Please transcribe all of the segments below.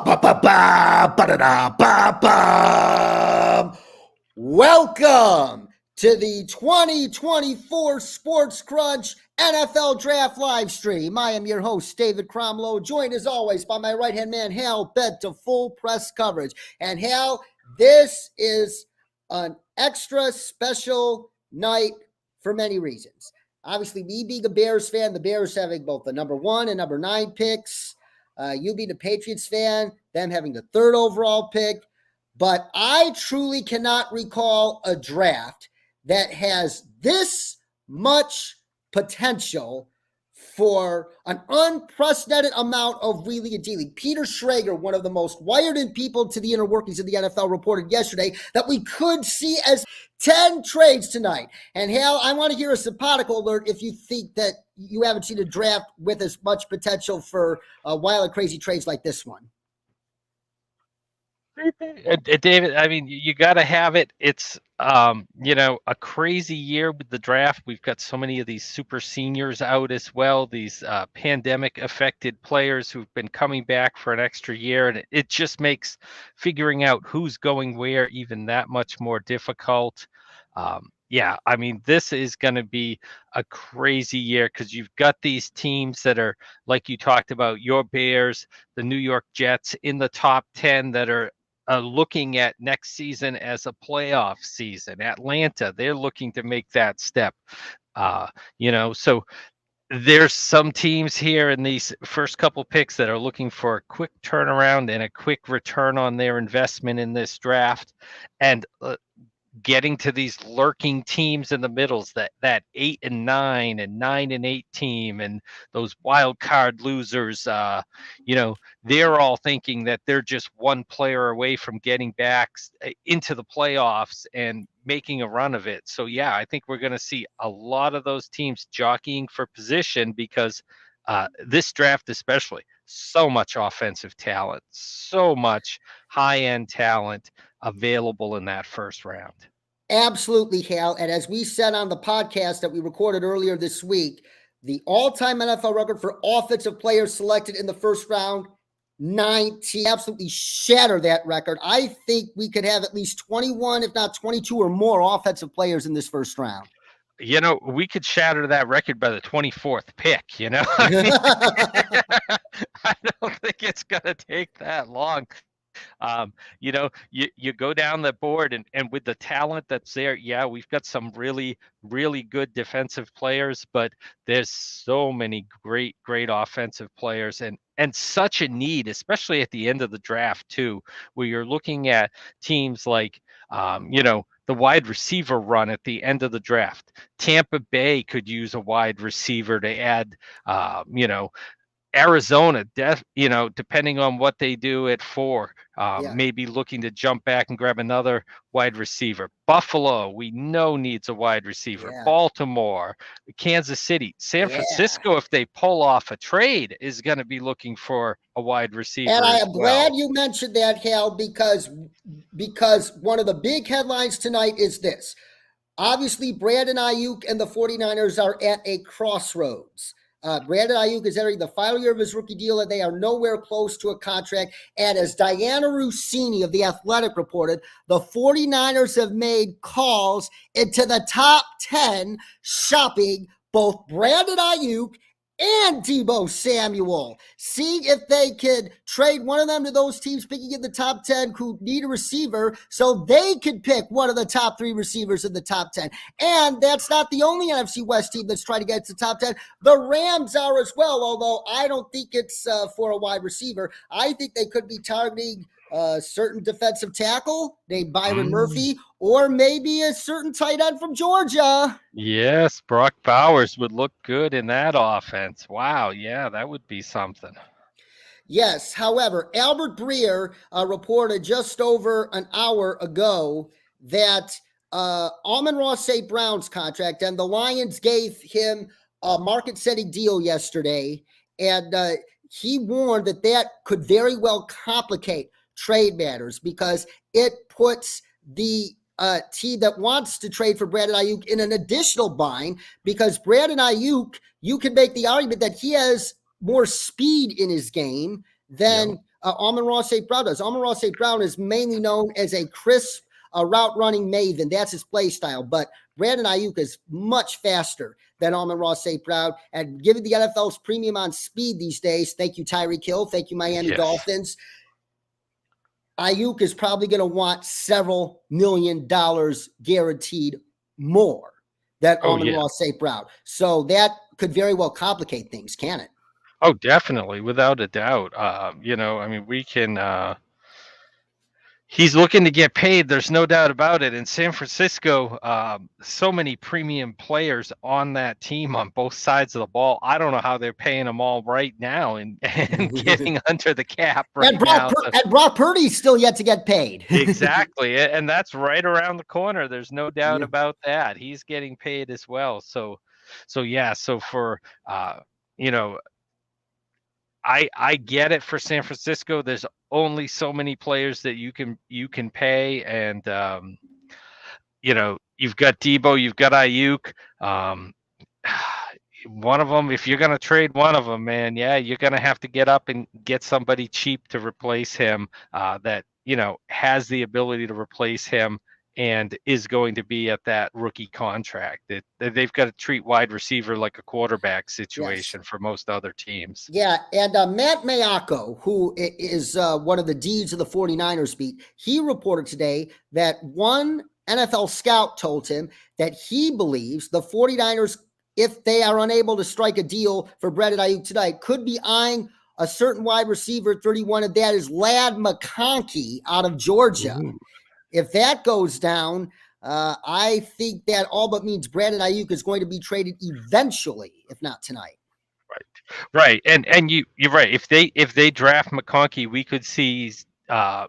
Ba-ba-ba-ba-da-da-ba-bum. Welcome to the 2024 Sports Crunch NFL Draft Livestream. I am your host, David Cromlow, joined as always by my right-hand man, Hal Bent, to full press coverage. And Hal, this is an extra special night for many reasons. Obviously, me being a Bears fan, the Bears having both the number 1 and number 9 picks. You being a Patriots fan, them having the 3rd overall pick. But I truly cannot recall a draft that has this much potential for an unprecedented amount of wheeling and dealing. Peter Schrager, one of the most wired-in people to the inner workings of the NFL, reported yesterday that we could see as 10 trades tonight. And Hal, I want to hear a sabbatical alert if you think that you haven't seen a draft with as much potential for wild and crazy trades like this one. David, I mean, you got to have it. It's, a crazy year with the draft. We've got so many of these super seniors out as well, these pandemic affected players who've been coming back for an extra year. And it just makes figuring out who's going where even that much more difficult. Yeah, I mean, this is going to be a crazy year because you've got these teams that are, like you talked about, your Bears, the New York Jets in the top 10 that are looking at next season as a playoff season. Atlanta, they're looking to make that step. So there's some teams here in these first couple picks that are looking for a quick turnaround and a quick return on their investment in this draft. And getting to these lurking teams in the middles, that 8 and 9 and 9 and 8 team, and those wild card losers, they're all thinking that they're just one player away from getting back into the playoffs and making a run of it. So yeah, I think we're going to see a lot of those teams jockeying for position because this draft especially, so much offensive talent, so much high-end talent available in that first round. Absolutely, Hal. And as we said on the podcast that we recorded earlier this week, the all-time NFL record for offensive players selected in the first round, 19, absolutely shatter that record. I think we could have at least 21, if not 22 or more offensive players in this first round. We could shatter that record by the 24th pick, I don't think it's going to take that long. You go down the board and with the talent that's there, yeah, we've got some really, really good defensive players, but there's so many great offensive players and such a need, especially at the end of the draft too, where you're looking at teams like, the wide receiver run at the end of the draft. Tampa Bay could use a wide receiver to add, Arizona, depending on what they do at 4, maybe looking to jump back and grab another wide receiver. Buffalo, we know needs a wide receiver. Yeah. Baltimore, Kansas City, San Francisco, if they pull off a trade, is going to be looking for a wide receiver. And I am glad you mentioned that, Hal, because one of the big headlines tonight is this. Obviously, Brandon Ayuk and the 49ers are at a crossroads. Brandon Ayuk is entering the final year of his rookie deal, and they are nowhere close to a contract. And as Diana Rossini of The Athletic reported, the 49ers have made calls into the top 10, shopping both Brandon Ayuk and Deebo Samuel, seeing if they could trade one of them to those teams picking in the top 10 who need a receiver so they could pick one of the top 3 receivers in the top 10. And that's not the only NFC West team that's trying to get to the top 10. The Rams are as well, although I don't think it's for a wide receiver. I think they could be targeting a certain defensive tackle named Byron Murphy, or maybe a certain tight end from Georgia. Yes, Brock Bowers would look good in that offense. Wow, yeah, that would be something. Yes, however, Albert Breer reported just over an hour ago that Amon-Ra St. Brown's contract, and the Lions gave him a market-setting deal yesterday, and he warned that could very well complicate trade matters because it puts the team that wants to trade for Brandon Ayuk in an additional bind, because Brandon Ayuk, you can make the argument that he has more speed in his game than Amon-Ra St. Brown does. Amon-Ra St. Brown is mainly known as a crisp route running maven. That's his play style. But Brandon Ayuk is much faster than Amon-Ra St. Brown. And given the NFL's premium on speed these days, thank you, Tyreek Hill. Thank you, Miami Dolphins. Ayuk is probably going to want several $1 million guaranteed more than Amon-Ra St. Brown. So that could very well complicate things, can it? Oh, definitely, without a doubt. I mean, we can. He's looking to get paid. There's no doubt about it. In San Francisco, so many premium players on that team on both sides of the ball. I don't know how they're paying them all right now and getting under the cap right now. And Brock Purdy's still yet to get paid. Exactly. And that's right around the corner. There's no doubt about that. He's getting paid as well. So for, I get it for San Francisco. There's only so many players that you can pay, and you've got Debo, you've got Ayuk. One of them, if you're going to trade one of them, man, you're going to have to get up and get somebody cheap to replace him that has the ability to replace him and is going to be at that rookie contract. They've got to treat wide receiver like a quarterback situation for most other teams. Yeah, and Matt Mayako, who is one of the deeds of the 49ers beat, he reported today that one NFL scout told him that he believes the 49ers, if they are unable to strike a deal for Brandon Ayuk tonight, could be eyeing a certain wide receiver, 31, and that is Ladd McConkey out of Georgia. Ooh. If that goes down, I think that all but means Brandon Ayuk is going to be traded eventually, if not tonight. Right, and you're right. If they draft McConkey, we could see,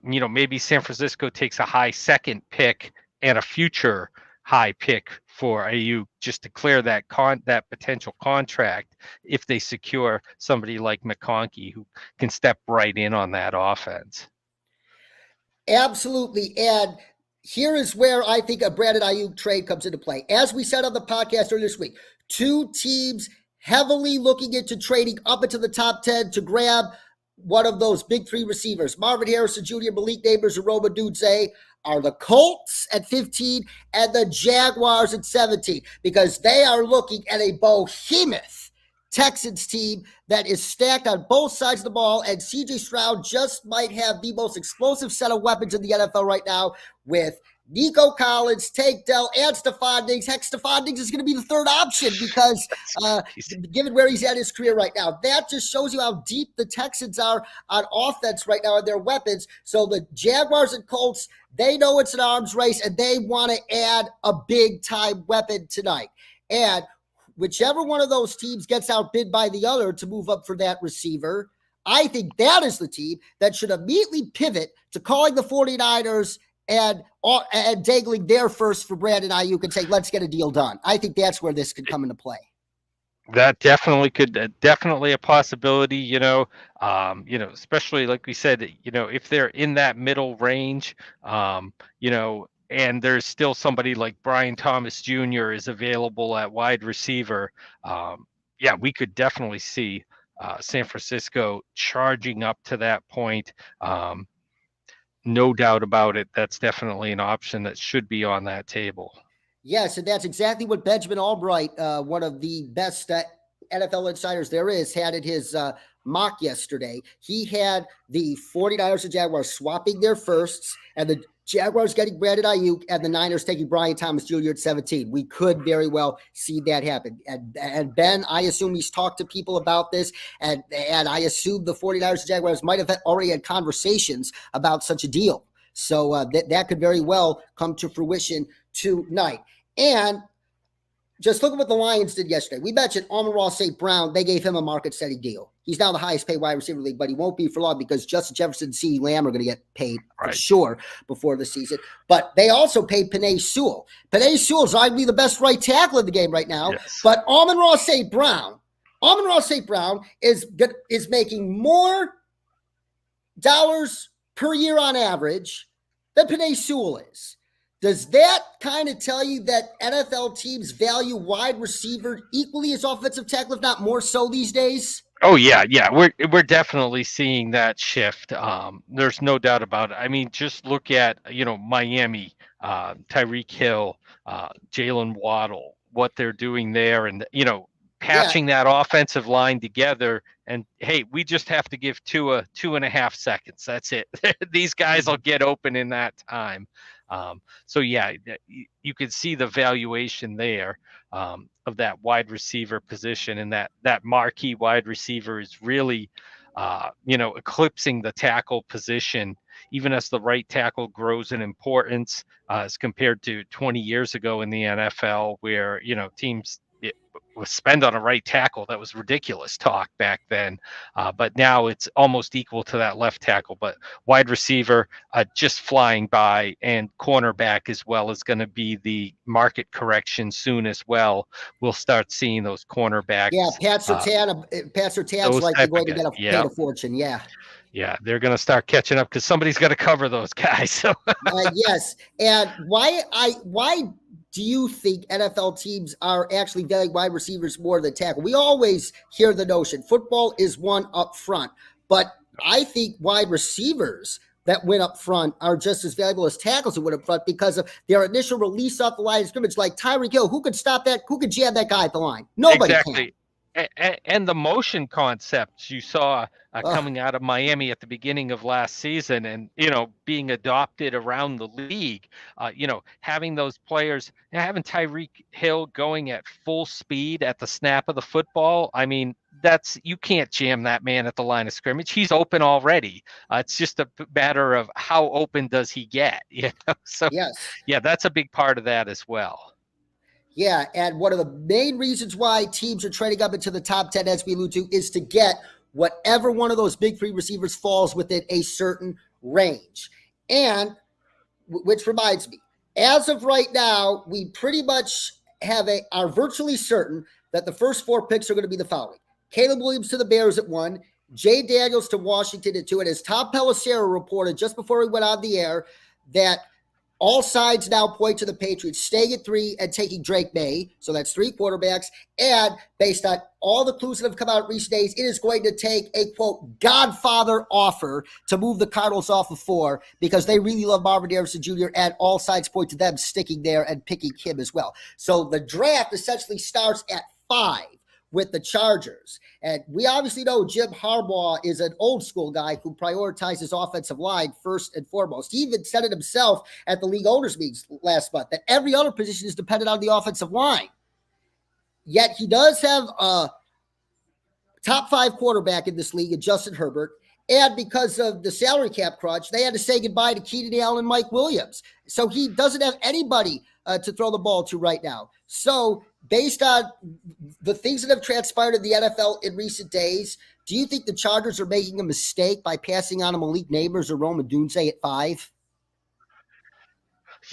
maybe San Francisco takes a high second pick and a future high pick for Ayuk just to clear that potential contract if they secure somebody like McConkey who can step right in on that offense. Absolutely. And here is where I think a Brandon Ayuk trade comes into play. As we said on the podcast earlier this week, two teams heavily looking into trading up into the top 10 to grab one of those big three receivers. Marvin Harrison Jr., Malik Nabers, and Roma Dudze are the Colts at 15 and the Jaguars at 17 because they are looking at a behemoth Texans team that is stacked on both sides of the ball, and C.J. Stroud just might have the most explosive set of weapons in the NFL right now with Nico Collins, Tank Dell, and Stephon Diggs. Heck, Stephon Diggs is going to be the third option because given where he's at his career right now, that just shows you how deep the Texans are on offense right now and their weapons. So the Jaguars and Colts, they know it's an arms race, and they want to add a big-time weapon tonight. And whichever one of those teams gets outbid by the other to move up for that receiver, I think that is the team that should immediately pivot to calling the 49ers and dangling their first for Brandon Ayuk and say, let's get a deal done. I think that's where this could come into play. That definitely could, definitely a possibility, especially like we said, if they're in that middle range, and there's still somebody like Brian Thomas Jr. is available at wide receiver. We could definitely see San Francisco charging up to that point. No doubt about it. That's definitely an option that should be on that table. Yes, and that's exactly what Benjamin Albright, one of the best NFL insiders there is, had in his mock yesterday. He had the 49ers and Jaguars swapping their firsts, and the Jaguars getting Brandon Ayuk, and the Niners taking Brian Thomas Jr. at 17. We could very well see that happen. And Ben, I assume he's talked to people about this, and I assume the 49ers and Jaguars might have already had conversations about such a deal. So that could very well come to fruition tonight. And just look at what the Lions did yesterday. We mentioned Amon-Ra St. Brown. They gave him a market-setting deal. He's now the highest paid wide receiver in the league, but he won't be for long because Justin Jefferson and CeeDee Lamb are going to get paid for sure before the season. But they also paid Penei Sewell. Penei Sewell is arguably the best right tackle in the game right now. Yes. But Amon-Ra St. Brown is making more dollars per year on average than Penei Sewell is. Does that kind of tell you that NFL teams value wide receiver equally as offensive tackle, if not more so these days? Oh yeah, we're definitely seeing that shift. There's no doubt about it. I mean, just look at Miami, Tyreek Hill, Jalen Waddle, what they're doing there, and Yeah, patching that offensive line together. And hey, we just have to give Tua 2.5 seconds. That's it. These guys will get open in that time. So yeah, you can see the valuation there of that wide receiver position, and that marquee wide receiver is really, eclipsing the tackle position, even as the right tackle grows in importance as compared to 20 years ago in the NFL, where teams was spend on a right tackle. That was ridiculous talk back then, but now it's almost equal to that left tackle. But wide receiver just flying by, and cornerback as well is going to be the market correction soon as well. We'll start seeing those yeah. cornerbacks, Pat Surtain's those likely type of going to guys. get Yeah, paid a fortune. Yeah. yeah, they're going to start catching up because somebody's got to cover those guys. So Yes. And why do you think NFL teams are actually valuing wide receivers more than tackle? We always hear the notion football is one up front, but I think wide receivers that went up front are just as valuable as tackles that went up front because of their initial release off the line of scrimmage. Like Tyreek Hill, who could stop that? Who could jam that guy at the line? Nobody can. exactly. And the motion concepts you saw Ugh, coming out of Miami at the beginning of last season, and being adopted around the league, having those players, having Tyreek Hill going at full speed at the snap of the football. I mean, that's, you can't jam that man at the line of scrimmage. He's open already. It's just a matter of how open does he get. So yes. yeah, that's a big part of that as well. Yeah, and one of the main reasons why teams are trading up into the top 10, as we allude to, is to get whatever one of those big three receivers falls within a certain range. And which reminds me, as of right now, we pretty much are virtually certain that the first four picks are going to be the following: Caleb Williams to the Bears at 1, Jay Daniels to Washington at 2, and as Tom Pelissero reported just before we went on the air, that all sides now point to the Patriots staying at 3 and taking Drake May. So that's 3 quarterbacks. And based on all the clues that have come out in recent days, it is going to take a, quote, Godfather offer to move the Cardinals off of 4 because they really love Marvin Harrison Jr. and all sides point to them sticking there and picking him as well. So the draft essentially starts at 5 with the Chargers. And we obviously know Jim Harbaugh is an old school guy who prioritizes offensive line first and foremost. He even said it himself at the league owners meetings last month that every other position is dependent on the offensive line. Yet he does have a top 5 quarterback in this league in Justin Herbert. And because of the salary cap crunch, they had to say goodbye to Keenan Allen and Mike Williams. So he doesn't have anybody to throw the ball to right now. So based on the things that have transpired in the NFL in recent days, do you think the Chargers are making a mistake by passing on a Malik Neighbors or Rome Odunze at 5?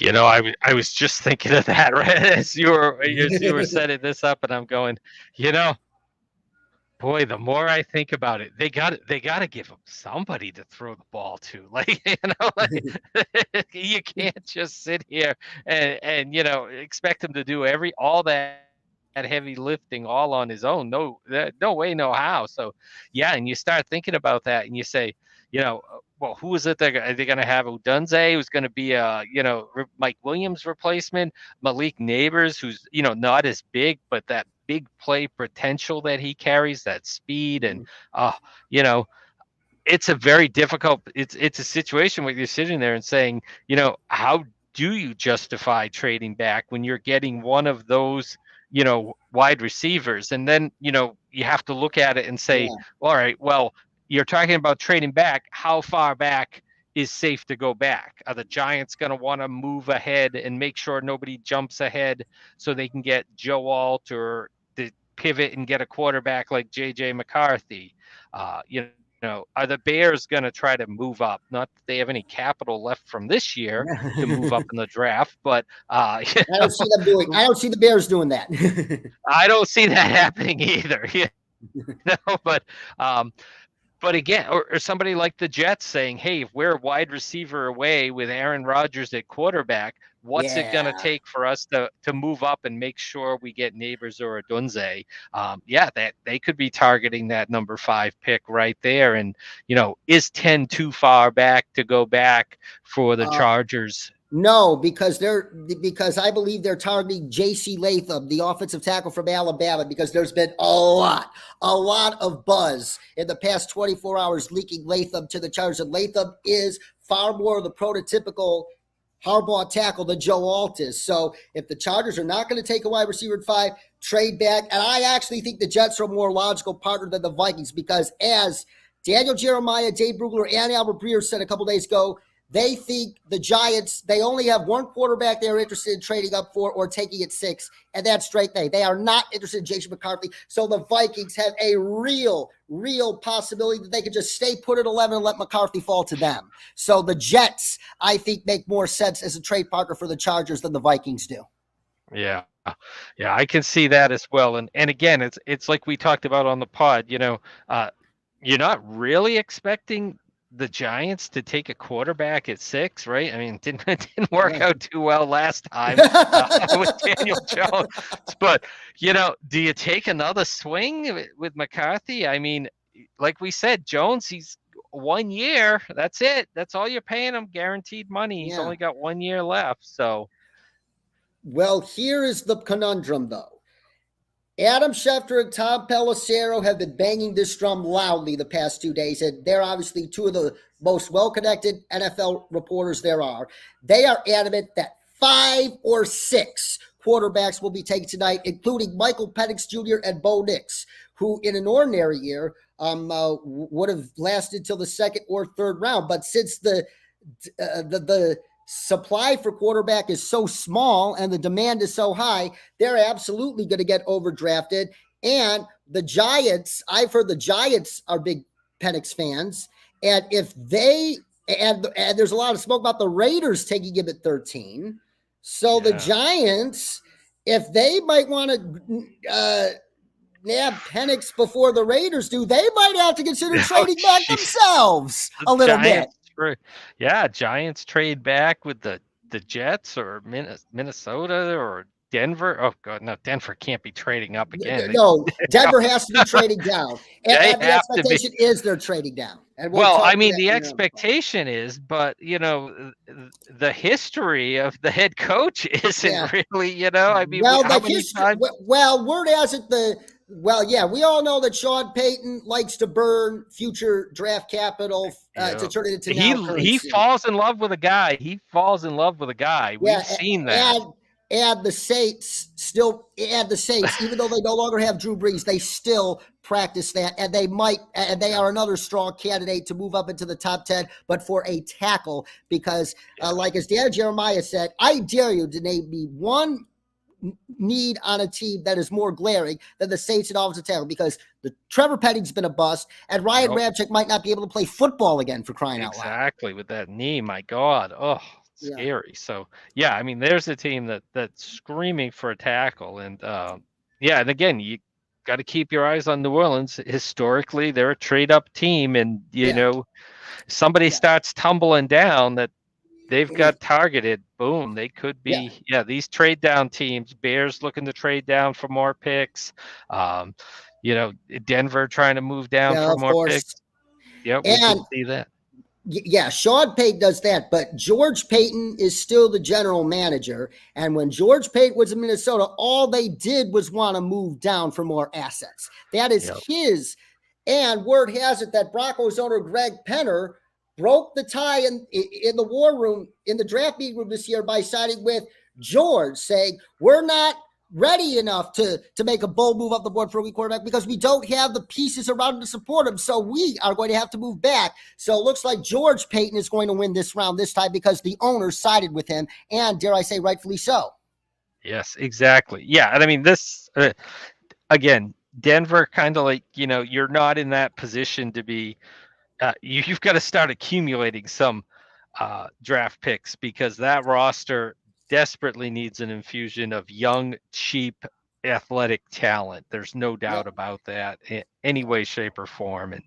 I was just thinking of that right as you were setting this up, and I'm going, you know, boy, the more I think about it, they got to give him somebody to throw the ball to. Like, like, you can't just sit here and expect him to do all that heavy lifting all on his own. No way, no how. So yeah, and you start thinking about that, and you say, well, who is it? Are they going to have Odunze, who's going to be Mike Williams replacement? Malik Neighbors, who's not as big, but that big play potential that he carries, that speed, and you know, it's a very difficult. It's a situation where you're sitting there and saying, how do you justify trading back when you're getting one of those, wide receivers? And then, you have to look at it and say, Yeah. all right, well, you're talking about trading back. How far back is safe to go back? Are the Giants going to want to move ahead and make sure nobody jumps ahead so they can get Joe Alt or the pivot and get a quarterback like JJ McCarthy? Are the Bears going to try to move up? Not that they have any capital left from this year to move up in the draft, but I don't see them doing. I don't see the Bears doing that. I don't see that happening either. But But again, or somebody like the Jets saying, "Hey, if we're a wide receiver away with Aaron Rodgers at quarterback, what's it going to Yeah. take for us to move up and make sure we get Neighbors or a Dunze?" Yeah, that they could be targeting that number 5 pick right there. And is 10 too far back to go back for the Uh, Chargers? No, because I believe they're targeting J.C. Latham, the offensive tackle from Alabama, because there's been a lot of buzz in the past 24 hours leaking Latham to the Chargers. And Latham is far more of the prototypical Harbaugh tackle than Joe Alt is. So if the Chargers are not going to take a wide receiver at 5, trade back. And I actually think the Jets are a more logical partner than the Vikings, because as Daniel Jeremiah, Dave Brugler, and Albert Breer said a couple days ago, they think the Giants, they only have one quarterback they're interested in trading up for or taking at 6, and that's Drake May. They are not interested in Jason McCarthy. So the Vikings have a real possibility that they could just stay put at 11 and let McCarthy fall to them. So the Jets, I think, make more sense as a trade partner for the Chargers than the Vikings do. Yeah. Yeah, I can see that as well. And again, it's like we talked about on the pod, you're not really expecting the Giants to take a quarterback at 6, right? I mean, it didn't work out too well last time with Daniel Jones. But, do you take another swing with McCarthy? I mean, like we said, Jones, he's 1 year. That's it. That's all you're paying him, guaranteed money. He's only got 1 year left. So, well, here is the conundrum, though. Adam Schefter and Tom Pelissero have been banging this drum loudly the past 2 days, and they're obviously two of the most well-connected NFL reporters there are. They are adamant that 5 or 6 quarterbacks will be taken tonight, including Michael Penix Jr. and Bo Nix, who in an ordinary year would have lasted till the 2nd or 3rd round. But since the supply for quarterback is so small and the demand is so high, they're absolutely going to get overdrafted. And the Giants, I've heard the Giants are big Penix fans. And if they, and there's a lot of smoke about the Raiders taking him at 13. So the Giants, if they might want to nab Penix before the Raiders do, they might have to consider trading back themselves a little bit. Yeah, Giants trade back with the Jets or Minnesota or Denver. Oh God, no, Denver can't be trading up again. No, Denver has to be trading down, and the expectation is they're trading down. And I mean, the expectation is, but the history of the head coach isn't really, I mean, well, how many times? Well, word has it we all know that Sean Payton likes to burn future draft capital to turn it into he falls in love with a guy. We've seen that. And the Saints, even though they no longer have Drew Brees, they still practice that, and they are another strong candidate to move up into the top 10, but for a tackle, because like as Dan Jeremiah said, I dare you to name me one need on a team that is more glaring than the Saints and offensive tackle, because the Trevor Petting's been a bust, and Ryan Ramczyk might not be able to play football again, for crying out loud. Exactly, with that knee, my God. Oh, scary. So yeah, I mean, there's a team that's screaming for a tackle, and and again, you got to keep your eyes on New Orleans. Historically, they're a trade up team, and somebody starts tumbling down that they've got targeted. Boom, they could be. These trade down teams. Bears looking to trade down for more picks. Denver trying to move down for more picks. Yeah, we can see that. Yeah, Sean Payton does that, but George Payton is still the general manager. And when George Payton was in Minnesota, all they did was want to move down for more assets. That is his. And word has it that Broncos owner Greg Penner broke the tie in the war room, in the draft meeting room this year, by siding with George, saying, we're not ready enough to make a bold move up the board for a weak quarterback because we don't have the pieces around him to support him. So we are going to have to move back. So it looks like George Payton is going to win this round this time because the owner sided with him, and dare I say, rightfully so. Yes, exactly. Yeah, and I mean, this again, Denver kind of like, you're not in that position to be. You've got to start accumulating some draft picks, because that roster desperately needs an infusion of young, cheap athletic talent. There's no Yeah. doubt about that in any way, shape, or form. And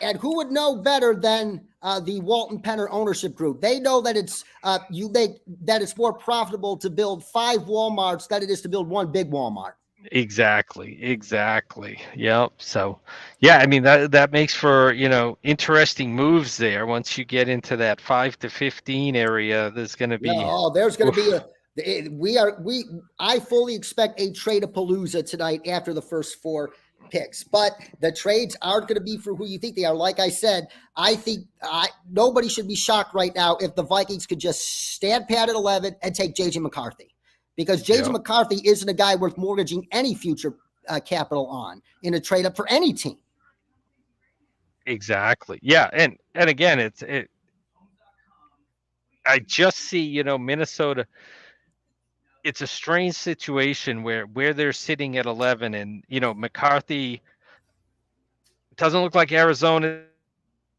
And who would know better than the Walton Penner ownership group? They know that it's more profitable to build 5 Walmarts than it is to build one big Walmart. exactly. Yep. So, yeah, I mean that makes for interesting moves there. Once you get into that 5 to 15 area, there's going to Yeah, be. there's going to be Oof, I fully expect a trade-a-palooza tonight after the first 4 picks, but the trades aren't going to be for who you think they are. Like I said, I think nobody should be shocked right now if the Vikings could just stand pat at 11 and take JJ McCarthy, because JJ yep. McCarthy isn't a guy worth mortgaging any future capital on in a trade up for any team. Exactly. Yeah, and again, I just see, Minnesota. It's a strange situation where they're sitting at 11, and McCarthy doesn't look like Arizona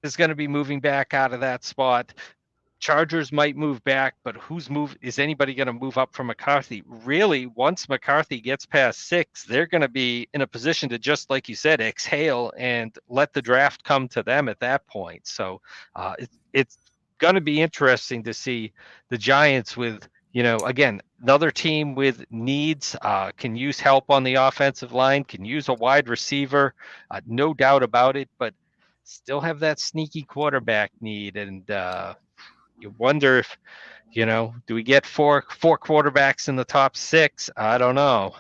is going to be moving back out of that spot. Chargers might move back, but is anybody going to move up from McCarthy? Really, once McCarthy gets past 6, they're going to be in a position to, just like you said, exhale and let the draft come to them at that point. So it's going to be interesting to see the Giants with, again, another team with needs, can use help on the offensive line, can use a wide receiver, no doubt about it, but still have that sneaky quarterback need. And you wonder if, do we get four quarterbacks in the top 6? I don't know.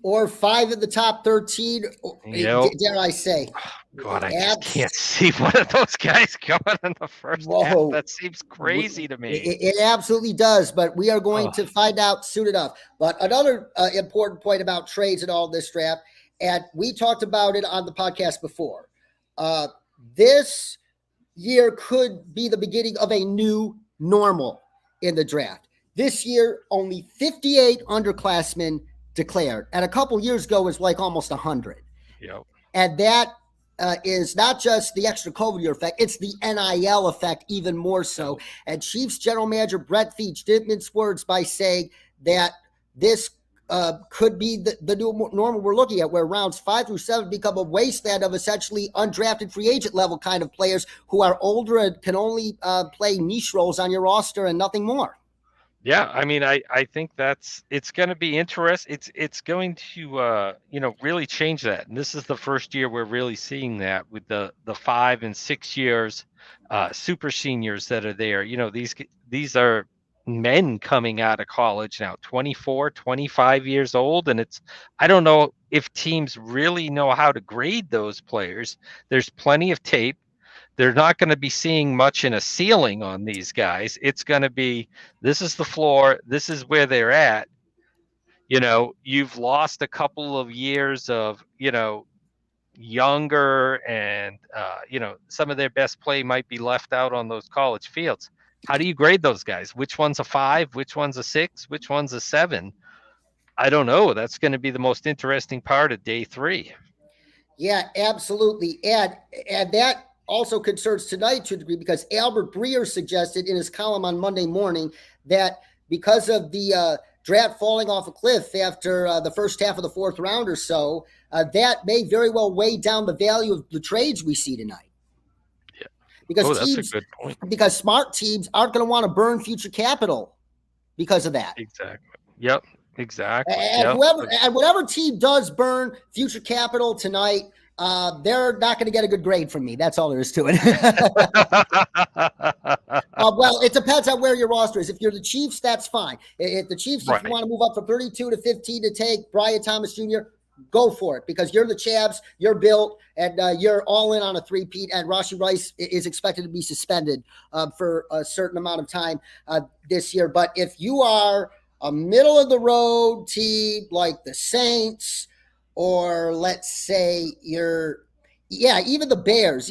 Or 5 in the top 13, dare I say. God, I just can't see one of those guys going in the first half. That seems crazy to me. It absolutely does, but we are going to find out soon enough. But another important point about trades and all this draft, and we talked about it on the podcast before, this year could be the beginning of a new normal in the draft. This year, only 58 underclassmen declared, and a couple years ago was like almost 100. Yep. And that is not just the extra COVID year effect, it's the NIL effect even more so. And Chiefs general manager Brett Veach didn't mince words by saying that this could be the new normal we're looking at, where rounds 5 through 7 become a wasteland of essentially undrafted free agent level kind of players who are older and can only play niche roles on your roster and nothing more. Yeah, I mean, I think it's going to be interesting. It's going to really change that. And this is the first year we're really seeing that with the 5 and 6 years super seniors that are there. These are men coming out of college now, 24, 25 years old, and I don't know if teams really know how to grade those players. There's plenty of tape. They're not going to be seeing much in a ceiling on these guys. It's going to be, this is the floor. This is where they're at. You've lost a couple of years of, younger and, some of their best play might be left out on those college fields. How do you grade those guys? Which one's a 5? Which one's a 6? Which one's a 7? I don't know. That's going to be the most interesting part of day 3. Yeah, absolutely. And that also concerns tonight to a degree, because Albert Breer suggested in his column on Monday morning that because of the draft falling off a cliff after the first half of the 4th round or so, that may very well weigh down the value of the trades we see tonight. Yeah. Because that's a good point. Because smart teams aren't going to want to burn future capital because of that. Exactly. Yep. Exactly. And whatever team does burn future capital tonight, they're not going to get a good grade from me. That's all there is to it. Well, it depends on where your roster is. If you're the Chiefs, that's fine. If the Chiefs, if you want to move up from 32 to 15 to take Brian Thomas Jr., go for it, because you're the Chabs, you're built, and you're all in on a three-peat, and Rashee Rice is expected to be suspended for a certain amount of time this year. But if you are a middle-of-the-road team like the Saints, or let's say even the Bears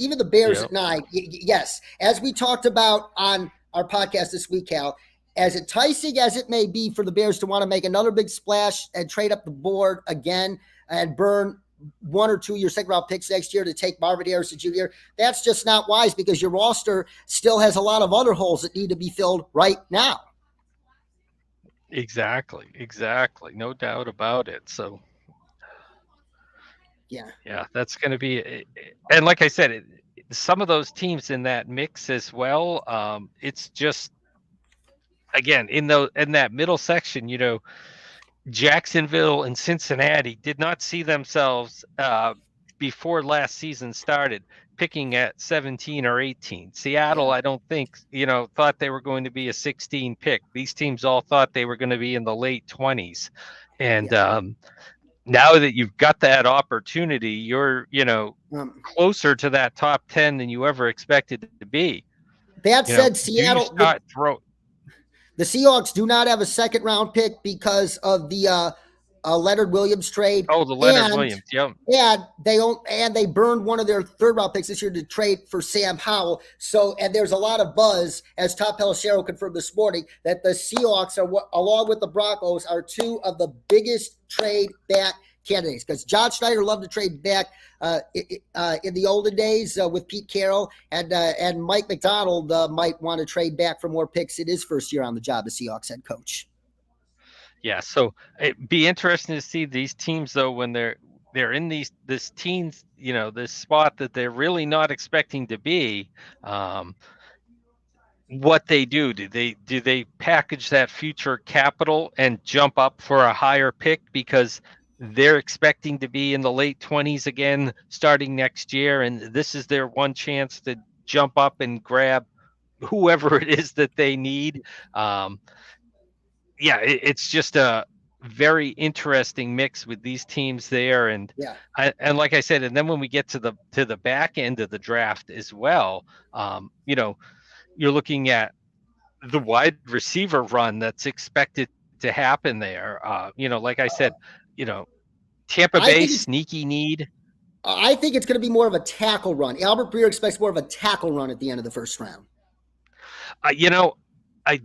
at 9, yes, as we talked about on our podcast this week, Cal, as enticing as it may be for the Bears to want to make another big splash and trade up the board again and burn 1 or 2 of your second-round picks next year to take Marvin Harrison Jr., that's just not wise, because your roster still has a lot of other holes that need to be filled right now. Exactly. No doubt about it. So Yeah. yeah, that's going to be, and like I said, some of those teams in that mix as well. It's just again in that middle section, Jacksonville and Cincinnati did not see themselves before last season started picking at 17 or 18. Seattle, Yeah. I don't think, thought they were going to be a 16 pick. These teams all thought they were going to be in the late 20s. And Yeah. now that you've got that opportunity, you're, Um, closer to that top 10 than you ever expected to be. that said, Do you Seattle, start throw? the Seahawks do not have a second round pick because of the Leonard Williams trade, Oh, the Leonard and Williams. Yep. they burned one of their third round picks this year to trade for Sam Howell. So, and there's a lot of buzz, as Top Pelissero confirmed this morning, that the Seahawks are, along with the Broncos, are two of the biggest trade back candidates, because John Schneider loved to trade back in the olden days with Pete Carroll, and Mike McDonald might want to trade back for more picks in his first year on the job as Seahawks head coach. Yeah, so it'd be interesting to see these teams though when they're in this teens, this spot that they're really not expecting to be. What they do? Do they package that future capital and jump up for a higher pick because they're expecting to be in the late 20s again starting next year, and this is their one chance to jump up and grab whoever it is that they need? Um, yeah, it's just a very interesting mix with these teams there, and Yeah. and like I said, and then when we get to the back end of the draft as well, you're looking at the wide receiver run that's expected to happen there. Like I said, you know, Tampa I Bay think it's sneaky need. I think it's going to be more of a tackle run. Albert Breer expects more of a tackle run at the end of the first round. You know, I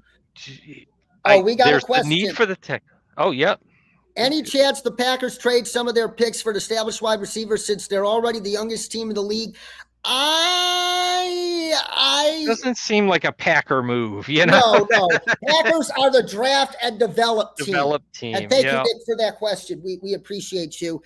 Oh, we got a there's the need question. for the tech. Oh, yeah. Any chance the Packers trade some of their picks for an established wide receiver since they're already the youngest team in the league? I Doesn't seem like a Packer move, no. Packers are the draft and develop team. Developed And team. thank you, Yeah. Nick, for that question. We appreciate you.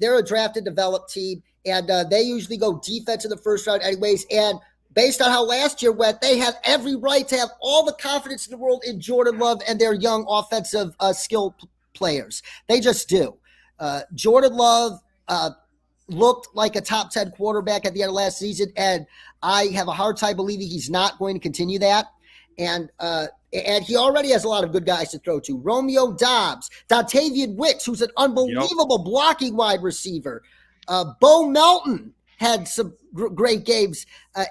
They're a draft and develop team, and they usually go defense in the first round, anyways. And based on how last year went, they have every right to have all the confidence in the world in Jordan Love and their young offensive skill players. They just do. Jordan Love looked like a top 10 quarterback at the end of last season, and I have a hard time believing he's not going to continue that. And he already has a lot of good guys to throw to. Romeo Dobbs, Dontavian Wicks, who's an unbelievable blocking wide receiver. Bo Melton had some great games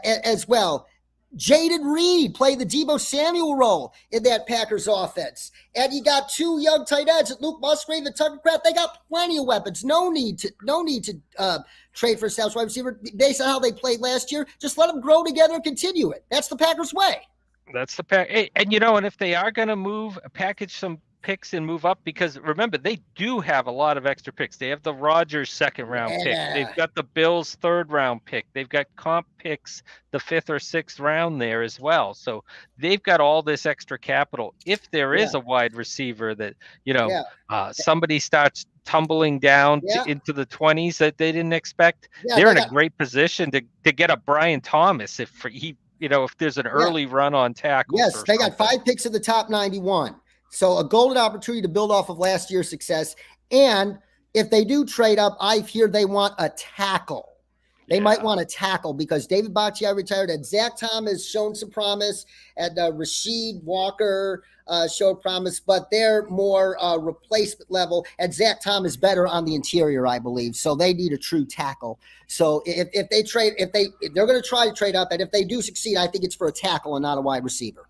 as well. Jaden Reed played the Deebo Samuel role in that Packers offense. And you got two young tight ends, Luke Musgrave and Tucker Kraft. They got plenty of weapons. No need to trade for a established wide receiver based on how they played last year. Just let them grow together and continue it. That's the Packers' way. That's the pack. And if they are going to package some picks and move up, because remember, they do have a lot of extra picks. They have the Rodgers second round pick. They've got the Bills third round pick. They've got comp picks the fifth or sixth round there as well. So they've got all this extra capital. If there is a wide receiver that, somebody starts tumbling down into the 20s that they didn't expect, they're in a great position to get a Brian Thomas if there's an early run on tackles. Yes, they got 5 picks in the top 91. So a golden opportunity to build off of last year's success. And if they do trade up, I hear they want a tackle. They might want a tackle because David Bakhtiari retired, and Zach Thomas shown some promise, and Rasheed Walker showed promise, but they're more replacement level, and Zach Thomas better on the interior, I believe. So they need a true tackle. So if they're going to try to trade up, and if they do succeed, I think it's for a tackle and not a wide receiver.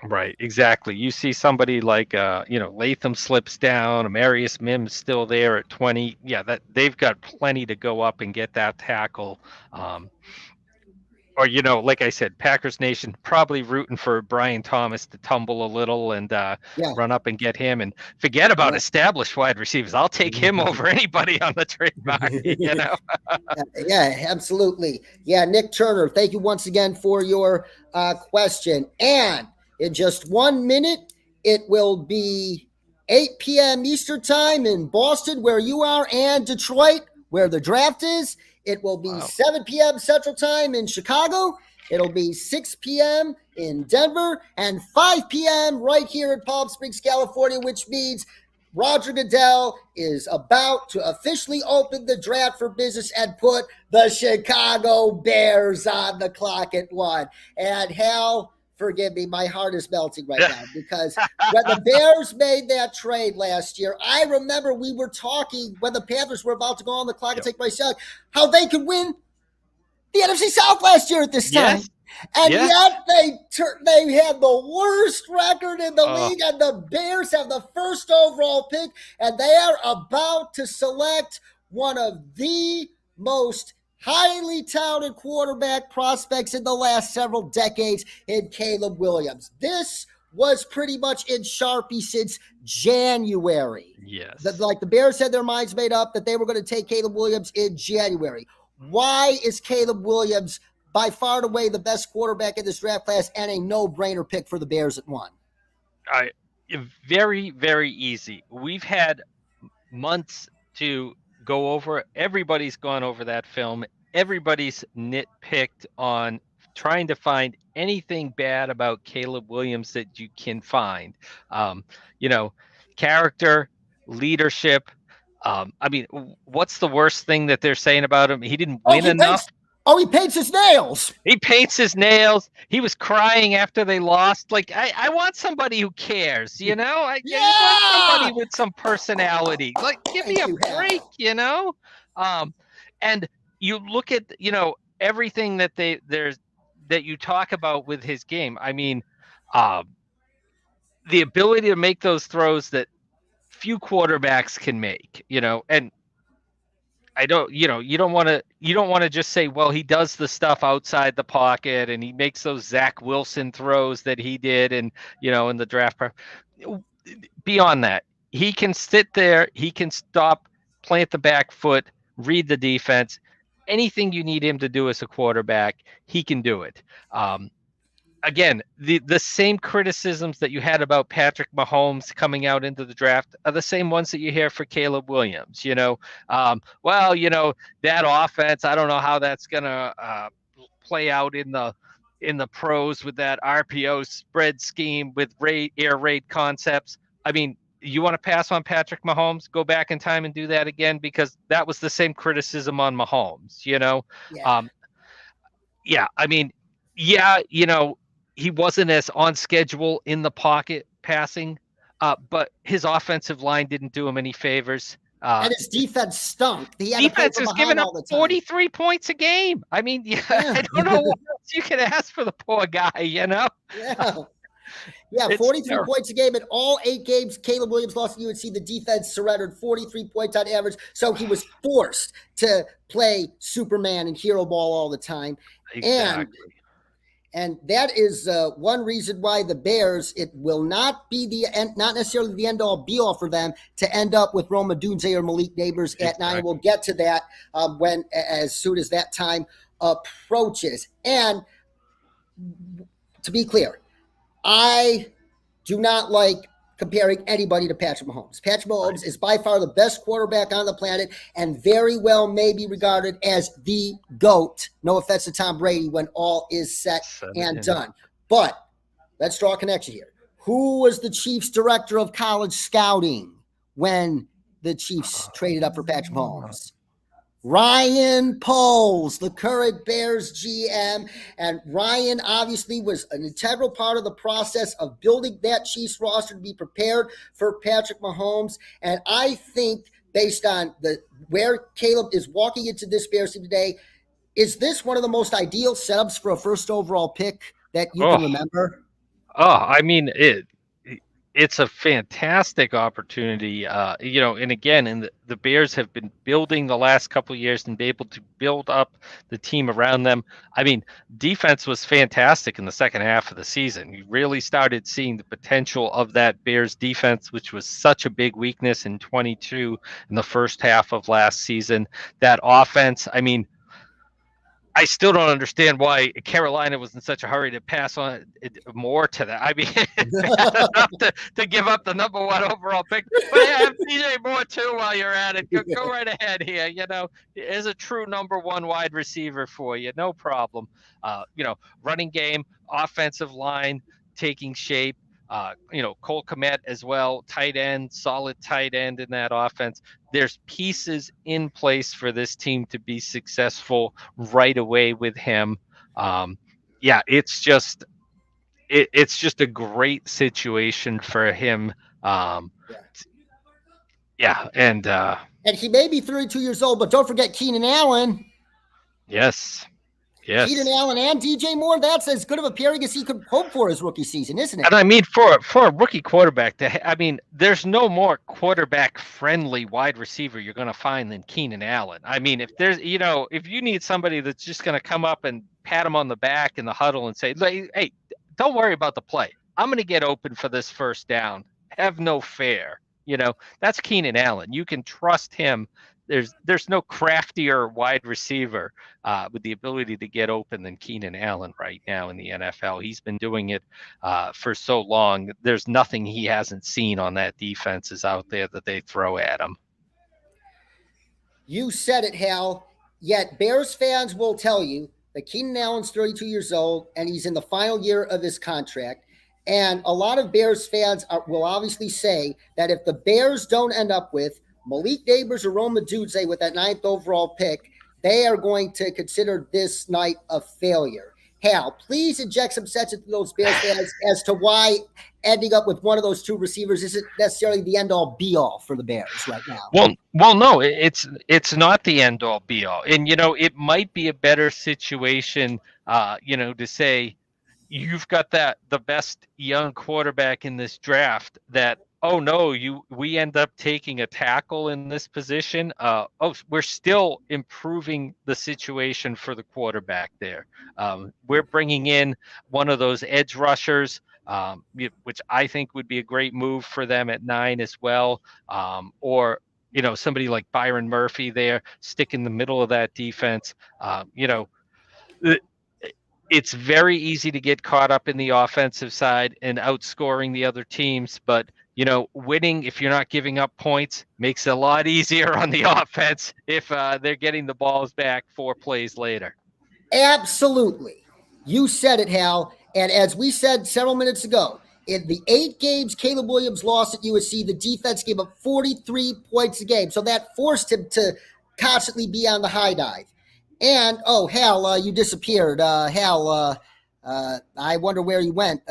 Right, exactly. You see somebody like Latham slips down, Amarius Mims still there at 20. Yeah, that they've got plenty to go up and get that tackle. Or like I said, Packers Nation probably rooting for Brian Thomas to tumble a little and run up and get him, and forget about established wide receivers. I'll take him over anybody on the trade market. Yeah, absolutely. Yeah, Nick Turner, thank you once again for your question. And in just 1 minute It will be 8 p.m. Eastern Time in Boston, where you are, and Detroit, where the draft is. It will be Wow. 7 p.m. Central Time in Chicago. It'll be 6 p.m. in Denver and 5 p.m. right here in Palm Springs, California, which means Roger Goodell is about to officially open the draft for business and put the Chicago Bears on the clock at 1. And Hal, forgive me, my heart is melting right now because when the Bears made that trade last year, I remember we were talking when the Panthers were about to go on the clock and take my shot, how they could win the NFC South last year at this time. Yes. And Yes. yet they had the worst record in the Oh. league, and the Bears have the first overall pick, and they are about to select one of the most highly touted quarterback prospects in the last several decades in Caleb Williams. This was pretty much in Sharpie since January. Yes. The Bears had their minds made up that they were going to take Caleb Williams in January. Why is Caleb Williams by far and away the best quarterback in this draft class and a no-brainer pick for the Bears at 1? Very, very easy. We've had months to go over. Everybody's gone over that film. Everybody's nitpicked on trying to find anything bad about Caleb Williams that you can find. Character, leadership. I mean, what's the worst thing that they're saying about him? He didn't win enough. He paints his nails. He paints his nails. He was crying after they lost. Like, I want somebody who cares, I want somebody with some personality. Like, give me a break, And you look at, everything that that you talk about with his game. I mean, the ability to make those throws that few quarterbacks can make, and I don't, you don't want to just say, well, he does the stuff outside the pocket and he makes those Zach Wilson throws that he did and, in the draft. Beyond that, he can sit there, he can stop, plant the back foot, read the defense. Anything you need him to do as a quarterback, he can do it. Again, the same criticisms that you had about Patrick Mahomes coming out into the draft are the same ones that you hear for Caleb Williams. That offense, I don't know how that's gonna play out in the pros with that RPO spread scheme with air raid concepts. I mean, you want to pass on Patrick Mahomes? Go back in time and do that again, because that was the same criticism on Mahomes. I mean, he wasn't as on schedule in the pocket passing, but his offensive line didn't do him any favors. And his defense stunk. The defense is giving up 43 points a game. I mean, I don't know what else you can ask for the poor guy, Yeah. Yeah, 43 points a game in all 8 games Caleb Williams lost to UNC. The defense surrendered 43 points on average, so he was forced to play Superman and hero ball all the time. Exactly. And that is one reason why the Bears, it will not be not necessarily the end all be all for them to end up with Rome Odunze or Malik Neighbors at 9. We'll get to that as soon as that time approaches. And to be clear, I do not like comparing anybody to Patrick Mahomes. Patrick Mahomes is by far the best quarterback on the planet and very well may be regarded as the GOAT. No offense to Tom Brady when all is set and done. But let's draw a connection here. Who was the Chiefs' director of college scouting when the Chiefs traded up for Patrick Mahomes? Ryan Poles, the current Bears GM. And Ryan obviously was an integral part of the process of building that Chiefs roster to be prepared for Patrick Mahomes. And I think based on where Caleb is walking into this Bears team today, is this one of the most ideal setups for a first overall pick that you can remember? I mean, it's a fantastic opportunity, and again, the Bears have been building the last couple of years and be able to build up the team around them. I mean, defense was fantastic in the second half of the season. You really started seeing the potential of that Bears defense, which was such a big weakness in 22 in the first half of last season. That offense, I mean, I still don't understand why Carolina was in such a hurry to pass on more to that. I mean, it's bad enough to give up the #1 overall pick, but yeah, have DJ Moore too while you're at it. Go right ahead here. You know, is a true #1 wide receiver for you, no problem. You know, running game, offensive line taking shape. You know, Cole Kmet as well, tight end, solid tight end in that offense. There's pieces in place for this team to be successful right away with him. Um, yeah, it's just a great situation for him. Um, Yeah. yeah, and And he may be 32 years old, but don't forget Keenan Allen. yes, Keenan yes. Allen and DJ Moore, that's as good of a pairing as he could hope for his rookie season, isn't it? And I mean, for a rookie quarterback, I mean, there's no more quarterback friendly wide receiver you're going to find than Keenan Allen. I mean, if there's, you know, if you need somebody that's just going to come up and pat him on the back in the huddle and say, hey, don't worry about the play. I'm going to get open for this first down. Have no fear. You know, that's Keenan Allen. You can trust him. There's no craftier wide receiver with the ability to get open than Keenan Allen right now in the NFL. He's been doing it for so long. There's nothing he hasn't seen on that defense is out there that they throw at him. You said it, Hal. Yet Bears fans will tell you that Keenan Allen's 32 years old and he's in the final year of his contract. And a lot of Bears fans will obviously say that if the Bears don't end up with Malik Nabers or Rome Odunze with that 9th overall pick, they are going to consider this night a failure. Hal, please inject some sense into those Bears fans as to why ending up with one of those two receivers isn't necessarily the end all be all for the Bears right now. Well, no, it's not the end all be all, and you know it might be a better situation, you know, to say you've got the best young quarterback in this draft that oh no we end up taking a tackle in this position, we're still improving the situation for the quarterback there. We're bringing in one of those edge rushers, which I think would be a great move for them at 9 as well, or you know somebody like Byron Murphy there stick in the middle of that defense. You know, it's very easy to get caught up in the offensive side and outscoring the other teams, but you know, winning if you're not giving up points makes it a lot easier on the offense if they're getting the balls back 4 plays later. Absolutely. You said it, Hal. And as we said several minutes ago, in the 8 games Caleb Williams lost at USC, the defense gave up 43 points a game. So that forced him to constantly be on the high dive. And, oh, Hal, you disappeared. Hal, I wonder where you went.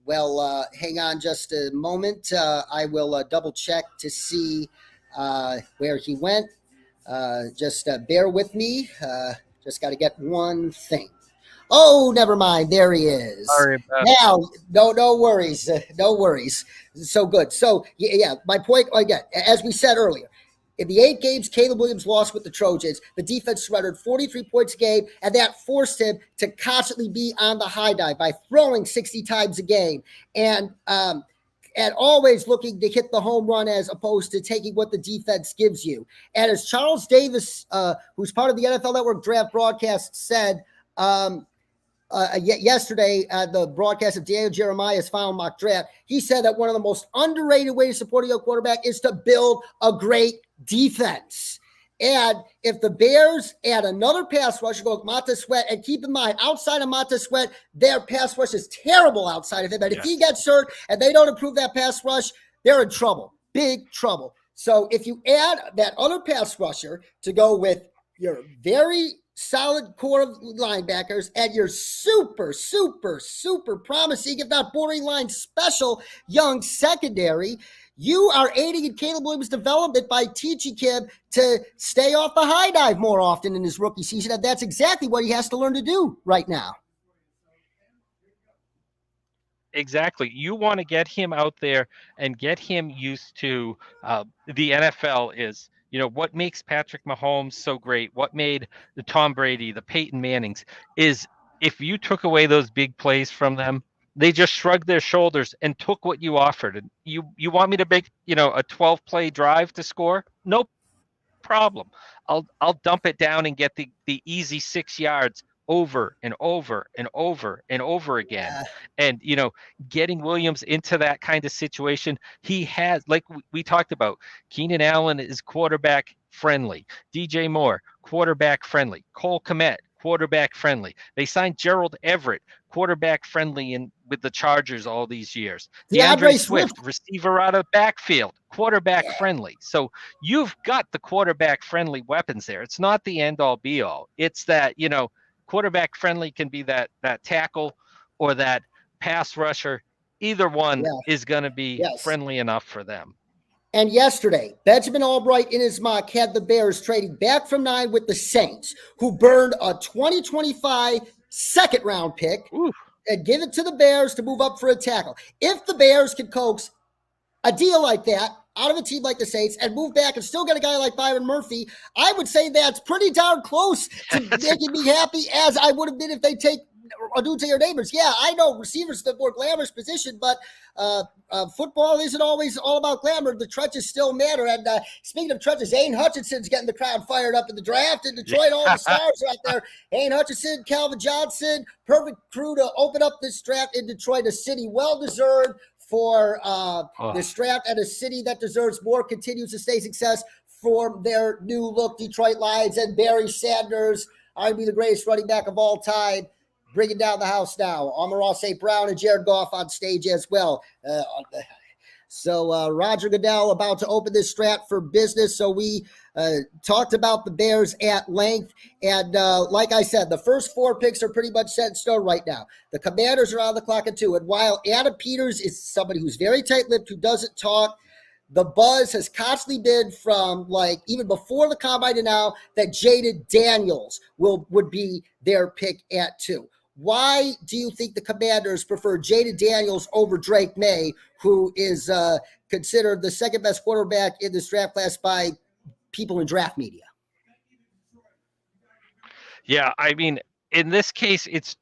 Well, hang on just a moment. I will double check to see where he went. Just bear with me. Just got to get one thing. Oh, never mind. There he is. Sorry about Now, no worries. No worries. So good. So, yeah, my point, again, as we said earlier, in the 8 games Caleb Williams lost with the Trojans, the defense surrendered 43 points a game, and that forced him to constantly be on the high dive by throwing 60 times a game and always looking to hit the home run as opposed to taking what the defense gives you. And as Charles Davis, who's part of the NFL Network draft broadcast, said yesterday at the broadcast of Daniel Jeremiah's final mock draft, he said that one of the most underrated ways to support a young quarterback is to build a great defense. And if the Bears add another pass rusher, go with Montez Sweat, and keep in mind, outside of Montez Sweat, their pass rush is terrible outside of him. And if he gets hurt and they don't improve that pass rush, they're in trouble, big trouble. So if you add that other pass rusher to go with your very solid core of linebackers and your super promising, if not borderline special, young secondary, you are aiding in Caleb Williams' development by teaching him to stay off the high dive more often in his rookie season. And that's exactly what he has to learn to do right now. Exactly. You want to get him out there and get him used to the NFL is, you know, what makes Patrick Mahomes so great, what made the Tom Brady, the Peyton Mannings, is if you took away those big plays from them, they just shrugged their shoulders and took what you offered. And you want me to make, you know, a 12 play drive to score? No problem. I'll dump it down and get the easy 6 yards over and over and over and over again. And getting Williams into that kind of situation, he has, like we talked about, Keenan Allen is quarterback friendly. DJ Moore, quarterback friendly. Cole Kmet, quarterback friendly. They signed Gerald Everett, quarterback friendly, and with the Chargers all these years. DeAndre DeAndre Swift, Swift. receiver out of backfield, quarterback friendly. So you've got the quarterback friendly weapons there. It's not the end all be all. It's that, quarterback friendly can be that tackle or that pass rusher. Either one Yeah. is going to be Yes. friendly enough for them. And yesterday, Benjamin Albright in his mock had the Bears trading back from 9 with the Saints, who burned a 2025 second round pick Ooh. and give it to the Bears to move up for a tackle. If the Bears can coax a deal like that out of a team like the Saints and move back and still get a guy like Byron Murphy, I would say that's pretty darn close to making me happy as I would have been if they take Adunze or Neighbors. Yeah, I know receivers the more glamorous position, but football isn't always all about glamour. The trenches still matter. And speaking of trenches, Aiden Hutchinson's getting the crowd fired up in the draft. In Detroit, all the stars are out there. Aiden Hutchinson, Calvin Johnson, perfect crew to open up this draft in Detroit, a city well-deserved for this draft, and a city that deserves more continued sustained success for their new look Detroit Lions. And Barry Sanders, arguably the greatest running back of all time, bringing down the house now. Amon-Ra St. Brown and Jared Goff on stage as well. So Roger Goodell about to open this draft for business. So we talked about the Bears at length. And like I said, the first 4 picks are pretty much set in stone right now. The Commanders are on the clock at 2. And while Adam Peters is somebody who's very tight-lipped, who doesn't talk, the buzz has constantly been from, like, even before the combine to now, that Jaden Daniels would be their pick at 2. Why do you think the Commanders prefer Jaden Daniels over Drake May, who is considered the second best quarterback in this draft class by people in draft media? Yeah, I mean, in this case, it's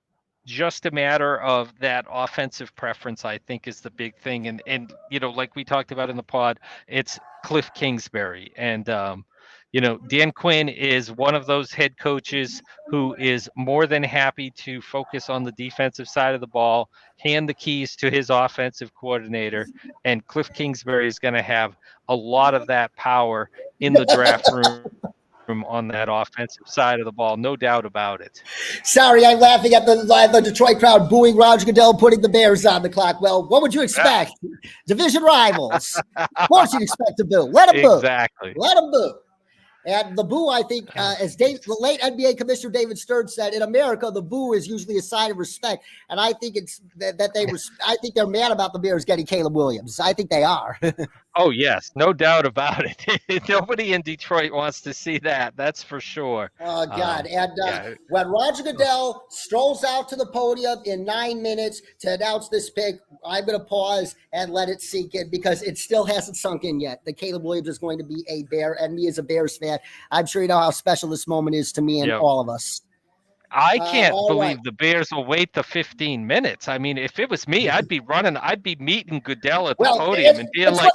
just a matter of that offensive preference, I think, is the big thing. And like we talked about in the pod, it's Cliff Kingsbury. And Dan Quinn is one of those head coaches who is more than happy to focus on the defensive side of the ball, hand the keys to his offensive coordinator, and Cliff Kingsbury is going to have a lot of that power in the draft room on that offensive side of the ball, no doubt about it. Sorry, I'm laughing at the Detroit crowd booing Roger Goodell putting the Bears on the clock. Well, what would you expect? Division rivals. Of course you'd expect to boo. Let them boo. Exactly. Let them boo. And the boo, I think, as the late NBA Commissioner David Stern said, in America, the boo is usually a sign of respect. And I think it's I think they're mad about the Bears getting Caleb Williams. I think they are. Oh, yes, no doubt about it. Nobody in Detroit wants to see that. That's for sure. Oh, God. And when Roger Goodell strolls out to the podium in 9 minutes to announce this pick, I'm going to pause and let it sink in because it still hasn't sunk in yet that Caleb Williams is going to be a Bear. And me as a Bears fan, I'm sure you know how special this moment is to me and all of us. I can't believe the Bears will wait the 15 minutes. I mean, if it was me, I'd be meeting Goodell at the podium and being like,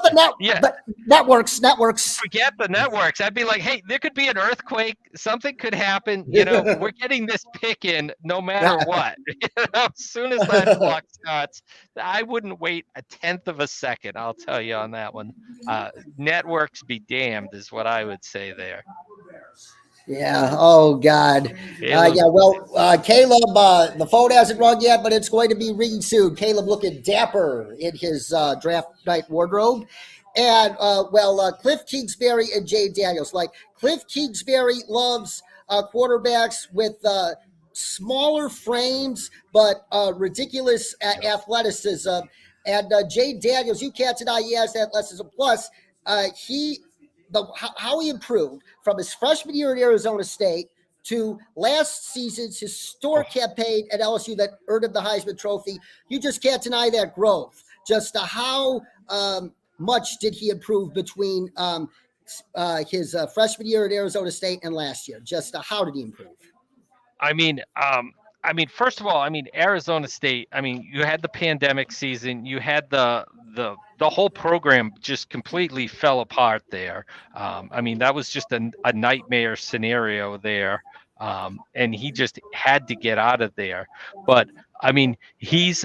but networks. Forget the networks. I'd be like, hey, there could be an earthquake. Something could happen. We're getting this pick in no matter what. As soon as that clock starts, I wouldn't wait a tenth of a second. I'll tell you on that one. Networks be damned is what I would say there. Yeah. Oh, God. Well, Caleb, the phone hasn't rung yet, but it's going to be ringing soon. Caleb looking dapper in his draft night wardrobe. And, Cliff Kingsbury and Jay Daniels. Like, Cliff Kingsbury loves quarterbacks with smaller frames, but ridiculous athleticism. And Jay Daniels, you can't deny he has athleticism. Plus, how he improved from his freshman year at Arizona State to last season's historic campaign at LSU that earned him the Heisman Trophy. You just can't deny that growth. Just how much did he improve between his freshman year at Arizona State and last year? Just how did he improve? I mean, first of all, Arizona State. You had the pandemic season. You had the the whole program just completely fell apart there. I mean, that was just a nightmare scenario there. And he just had to get out of there. But I mean, he's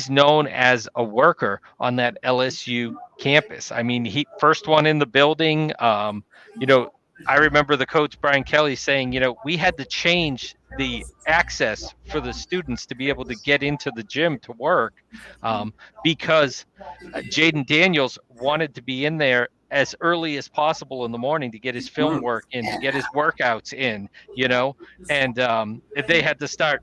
known as a worker on that LSU campus. I mean, he first one in the building. You know, I remember the coach Brian Kelly saying, we had to change the access for the students to be able to get into the gym to work, because Jaden Daniels wanted to be in there as early as possible in the morning to get his film work in, to get his workouts in, and they had to start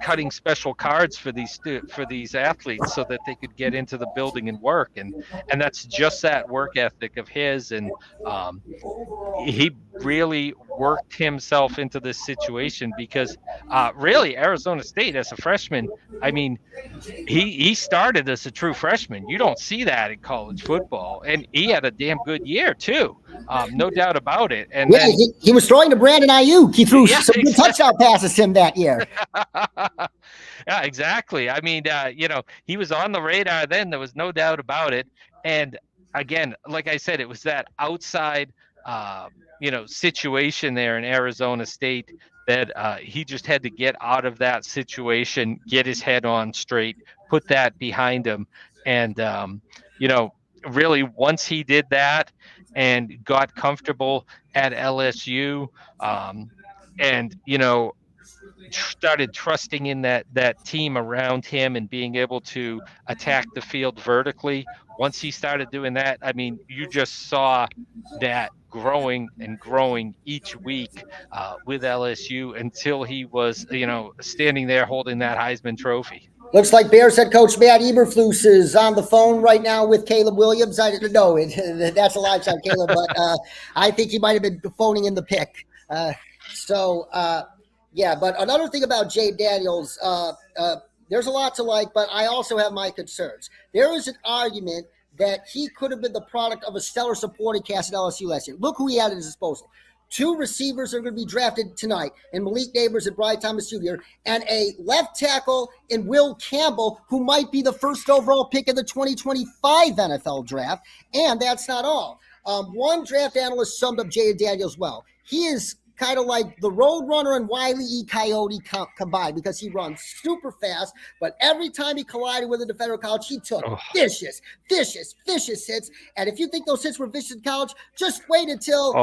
cutting special cards for these athletes so that they could get into the building and work, and that's just that work ethic of his. And he really worked himself into this situation because really Arizona State as a freshman, I mean, he started as a true freshman. You don't see that in college football, and he had a damn good year too, no doubt about it. And Yeah, then he was throwing to Brandon Ayuk. He threw yeah, some good touchdown passes to him that year. yeah, exactly. I mean, he was on the radar then. There was no doubt about it. And again, like I said, it was that outside, situation there in Arizona State that he just had to get out of that situation, get his head on straight, put that behind him, and you know, really once he did that and got comfortable at LSU, and started trusting in that team around him and being able to attack the field vertically. Once he started doing that, I mean, you just saw that growing and growing each week with LSU until he was, standing there holding that Heisman Trophy. Looks like Bears head coach Matt Eberflus is on the phone right now with Caleb Williams. I didn't know it. That's a live shot, Caleb, but I think he might have been phoning in the pick. Yeah, but another thing about Jay Daniels, there's a lot to like, but I also have my concerns. There is an argument that he could have been the product of a stellar supporting cast at LSU last year. Look who he had at his disposal. Two receivers are going to be drafted tonight, and Malik Neighbors and Brian Thomas Jr., and a left tackle in Will Campbell, who might be the first overall pick in the 2025 NFL draft. And that's not all. One draft analyst summed up Jay Daniels well. He is kind of like the Roadrunner and Wile E. Coyote combined, because he runs super fast, but every time he collided with a defender in college, he took vicious hits. And if you think those hits were vicious in college, just wait until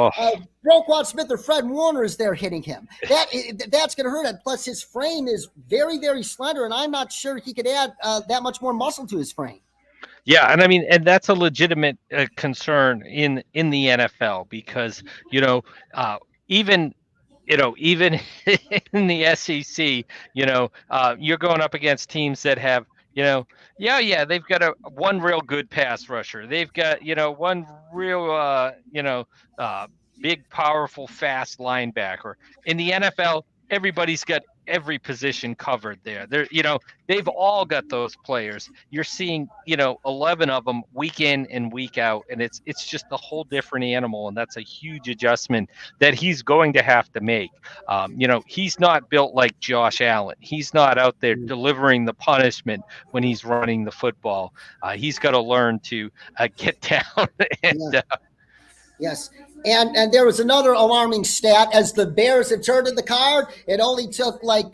Roquan Smith or Fred Warner is there hitting him. That's going to hurt him. Plus, his frame is very, very slender, and I'm not sure he could add that much more muscle to his frame. Yeah, and I mean, and that's a legitimate concern in the NFL because even even in the SEC, you're going up against teams that have, they've got one real good pass rusher. They've got, one real, big, powerful, fast linebacker. In the NFL, everybody's got every position covered there. They've all got those players. You're seeing, 11 of them week in and week out, and it's just a whole different animal, and that's a huge adjustment that he's going to have to make. He's not built like Josh Allen. He's not out there delivering the punishment when he's running the football. He's got to learn to get down and Yes. And there was another alarming stat. As the Bears had turned in the card, it only took at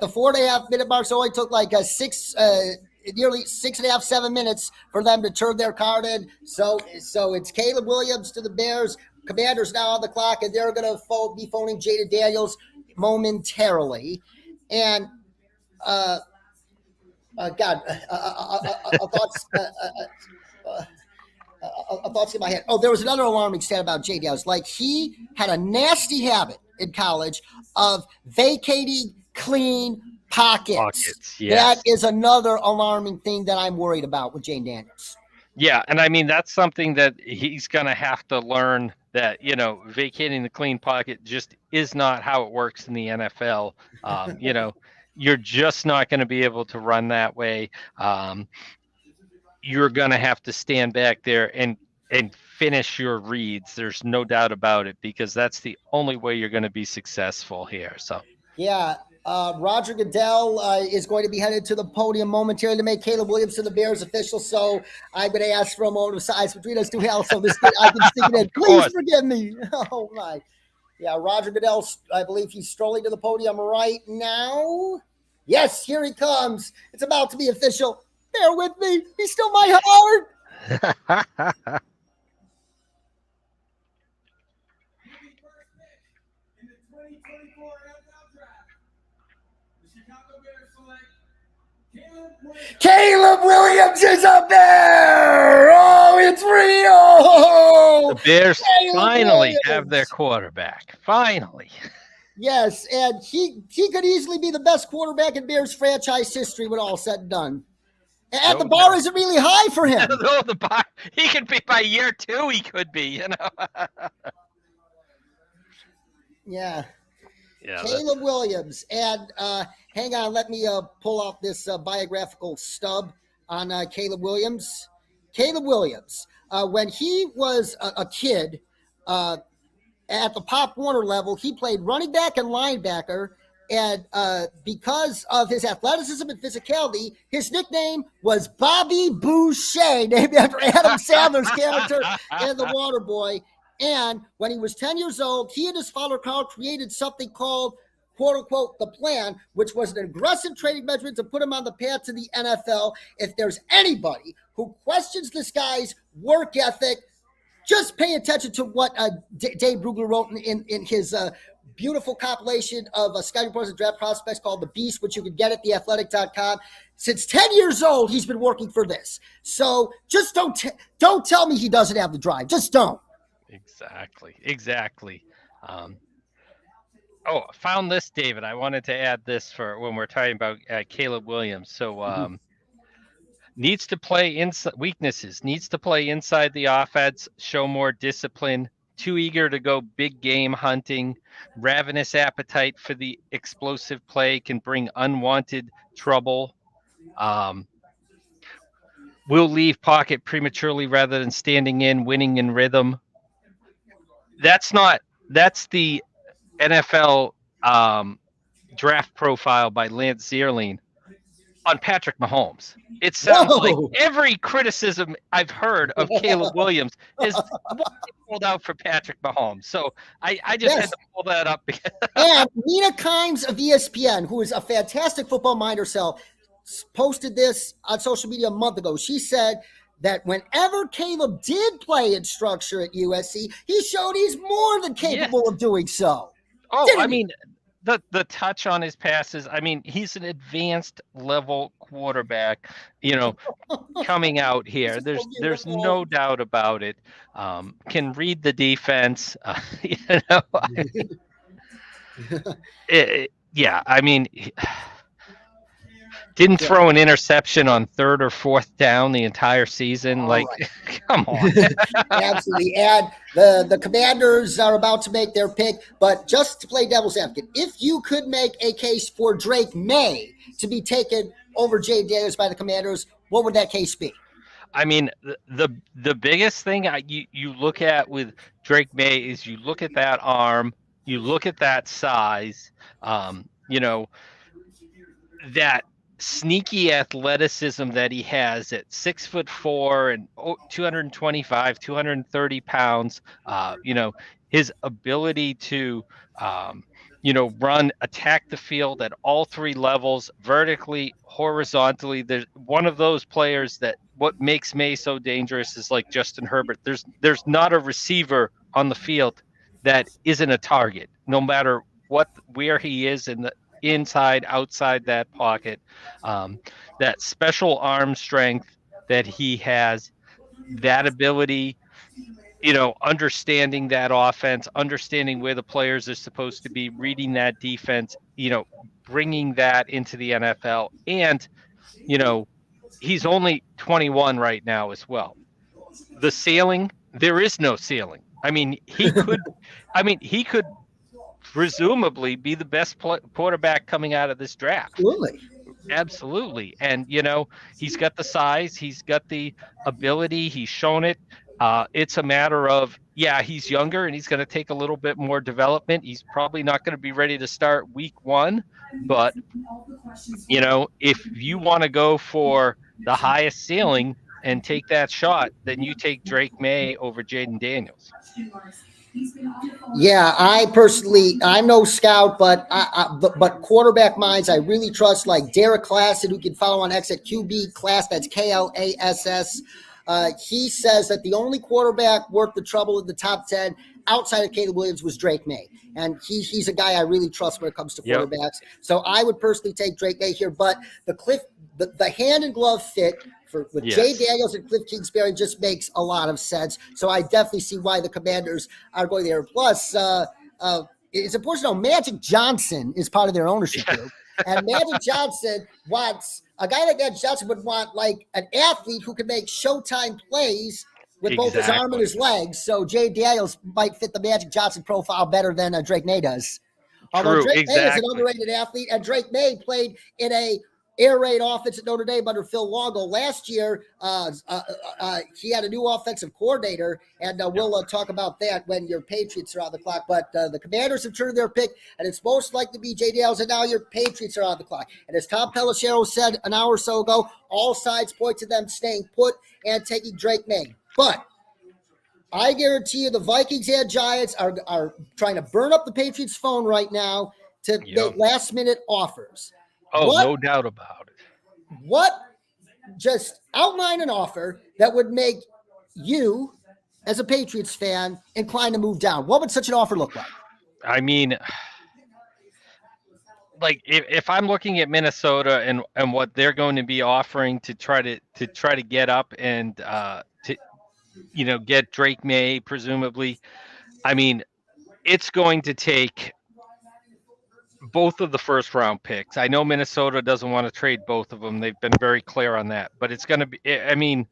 the 4.5 minute mark, so it only took nearly 6.5, 7 minutes for them to turn their card in. So it's Caleb Williams to the Bears. Commanders now on the clock, and they're going to be phoning Jaden Daniels momentarily. And thoughts in my head. Oh, there was another alarming stat about Jay Daniels. Like, he had a nasty habit in college of vacating clean pockets. Yes. That is another alarming thing that I'm worried about with Jay Daniels. Yeah, and I mean, that's something that he's going to have to learn, that, vacating the clean pocket just is not how it works in the NFL. You're just not going to be able to run that way. You're going to have to stand back there and finish your reads. There's no doubt about it, because that's the only way you're going to be successful here. So yeah, Roger Goodell is going to be headed to the podium momentarily to make Caleb Williams to the Bears official. So I'm going to ask for a moment of silence between us two, Hal, so I can stick it in. Of Please course. forgive me. Oh my. Yeah, Roger Goodell, I believe he's strolling to the podium right now. Yes, here he comes. It's about to be official. Bear with me. He's still my heart. Caleb Williams is up there. Oh, it's real. The Bears Caleb finally Williams. have their quarterback. Finally. Yes, and he could easily be the best quarterback in Bears franchise history when all said and done. And the bar isn't really high for him. No, the bar. He could be by year 2. He could be. You know. Yeah. Yeah. Caleb Williams. And hang on, let me pull off this biographical stub on Caleb Williams. Caleb Williams, when he was a kid, at the Pop Warner level, he played running back and linebacker. And because of his athleticism and physicality, his nickname was Bobby Boucher, named after Adam Sandler's character in The Waterboy. And when he was 10 years old, he and his father Carl created something called, quote unquote, the plan, which was an aggressive training measurement to put him on the path to the NFL. If there's anybody who questions this guy's work ethic, just pay attention to what Dave Brugler wrote in his beautiful compilation of scouting reports and draft prospects called The Beast, which you can get at theathletic.com. Since 10 years old, he's been working for this. So just don't tell me he doesn't have the drive. Just don't. Exactly. I found this, David. I wanted to add this for when we're talking about Caleb Williams. So needs to play inside weaknesses, needs to play inside the offense, show more discipline, too eager to go big game hunting, ravenous appetite for the explosive play can bring unwanted trouble. Will leave pocket prematurely rather than standing in, winning in rhythm. That's the NFL draft profile by Lance Zierlein on Patrick Mahomes. It sounds like every criticism I've heard of Caleb Williams is pulled out for Patrick Mahomes. So I just had to pull that up. And Nina Kimes of ESPN, who is a fantastic football mind herself, posted this on social media a month ago. She said that whenever Caleb did play in structure at USC, he showed he's more than capable of doing so. I mean, the touch on his passes, I mean, he's an advanced level quarterback, coming out here. There's no doubt about it. Can read the defense, I mean, didn't throw an interception on 3rd or 4th down the entire season. Come on. Absolutely. And the Commanders are about to make their pick, but just to play devil's advocate, if you could make a case for Drake May to be taken over Jay Daniels by the Commanders, what would that case be? I mean, the biggest thing you look at with Drake May is you look at that arm, you look at that size, that sneaky athleticism that he has at 6'4" and 225, 230 pounds. His ability to, run, attack the field at all 3 levels, vertically, horizontally. There's one of those players that what makes May so dangerous is like Justin Herbert. There's not a receiver on the field that isn't a target, no matter where he is in the inside, outside that pocket. That special arm strength that he has, that ability, understanding that offense, understanding where the players are supposed to be, reading that defense, bringing that into the NFL. And, he's only 21 right now as well. The ceiling, there is no ceiling. I mean, he could presumably be the best quarterback coming out of this draft. Absolutely. And, he's got the size, he's got the ability, he's shown it. It's a matter of, yeah, he's younger and he's going to take a little bit more development. He's probably not going to be ready to start week one, but if you want to go for the highest ceiling and take that shot, then you take Drake May over Jaden Daniels. Yeah, I personally, I'm no scout, but quarterback minds, I really trust, like Derek Klassen, who can follow on X at QB Class. That's Klass. He says that the only quarterback worth the trouble in the top 10 outside of Caleb Williams was Drake May. And he's a guy I really trust when it comes to Yep. quarterbacks. So I would personally take Drake May here. But the hand and glove fit with Yes. Jay Daniels and Cliff Kingsbury just makes a lot of sense. So I definitely see why the Commanders are going there. Plus, it's important to know Magic Johnson is part of their ownership group. And Magic Johnson wants a guy like Magic Johnson would want like an athlete who can make showtime plays with both his arm and his legs. So Jay Daniels might fit the Magic Johnson profile better than Drake May does. Although True, Drake May is an exactly. underrated athlete, and Drake May played in a air raid offense at Notre Dame under Phil Longo last year. He had a new offensive coordinator, and we'll talk about that when your Patriots are on the clock. But the Commanders have turned their pick, and it's most likely to be J. Daniels, and now your Patriots are on the clock. And as Tom Pelissero said an hour or so ago, all signs point to them staying put and taking Drake May. But I guarantee you the Vikings and Giants are trying to burn up the Patriots' phone right now to make last-minute offers. Oh, no doubt about it. What? Just outline an offer that would make you, as a Patriots fan, inclined to move down. What would such an offer look like? I mean, like if I'm looking at Minnesota and what they're going to be offering to try to get up and to get Drake May presumably, I mean, it's going to take both of the first round picks. I know Minnesota doesn't want to trade both of them. They've been very clear on that, but it's going to be, I mean,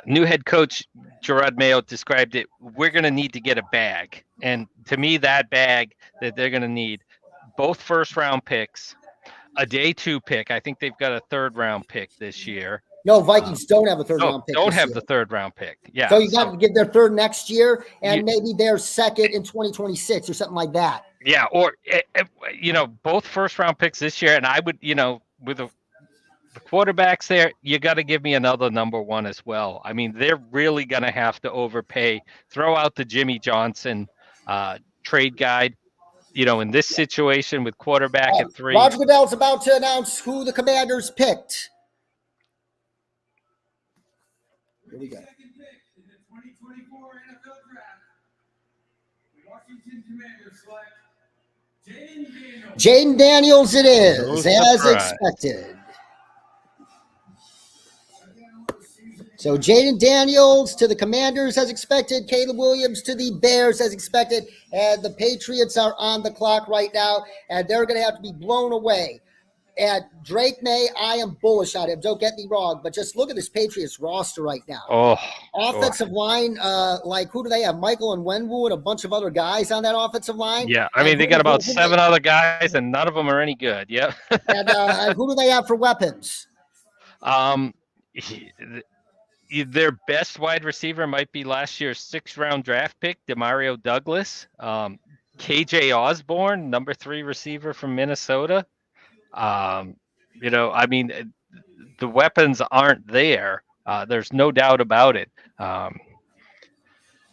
new head coach Gerard Mayo described it. We're going to need to get a bag. And to me, that bag that they're going to need, both first round picks, a day 2 pick. I think they've got a third round pick this year. No, Vikings don't have a third round pick. Don't have the third round pick. Yeah. So you got to give their third next year and maybe their second in 2026 or something like that. Yeah. Or, both first round picks this year. And I would, with the quarterbacks there, you got to give me another number one as well. I mean, they're really going to have to overpay, throw out the Jimmy Johnson trade guide. In this situation with quarterback at 3. Roger Goodell's about to announce who the Commanders picked. Here we go. Jaden Daniels it is, as expected. So Jaden Daniels to the Commanders as expected, Caleb Williams to the Bears as expected, and the Patriots are on the clock right now, and they're going to have to be blown away. And Drake May, I am bullish on him. Don't get me wrong, but just look at this Patriots roster right now. Offensive line, like who do they have? Michael and Wenwu and a bunch of other guys on that offensive line. Yeah, I mean they got about 7 other guys, and none of them are any good. Yeah. And who do they have for weapons? Their best wide receiver might be last year's 6th round draft pick, Demario Douglas. KJ Osborne, number 3 receiver from Minnesota. I mean, the weapons aren't there. There's no doubt about it.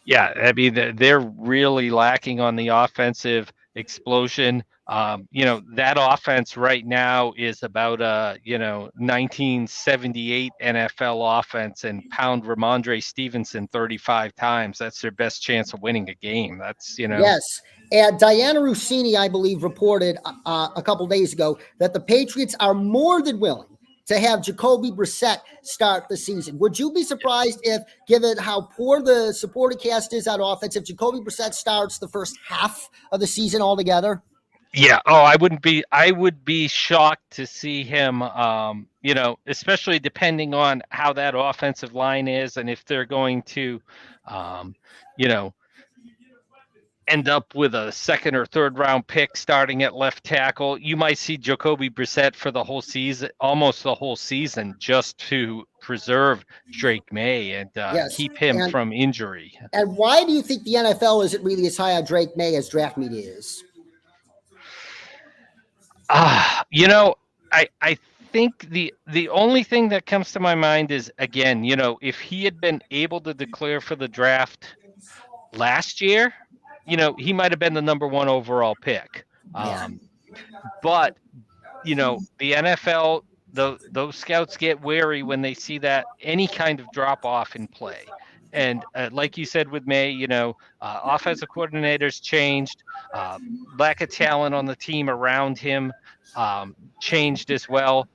Yeah, I mean, they're really lacking on the offensive explosion. That offense right now is about a 1978 NFL offense, and pound Ramondre Stevenson 35 times. That's their best chance of winning a game. That's Yes. And Diana Rossini, I believe, reported a couple days ago that the Patriots are more than willing to have Jacoby Brissett start the season. Would you be surprised if, given how poor the supporting cast is on offense, if Jacoby Brissett starts the first half of the season altogether? Yeah. Oh, I would be shocked to see him, especially depending on how that offensive line is and if they're going to, end up with a second or third round pick starting at left tackle. You might see Jacoby Brissett for the whole season, almost the whole season, just to preserve Drake May and Yes. keep him from injury. And why do you think the NFL isn't really as high on Drake May as draft media is? I think the only thing that comes to my mind is, again, if he had been able to declare for the draft last year, he might have been the number 1 overall pick. But the NFL, those scouts get wary when they see that any kind of drop off in play. And like you said with May, offensive coordinators changed, lack of talent on the team around him changed as well.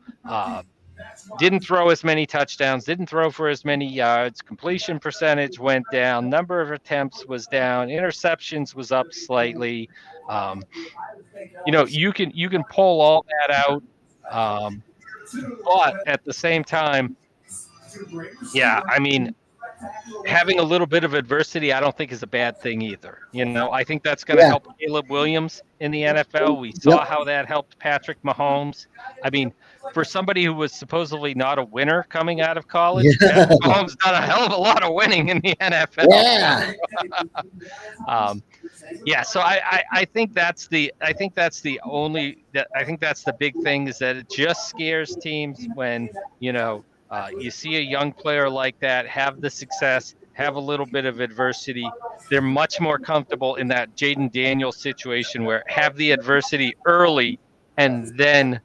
Didn't throw as many touchdowns, didn't throw for as many yards, completion percentage went down, number of attempts was down, interceptions was up slightly. You can pull all that out. But at the same time, having a little bit of adversity, I don't think is a bad thing either. I think that's going to help Caleb Williams in the NFL. We saw how that helped Patrick Mahomes. For somebody who was supposedly not a winner coming out of college, Patrick Mahomes done a hell of a lot of winning in the NFL. So I think that's the big thing, is that it just scares teams when you see a young player like that have the success, have a little bit of adversity. They're much more comfortable in that Jaden Daniels situation, where have the adversity early and then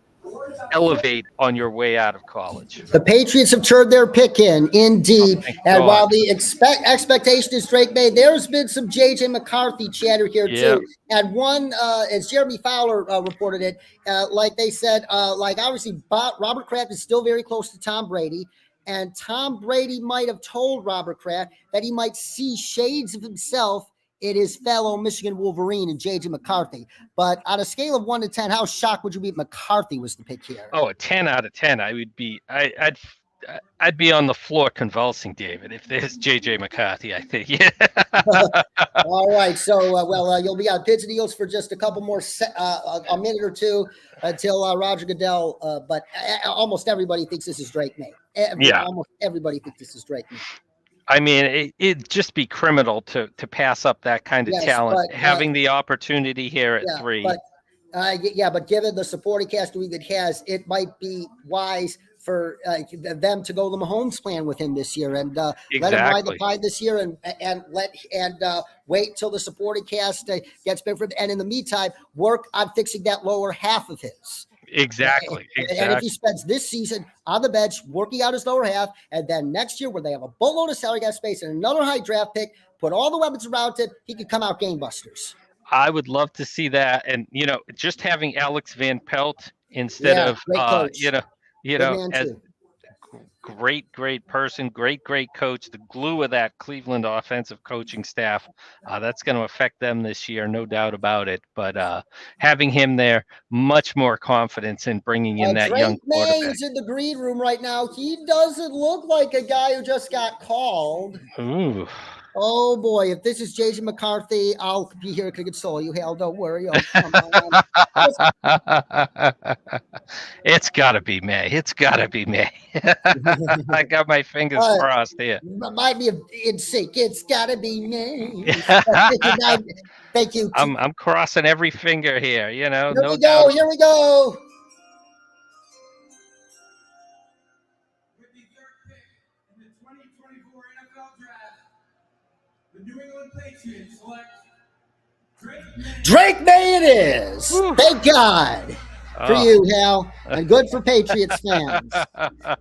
elevate on your way out of college. The Patriots have turned their pick in deep, and while the expectation is Drake May, there's been some J.J. McCarthy chatter here too. And one, as Jeremy Fowler reported it, like they said, obviously Robert Kraft is still very close to Tom Brady, and Tom Brady might have told Robert Kraft that he might see shades of himself in his fellow Michigan Wolverine and J.J. McCarthy. But on a scale of 1 to 10, how shocked would you be if McCarthy was the pick here? Oh, a 10 out of 10. I would be. I'd be on the floor convulsing, David, if there's J.J. McCarthy, I think. Yeah. All right. So, you'll be on Pids and Eagles for just a couple more, a minute or two until Roger Goodell. But almost everybody thinks this is Drake May. Almost everybody thinks this is Drake May. It'd just be criminal to pass up that kind of talent, having the opportunity here at 3. But given the supporting cast it has, it might be wise for them to go the Mahomes plan with him this year and let him ride the pie this year and wait till the supporting cast gets big for him. And in the meantime, work on fixing that lower half of his. Exactly. And if he spends this season on the bench working out his lower half, and then next year when they have a boatload of salary cap space and another high draft pick, put all the weapons around him, he could come out gangbusters. I would love to see that. And, just having Alex Van Pelt instead of, as great person, great coach, the glue of that Cleveland offensive coaching staff. That's going to affect them this year, no doubt about it. But having him there, much more confidence in bringing in that young quarterback. May is in the green room right now. He doesn't look like a guy who just got called. Ooh. Oh boy, if this is J.J. McCarthy, I'll be here to console you, Hal. Don't worry. Oh, come on. It's gotta be May. I got my fingers crossed here. Remind me of In Sync. It's gotta be May. Thank you. I'm crossing every finger here, Here we go. Drake May it is. Whew. Thank God for you, Hal, and good for Patriots fans.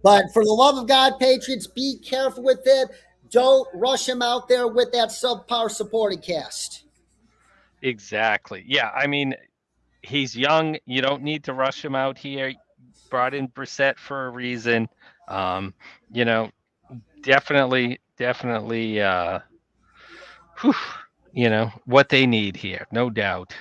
But for the love of God, Patriots, be careful with it. Don't rush him out there with that subpar supporting cast. Exactly. Yeah, he's young. You don't need to rush him out here. Brought in Brissett for a reason. Definitely. What they need here, no doubt.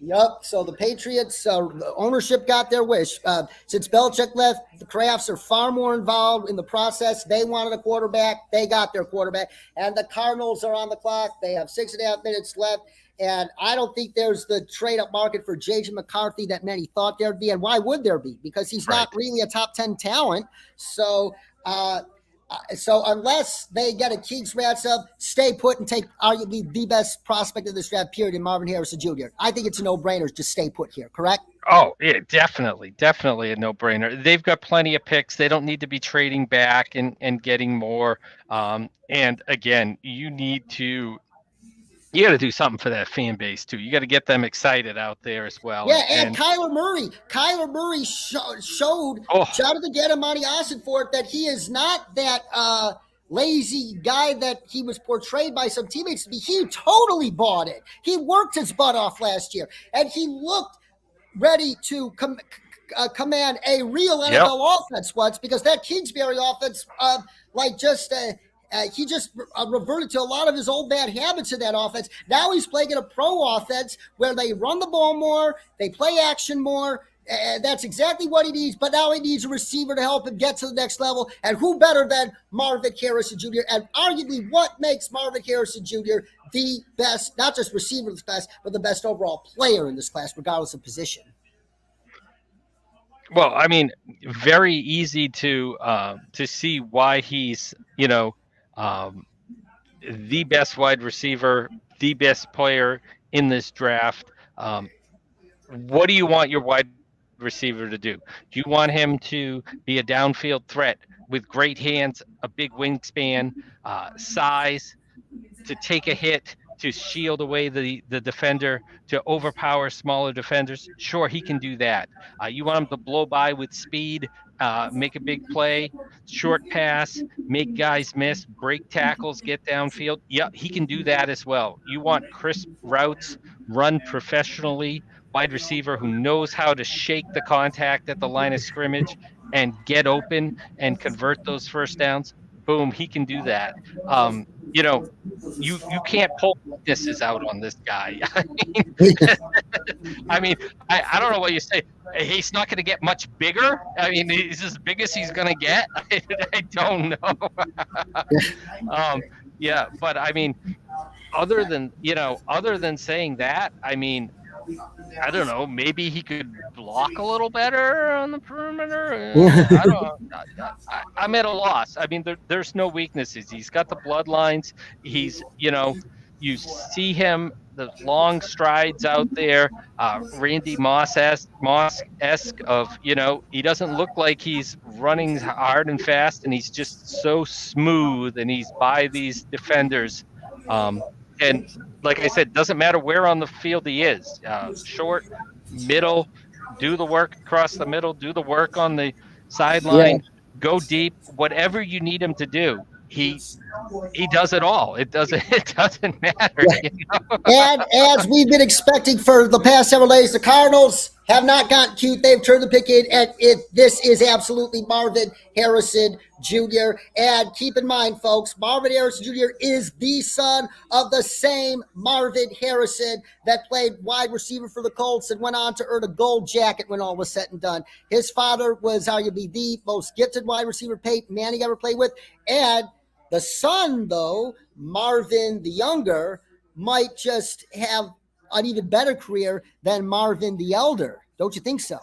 Yep. So the Patriots, the ownership got their wish. Since Belichick left, the Crafts are far more involved in the process. They wanted a quarterback. They got their quarterback. And the Cardinals are on the clock. They have 6.5 minutes left. And I don't think there's the trade up market for J.J. McCarthy that many thought there'd be. And why would there be? Because he's not Right. really a top 10 talent. So unless they get a Keeks matchup, stay put and take arguably the best prospect of this draft period in Marvin Harrison Jr. I think it's a no-brainer. Just stay put here, correct? Oh, yeah, definitely a no-brainer. They've got plenty of picks. They don't need to be trading back and getting more. And again, you got to do something for that fan base too. You got to get them excited out there as well. Yeah, and And Kyler Murray. Kyler Murray showed oh, Jonathan Monty Ossenfort that he is not that lazy guy that he was portrayed by some teammates to be. He totally bought it. He worked his butt off last year, and he looked ready to command a real NFL yep. offense once, because that Kingsbury offense, he just reverted to a lot of his old bad habits in that offense. Now he's playing in a pro offense where they run the ball more, they play action more, and that's exactly what he needs. But now he needs a receiver to help him get to the next level. And who better than Marvin Harrison Jr.? And arguably, what makes Marvin Harrison Jr. the best, not just receiver in this class, but the best overall player in this class, regardless of position? Well, I mean, very easy to see why he's um, the best wide receiver, the best player in this draft. What do you want your wide receiver to do? Do you want him to be a downfield threat with great hands, a big wingspan, size, to take a hit, to shield away the defender, to overpower smaller defenders? Sure, he can do that. You want him to blow by with speed, make a big play, short pass, make guys miss, break tackles, get downfield. Yeah, he can do that as well. You want crisp routes, run professionally, wide receiver who knows how to shake the contact at the line of scrimmage and get open and convert those first downs. Boom, he can do that. Um, you know, you can't pull weaknesses out on this guy. I mean, I don't know what you say. He's not going to get much bigger. I mean, he's as big as he's going to get. I don't know. Yeah, but I mean, other than saying that, I mean, I don't know. Maybe he could block a little better on the perimeter. I don't. I'm at a loss. I mean, there's no weaknesses. He's got the bloodlines. He's, you see him, the long strides out there. Randy Moss-esque of, he doesn't look like he's running hard and fast, and he's just so smooth, and he's by these defenders. And like I said, doesn't matter where on the field he is, short, middle, do the work across the middle, do the work on the sideline, go deep, whatever you need him to do. He does it all. It doesn't matter. And as we've been expecting for the past several days, the Cardinals have not gotten cute. They've turned the pick in, and this is absolutely Marvin Harrison Jr. And keep in mind, folks, Marvin Harrison Jr. is the son of the same Marvin Harrison that played wide receiver for the Colts and went on to earn a gold jacket when all was said and done. His father was arguably the most gifted wide receiver Peyton Manning ever played with. And the son, though, Marvin the younger, might just have an even better career than Marvin the elder. Don't you think so?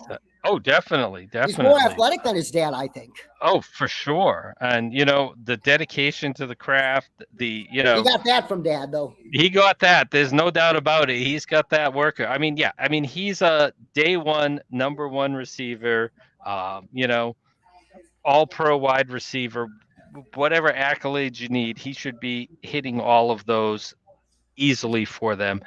Oh, definitely. He's more athletic than his dad, I think. Oh, for sure. And, the dedication to the craft, he got that from dad, though. He got that. There's no doubt about it. He's got that worker. I mean, yeah. I mean, he's a day one, number one receiver, all pro wide receiver, whatever accolades you need. He should be hitting all of those easily for them.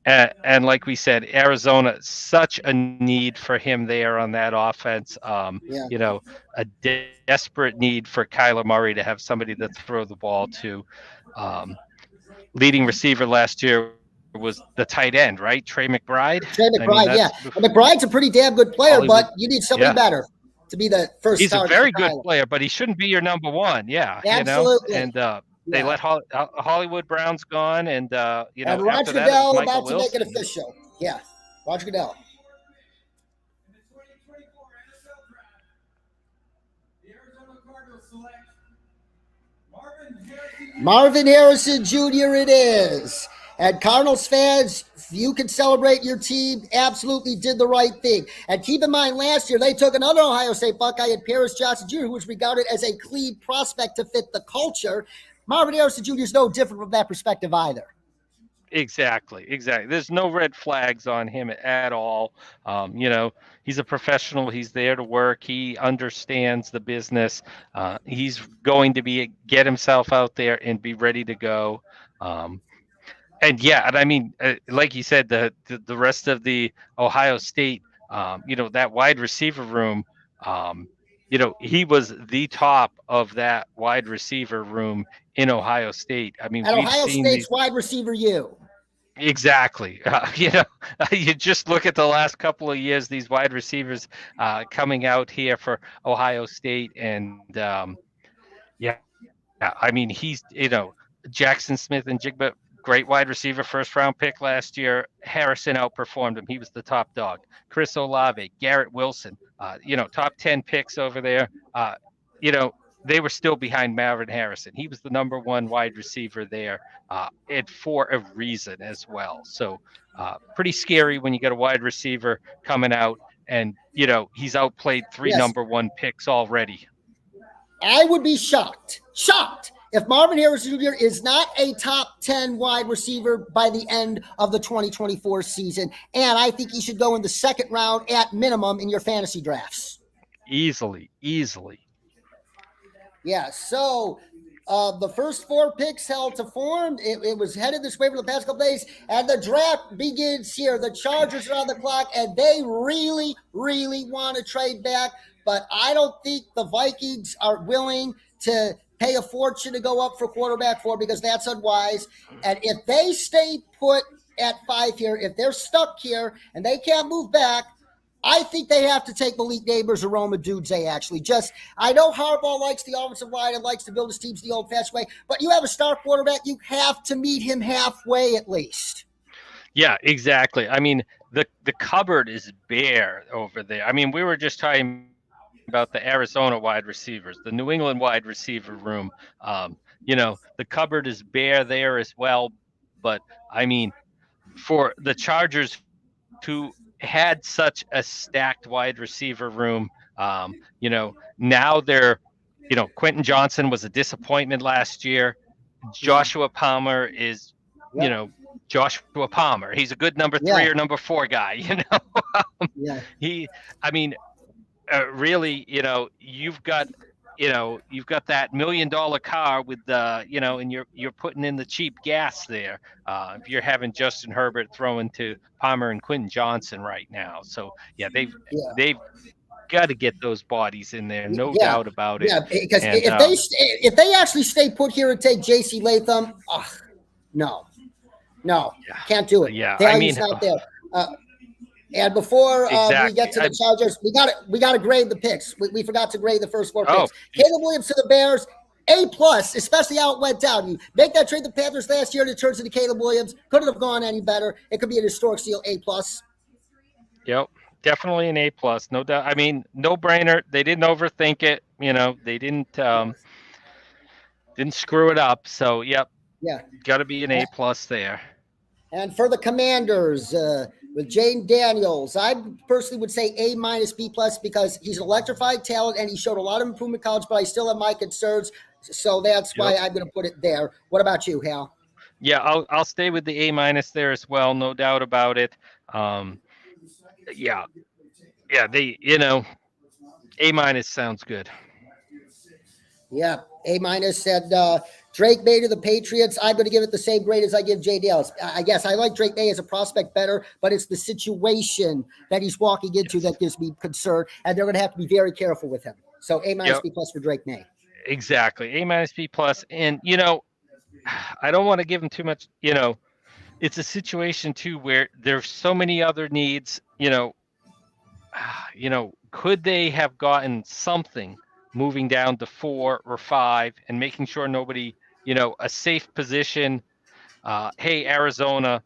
And like we said, Arizona, such a need for him there on that offense. A desperate need for Kyler Murray to have somebody to throw the ball to. Leading receiver last year was the tight end, right? Trey McBride. McBride's a pretty damn good player, Hollywood, but you need somebody better to be the first. He's a very good player, but he shouldn't be your number one. Yeah, absolutely. And they let Hollywood Brown's gone, and and Roger Goodell about to make it official. Yeah, Roger Goodell. Marvin Harrison Jr. it is. And Cardinals fans, you can celebrate your team. Absolutely did the right thing. And keep in mind, last year they took another Ohio State Buckeye in Paris Johnson Jr., who was regarded as a clean prospect to fit the culture. Marvin Harrison Jr. is no different from that perspective either. Exactly, exactly. There's no red flags on him at all. You know, he's a professional. He's there to work. He understands the business. He's going to get himself out there and be ready to go. Um, and yeah, and I mean, like you said, the rest of the Ohio State, you know, that wide receiver room, you know, he was the top of that wide receiver room in Ohio State. I mean, At we've Ohio seen State's these. wide receiver, you. Exactly. You know, you just look at the last couple of years, these wide receivers coming out here for Ohio State, and yeah, I mean, he's, you know, Jackson Smith and Jigba, great wide receiver, first round pick last year. Harrison outperformed him. He was the top dog. Chris Olave, Garrett Wilson, you know, top 10 picks over there. You know, they were still behind Marvin Harrison. He was the number one wide receiver there, and for a reason as well. So, pretty scary when you get a wide receiver coming out and, you know, he's outplayed three Yes, number one picks already. I would be shocked if Marvin Harrison Jr. is not a top 10 wide receiver by the end of the 2024 season. And I think he should go in the second round at minimum in your fantasy drafts. Easily, easily. Yeah, so the first four picks held to form. It was headed this way for the past couple days, and the draft begins here. The Chargers are on the clock, and they really, really want to trade back, but I don't think the Vikings are willing to pay a fortune to go up for quarterback for because that's unwise. And if they stay put at 5 here, if they're stuck here and they can't move back, I think they have to take Malik Neighbors or Roma Dudze, actually. Just, I know Harbaugh likes the offensive line and likes to build his teams the old-fashioned way, but you have a star quarterback, you have to meet him halfway at least. Yeah, exactly. I mean, the cupboard is bare over there. I mean, we were just talking about the Arizona wide receivers, the New England wide receiver room. You know, the cupboard is bare there as well. But I mean, for the Chargers who had such a stacked wide receiver room, you know, now they're, you know, Quentin Johnson was a disappointment last year. Yeah, Joshua Palmer is, you yep, know, Joshua Palmer. He's a good number three yeah, or number four guy. You know, yeah, he. I mean, really, you know, you've got that $1 million car with the, you know, and you're putting in the cheap gas there. If you're having Justin Herbert throwing to Palmer and Quentin Johnson right now, so yeah, yeah. they've got to get those bodies in there, no Yeah, doubt about it. yeah, because And if they actually stay put here and take J.C. Latham, no, no, yeah, can't do it. yeah, I Value's mean, not there. Uh, and before we get exactly. to the Chargers, we got to grade the picks. We forgot to grade the first four Oh, picks. Caleb Williams to the Bears, A+, especially how it went down. You make that trade the Panthers last year, and it turns into Caleb Williams. Couldn't have gone any better. It could be an historic steal, A+. yep, definitely an A+, no doubt. I mean, no brainer. They didn't overthink it. You know, they didn't screw it up. So, yep, Yeah. got to be an A+ there. And for the Commanders, with Jane Daniels, I personally would say A-B+ because he's an electrified talent and he showed a lot of improvement in college, but I still have my concerns. So that's why Yep. I'm going to put it there. What about you, Hal? Yeah, I'll stay with the A- there as well, no doubt about it. Um, yeah, yeah, they, you know, A- sounds good. Yeah, A- said Drake May to the Patriots. I'm going to give it the same grade as I give Jay Dales. I guess I like Drake May as a prospect better, but it's the situation that he's walking into Yes. that gives me concern, and they're going to have to be very careful with him. So Yep, A-B+ for Drake May. exactly. A- B+. And, you know, I don't want to give him too much, you know, it's a situation too where there's so many other needs, you know, could they have gotten something moving down to 4 or 5 and making sure nobody, you know, a safe position. Hey, Arizona,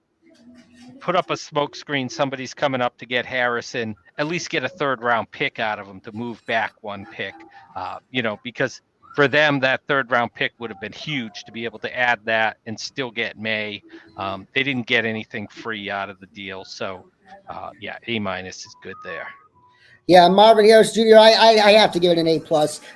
put up a smoke screen. Somebody's coming up to get Harrison. At least get a third round pick out of him to move back one pick. You know, because for them, that third round pick would have been huge to be able to add that and still get May. They didn't get anything free out of the deal. So, yeah, A- is good there. Yeah, Marvin Harris Jr. I have to give it an A+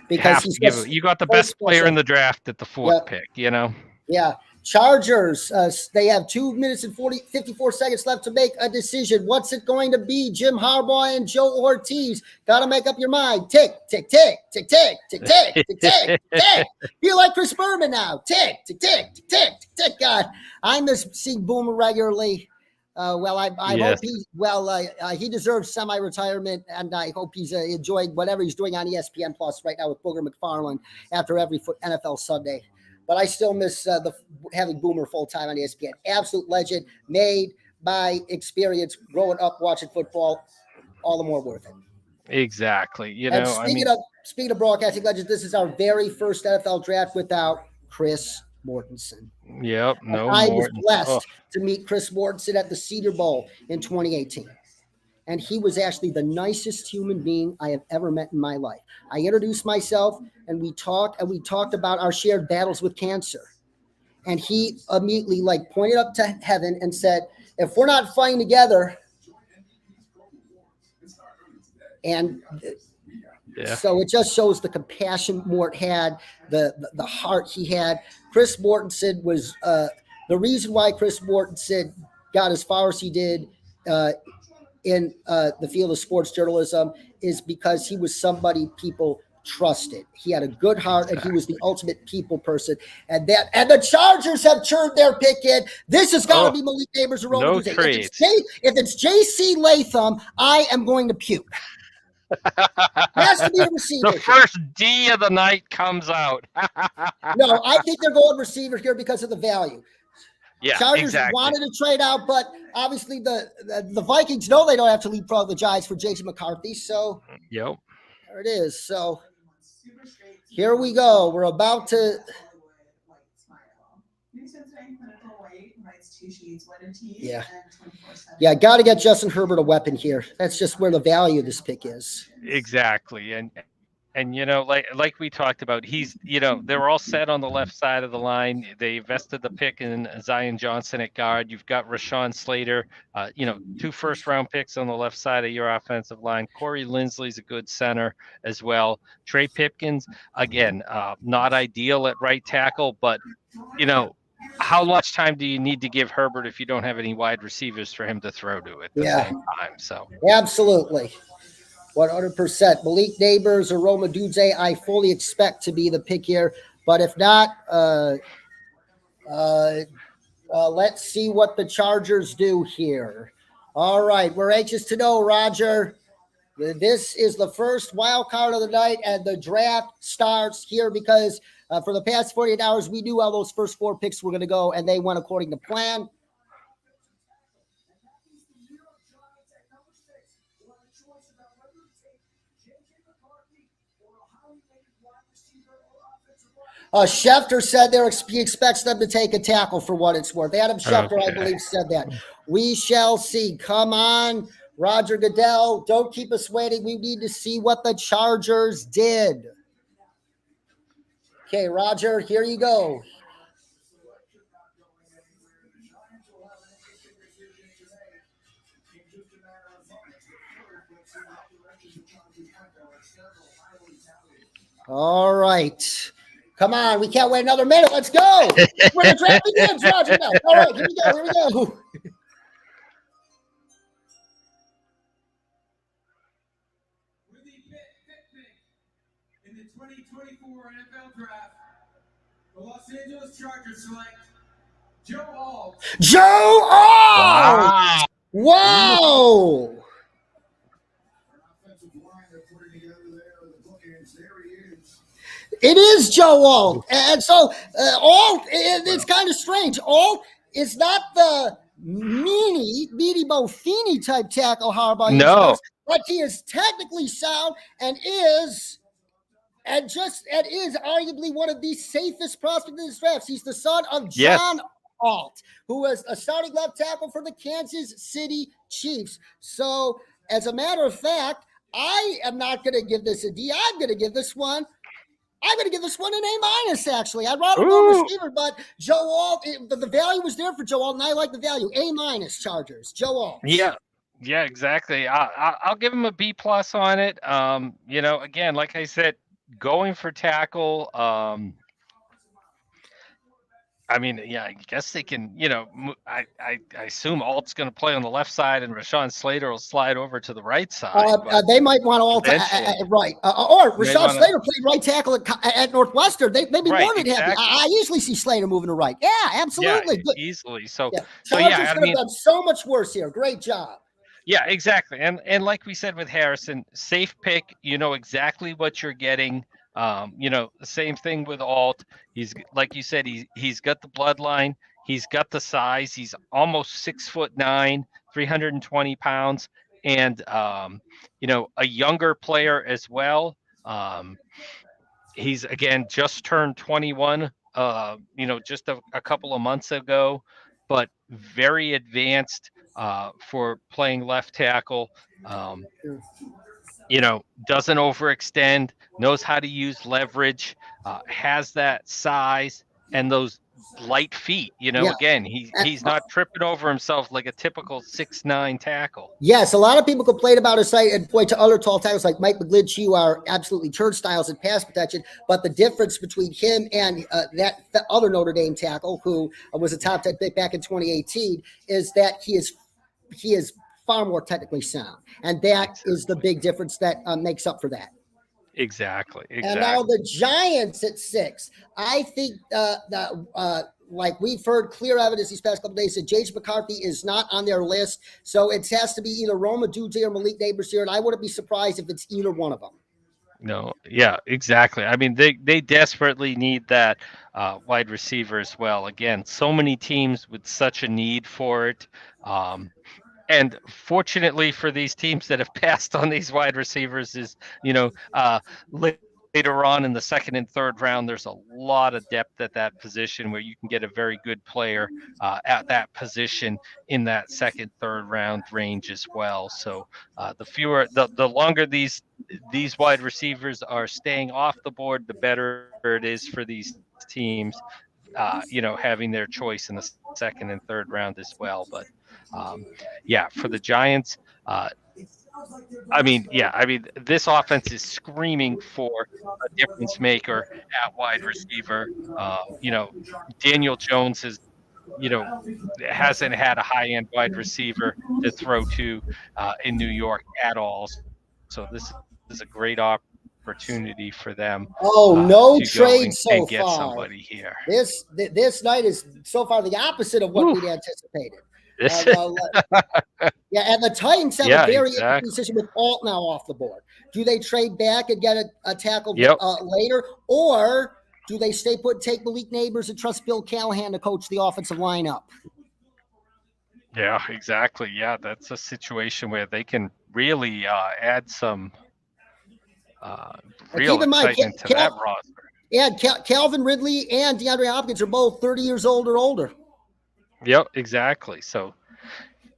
because he's just you got the so best player special. in the draft at the fourth pick, you know? Yeah. Chargers, they have 2 minutes and 54 seconds left to make a decision. What's it going to be? Jim Harbaugh and Joe Ortiz. Got to make up your mind. Tick, tick, tick, tick, tick, tick, tick, tick, tick, tick. Feel like Chris Berman now. Tick, tick, tick, tick, tick, tick. God, I miss seeing Boomer regularly. I hope he deserves semi-retirement, and I hope he's enjoying whatever he's doing on ESPN Plus right now with Booger McFarland after every NFL Sunday. But I still miss having Boomer full-time on ESPN. Absolute legend, made by experience growing up watching football, all the more worth it. Exactly. Speaking of broadcasting legends, this is our very first NFL draft without Chris Mortensen. Yep. No, I was blessed to meet Chris Mortensen at the Cedar Bowl in 2018. And he was actually the nicest human being I have ever met in my life. I introduced myself, and we talked about our shared battles with cancer. And he immediately pointed up to heaven and said, if we're not fighting together, and so it just shows the compassion Mort had, the heart he had. Chris Mortensen was the reason why Chris Mortensen got as far as he did in the field of sports journalism is because he was somebody people trusted. He had a good heart, and he was the ultimate people person. And the Chargers have turned their pick in. This has got to be Malik Neighbors or Roman. No trades. If it's J.C. Latham, I am going to puke. Has to be a receiver. The first D of the night comes out. No, I think they're going receiver here because of the value. Yeah, Chargers wanted to trade out, but obviously the Vikings know they don't have to leapfrog the Giants for J.J. McCarthy. So there it is. So here we go. We're about to. Yeah, got to get Justin Herbert a weapon here. That's just where the value of this pick is. Exactly. And like we talked about, he's they're all set on the left side of the line. They invested the pick in Zion Johnson at guard. You've got Rashawn Slater, 2 first-round picks on the left side of your offensive line. Corey Linsley's a good center as well. Trey Pipkins, again, not ideal at right tackle, but how much time do you need to give Herbert if you don't have any wide receivers for him to throw to at the same time? So absolutely. 100%. Malik Neighbors or Roma Dudze, I fully expect to be the pick here. But if not, let's see what the Chargers do here. All right. We're anxious to know, Roger. This is the first wild card of the night, and the draft starts here because for the past 48 hours, we knew how those first 4 picks were going to go, and they went according to plan. Schefter said he expects them to take a tackle for what it's worth. Adam Schefter, I believe, said that. We shall see. Come on, Roger Goodell. Don't keep us waiting. We need to see what the Chargers did. Okay, Roger, here you go. All right. Come on, we can't wait another minute. Let's go. When the draft begins, Roger. No. All right, here we go. With the fifth pick in the 2024 NFL Draft, the Los Angeles Chargers select Joe Alt. Joe Alt! Wow! It is Joe Alt. And so Alt, it's kind of strange. Alt is not the meaty Bofini type tackle Harbaugh uses, but he is technically sound and is arguably one of the safest prospects in this draft. He's the son of John Alt, who was a starting left tackle for the Kansas City Chiefs. So as a matter of fact, I am not going to give this a D. I'm going to give this one I'm going to give this one an A-. Actually, I'd rather go Ooh. receiver, but Joe Alt, the value was there for Joe Alt, and I like the value. A- Chargers, Joe Alt. Yeah. Yeah, exactly. I'll give him a B plus on it. Again, like I said, going for tackle. I mean, yeah, I guess they can. I assume Alt's going to play on the left side, and Rashawn Slater will slide over to the right side. But They might want Alt, eventually, right. Or they Rashad want to. Slater played right tackle at Northwestern. They'd be Right, more than happy. exactly. I usually see Slater moving to right. Yeah, Yeah, absolutely. Good. easily. So, Yeah, so yeah, Chargers I could have mean, done so much worse here. Great job. yeah, exactly. And like we said with Harrison, safe pick, you know exactly what you're getting. The same thing with Alt. He's like you said, he's got the bloodline, he's got the size, he's almost 6'9", 320 pounds, and a younger player as well. Um, he's again just turned 21, just a couple of months ago, but very advanced for playing left tackle. Um, doesn't overextend, knows how to use leverage, has that size and those light feet. Yeah. Again, he's not tripping over himself like a typical 6'9" tackle. Yes, a lot of people complain about his sight and point to other tall tackles like Mike McGlinchey, who are absolutely turnstiles in pass protection. But the difference between him and that other Notre Dame tackle, who was a top 10 pick back in 2018, is that he is far more technically sound, and that is the big difference that makes up for that. Exactly. And now the Giants at 6. I think like we've heard clear evidence these past couple days that J.J. McCarthy is not on their list. So it has to be either Rome Odunze or Malik Neighbors here. And I wouldn't be surprised if it's either one of them. No, yeah, exactly. I mean, they desperately need that wide receiver as well. Again, so many teams with such a need for it. And fortunately for these teams that have passed on these wide receivers is, later on in the second and third round, there's a lot of depth at that position where you can get a very good player at that position in that second, third round range as well. So the longer these wide receivers are staying off the board, the better it is for these teams, having their choice in the second and third round as well. But for the Giants, this offense is screaming for a difference maker at wide receiver. Daniel Jones hasn't had a high-end wide receiver to throw to in New York at all. So this is a great opportunity for them. No to go trade and so get far. somebody here. This night is so far the opposite of what we'd anticipated. And the Titans have a very interesting decision with Alt now off the board. Do they trade back and get a tackle later, or do they stay put and take Malik Neighbors and trust Bill Callahan to coach the offensive line up? Yeah, exactly. Yeah, that's a situation where they can really add some real excitement to that roster. Yeah, Calvin Ridley and DeAndre Hopkins are both 30 years old or older. Yep, exactly. So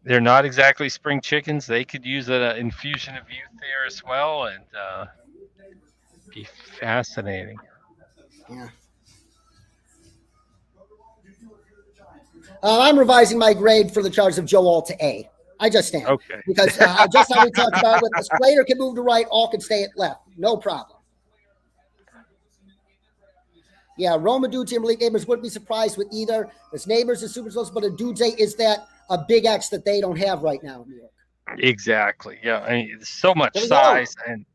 they're not exactly spring chickens. They could use an infusion of youth there as well, and be fascinating. Yeah. I'm revising my grade for the Chargers of Joe Alt to A. I just am. Okay. Because just how we talked about with the Slater can move to right, Alt can stay at left. No problem. Yeah, Rome Odunze and Malik Neighbors wouldn't be surprised with either. His Neighbors is super close, but Odunze is that a big X that they don't have right now in New York. Exactly. Yeah, I mean, so much size and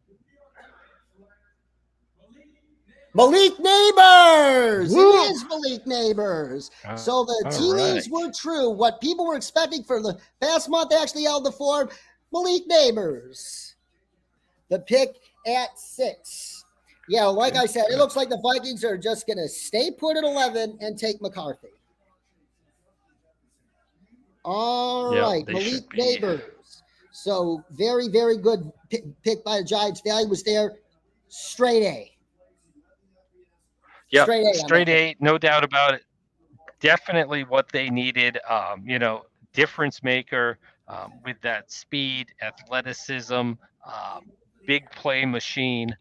Malik Neighbors. Woo! It is Malik Neighbors. So the teams were true. What people were expecting for the past month actually held the form. Malik Neighbors. The pick at 6. Yeah, like I said, it looks like the Vikings are just going to stay put at 11 and take McCarthy. All right, Malik Neighbors. So very, very good pick by the Giants. Value was there. Straight A. Yeah, straight A, no doubt about it. Definitely what they needed. Difference maker with that speed, athleticism, big play machine.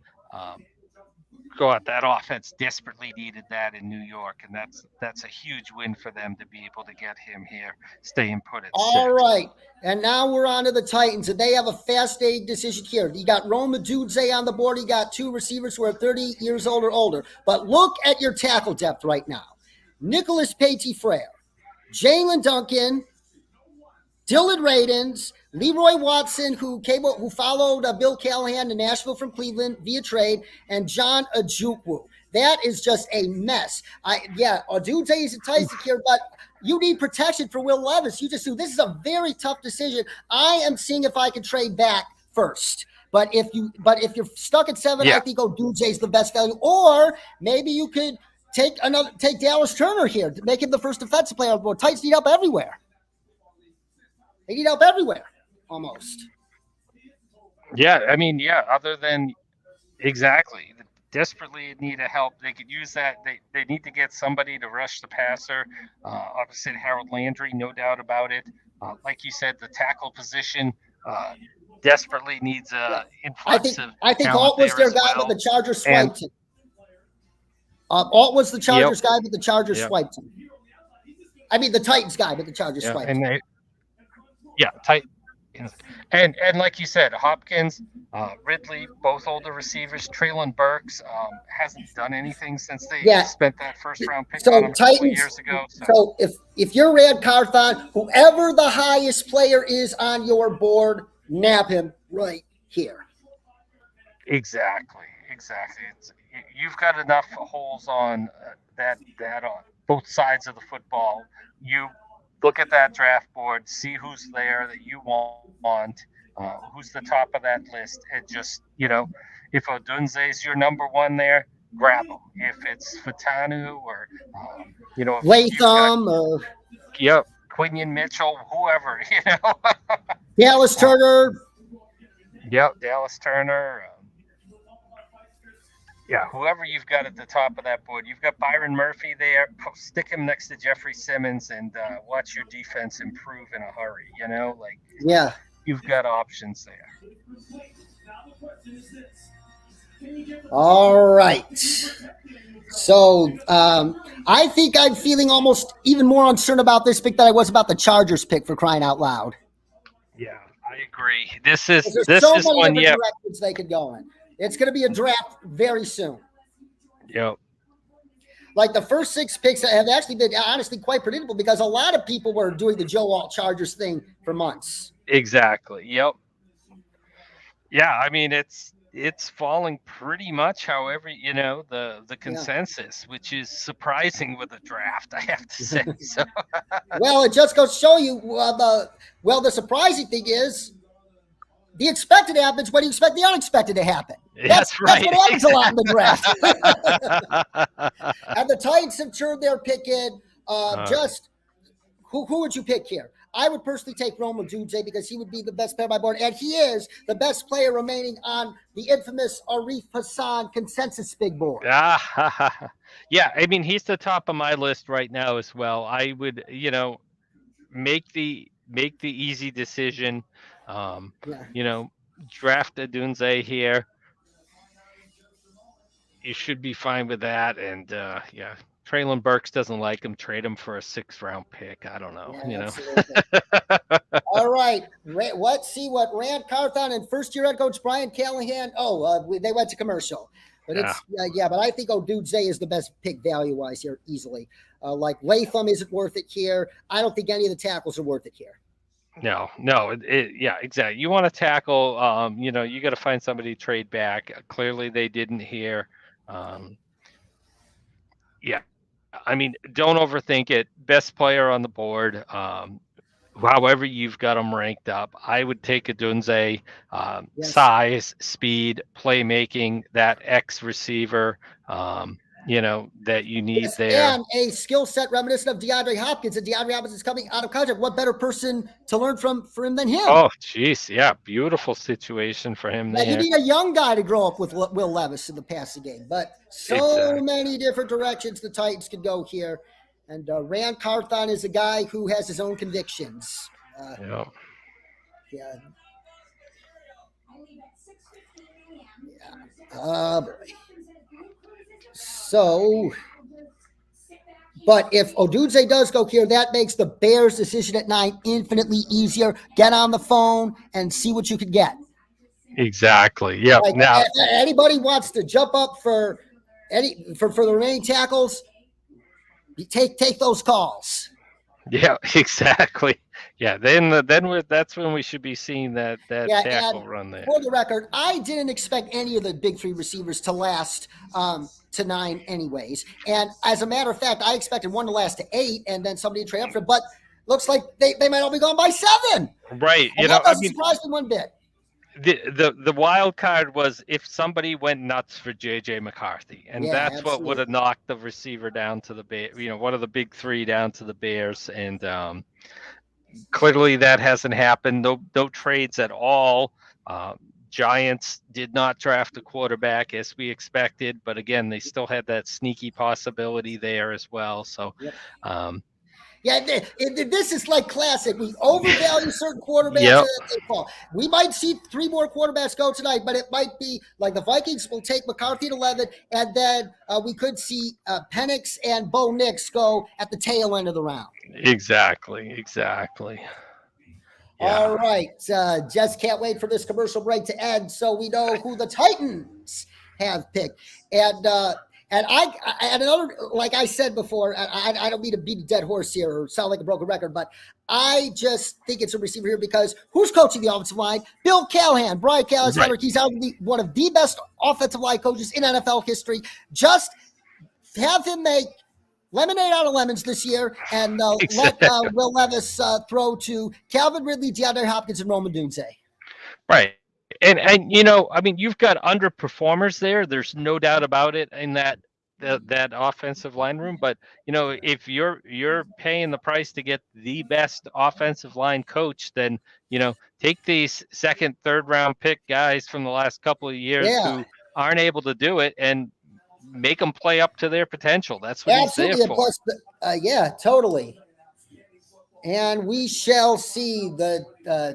God, that offense desperately needed that in New York, and that's a huge win for them to be able to get him here, staying put at All 6. right. And now we're on to the Titans, and they have a fast A decision here. You got Roma Dudze on the board. You got two receivers who are 30 years old or older. But look at your tackle depth right now. Nicholas Petit-Frere, Jalen Duncan, Dylan Radins, Leroy Watson, who followed Bill Callahan to Nashville from Cleveland via trade, and John Ojukwu. That is just a mess. Odunze is enticing here, but you need protection for Will Levis. You just do. This is a very tough decision. I am seeing if I can trade back first. But if you're stuck at 7, I think Odunze is the best value. Or maybe you could take Dallas Turner here to make him the first defensive player on the board. Titans need help everywhere. They need help everywhere, almost. Yeah, I mean, other than exactly, desperately need a help. They could use that. They need to get somebody to rush the passer. Opposite Harold Landry, no doubt about it. Like you said, the tackle position desperately needs influx of I think talent Alt was there their as guy, well. but the Chargers swiped him. Alt was the Chargers guy, but the Chargers swiped him. I mean, the Titans guy, but the Chargers swiped him. Titans. And like you said, Hopkins, Ridley, both older receivers. Traylon Burks hasn't done anything since they spent that first round pick on him a couple of years ago. So if you're Rand Carthon, whoever the highest player is on your board, nab him right here. Exactly. You've got enough holes on that on both sides of the football. You look at that draft board, see who's there that you want, who's the top of that list, and just, if Odunze is your number one there, grab him. If it's Fatanu or, Latham or Quinion Mitchell, whoever, Dallas Turner. Dallas Turner. Whoever you've got at the top of that board. You've got Byron Murphy there. Stick him next to Jeffrey Simmons and watch your defense improve in a hurry. You've got options there. All right. So I think I'm feeling almost even more uncertain about this pick than I was about the Chargers pick, for crying out loud. Yeah, I agree. This is one. Directions they could go in. It's going to be a draft very soon. Yep. Like the first 6 picks have actually been honestly quite predictable because a lot of people were doing the Joe Alt Chargers thing for months. Exactly. Yep. Yeah, I mean it's falling pretty much however, the consensus, which is surprising with a draft, I have to say. So well, it just goes to show you the surprising thing is the expected happens when you expect the unexpected to happen. That's right. That's what happens a lot in the draft. And the Titans have turned their pick in. Who would you pick here? I would personally take Roma Dudze because he would be the best player on my board, and he is the best player remaining on the infamous Arif Hassan consensus big board. Yeah, I mean he's the top of my list right now as well. I would, make the easy decision. Draft Odunze here. You should be fine with that, and Traylon Burks doesn't like him. Trade him for a 6th round pick. I don't know. All right. Let's see what Rand Carthon and first-year head coach Brian Callahan. They went to commercial. But but I think Odunze is the best pick value-wise here easily. Like Latham isn't worth it here. I don't think any of the tackles are worth it here. No, exactly. You want to tackle, you got to find somebody to trade back. Clearly they didn't here. I mean, don't overthink it. Best player on the board. However you've got them ranked up, I would take Odunze. Size, speed, playmaking, that X receiver, that you need there. And a skill set reminiscent of DeAndre Hopkins. And DeAndre Hopkins is coming out of contract. What better person to learn for him than him? Oh, geez. Yeah. Beautiful situation for him there. You need a young guy to grow up with Will Levis in the passing game. But many different directions the Titans could go here. And Rand Carthon is a guy who has his own convictions. Boy. So, but if Odunze does go here, that makes the Bears' decision at 9 infinitely easier. Get on the phone and see what you can get. Exactly. Yeah. Like, Now, if anybody wants to jump up for the remaining tackles, take those calls. yeah, exactly. Yeah. That's when we should be seeing that tackle run there. For the record, I didn't expect any of the big three receivers to last to 9 anyways. And as a matter of fact, I expected one to last to 8 and then somebody to trade up for it. But looks like they might all be gone by 7. Right. And that doesn't surprise me one bit. The wild card was if somebody went nuts for JJ McCarthy, and that's absolutely. what would have knocked the receiver down to the Bears, one of the big three down to the Bears, and clearly that hasn't happened. No trades at all. Giants did not draft a quarterback as we expected, but again, they still had that sneaky possibility there as well. So, yep. This is like classic. We overvalue certain quarterbacks. Yep. We might see 3 more quarterbacks go tonight, but it might be like the Vikings will take McCarthy at 11, and then we could see Penix and Bo Nix go at the tail end of the round. Exactly. Yeah. All right. Just can't wait for this commercial break to end so we know who the Titans have picked. And another, like I said before, I don't mean to beat a dead horse here or sound like a broken record, but I just think it's a receiver here because who's coaching the offensive line? Bill Callahan. Brian Callahan. Right. He's one of the best offensive line coaches in NFL history. Just have him make lemonade out of lemons this year and exactly. Let Will Levis throw to Calvin Ridley, DeAndre Hopkins, and Roman Dunze. Right. And I mean, you've got underperformers there. There's no doubt about it in that offensive line room. But if you're paying the price to get the best offensive line coach, then take these second, third round pick guys from the last couple of years who aren't able to do it and make them play up to their potential. That's what he's there for. Plus, totally. And we shall see. The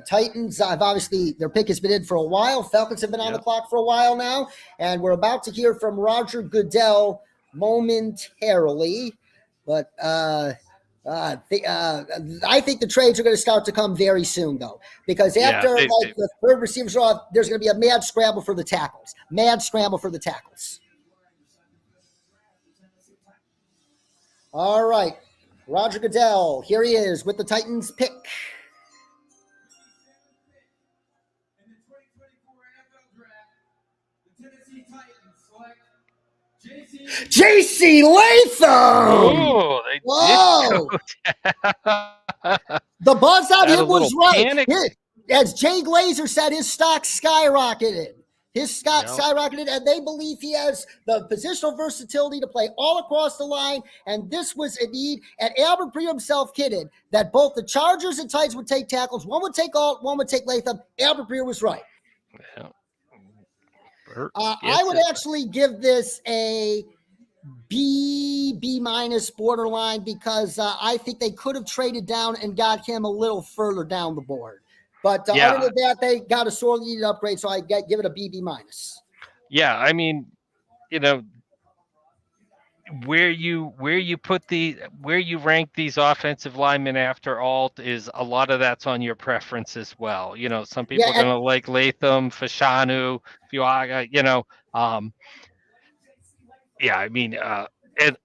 Titans, obviously, their pick has been in for a while. Falcons have been on the clock for a while now. And we're about to hear from Roger Goodell momentarily. But I think the trades are going to start to come very soon, though. Because after the third receivers are off, there's going to be a mad scramble for the tackles. All right. Roger Goodell, here he is with the Titans pick. In the 2024 NFL Draft, the Tennessee Titans select J.C. Latham. Oh, The buzz on him was right. Panic. As Jay Glazer said, his stock skyrocketed. Skyrocketed, and they believe he has the positional versatility to play all across the line, and this was a need. And Albert Breer himself kidded that both the Chargers and Titans would take tackles. One would take Alt, one would take Latham. Albert Breer was right. I would actually give this a B minus borderline because I think they could have traded down and got him a little further down the board. But other than that, they got a sorely needed upgrade, so I give it a B minus. Yeah, I mean, where you rank these offensive linemen after Alt is a lot of that's on your preference as well. Some people are gonna like Latham, Fashanu, Fuaga, I mean,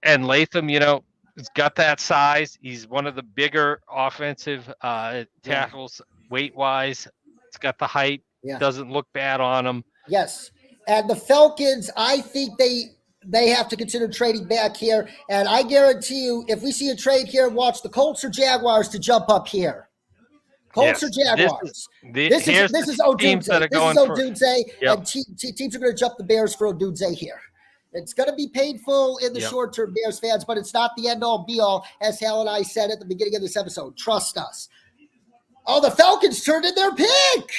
and Latham, he's got that size. He's one of the bigger offensive tackles. Weight-wise, it's got the height. Doesn't look bad on him. Yes, and the Falcons, I think they have to consider trading back here. And I guarantee you, if we see a trade here, watch the Colts or Jaguars to jump up here. Colts or Jaguars. This is Odunze. And teams are going to jump the Bears for Odunze here. It's going to be painful in the short term, Bears fans, but it's not the end-all, be-all, as Hal and I said at the beginning of this episode. Trust us. Oh, the Falcons turned in their pick.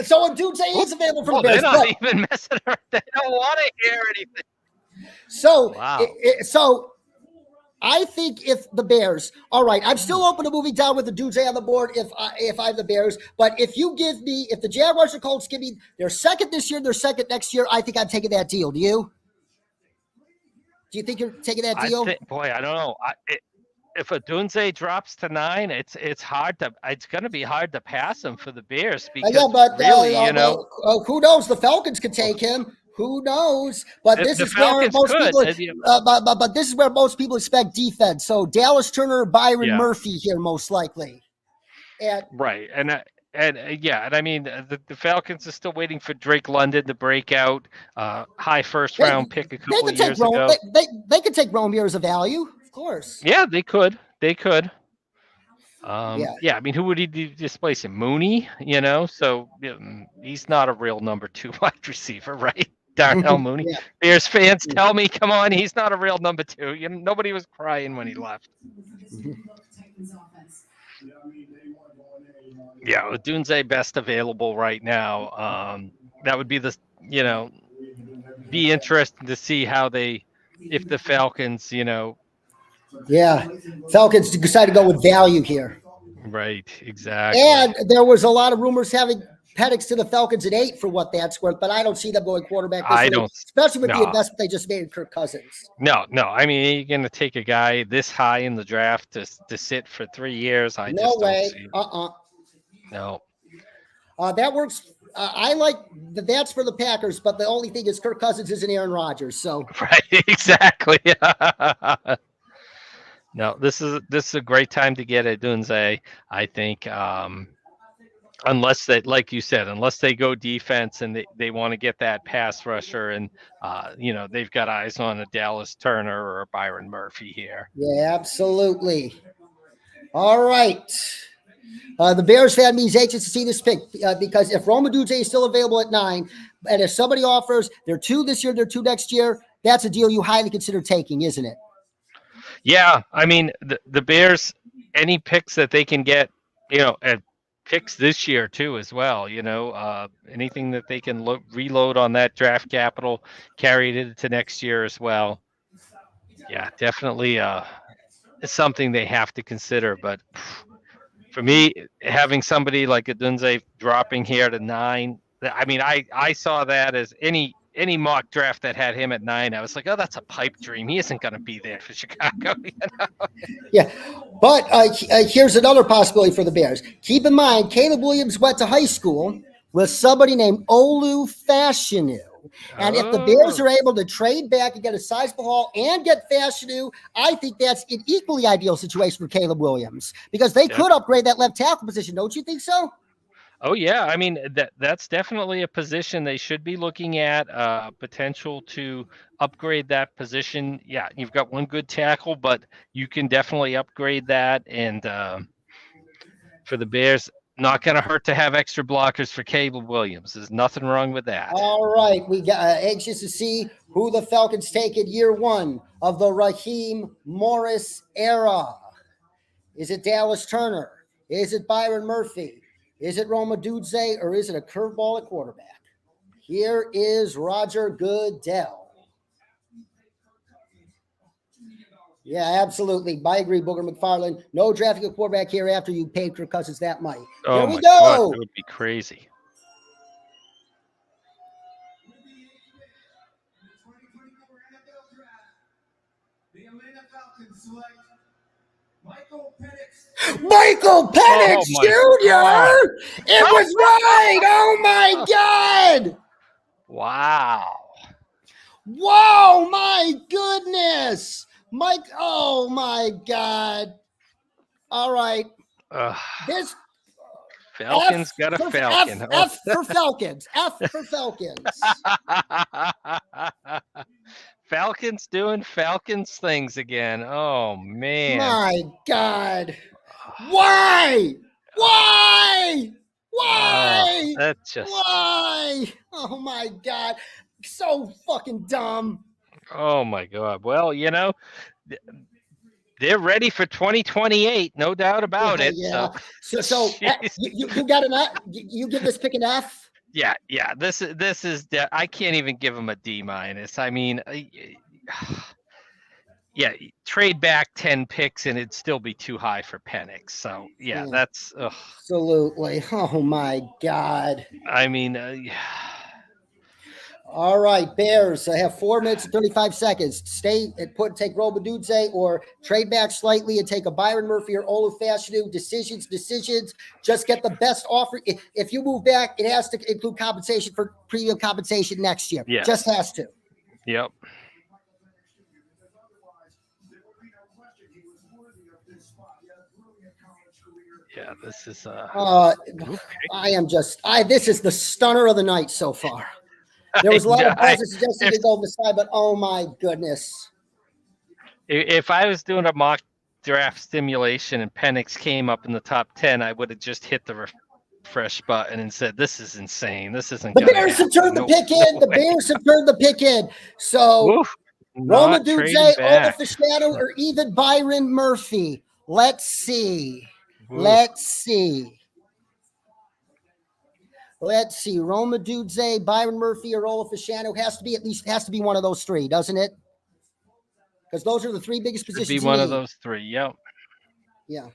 So Odunze is available for the Bears. They're not even messing around. They don't want to hear anything. So I think if the Bears, all right, I'm still open to moving down with the Odunze on the board if I'm the Bears. But if the Jaguars or Colts give me their second this year, their second next year, I think I'm taking that deal. Do you? Do you think you're taking that I deal? think, boy, I don't know. If Odunze drops to 9, it's hard to. It's going to be hard to pass him for the Bears Yeah, because but really, you know, well, who knows? The Falcons could take him. Who knows? But this the is where Falcons most could. people. But this is where most people expect defense. So Dallas Turner, Byron Yeah. Murphy here most likely. And Right, and I mean the Falcons are still waiting for Drake London to break out. High first they, round pick a they couple could take years Rome. ago. They could take Rome here as a value, of course. Yeah, they could. They could. Yeah. Yeah, I mean, who would he displace him? Mooney, you know, so he's not a real number 2 wide receiver, right? Darnell Mooney. Yeah. Bears fans tell me, come on, he's not a real number 2. You know, nobody was crying when he left. Yeah, Odunze best available right now. That would be the, you know, be interesting to see how if the Falcons, you know. Yeah. Falcons decided to go with value here. Right, exactly. And there was a lot of rumors having Penix to the Falcons at 8 for what that's worth, but I don't see them going quarterback this early, especially with the investment they just made in Kirk Cousins. No. I mean, you're going to take a guy this high in the draft to sit for 3 years. I just don't see it. No. That works. I like that's for the Packers, but the only thing is Kirk Cousins isn't Aaron Rodgers. So right, exactly. No, this is a great time to get Odunze, I think. Unless they, like you said, unless they go defense and they want to get that pass rusher, and you know, they've got eyes on a Dallas Turner or a Byron Murphy here. Yeah, absolutely. All right. The Bears fan means anxious to see this pick because if Rome Odunze is still available at 9, and if somebody offers they're 2 this year, they're 2 next year, that's a deal you highly consider taking, isn't it? Yeah, I mean the Bears, any picks that they can get, you know, at picks this year too as well. You know, anything that they can reload on that draft capital, carry it into next year as well. Yeah, definitely. It's something they have to consider, but. For me, having somebody like Odunze dropping here to 9, I mean, I saw that as any mock draft that had him at 9. I was like, oh, that's a pipe dream. He isn't going to be there for Chicago. You know? Yeah, but here's another possibility for the Bears. Keep in mind, Caleb Williams went to high school with somebody named Olu Fashanu. And if the Bears are able to trade back and get a sizable haul and get Fashanu, I think that's an equally ideal situation for Caleb Williams because they could upgrade that left tackle position. Don't you think so? Oh, yeah. I mean, that's definitely a position they should be looking at, potential to upgrade that position. Yeah, you've got one good tackle, but you can definitely upgrade that. And for the Bears, not going to hurt to have extra blockers for Caleb Williams. There's nothing wrong with that. All right. We got anxious to see who the Falcons take in year 1 of the Raheem Morris era. Is it Dallas Turner? Is it Byron Murphy? Is it Rome Odunze? Or is it a curveball at quarterback? Here is Roger Goodell. Yeah, absolutely. I agree, Booger McFarland. No drafting a quarterback here after you paid Kirk Cousins that money. Oh, here we my go. God, that would be crazy. The Atlanta Falcons select Michael Penix. Michael Penix Jr. God. It was right. Oh my God. Wow. Whoa, my goodness. Mike, oh my God. All right. This Falcons got a Falcon. F for Falcons. F for Falcons. Falcons doing Falcons things again. Oh, man. My God. Why? Why? Why? That's just. Why? Oh, my God. So fucking dumb. Oh, my God. Well, you know, they're ready for 2028. No doubt about it. Yeah. So you got an F? You give this pick an F? Yeah. This is I can't even give them a D-. I mean, yeah, trade back 10 picks and it'd still be too high for Penix. So yeah. That's absolutely. Oh my God. I mean, All right, Bears. I have 4 minutes and 35 seconds. Stay and take Robadudze or trade back slightly and take a Byron Murphy or Olufashinu. Decisions. Just get the best offer. If you move back, it has to include compensation for premium compensation next year. Yes. Just has to. Yep. Yeah, this is okay. This is the stunner of the night so far. There was a lot of buzz that suggested he could go beside, but oh my goodness. If I was doing a mock draft simulation and Penix came up in the top 10, I would have just hit the refresh button and said, "This is insane. This isn't." The Bears have turned the pick in. The Bears have turned the pick in. So Roma Dudze, Olufashinu, or even Byron Murphy. Let's see. Let's see. Roma Dudze, Byron Murphy, or Olufashinu has to be one of those three, doesn't it? Because those are the three biggest positions. Be one of those three. Yep. Yeah.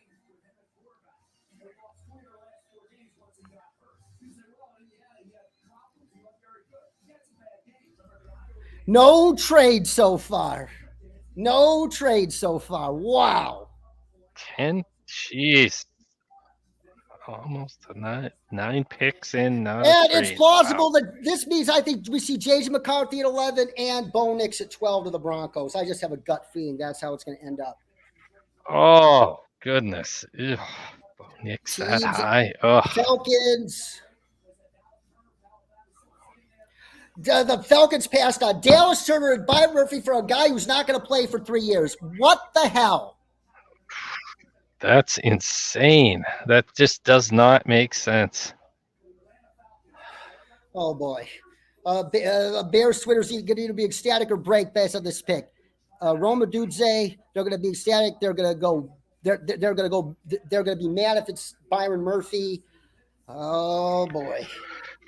No trade so far. Wow. 10. Jeez. Almost nine picks in. And it's plausible that this means I think we see J.J. McCarthy at 11 and Bo Nix at 12 to the Broncos. I just have a gut feeling that's how it's going to end up. Oh, goodness. Ew. Bo Nix that high. Oh. Falcons. The Falcons passed on Dallas Turner and Byron Murphy for a guy who's not going to play for 3 years. What the hell? That's insane. That just does not make sense. Oh boy, Bears Twitter's going to either be ecstatic or break based on this pick. Roma Dudze, they're going to be ecstatic. They're going to go. They're going to go. They're going to be mad if it's Byron Murphy. Oh boy.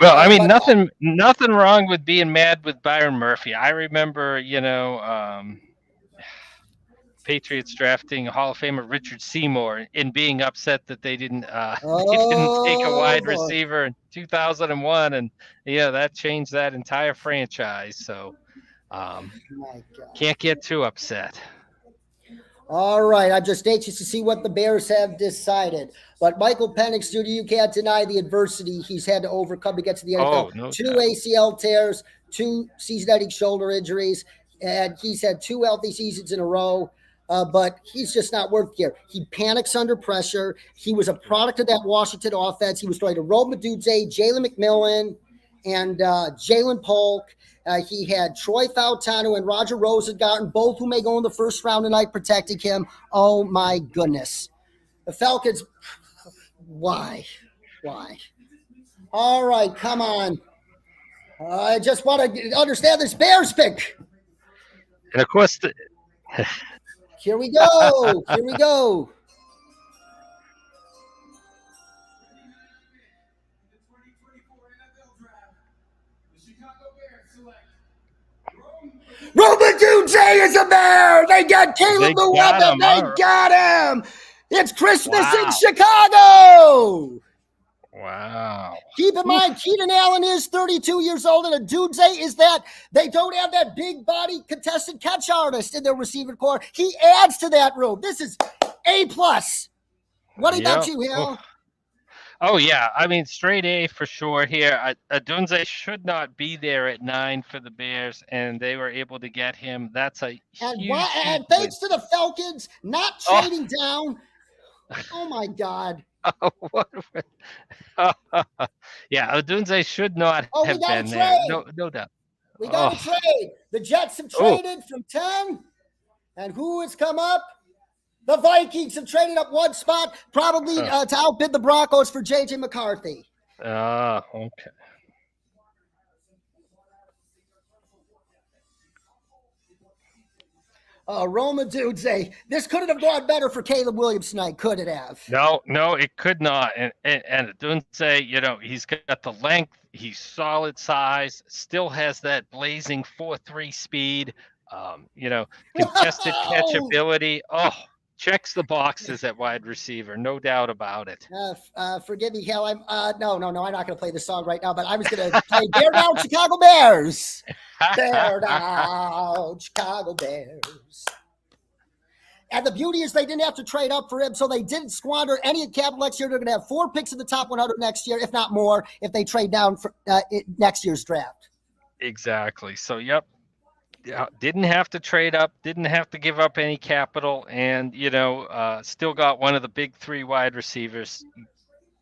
Well, I mean, nothing wrong with being mad with Byron Murphy. I remember, Patriots drafting Hall of Famer Richard Seymour and being upset that they didn't take a wide receiver in 2001, and that changed that entire franchise. So can't get too upset. All right, I'm just anxious to see what the Bears have decided. But Michael Penix, Jr., you can't deny the adversity he's had to overcome to get to the NFL. 2 ACL tears, 2 season-ending shoulder injuries, and he's had 2 healthy seasons in a row. But he's just not worth here. He panics under pressure. He was a product of that Washington offense. He was throwing to Roma Dudze, Jalen McMillan, and Jalen Polk. He had Troy Fautanu and Roger Rosengarten, both who may go in the first round tonight, protecting him. Oh, my goodness. The Falcons, why? All right, come on. I just want to understand this Bears pick. And, of course, Here we go. Roma Dudze is a Bear. They got Caleb Lewin. They got him. It's Christmas in Chicago. Wow. Keep in mind, Keenan Allen is 32 years old, and a Dudze is that they don't have that big body contested catch artist in their receiver core. He adds to that room. This is A+. What about you, Hal? Oh, yeah. I mean, straight A for sure here. Dudze should not be there at 9 for the Bears, and they were able to get him. That's a huge and thanks to the Falcons not trading down. Oh, my God. Yeah, Dudze should not have been there. No doubt. We got to trade. The Jets have traded from 10. And who has come up? The Vikings have traded up 1 spot, probably to outbid the Broncos for J.J. McCarthy. Okay. Roma Dudze. This couldn't have gone better for Caleb Williams tonight, could it have? No, it could not. And Dudze, he's got the length. He's solid size. Still has that blazing 4.3 speed. Contested catchability. Oh, checks the boxes at wide receiver, no doubt about it. Forgive me, Hal. No. I'm not going to play the song right now, but I was going to play Bear Down Chicago Bears. Bear down Chicago Bears. And the beauty is they didn't have to trade up for him, so they didn't squander any capital next year. They're going to have 4 picks in the top 100 next year, if not more, if they trade down for next year's draft. Exactly. So, yep. Didn't have to trade up, didn't have to give up any capital, and still got one of the big 3 wide receivers.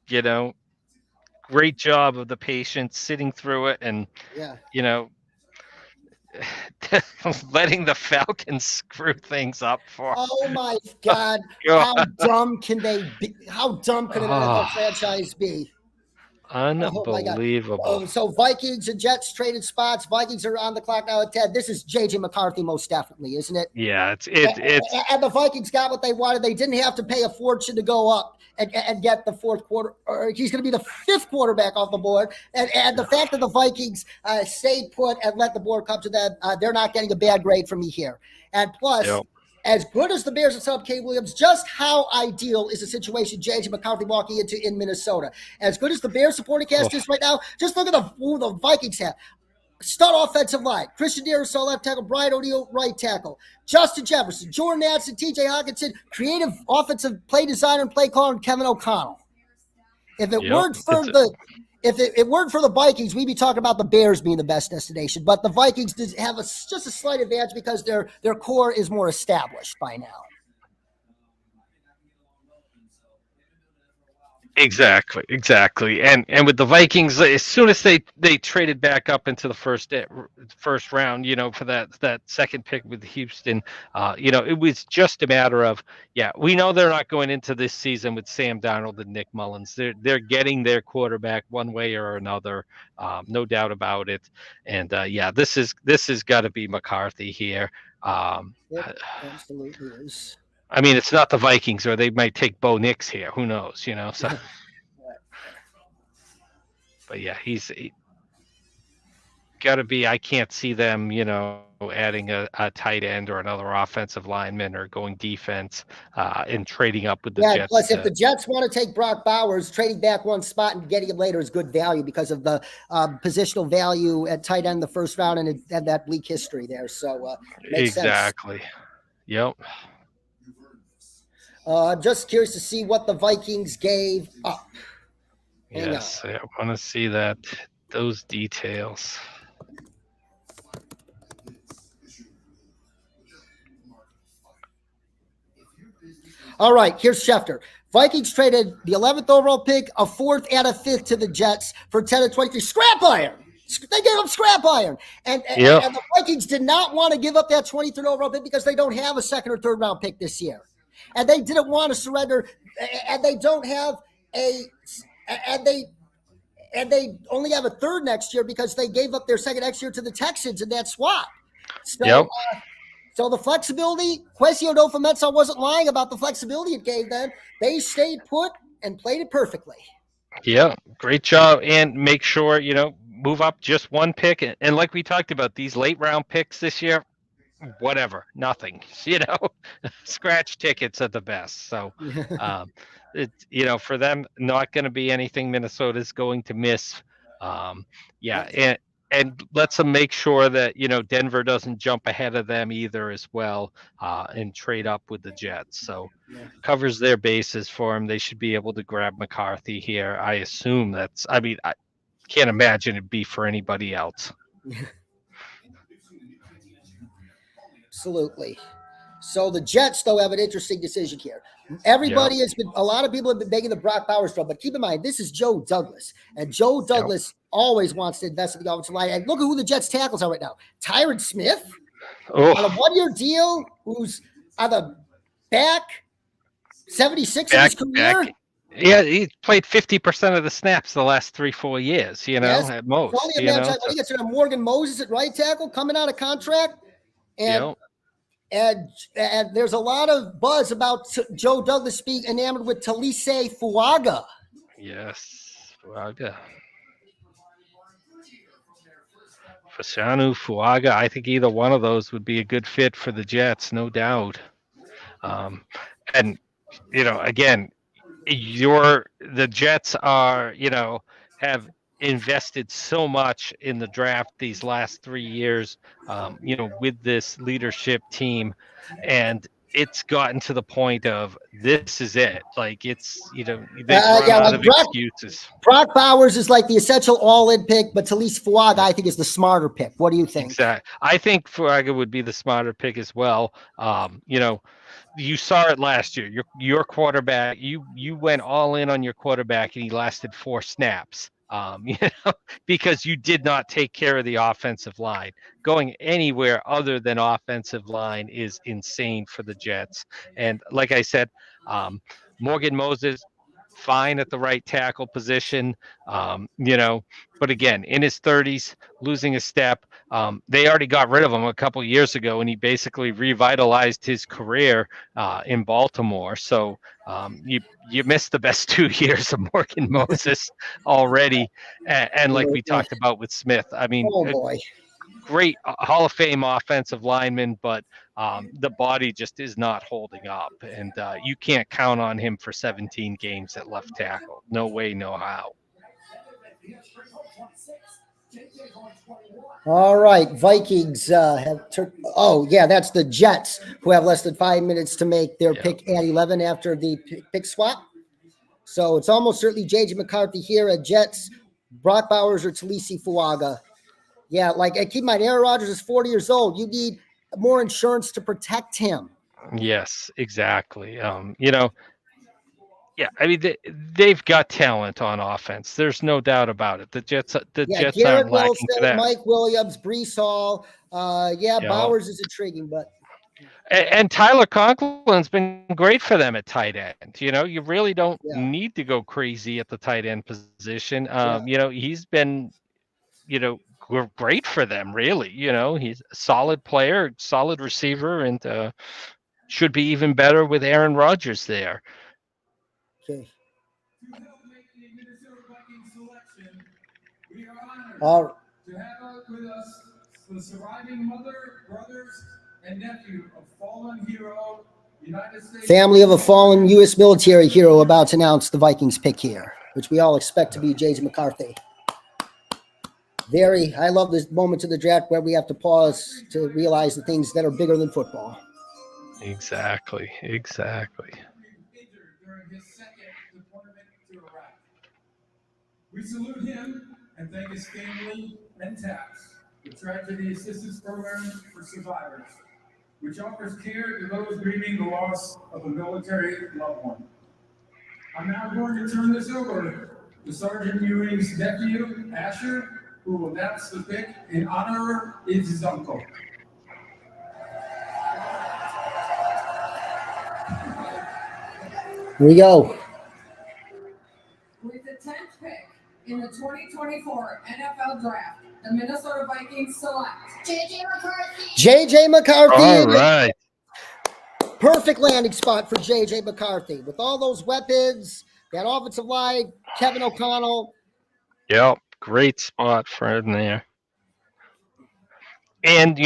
Great job of the patience sitting through it, and letting the Falcons screw things up for. Oh my God! How dumb can they be? How dumb could an NFL franchise be? Unbelievable. Oh, so Vikings and Jets traded spots. Vikings are on the clock now at 10. This is JJ McCarthy, most definitely, isn't it? Yeah, it's and the Vikings got what they wanted. They didn't have to pay a fortune to go up and get the 4th quarter. Or he's going to be the 5th quarterback off the board. And the fact that the Vikings stayed put and let the board come to them, they're not getting a bad grade from me here. And plus. Yep. As good as the Bears have set up Caleb Williams, just how ideal is the situation J.J. McCarthy walking into in Minnesota? As good as the Bears supporting cast is right now, just look at who the Vikings have. Stud offensive line. Christian Darrisaw, left tackle. Brian O'Neill, right tackle. Justin Jefferson, Jordan Addison, T.J. Hockenson, creative offensive play designer and play caller, and Kevin O'Connell. If it weren't for If it weren't for the Vikings, we'd be talking about the Bears being the best destination. But the Vikings have just a slight advantage because their core is more established by now. Exactly. And with the Vikings, as soon as they traded back up into the first round, for that second pick with Houston, it was just a matter of, we know they're not going into this season with Sam Darnold and Nick Mullins. They're getting their quarterback one way or another, no doubt about it. And this has got to be McCarthy here. It absolutely is. I mean, it's not the Vikings, or they might take Bo Nix here. Who knows, So, but he's got to be. I can't see them, adding a tight end or another offensive lineman or going defense and trading up with the Jets. Plus, if the Jets want to take Brock Bowers, trading back one spot and getting him later is good value because of the positional value at tight end in the first round and that bleak history there. So, makes sense. Yep. I'm just curious to see what the Vikings gave up. Yes, I want to see those details. All right, here's Schefter. Vikings traded the 11th overall pick, a 4th and a 5th to the Jets for 10 and 23. Scrap iron. They gave up scrap iron. And the Vikings did not want to give up that 23rd overall pick because they don't have a 2nd or 3rd round pick this year. And they didn't want to surrender, and they don't have and they only have a 3rd next year because they gave up their 2nd next year to the Texans in that swap. So, so the flexibility, Kwesi Adolfo-Mensah wasn't lying about the flexibility it gave them. They stayed put and played it perfectly. Yeah, great job. And make sure, move up just one pick. And like we talked about, these late round picks this year, whatever, nothing, scratch tickets at the best. So, for them, not going to be anything Minnesota's going to miss. And lets them make sure that, Denver doesn't jump ahead of them either as well and trade up with the Jets. So covers their bases for them. They should be able to grab McCarthy here. I assume I can't imagine it'd be for anybody else. Absolutely. So the Jets, though, have an interesting decision here. Everybody a lot of people have been making the Brock Bowers throw, but keep in mind, this is Joe Douglas. And Joe Douglas always wants to invest in the offensive line. And look at who the Jets tackles are right now. Tyron Smith on a 1-year deal, who's on the back 76 of his career. Yeah, he played 50% of the snaps the last 3-4 years, at most. When he gets to Morgan Moses at right tackle coming out of contract. And there's a lot of buzz about Joe Douglas being enamored with Talise Fuaga. Yes, Fuaga. Fashanu, Fuaga. I think either one of those would be a good fit for the Jets, no doubt. And again, the Jets are, have invested so much in the draft these last 3 years, with this leadership team, and it's gotten to the point of this is it. Like they've run Yeah, out like of excuses. Brock Bowers is like the essential all-in pick, but Talise Fuaga, I think, is the smarter pick. What do you think? Exactly. I think Fuaga would be the smarter pick as well. You saw it last year. Your quarterback, you went all in on your quarterback, and he lasted 4 snaps. Because you did not take care of the offensive line. Going anywhere other than offensive line is insane for the Jets. And like I said, Morgan Moses, fine at the right tackle position. But again, in his 30s, losing a step. They already got rid of him a couple years ago, and he basically revitalized his career in Baltimore. So you missed the best 2 years of Morgan Moses already, and like we talked about with Smith, I mean, Oh boy. great Hall of Fame offensive lineman, but the body just is not holding up, and you can't count on him for 17 games at left tackle. No way, no how. All right, Vikings have oh yeah, that's the Jets who have less than 5 minutes to make their pick at 11 after the pick swap. So it's almost certainly JJ McCarthy here at Jets, Brock Bowers or Talise Fuaga. Yeah, like keep in mind, Aaron Rodgers is 40 years old. You need more insurance to protect him. Yes, exactly. Yeah, I mean they've got talent on offense. There's no doubt about it. The Jets Garrett aren't lacking Wilson, for that. Mike Williams, Brees Hall. Bowers is intriguing, but and Tyler Conklin's been great for them at tight end. You really don't need to go crazy at the tight end position. He's been great for them, really. He's a solid player, solid receiver, and should be even better with Aaron Rodgers there. Okay. All to have with us the surviving mother, brothers, and nephew of fallen hero, United States family of a fallen U.S. military hero about to announce the Vikings pick here, which we all expect to be JJ McCarthy. I love this moment of the draft where we have to pause to realize the things that are bigger than football. Exactly. During his second deployment to Iraq. We salute him and thank his family and TAPS, the Tragedy Assistance Program for Survivors, which offers care to those grieving the loss of a military loved one. I'm now going to turn this over to Sergeant Ewing's nephew, Asher, who will announce the pick in honor of his uncle. Here we go. With the 10th pick in the 2024 NFL Draft, the Minnesota Vikings select JJ McCarthy. JJ McCarthy. All right. Perfect landing spot for JJ McCarthy. With all those weapons, that offensive line, Kevin O'Connell. Yep. Great spot for him there. And,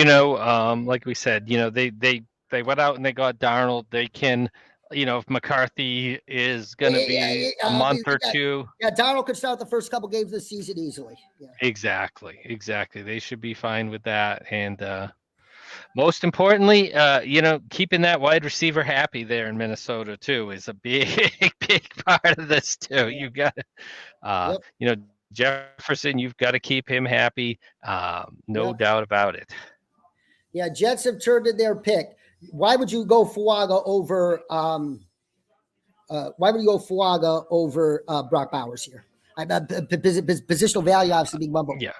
like we said, they went out and they got Darnold. They can, if McCarthy is going to be a month or two. Yeah, Darnold could start the first couple games of the season easily. Yeah. Exactly. They should be fine with that. And most importantly, keeping that wide receiver happy there in Minnesota, too, is a big part of this, too. You got to, Jefferson, you've got to keep him happy. No doubt about it. Yeah, Jets have turned in their pick. Why would you go Fuaga over? Brock Bowers here? Positional value obviously being one. Yeah.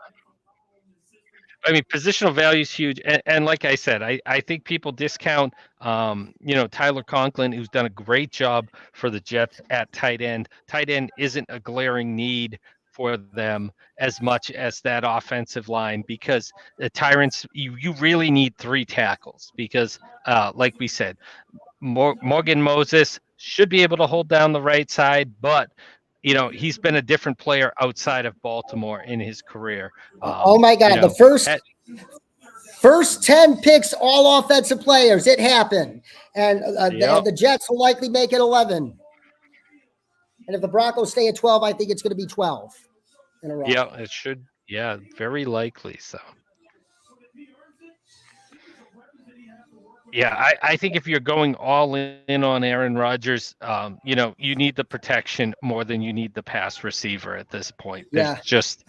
I mean, positional value is huge, and like I said, I think people discount, Tyler Conklin, who's done a great job for the Jets at tight end. Tight end isn't a glaring need for them as much as that offensive line, because the Tyrants, you really need 3 tackles because, like we said, Morgan Moses should be able to hold down the right side, but he's been a different player outside of Baltimore in his career. Oh my God! The First 10 picks, all offensive players. It happened. And Yep. the Jets will likely make it 11. And if the Broncos stay at 12, I think it's going to be 12 in a row. Yeah, it should. Yeah, very likely. So. Yeah, I think if you're going all in on Aaron Rodgers, you need the protection more than you need the pass receiver at this point. There's Yeah. just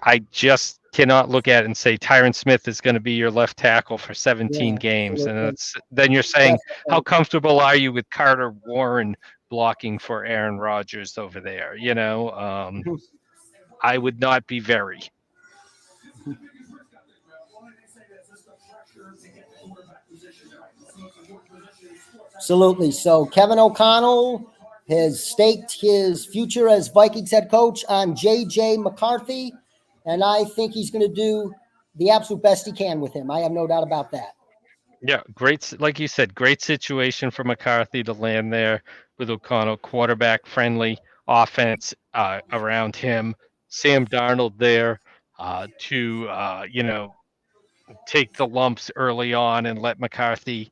I just cannot look at it and say Tyron Smith is going to be your left tackle for 17 games, and then you're saying how comfortable are you with Carter Warren blocking for Aaron Rodgers over there? I would not be very. Absolutely. So Kevin O'Connell has staked his future as Vikings head coach on J.J. McCarthy, and I think he's going to do the absolute best he can with him. I have no doubt about that. Yeah, great. Like you said, great situation for McCarthy to land there with O'Connell, quarterback friendly offense around him. Sam Darnold there to take the lumps early on and let McCarthy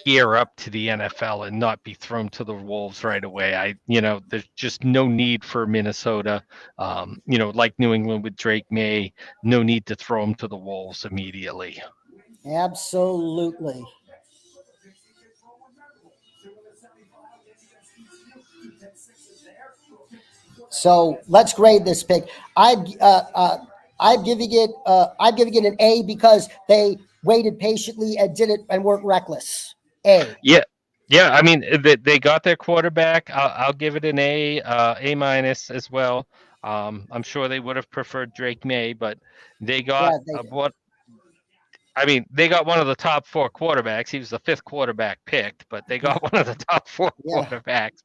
gear up to the NFL and not be thrown to the wolves right away. There's just no need for Minnesota, like New England with Drake May, no need to throw him to the wolves immediately. Absolutely. So let's grade this pick. I'm giving it an A because they waited patiently and did it and weren't reckless. A. Yeah. I mean, they got their quarterback. I'll give it an A minus as well. I'm sure they would have preferred Drake May, but they got they got one of the top 4 quarterbacks. He was the 5th quarterback picked, but they got one of the top 4 quarterbacks.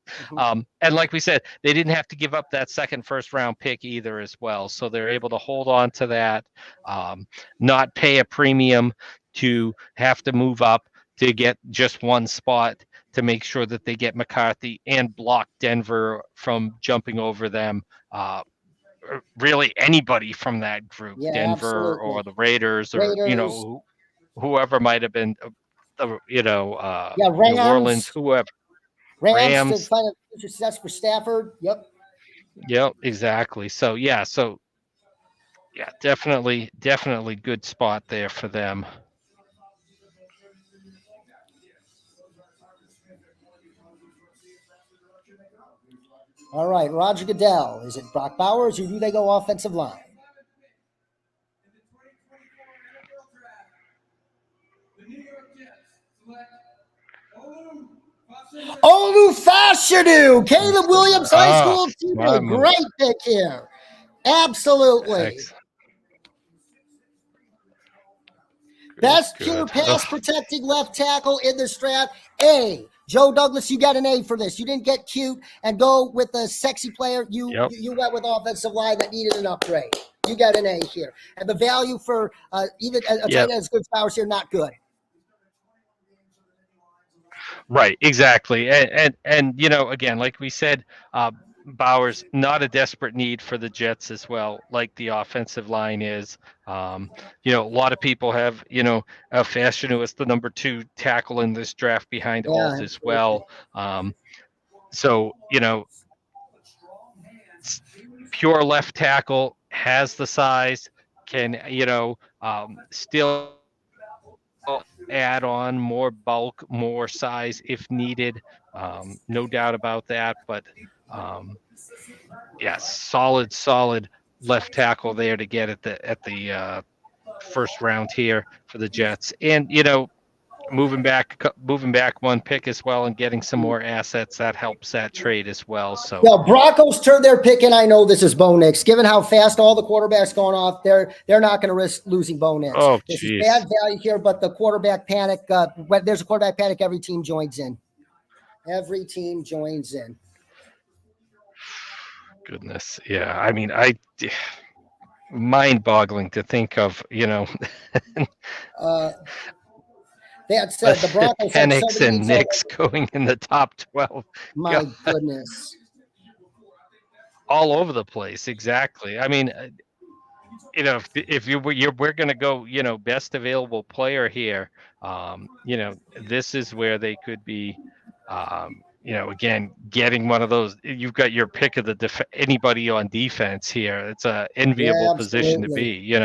And like we said, they didn't have to give up that second first-round pick either as well. So they're able to hold on to that, not pay a premium to have to move up to get just one spot to make sure that they get McCarthy and block Denver from jumping over them. Really anybody from that group, Denver or the Raiders or whoever might have been, New Orleans, whoever. Rams to find a future success for Stafford. Yep, exactly. So definitely good spot there for them. All right, Roger Goodell. Is it Brock Bowers or do they go offensive line? Olu Fashanu, Caleb Williams High School teammate. Great pick here. Absolutely. Excellent. Best pure pass protecting left tackle in this draft. A. Joe Douglas, you got an A for this. You didn't get cute and go with a sexy player. You went with offensive line that needed an upgrade. You got an A here. And the value for even a tight end as good as Bowers here, not good. Right, exactly. And again, like we said, Bowers, not a desperate need for the Jets as well, like the offensive line is. A lot of people have, Fashanu as the number 2 tackle in this draft behind Alt as well. Pure left tackle, has the size, can, still add on more bulk, more size if needed. No doubt about that. But solid left tackle there to get at the first round here for the Jets. And moving back one pick as well and getting some more assets that helps that trade as well. So Broncos turned their pick, and I know this is Bo Nix. Given how fast all the quarterbacks going off, they're not going to risk losing Bo Nix. This is bad value here, but the quarterback panic. When there's a quarterback panic, every team joins in. Goodness, yeah. I mean, mind-boggling to think of. That said, the Broncos have Penix and Nix going in the top 12. My goodness. All over the place, exactly. I mean, if we're going to go, best available player here, this is where they could be, again, getting one of those. You've got your pick of anybody on defense here. It's a enviable Yeah, position to absolutely. be.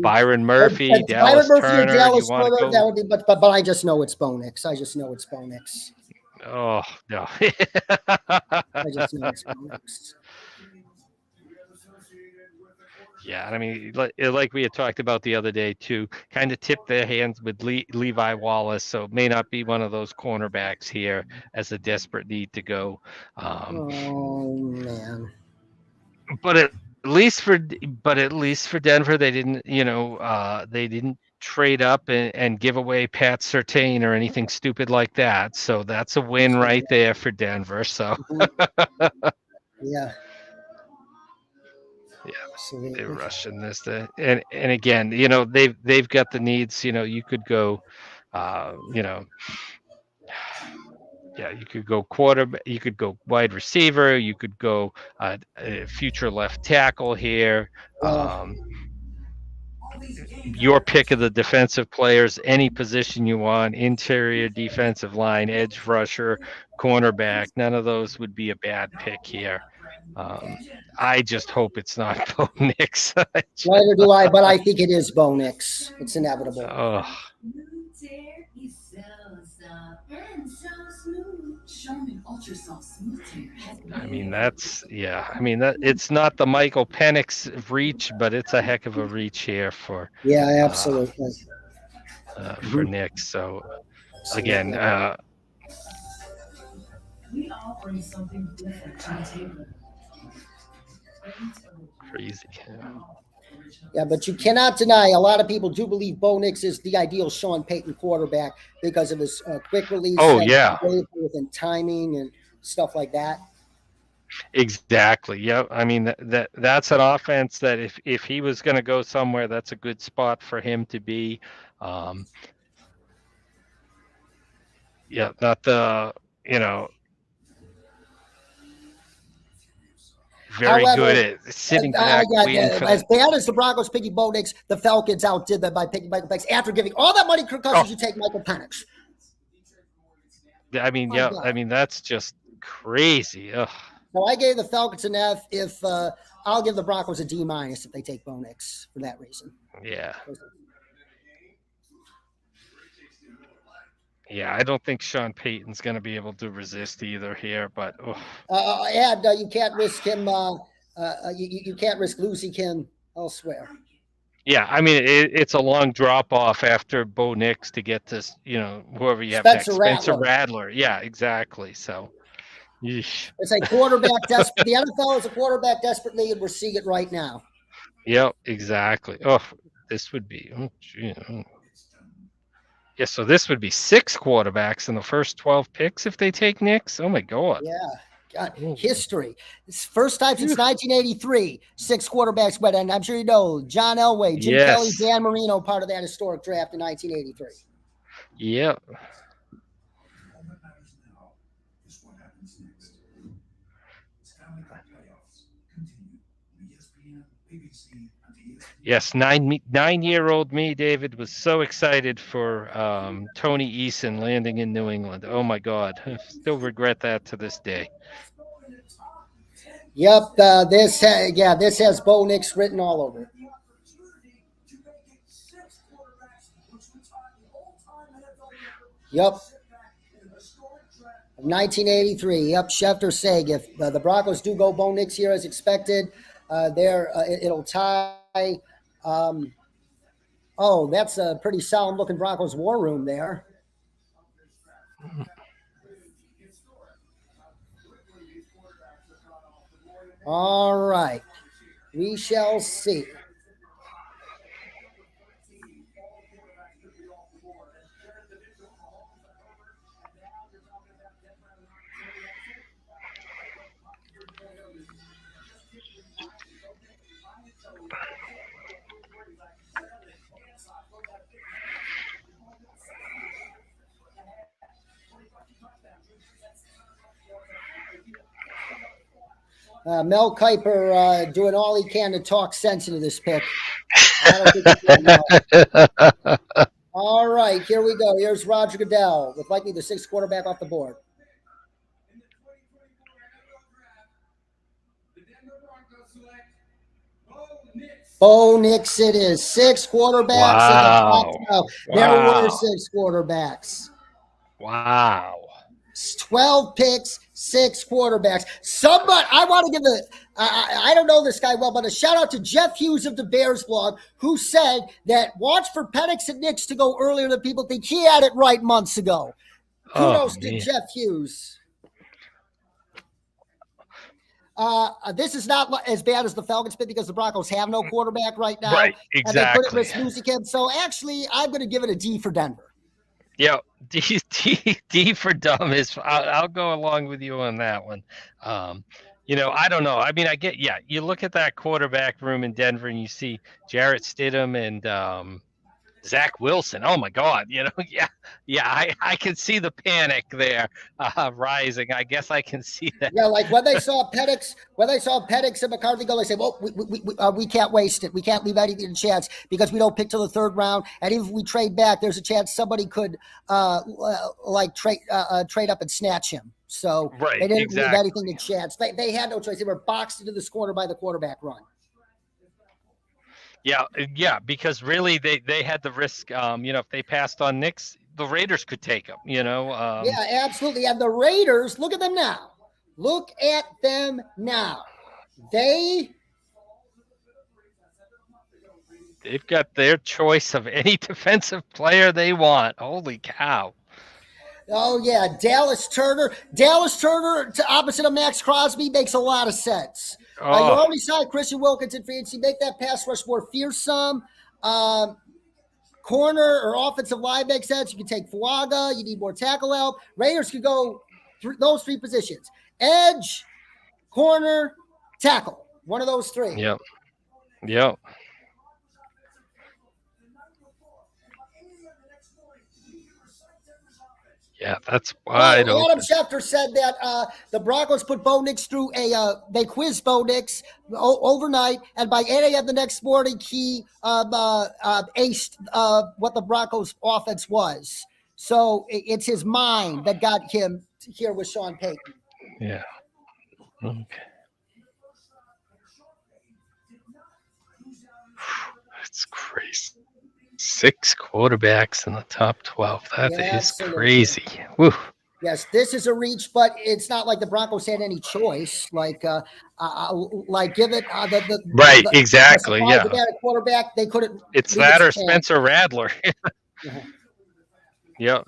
Byron Murphy, Byron Dallas Murphy or Turner. You Dallas want to Turner, that go? would be, but I just know it's Bo Nix. I just know it's Bo Nix. Oh no. I just know it's Bo Nix. Yeah, I mean, like we had talked about the other day too, kind of tipped their hands with Levi Wallace, so it may not be one of those cornerbacks here as a desperate need to go. Oh man! But at least for Denver, they didn't, they didn't trade up and give away Pat Surtain or anything stupid like that. So that's a win right there for Denver. So Yeah. yeah. Absolutely. They're rushing this and again, they've got the needs. You could go, yeah, you could go quarterback, you could go wide receiver, you could go a future left tackle here. Your pick of the defensive players, any position you want, interior defensive line, edge rusher, cornerback, none of those would be a bad pick here. I just hope it's not Bo Nix. Neither do I, but I think it is Bo Nix. It's inevitable. Oh, I mean, it's not the Michael Penix reach, but it's a heck of a reach here for absolutely. For Nix. So again, we all bring something different to the table. crazy. Yeah, but you cannot deny a lot of people do believe Bo Nix is the ideal Sean Payton quarterback because of his quick release. Oh yeah, within timing and stuff like that. Exactly. Yep. I mean that's an offense that if he was going to go somewhere, that's a good spot for him to be. Yeah, not the very However, good at sitting back waiting for as bad as the Broncos picking Bo Nix, the Falcons outdid them by picking Michael Penix after giving all that money concussions. You take Michael Penix. I mean, yeah, I mean that's just crazy. Ugh. So I gave the Falcons an F. If I'll give the Broncos a D- if they take Bo Nix for that reason. Yeah. Yeah, I don't think Sean Payton's going to be able to resist either here, but you can't risk him. You can't risk losing him elsewhere. Yeah, I mean it's a long drop off after Bo Nix to get to whoever you have Spencer next, Spencer Rattler. Yeah, exactly. So yeesh. It's a quarterback desperate. The NFL is a quarterback desperate league, and we're seeing it right now. Yep, exactly. Oh, this would be. Oh, gee. Yeah, so this would be 6 quarterbacks in the first 12 picks if they take Nix. Oh my God. Yeah. God, history. It's first time since 1983, 6 quarterbacks went, and I'm sure you know John Elway, Jim Kelly, Dan Marino, part of that historic draft in 1983. Yep. Yes, 9-year-old me, David, was so excited for Tony Eason landing in New England. Oh my God, I still regret that to this day. Yep, this has Bo Nix written all over it. Yep. 1983. Yep, Schefter saying if the Broncos do go Bo Nix here as expected, it'll tie. That's a pretty solemn looking Broncos war room there. All right. We shall see. Mel Kiper doing all he can to talk sense into this pick. I don't think he's doing well. All right, here we go. Here's Roger Goodell with likely the 6th quarterback off the board. In the 2024 NFL Draft, the Denver Broncos select Bo Nix. Bo Nix it is. 6 quarterbacks in the top 12. There were 6 quarterbacks. Wow. 12 picks, 6 quarterbacks. Somebody, I want to give I don't know this guy well, but a shout out to Jeff Hughes of the Bears blog, who said that watch for Penix and Nix to go earlier than people think. He had it right months ago. Kudos to Jeff Hughes. This is not as bad as the Falcons pick because the Broncos have no quarterback right now. Right, exactly. And they couldn't risk losing him. So actually, I'm going to give it a D for Denver. Yeah, D for dumb is. I'll go along with you on that one. I don't know. I mean, you look at that quarterback room in Denver and you see Jarrett Stidham and Zach Wilson. Oh my God, I can see the panic there rising. I guess I can see that. Yeah, like when they saw Penix and McCarthy go, they say, "Well, we can't waste it. We can't leave anything to chance because we don't pick till the 3rd round. And even if we trade back, there's a chance somebody could trade up and snatch him." So they didn't leave anything to chance. They had no choice. They were boxed into this corner by the quarterback run. Yeah, because really they had the risk. If they passed on Nix, the Raiders could take him. Yeah, absolutely. And the Raiders, look at them now. Look at them now. They've got their choice of any defensive player they want. Holy cow! Oh yeah, Dallas Turner to opposite of Max Crosby makes a lot of sense. You already signed Christian Wilkinson free agency. Make that pass rush more fearsome. Corner or offensive line makes sense. You can take Fuaga. You need more tackle help. Raiders could go through those 3 positions: edge, corner, tackle. One of those 3. Yep. Yeah, that's wide open. Adam Schefter said that the Broncos put Bo Nix through they quizzed Bo Nix overnight, and by 8 a.m. the next morning, he aced what the Broncos offense was. So it's his mind that got him here with Sean Payton. Yeah. Okay. That's crazy. 6 quarterbacks in the top 12. That is absolutely crazy. Woo. Yes, this is a reach, but it's not like the Broncos had any choice. Like give it exactly. Yeah, a quarterback they couldn't. It's that or Spencer Rattler. Yep,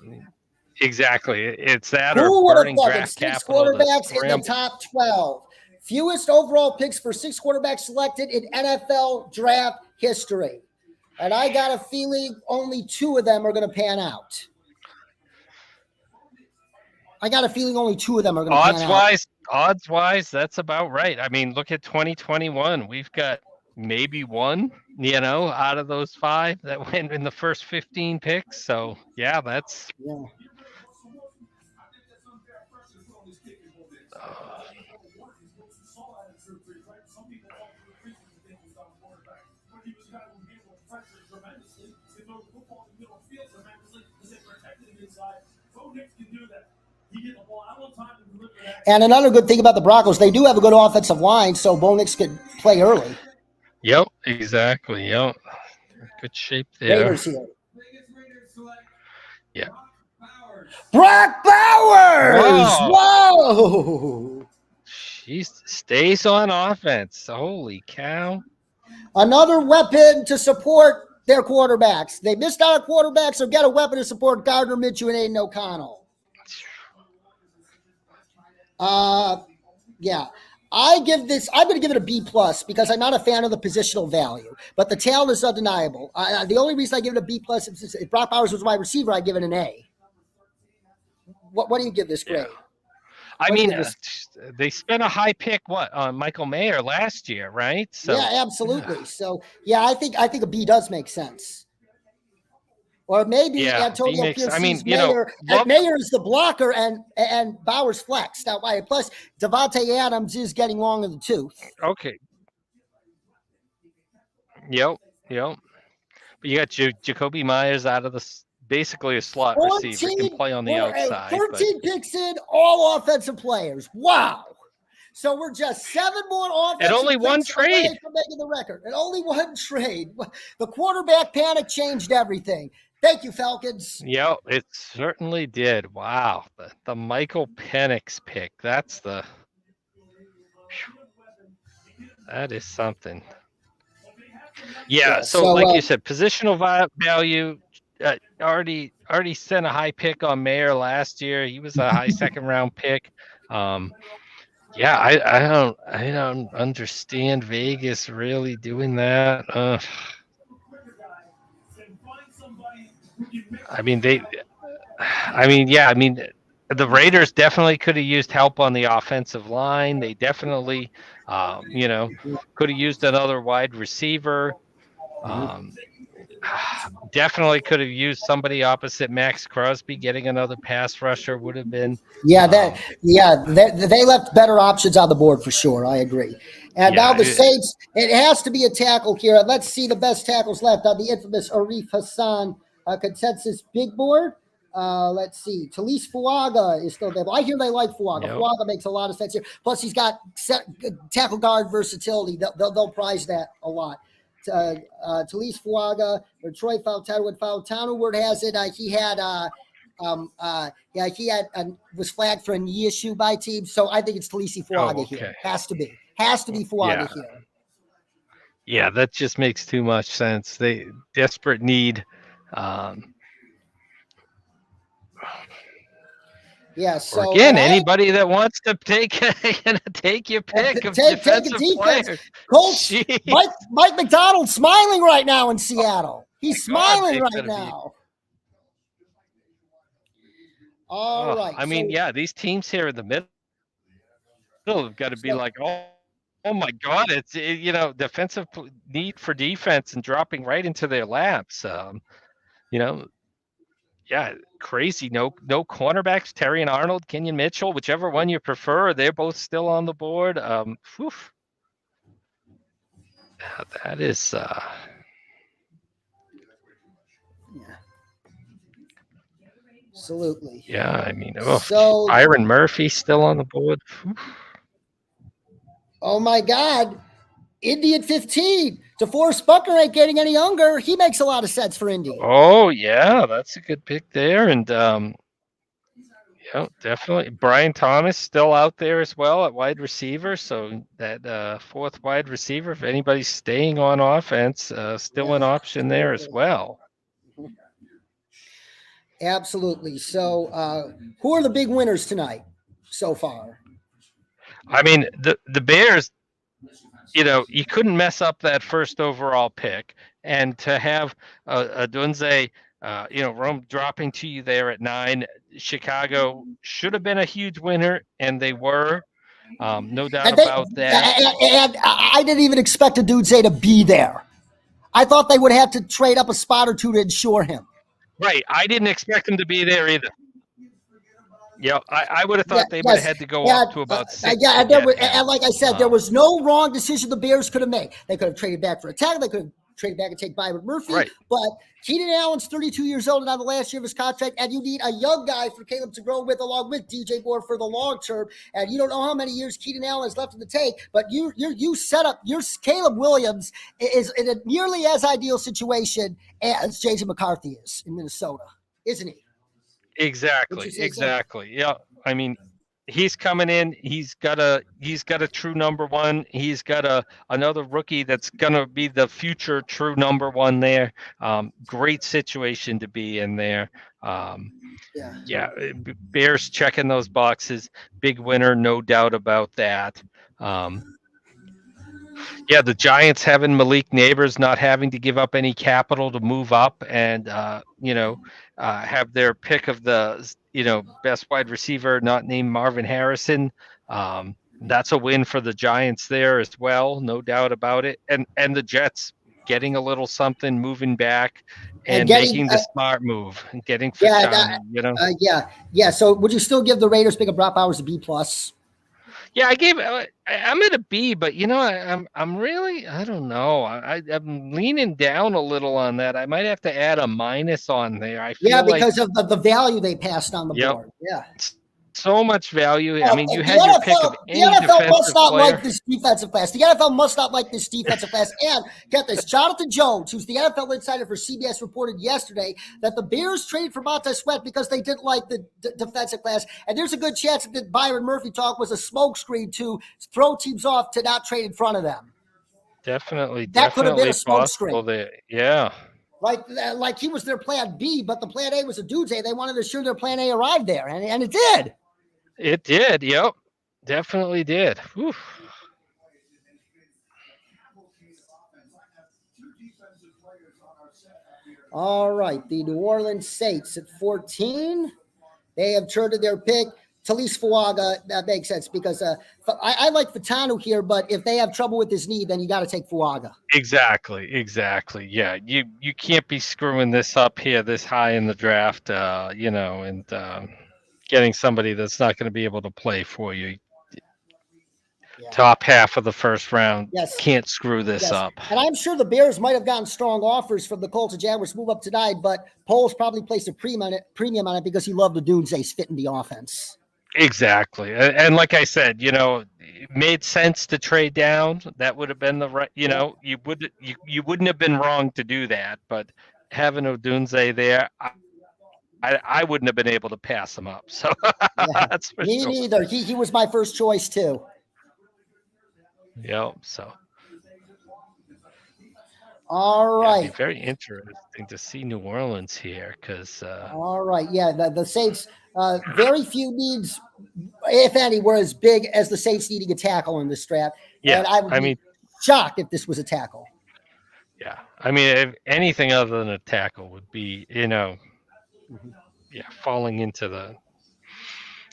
exactly. It's that Who or burning thought draft 6 capital. Quarterbacks in the top 12. Fewest overall picks for 6 quarterbacks selected in NFL draft history. And I got a feeling only 2 of them are going to pan out. Odds-wise, that's about right. I mean, look at 2021. We've got maybe 1, out of those 5 that went in the first 15 picks. So, yeah, that's... Yeah. And another good thing about the Broncos, they do have a good offensive line, so Bo Nix could play early. Yep, exactly. Yep. Good shape there. Raiders here. Yeah. Brock Bowers! Whoa! She stays on offense. Holy cow. Another weapon to support their quarterbacks. They missed out on quarterbacks, so get a weapon to support Gardner Minshew and Aiden O'Connell. Yeah. I'm going to give it a B+ because I'm not a fan of the positional value, but the talent is undeniable. The only reason I give it a B+ is if Brock Bowers was my receiver, I'd give it an A. What do you give this grade? Yeah. They spent a high pick on Michael Mayer last year, right? So yeah, absolutely. So yeah, I think a B does make sense. Or maybe Yeah, Antonio Phoenix. Pierce I mean, sees you know, Mayer. love. Mayer is the blocker, and Bauer's flex. Now, plus Devontae Adams is getting long in the tooth. Okay. Yep. But you got Jacoby Myers out of basically a slot receiver. Can play on the outside. 13 picks in, all offensive players. Wow. So we're just 7 more offensive and only one picks away trade. from making the record. And only one trade. The quarterback panic changed everything. Thank you, Falcons. Yeah, it certainly did. Wow. The Michael Penix pick. That is something. Yeah, so like you said, positional value. Already sent a high pick on Mayer last year. He was a high second round pick. Yeah, I don't understand Vegas really doing that. I mean the Raiders definitely could have used help on the offensive line. They definitely, could have used another wide receiver. Definitely could have used somebody opposite Max Crosby. Getting another pass rusher would have been. They left better options on the board for sure. I agree. And now the Saints, it has to be a tackle here. Let's see the best tackles left on the infamous Arif Hassan consensus big board. Let's see. Talise Fuaga is still there. I hear they like Fuaga. Yep. Fuaga makes a lot of sense here. Plus, he's got tackle guard versatility. They'll prize that a lot. Talise Fuaga or Troy Fautanu, word has it, he was flagged for a knee issue by teams. So I think it's Talise Fuaga here. Has to be Fuaga here. Yeah, that just makes too much sense. They desperate need. So again, anybody that wants to take your pick of defensive players. Colts, Mike McDonald smiling right now in Seattle. He's smiling right now. All right. I mean, these teams here in the middle have got to be like, oh my God, it's defensive need for defense and dropping right into their laps. Crazy. No cornerbacks. Terry and Arnold, Kenyon Mitchell, whichever one you prefer. They're both still on the board. That is. Absolutely. Yeah, I mean, Byron Murphy still on the board. Oh my God. Indy at 15. DeForest Buckner ain't getting any younger. He makes a lot of sense for Indy. Oh yeah, that's a good pick there. And definitely. Brian Thomas still out there as well at wide receiver. So that fourth wide receiver, if anybody's staying on offense, still an option there as well. Absolutely. So who are the big winners tonight so far? I mean, the Bears, you couldn't mess up that first overall pick. And to have a Dunze, Rome dropping to you there at 9, Chicago should have been a huge winner, and they were. No doubt about that. And I didn't even expect a Dunze to be there. I thought they would have to trade up a spot or two to ensure him. Right. I didn't expect him to be there either. Yeah, I would have thought they would have had to go up to about 6. And like I said, there was no wrong decision the Bears could have made. They could have traded back for a tackle. They could have traded back and take Byron Murphy. Right. But Keenan Allen's 32 years old and on the last year of his contract, and you need a young guy for Caleb to grow with, along with DJ Moore for the long term. And you don't know how many years Keenan Allen has left in the tank, but you set up your Caleb Williams is in a nearly as ideal situation as Jason McCarthy is in Minnesota, isn't he? Exactly. Yeah. I mean, he's coming in. He's got a true number one. He's got another rookie that's gonna be the future true number one there. Great situation to be in there. Bears checking those boxes. Big winner, no doubt about that. The Giants having Malik Neighbors not having to give up any capital to move up and have their pick of the best wide receiver not named Marvin Harrison. That's a win for the Giants there as well, no doubt about it. And the Jets getting a little something, moving back, and getting making the smart move and getting yeah, Fashanu, yeah. So would you still give the Raiders pick of Brock Bowers a B plus? Yeah, I'm at a B, but I'm really, I don't know. I'm leaning down a little on that. I might have to add a minus on there. I Yeah, feel like, because of the value they passed on the yep, board. Yeah. so much value. I mean, you The had your pick of any NFL must defensive not player. like this defensive class. The NFL must not like this defensive class. And get this, Jonathan Jones, who's the NFL insider for CBS, reported yesterday that the Bears traded for Montez Sweat because they didn't like the defensive class. And there's a good chance that Byron Murphy talk was a smokescreen to throw teams off to not trade in front of them. Definitely That could have been a possible smokescreen. there. Yeah. Like he was their plan B, but the plan A was a Dudes A. They wanted to ensure their plan A arrived there, and it did. It did. Yep. Definitely did. Whew. All right. The New Orleans Saints at 14. They have turned their pick. Talise Fuaga, that makes sense because I like Fatanu here, but if they have trouble with his knee, then you got to take Fuaga. Exactly. Yeah, you can't be screwing this up here this high in the draft, and getting somebody that's not going to be able to play for you. Yeah. Top half of the first round. Yes. Can't screw this up. And I'm sure the Bears might have gotten strong offers from the Colts and Jaguars move up tonight, but Poles probably placed a premium on it because he loved the Doomsday's fit in the offense. Exactly. And like I said, it made sense to trade down. That would have been the right, you wouldn't have been wrong to do that, but having Odunze there, I wouldn't have been able to pass him up. So that's for me neither. He was my first choice too. Yep. So. All right. It'd be very interesting to see New Orleans here because. All right. Yeah. The Saints, very few needs, if any, were as big as the Saints needing a tackle in this draft. Yeah. And I would be shocked if this was a tackle. Yeah. I mean, if anything other than a tackle would be, falling into the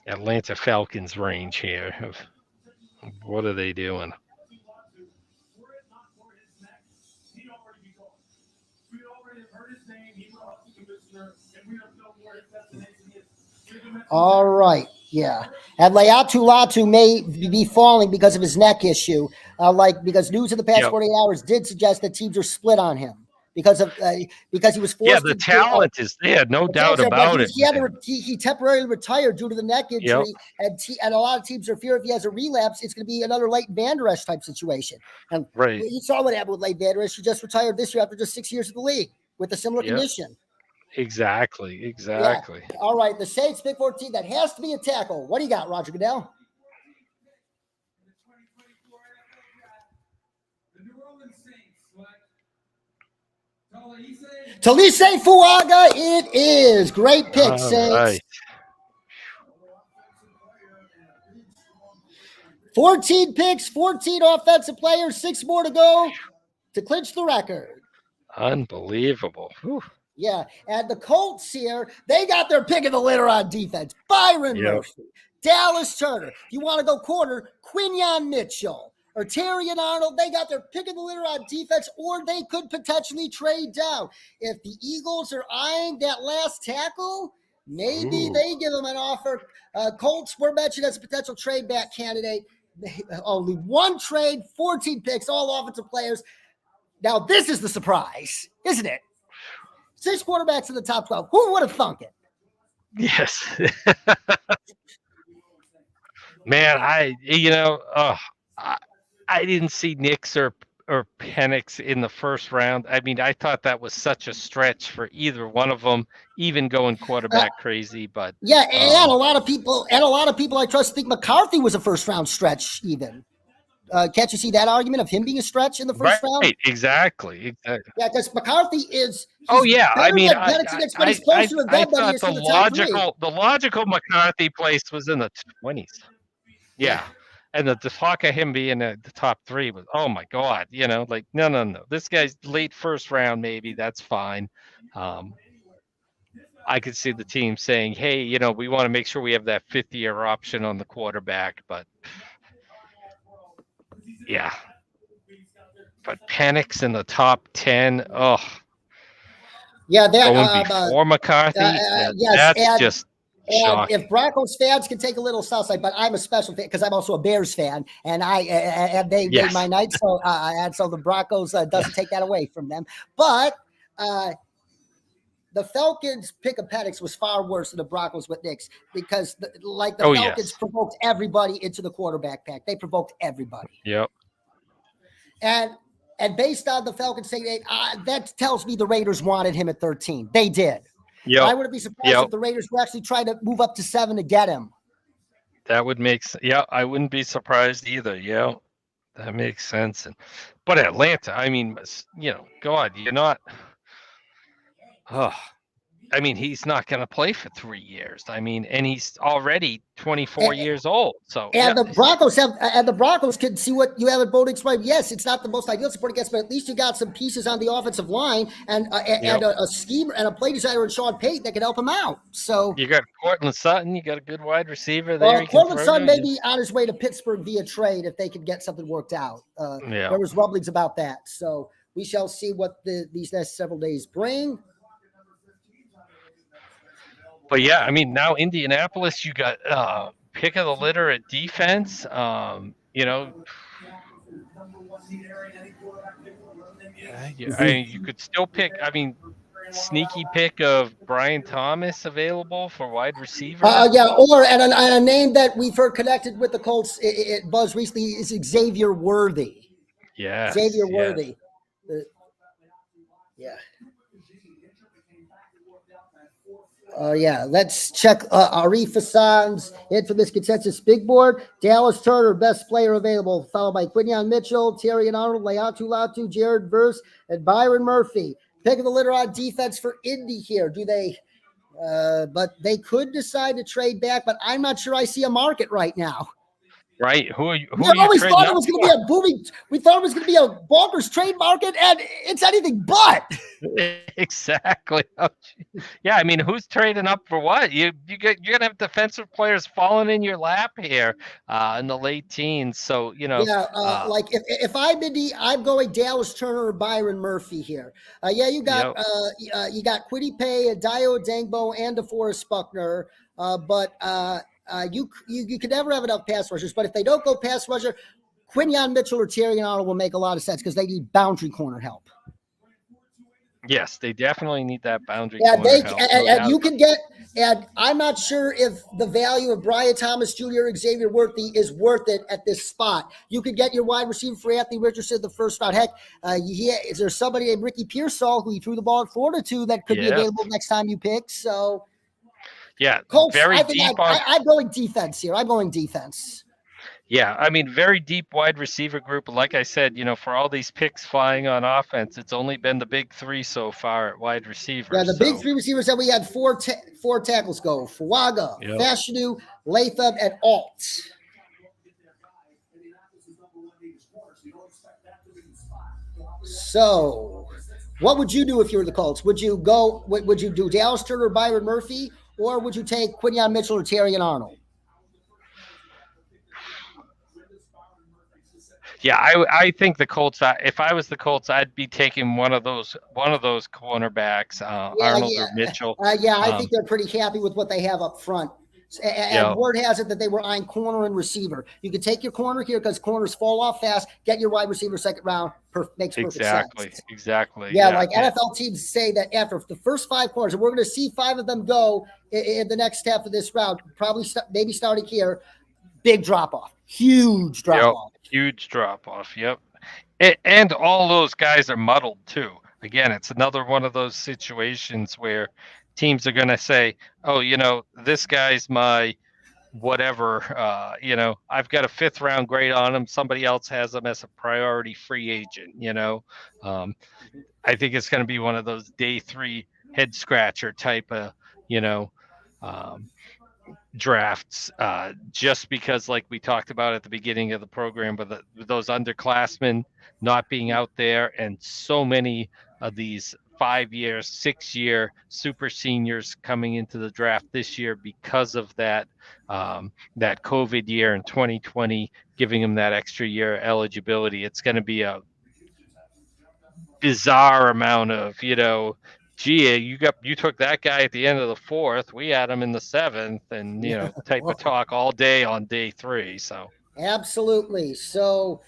Atlanta Falcons range here of what are they doing? All right. Yeah. And Laiatu Latu may be falling because of his neck issue. Because news in the past 48 hours did suggest that teams are split on him because he was forced. Yeah, the talent is there, no doubt about it. He temporarily retired due to the neck injury, and a lot of teams are fear if he has a relapse, it's going to be another Leighton Vander Esch type situation. And you saw what happened with Leighton Vander Esch. He just retired this year after just 6 years of the league with a similar condition. Exactly. Yeah. All right, the Saints pick 14. That has to be a tackle. What do you got, Roger Goodell? The New Orleans Saints select Talise Fuaga. It is great pick, Saints. Right. 14 picks, 14 offensive players, 6 more to go to clinch the record. Unbelievable. Whew. Yeah, and the Colts here, they got their pick of the litter on defense. Byron Murphy, Dallas Turner. If you want to go corner, Quinyon Mitchell or Terrion Arnold, they got their pick of the litter on defense, or they could potentially trade down. If the Eagles are eyeing that last tackle, maybe they give them an offer. Colts were mentioned as a potential trade back candidate. Only one trade, 14 picks, all offensive players. Now, this is the surprise, isn't it? 6 quarterbacks in the top 12. Who would have thunk it? Yes. Man, I didn't see Nix or Penix in the first round. I mean, I thought that was such a stretch for either one of them, even going quarterback crazy. But and a lot of people I trust think McCarthy was a first round stretch even. Can't you see that argument of him being a stretch in the first round? Right, exactly. Yeah, because McCarthy is. I mean, but he's closer to them than he is to the top 3. The logical McCarthy place was in the 20s. Yeah. And the talk of him being the top 3 was, oh my God, no. This guy's late first round, maybe that's fine. I could see the team saying, hey, we want to make sure we have that 5th-year option on the quarterback, but. Yeah, but Penix in the top 10. Oh, Yeah, that going before McCarthy. yes, That's just and shocking. if Broncos fans can take a little south side, but I'm a special fan because I'm also a Bears fan, and they made my night. So and so the Broncos doesn't take that away from them. But the Falcons' pick of Penix was far worse than the Broncos with Nix because the Falcons provoked everybody into the quarterback pack. They provoked everybody. Yep. And based on the Falcons saying that tells me the Raiders wanted him at 13. They did. Yep. I wouldn't be surprised if the Raiders were actually trying to move up to 7 to get him. That would make sense. Yeah, I wouldn't be surprised either. Yeah, that makes sense. But Atlanta, I mean, God, you're not. Oh, I mean, he's not going to play for 3 years. I mean, and he's already 24 years old. So the Broncos can see what you have at Boding Sprite. Yes, it's not the most ideal support against, but at least you got some pieces on the offensive line and a schemer and a play designer in Sean Payton that can help him out. So you got Cortland Sutton, you got a good wide receiver there. Cortland Sutton may be on his way to Pittsburgh via trade if they could get something worked out. There was rumblings about that. So we shall see what these next several days bring. But yeah, I mean, now Indianapolis, you got pick of the litter at defense. You could still pick. I mean, sneaky pick of Brian Thomas available for wide receiver. Or and a name that we've heard connected with the Colts. It buzzed recently is Xavier Worthy. Yeah, Xavier Worthy. Let's check Arif Hassan's infamous consensus big board. Dallas Turner, best player available, followed by Quinyon Mitchell, Terry and Arnold, Leatu Latu, Jared Verse, and Byron Murphy. Pick of the litter on defense for Indy here. Do they? But they could decide to trade back, but I'm not sure I see a market right now. Right? Who we always thought it was going to be a booming. We thought it was going to be a bonkers trade market, and it's anything but. Exactly. Yeah, I mean, who's trading up for what? You're gonna have defensive players falling in your lap here in the late teens. So like if I'm Indy, I'm going Dallas Turner or Byron Murphy here. You got you got Kwity Paye, Dio Dangbo, and DeForest Buckner, but. You could never have enough pass rushers, but if they don't go pass rusher, Quinyon Mitchell or Terry and Arnold will make a lot of sense because they need boundary corner help. Yes, they definitely need that boundary corner help. And you can get, and I'm not sure if the value of Brian Thomas Jr. Xavier Worthy is worth it at this spot. You could get your wide receiver for Anthony Richardson in the first round. Heck, is there somebody named Ricky Pearsall who he threw the ball at Florida to that could be available next time you pick? So. Yeah, Colts, I'm going defense here. I'm going defense. Yeah, I mean, very deep wide receiver group. Like I said, for all these picks flying on offense, it's only been the big three so far at wide receiver. Yeah, the big three receivers that we had four tackles go. Fuaga, Fashanu, Latham, and Alt. So, what would you do if you were the Colts? Would you do Dallas Turner or Byron Murphy? Or would you take Quinyon Mitchell or Terry and Arnold? Yeah, I think the Colts. If I was the Colts, I'd be taking one of those cornerbacks, Arnold or Mitchell. I think they're pretty happy with what they have up front. And word has it that they were eyeing corner and receiver. You can take your corner here because corners fall off fast. Get your wide receiver second round. Makes perfect sense. Exactly. Yeah, like NFL teams say that after the first 5 corners, and we're going to see 5 of them go in the next half of this round, probably maybe starting here, big drop-off. Huge drop-off. Huge drop-off, yep. And all those guys are muddled, too. Again, it's another one of those situations where teams are going to say, oh, this guy's my whatever, I've got a 5th round grade on him. Somebody else has him as a priority free agent, I think it's going to be one of those day 3 head scratcher type of, drafts, just because like we talked about at the beginning of the program, but those underclassmen not being out there and so many of these 5-year, 6-year super seniors coming into the draft this year because of that COVID year in 2020, giving them that extra year eligibility. It's going to be a bizarre amount of, gee, you took that guy at the end of the fourth. We had him in the seventh, and type of talk all day on day 3. So Absolutely. So,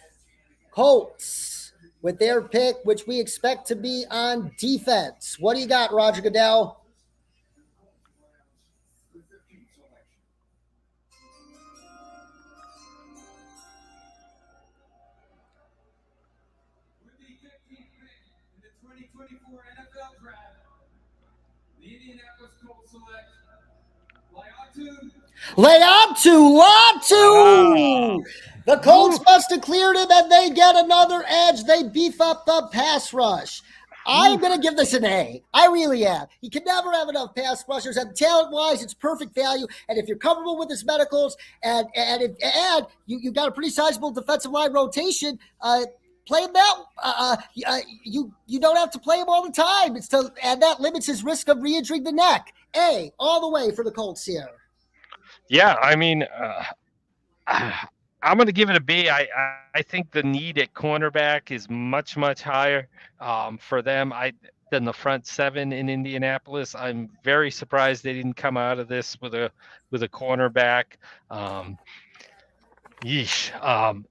Colts with their pick, which we expect to be on defense. What do you got, Roger Goodell? With the 15th pick in the 2024 NFL Draft, the Indianapolis Colts select Leatu. Ah. The Colts must have cleared him and they get another edge. They beef up the pass rush. I'm going to give this an A. I really am. You can never have enough pass rushers, and talent-wise, it's perfect value. And if you're comfortable with his medicals, and you got a pretty sizable defensive line rotation, play him out. You don't have to play him all the time. And that limits his risk of re-injuring the neck. A, all the way for the Colts here. Yeah, I mean, I'm going to give it a B. I think the need at cornerback is much higher for them than the front 7 in Indianapolis. I'm very surprised they didn't come out of this with a cornerback.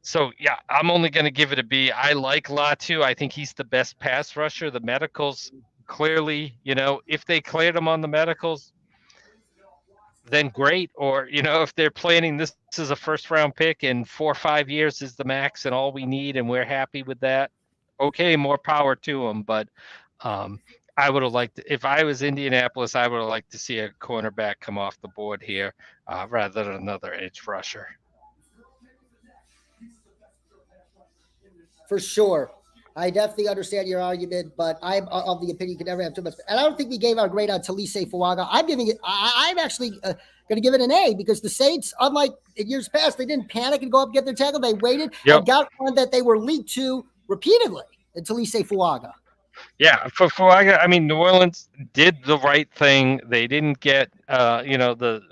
So yeah, I'm only going to give it a B. I like Latu. I think he's the best pass rusher. The medicals clearly, if they cleared him on the medicals, then great. Or, if they're planning this is a first round pick and 4 or 5 years is the max and all we need and we're happy with that, okay, more power to them. But I would have liked, if I was Indianapolis, I would have liked to see a cornerback come off the board here rather than another edge rusher. For sure. I definitely understand your argument, but I'm of the opinion you can never have too much. And I don't think we gave our grade on Talise Fuaga. I'm actually going to give it an A because the Saints, unlike in years past, they didn't panic and go up and get their tackle. They waited and got one that they were leaked to repeatedly in Talise Fuaga. Yeah, for Fuaga, I mean, New Orleans did the right thing. They didn't get, the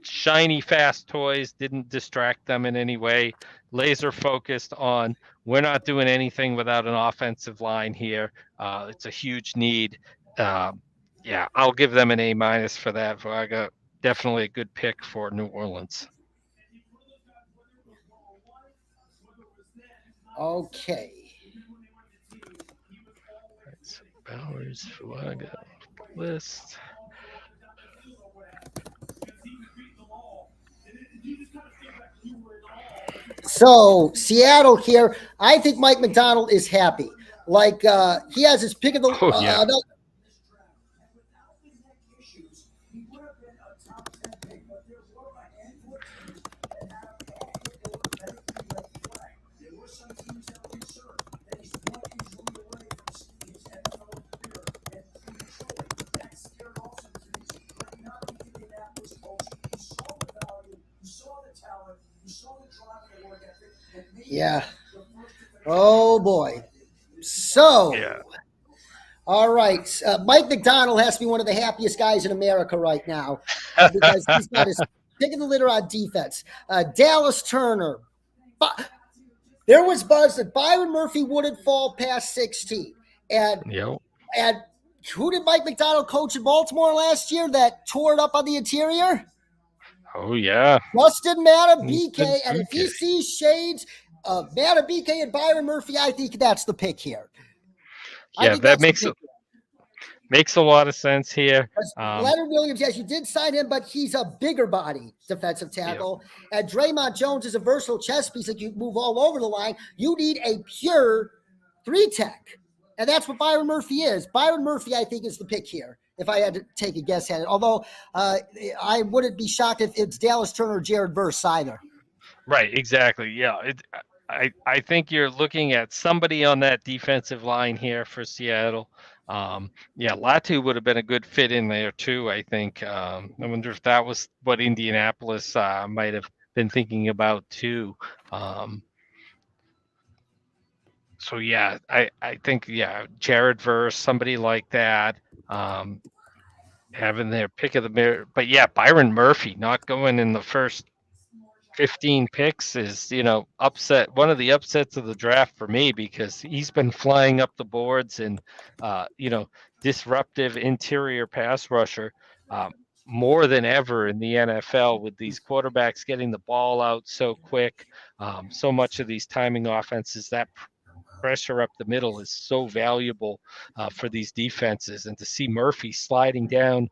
shiny fast toys, didn't distract them in any way. Laser focused on, we're not doing anything without an offensive line here. It's a huge need. Yeah, I'll give them an A- for that. Fuaga, definitely a good pick for New Orleans. Okay. So Bowers, Fuaga, list. So Seattle here, I think Mike McDonald is happy. Like he has his pick of the. Yeah. Oh boy. So. Yeah. All right. Mike McDonald has to be one of the happiest guys in America right now because he's got his pick of the litter on defense. Dallas Turner. There was buzz that Byron Murphy wouldn't fall past 16. And who did Mike McDonald coach in Baltimore last year that tore it up on the interior? Oh, yeah. Justin Matabike. And if he sees shades of Matabike and Byron Murphy, I think that's the pick here. Yeah, that makes a lot of sense here. Leonard Williams, yes, you did sign him, but he's a bigger body defensive tackle. Yeah. And Draymond Jones is a versatile chess piece that you move all over the line. You need a pure 3-tech. And that's what Byron Murphy is. Byron Murphy, I think, is the pick here, if I had to take a guess at it. Although I wouldn't be shocked if it's Dallas Turner or Jared Verse either. Right, exactly. Yeah, I think you're looking at somebody on that defensive line here for Seattle. Latu would have been a good fit in there too, I think. I wonder if that was what Indianapolis might have been thinking about too. So yeah, I think Jared Verse, somebody like that, having their pick of the mirror. But yeah, Byron Murphy not going in the first 15 picks is, upset, one of the upsets of the draft for me, because he's been flying up the boards and, disruptive interior pass rusher um, more than ever in the NFL, with these quarterbacks getting the ball out so quick. So much of these timing offenses, that pressure up the middle is so valuable for these defenses. And to see Murphy sliding down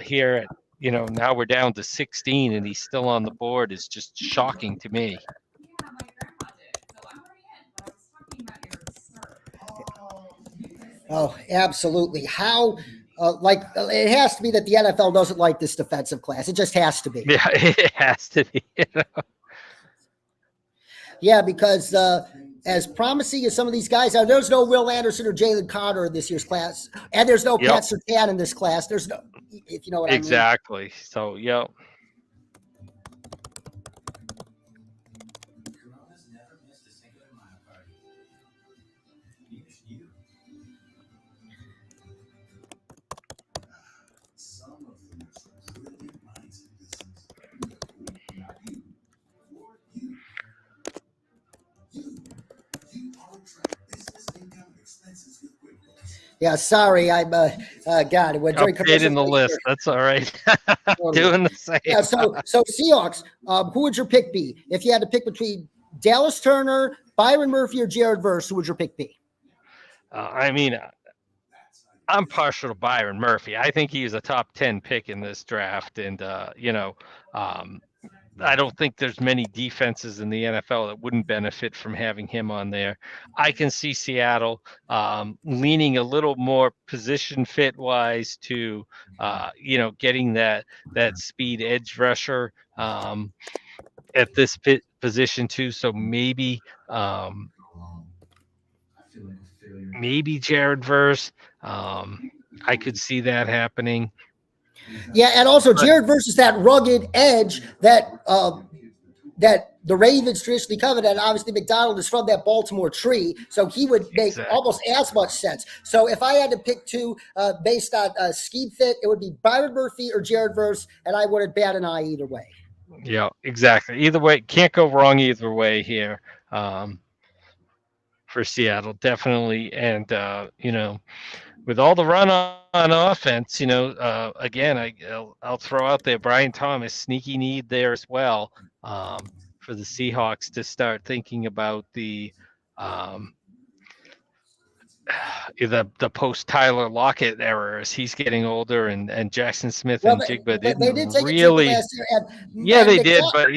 here at, now we're down to 16 and he's still on the board is just shocking to me. Yeah, my grandma did. So I'm already in, but I was talking about your start. Oh, absolutely. How, it has to be that the NFL doesn't like this defensive class. It just has to be. Yeah, it has to be. Yeah, because as promising as some of these guys are, there's no Will Anderson or Jalen Carter in this year's class, and there's no Pat Surtain in this class. There's no, if you know what I mean. Exactly. So, yep. Yeah, sorry, I'm God, we're doing Updating the list. That's all right. Doing the same. Yeah, so Seahawks, who would your pick be if you had to pick between Dallas Turner, Byron Murphy, or Jared Verse? Who would your pick be? I'm partial to Byron Murphy. I think he's a top 10 pick in this draft, and I don't think there's many defenses in the NFL that wouldn't benefit from having him on there. I can see Seattle leaning a little more position fit wise to, getting that speed edge rusher at this position too. So maybe Jared Verse. I could see that happening. Yeah, and also Jared Verse is that rugged edge that that the Ravens traditionally covered, and obviously McDonald is from that Baltimore tree, so he would make almost as much sense. So if I had to pick two based on scheme fit, it would be Byron Murphy or Jared Verse, and I wouldn't bat an eye either way. Yeah, exactly. Either way, can't go wrong either way here for Seattle, definitely. And, with all the run on offense, again, I'll throw out there Brian Thomas, sneaky need there as well for the Seahawks to start thinking about the post Tyler Lockett era as he's getting older, and Jackson Smith and Jigba didn't really. Last year, and they did, but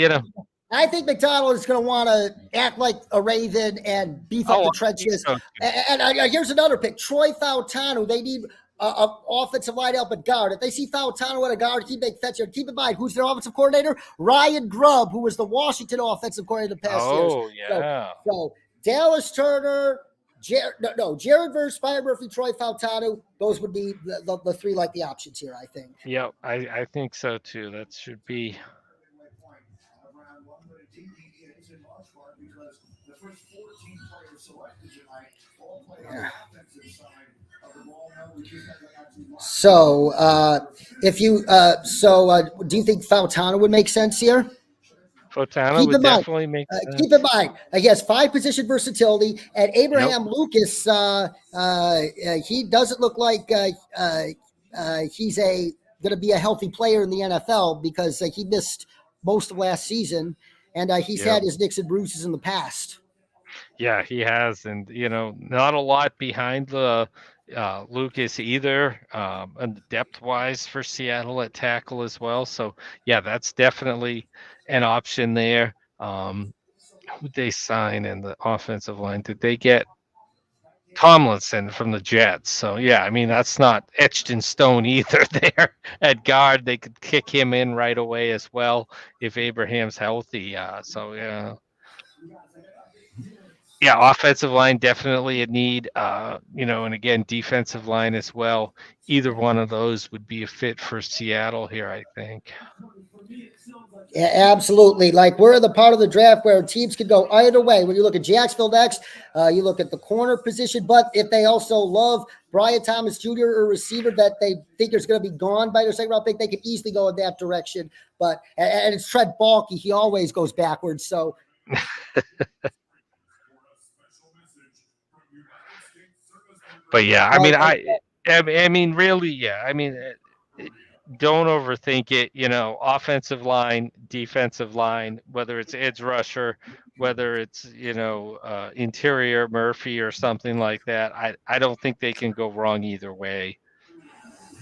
I think McDonald is going to want to act like a Raven and beef up the trenches. So. And here's another pick: Troy Fautanu. They need an offensive line help at guard. If they see Fautanu at a guard, he make fetch. Keep in mind who's their offensive coordinator: Ryan Grubb, who was the Washington offensive coordinator the past years. Oh yeah. So Dallas Turner. Jared Verse, Byron Murphy, Troy Fautanu. Those would be the three likely options here, I think. Yep, I think so too. That should be. Yeah. So, if you do you think Fautanu would make sense here? Fautanu would definitely make sense. Keep in mind, he has 5-position versatility, and Abraham Lucas, he doesn't look like he's going to be a healthy player in the NFL because he missed most of last season, and he's had his nicks and bruises in the past. Yeah, he has, and not a lot behind the Lucas either, and depth-wise for Seattle at tackle as well. So yeah, that's definitely an option there. Who'd they sign in the offensive line? Did they get Tomlinson from the Jets? So yeah, I mean that's not etched in stone either. There at guard, they could kick him in right away as well if Abraham's healthy. So yeah. Yeah, offensive line definitely a need, and again, defensive line as well. Either one of those would be a fit for Seattle here, I think. Yeah, absolutely. Like we're the part of the draft where teams could go either way. When you look at Jacksonville next, you look at the corner position, but if they also love Brian Thomas Jr. or receiver that they think is going to be gone by their second round pick, they could easily go in that direction. But and it's Trent Baalke, he always goes backwards. So But yeah, I mean, I mean, really, yeah. I mean, don't overthink it. You know, offensive line, defensive line, whether it's edge rusher, whether it's interior Murphy or something like that. I don't think they can go wrong either way.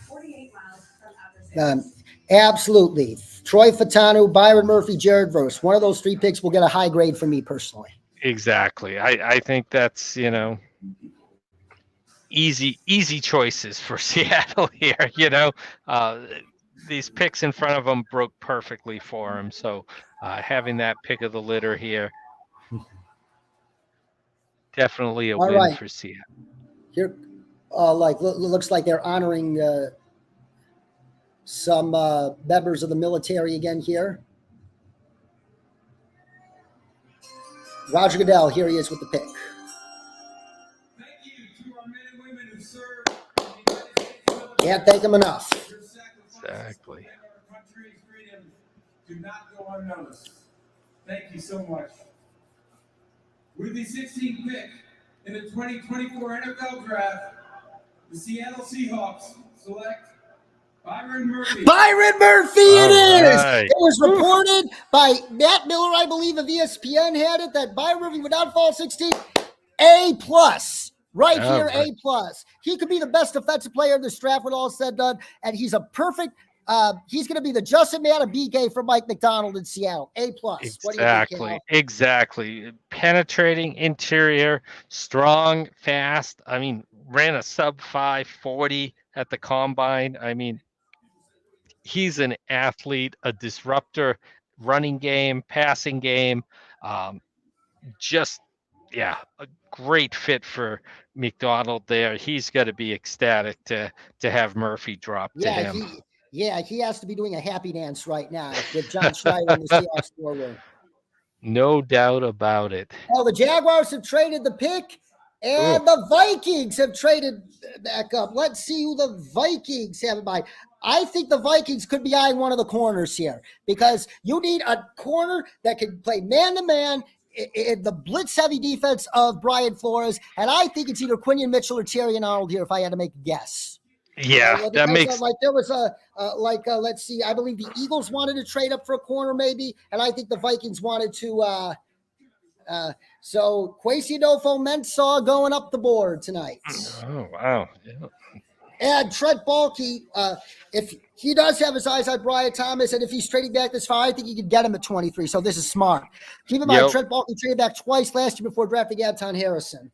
48 miles from outer space. Absolutely. Troy Fatanu, Byron Murphy, Jared Verse. One of those three picks will get a high grade from me personally. Exactly. I think that's easy choices for Seattle here. These picks in front of them broke perfectly for him. So having that pick of the litter here, definitely a All win right. for Seattle. Here, looks like they're honoring some members of the military again here. Roger Goodell, here he is with the pick. Thank you to our men and women who serve in the United States military. Can't thank him enough. Your sacrifices Exactly. to defend our country's freedom do not go unnoticed. Thank you so much. With the 16th pick in the 2024 NFL Draft, the Seattle Seahawks select Byron Murphy. Byron Murphy, it is. Right. It was reported by Matt Miller, I believe, of ESPN had it that Byron Murphy would not fall 16. A plus. Right Oh, here, right. A plus. He could be the best defensive player in this draft when all is said and done, and he's a perfect. He's going to be the Justin Madubuike for Mike McDonald in Seattle. A plus. What do you think, Hal? Exactly. Penetrating interior, strong, fast. I mean, ran a sub 540 at the combine. I mean, he's an athlete, a disruptor, running game, passing game. A great fit for McDonald there. He's got to be ecstatic to have Murphy drop to him. He has to be doing a happy dance right now with John Schneider in the Seahawks war room. No doubt about it. Oh, the Jaguars have traded the pick, and the Vikings have traded back up. Let's see who the Vikings have in mind. I think the Vikings could be eyeing one of the corners here because you need a corner that can play man-to-man in the blitz-heavy defense of Brian Flores, and I think it's either Quinion Mitchell or Thierry Arnold here if I had to make a guess. Yeah, that makes like there was let's see, I believe the Eagles wanted to trade up for a corner maybe, and I think the Vikings wanted to so Kwesi Adofo-Mensah going up the board tonight. Oh wow. Yeah. And Trent Baalke, if he does have his eyes on Brian Thomas, and if he's trading back this far, I think you could get him at 23. So this is smart. Keep in mind, Trent Baalke traded back twice last year before drafting Anton Harrison.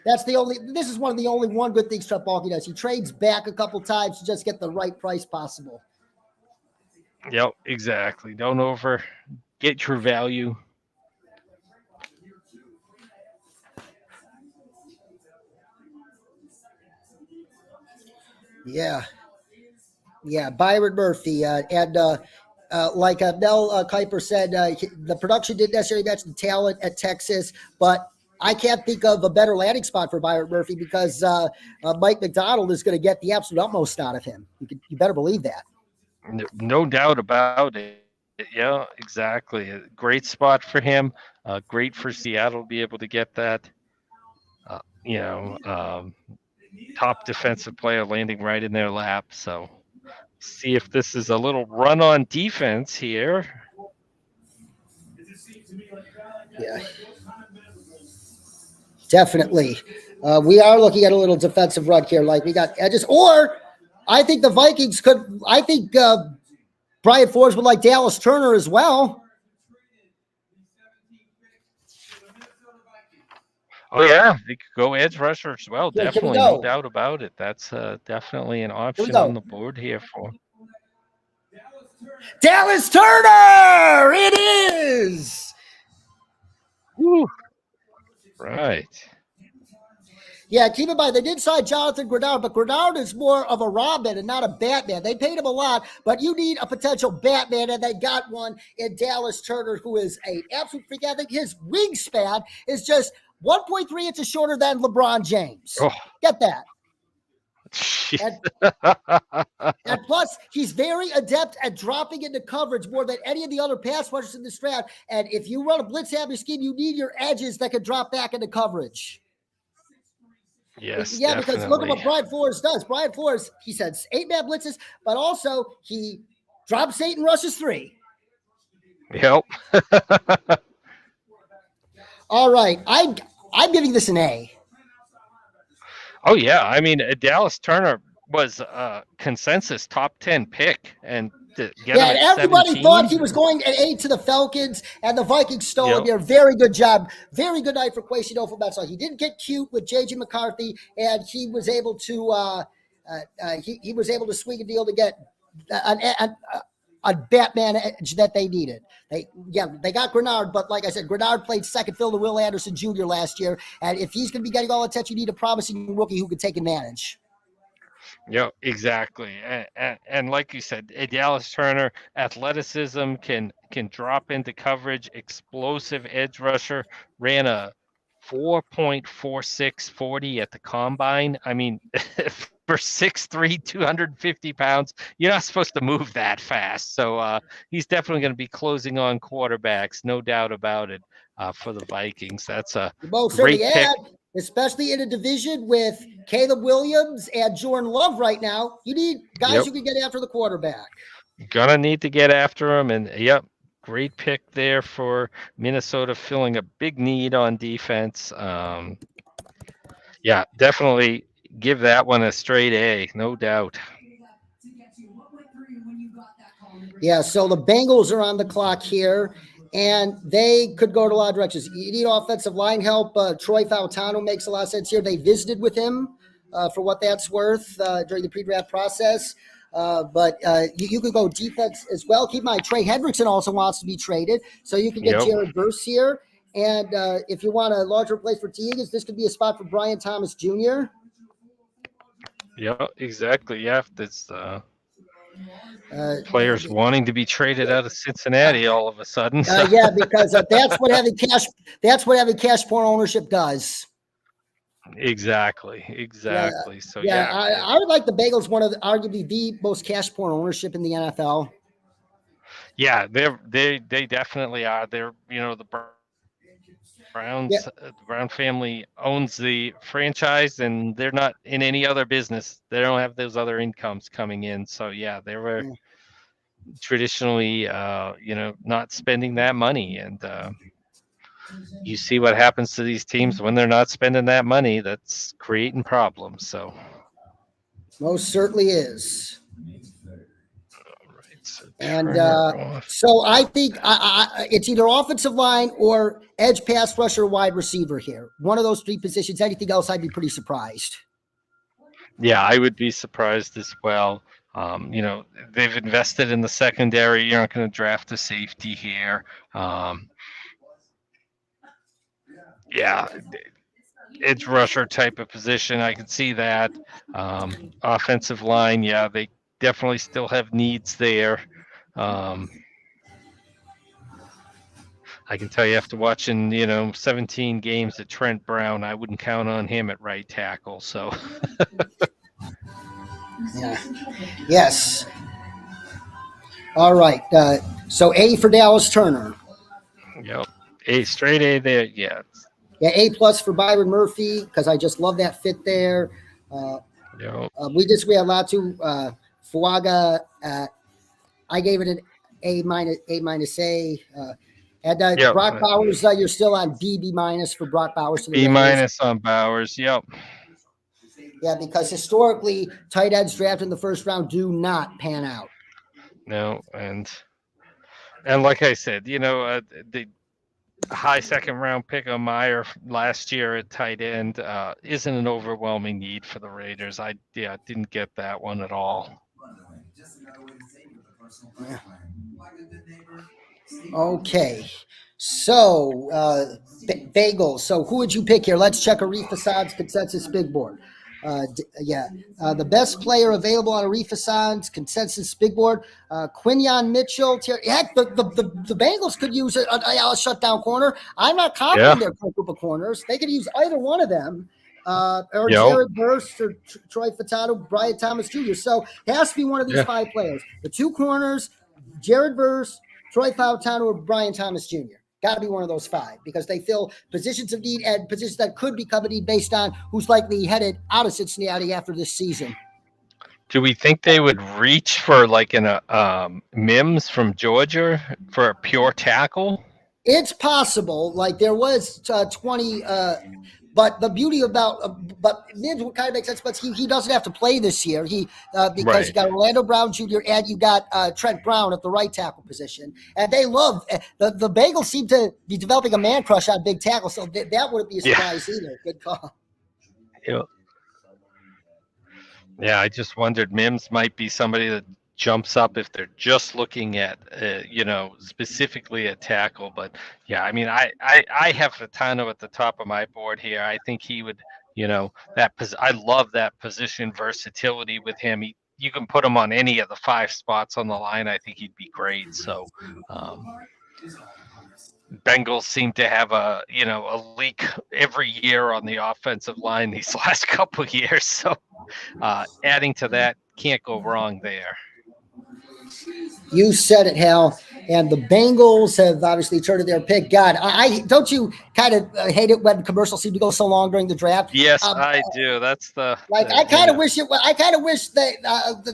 This is one of the only one good things Trent Baalke does. He trades back a couple times to just get the right price possible. Yep, exactly. Don't get your value. Yeah, Byron Murphy. And like Mel Kiper said, the production didn't necessarily match the talent at Texas, but I can't think of a better landing spot for Byron Murphy because Mike McDonald is going to get the absolute utmost out of him. You better believe that. No doubt about it. Yeah, exactly. A great spot for him. Great for Seattle to be able to get that. Top defensive player landing right in their lap. So see if this is a little run on defense here. Yeah, definitely. We are looking at a little defensive run here. Like we got edges, or I think the Vikings could. I think Brian Flores would like Dallas Turner as well. Oh yeah, they could go edge rusher as well. Yeah, definitely, no doubt about it. That's definitely an option on the board here for Dallas Turner. It is. Woo. Right. Yeah, keep in mind, they did sign Jonathan Grenard, but Grenard is more of a Robin and not a Batman. They paid him a lot, but you need a potential Batman, and they got one in Dallas Turner, who is an absolute freak. I think his wingspan is just 1.3 inches shorter than LeBron James. Oh, Get that. shit. And plus, he's very adept at dropping into coverage more than any of the other pass rushers in this draft. And if you run a blitz-happy scheme, you need your edges that can drop back into coverage. Yes, Yeah, definitely. because look at what Brian Flores does. Brian Flores, he sends 8-man blitzes, but also he drops 8 and rushes 3. Yep. All right, I'm giving this an A. Oh yeah, I mean Dallas Turner was a consensus top 10 pick, and to get him and at everybody 17, thought he was going at 8 to the Falcons, and the Vikings stole him Yep. here. Very good job. Very good night for Kwesi Nofo. He didn't get cute with J.J. McCarthy, and he was able to he was able to swing a deal to get a Batman edge that they needed. They got Grenard, but like I said, Grenard played second fiddle to Will Anderson Jr. last year, and if he's going to be getting all the attention, you need a promising rookie who can take advantage. Yeah, exactly. And like you said, Dallas Turner, athleticism, can drop into coverage, explosive edge rusher, ran a 4.4640 at the combine. I mean, for 6'3", 250 pounds, you're not supposed to move that fast. So he's definitely going to be closing on quarterbacks, no doubt about it, for the Vikings. That's a great pick. Especially in a division with Caleb Williams and Jordan Love right now. You need guys who can get after the quarterback. Gonna need to get after him, and great pick there for Minnesota, filling a big need on defense. Definitely give that one a straight A, no doubt. Yeah, so the Bengals are on the clock here, and they could go to a lot of directions. You need offensive line help. Troy Fautano makes a lot of sense here. They visited with him for what that's worth during the pre-draft process. But you could go defense as well. Keep in mind, Trey Hendrickson also wants to be traded, so you can get Jared Verse here. And if you want a larger place for T. Higgins, this could be a spot for Brian Thomas Jr. Yeah, exactly. Yeah, that's players wanting to be traded out of Cincinnati all of a sudden. Yeah, because that's what having cash poor ownership does. Exactly. Yeah, So I would like the Bengals, one of arguably the most cash poor ownership in the NFL. Yeah, they definitely are. They're the Browns, the Brown family owns the franchise, and they're not in any other business. They don't have those other incomes coming in. So they were traditionally, not spending that money, and you see what happens to these teams when they're not spending that money. That's creating problems. So most certainly is. And so I think it's either offensive line or edge pass rusher, wide receiver here. One of those 3 positions. Anything else, I'd be pretty surprised. Yeah, I would be surprised as well. They've invested in the secondary. You're not going to draft a safety here. Edge rusher type of position. I can see that. Offensive line, they definitely still have needs there. I can tell you after watching, 17 games at Trent Brown, I wouldn't count on him at right tackle. So, Yes. All right. So A for Dallas Turner. A, straight A there. Yeah, A+ for Byron Murphy, because I just love that fit there. We disagree a lot too. Fuaga, I gave it an A-. And Brock Bowers, you're still on B- for Brock Bowers. B- on Bowers. Yep. Yeah, because historically, tight ends drafted in the first round do not pan out. No, and like I said, the high second round pick on Meyer last year at tight end isn't an overwhelming need for the Raiders. I didn't get that one at all. Okay. So, Bagels. So, who would you pick here? Let's check Arif Hassan's consensus big board. The best player available on Arif Hassan's consensus big board, Quinyon Mitchell. Heck, the Bengals could use a shutdown corner. I'm not confident they're a group of corners. They could use either one of them. Or Jared Verse or Troy Furtado, Brian Thomas Jr. So it has to be one of these five players. The two corners, Jared Verse, Troy Furtado, or Brian Thomas Jr. Got to be one of those five because they fill positions of need and positions that could become a need based on who's likely headed out of Cincinnati after this season. Do we think they would reach for like Mims from Georgia for a pure tackle? It's possible. Like there was 20, but the beauty about but Mims would kind of make sense. But he doesn't have to play this year. Because you got Orlando Brown Jr. and you got Trent Brown at the right tackle position, and they love the Bengals seem to be developing a man crush on big tackle. So that wouldn't be a surprise either. Good call. Yeah, I just wondered Mims might be somebody that jumps up if they're just looking at, specifically a tackle. But yeah, I mean, I have Furtado at the top of my board here. I think he would, I love that position versatility with him. You can put him on any of the five spots on the line. I think he'd be great. So, Bengals seem to have a leak every year on the offensive line these last couple of years. So adding to that, can't go wrong there. You said it, Hal. And the Bengals have obviously turned their pick. God, I don't you kind of hate it when commercials seem to go so long during the draft? Yes, I do. That's I kind of wish I kind of wish that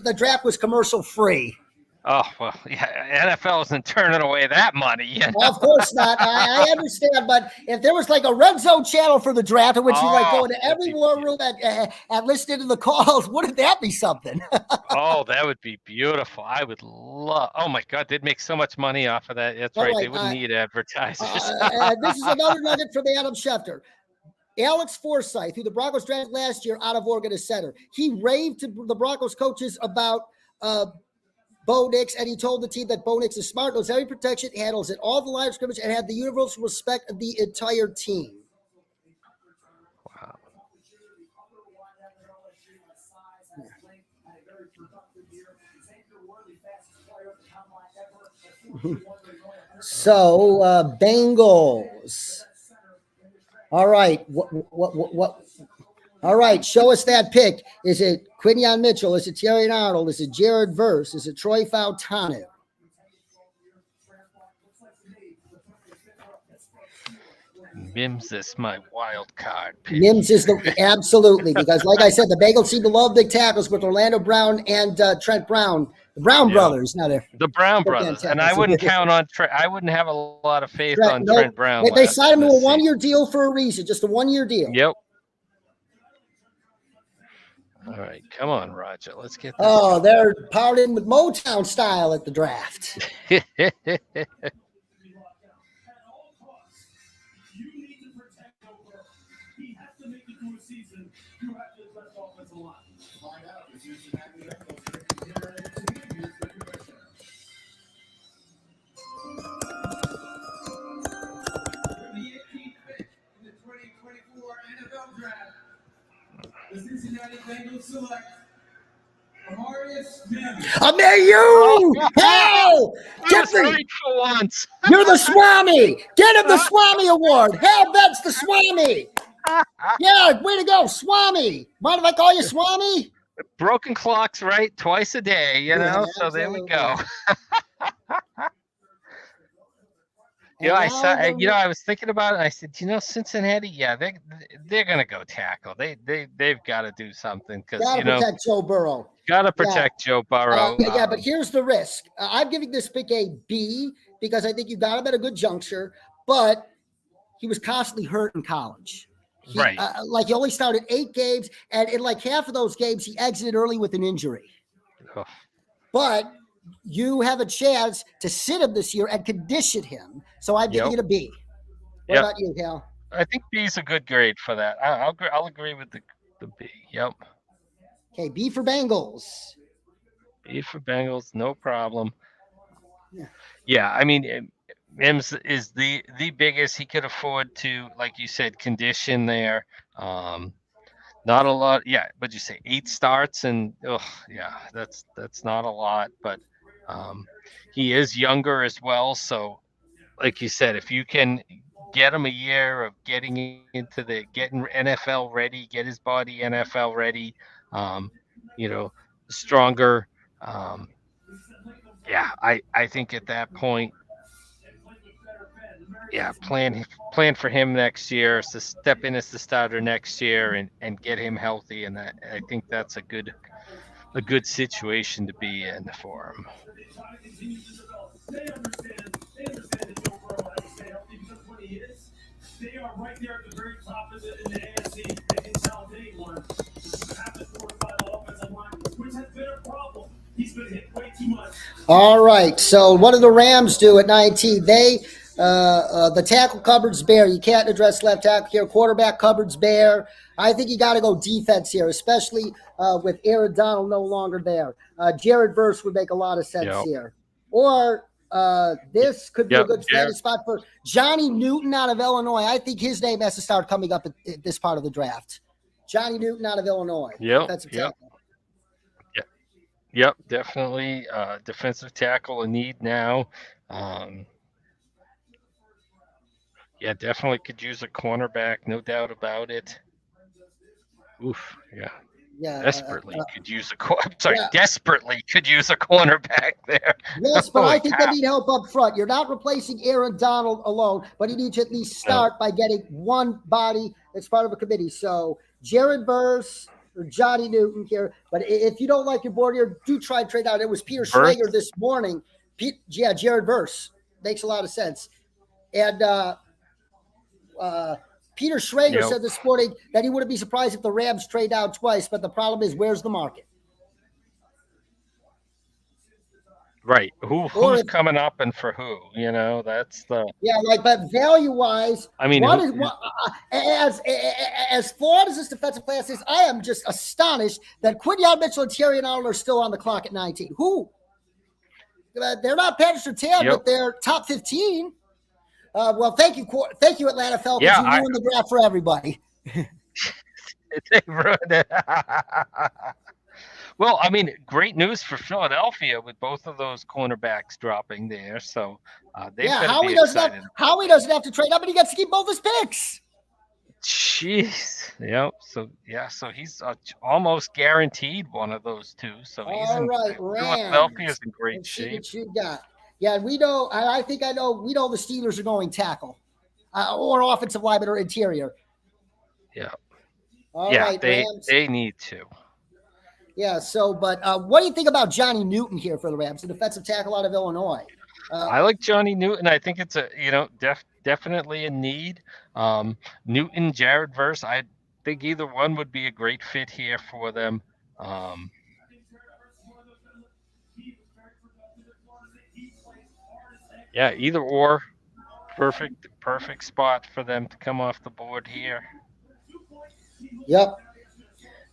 the draft was commercial free. Oh, well, yeah, NFL isn't turning away that money. Well, of course not. I understand, but if there was like a red zone channel for the draft in which you go into every war room and listen to the calls, wouldn't that be something? Oh, that would be beautiful. I would love. Oh my God, they'd make so much money off of that. That's right. They wouldn't need advertisers. This is another nugget from Adam Schefter. Alex Forsythe, who the Broncos drafted last year out of Oregon as center, he raved to the Broncos coaches about Bo Nix, and he told the team that Bo Nix is smart, knows every protection, handles it all the line of scrimmage, and had the universal respect of the entire team. Wow. So, Bengals. All right. What? All right, show us that pick. Is it Quinyon Mitchell? Is it Thierry Arnold? Is it Jared Verse? Is it Troy Furtado? Mims is my wild card pick. Mims is absolutely, because like I said, the Bengals seem to love big tackles with Orlando Brown and Trent Brown. The Brown brothers. Now the Brown brothers. And I wouldn't count on I wouldn't have a lot of faith on Trent Brown. They signed him to a one-year deal for a reason, just a one-year deal. Yep. All right, come on, Roger. Let's get this. Oh, they're powered in with Motown style at the draft. The Cincinnati Bengals select Amarius Mims. Hal! Right for once. You're the Swami. Get him the Swami Award. Hal Bent's the Swami. Yeah, way to go, Swami. Mind if I call you Swami? Broken clocks, right? Twice a day, so there we go. I was thinking about it. And I said, Cincinnati, they're gonna go tackle. They've got to do something because protect Joe Burrow. Got to protect Joe Burrow. But here's the risk. I'm giving this pick a B because I think you got him at a good juncture, but he was constantly hurt in college. Right. He only started 8 games, and in like half of those games, he exited early with an injury. Oh. But you have a chance to sit him this year and condition him. So I'm giving it a B. What about you, Hal? I think B is a good grade for that. I'll agree with the B. Yep. Okay, B for Bengals. B for Bengals, no problem. Yeah, I mean, Mims is the biggest. He could afford to, like you said, condition there. Not a lot, yeah. But you say 8 starts, and yeah, that's not a lot. But he is younger as well, so like you said, if you can get him a year of getting NFL ready, get his body NFL ready, um, you know, stronger. Um, yeah, I think at that point, yeah, plan for him next year to step in as the starter next year and get him healthy, and I think that's a good situation to be in for him. They are right there at the very top of in the AFC. They can challenge anyone. Have the quarterfinal offensive line, which has been a problem. He's been hit way too much. All right. So what do the Rams do at 19? They the tackle cupboard's bare. You can't address left tackle here. Quarterback cupboard's bare. I think you got to go defense here, especially with Aaron Donald no longer there. Jared Verse would make a lot of sense here. Or this could be a good landing spot for Johnny Newton out of Illinois. I think his name has to start coming up at this part of the draft. Johnny Newton out of Illinois. Yep, definitely defensive tackle in need now. Yeah, definitely could use a cornerback, no doubt about it. Oof, yeah. Desperately could use desperately could use a cornerback there. Yes, but I think they need help up front. You're not replacing Aaron Donald alone, but you need to at least start by getting one body that's part of a committee. So Jared Verse or Johnny Newton here. But if you don't like your board here, do try and trade out. It was Peter Schrager this morning. Jared Verse makes a lot of sense. And Peter Schrager said this morning that he wouldn't be surprised if the Rams trade out twice, but the problem is, where's the market? Right. Who's coming up and for who? You know, that's the but value-wise, I mean, as flawed as this defensive class is, I am just astonished that Quinyon Mitchell and Thierry Arnold are still on the clock at 19. Who? They're not Patrick Surtain, but they're top 15. Well, thank you, Atlanta Falcons. You ruined the draft for everybody. They ruined it. Well, I mean, great news for Philadelphia with both of those cornerbacks dropping there. So Howie doesn't have to trade up, and he gets to keep both his picks. Jeez. Yep. So he's almost guaranteed one of those two. So Philadelphia's in great shape. What you got? Yeah, we know. We know the Steelers are going tackle, or offensive lineman or interior. Yeah. All right, they need to. Yeah. So, but what do you think about Johnny Newton here for the Rams, the defensive tackle out of Illinois? I like Johnny Newton. I think it's definitely a need. Newton, Jared Verse. I think either one would be a great fit here for them. Yeah, either or. Perfect spot for them to come off the board here. Yep.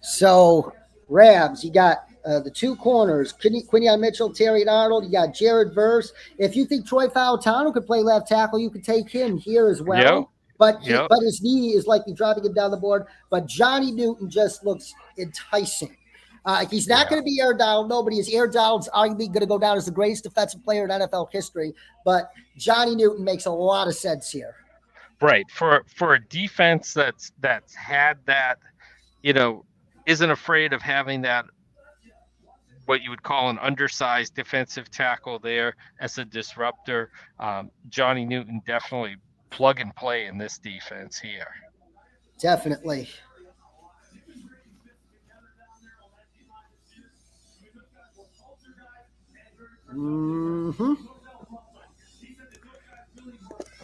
So, Rams, you got the two corners, Quinyon Mitchell, Thierry Arnold. You got Jared Verse. If you think Troy Fautano could play left tackle, you could take him here as well. But his knee is likely dropping him down the board. But Johnny Newton just looks enticing. He's not going to be Aaron Donald. Nobody is. Aaron Donald's arguably going to go down as the greatest defensive player in NFL history. But Johnny Newton makes a lot of sense here. Right. For a defense that's had that, isn't afraid of having that, what you would call an undersized defensive tackle there as a disruptor. Johnny Newton definitely plug and play in this defense here. Definitely. Mm-hmm.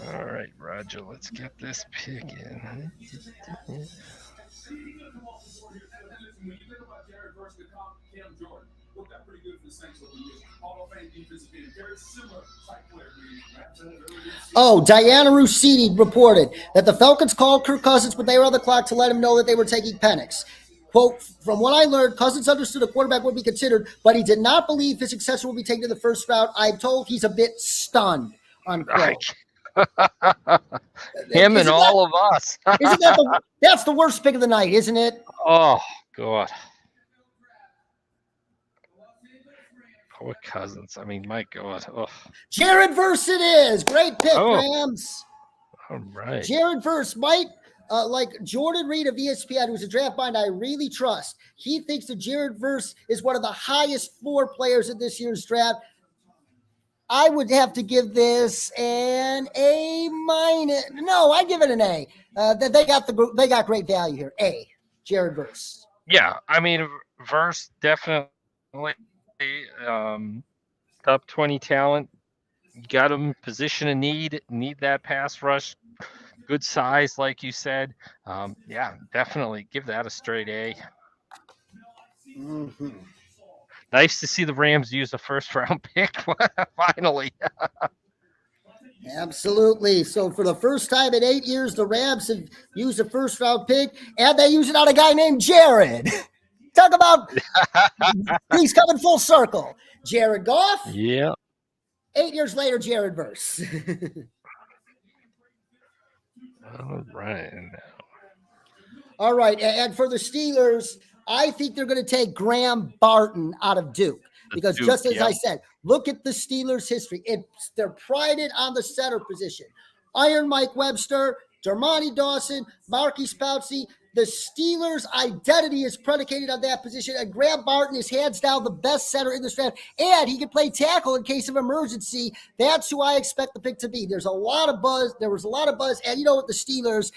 All right, Roger, let's get this pick in. Oh, Diana Rossini reported that the Falcons called Kirk Cousins, but they were on the clock to let him know that they were taking Penix. Quote, from what I learned, Cousins understood a quarterback would be considered, but he did not believe his successor would be taken in the first round. I'm told he's a bit stunned. unquote. Him and Isn't all of us. Isn't that that's the worst pick of the night, isn't it? Oh, God. Poor Cousins. I mean, my God. Oh, Jared Verse it is. Great pick, Oh. Rams. all right. Jared Verse might, like Jordan Reed of ESPN, who's a draft mind I really trust. He thinks that Jared Verse is one of the highest floor players in this year's draft. I would have to give this an A minus. No, I give it an A. They got great value here. A. Jared Verse. Yeah, I mean, Verse definitely top 20 talent. You got him position of need that pass rush, good size, like you said. Yeah, definitely give that a straight A. Mm-hmm. Nice to see the Rams use a first round pick finally. Absolutely. So for the first time in 8 years, the Rams have used a first round pick, and they use it on a guy named Jared. Talk about he's coming full circle. Jared Goff. Yeah. 8 years later, Jared Verse. All right. All right. And for the Steelers, I think they're going to take Graham Barton out of Duke. Because Duke, just as yeah. I said, look at the Steelers' history. They're prided on the center position. Iron Mike Webster, Dermontti Dawson, Marquise Pouncey. The Steelers' identity is predicated on that position, and Graham Barton is hands down the best center in this draft, and he can play tackle in case of emergency. That's who I expect the pick to be. There's a lot of buzz. There was a lot of buzz, and you know what the Steelers,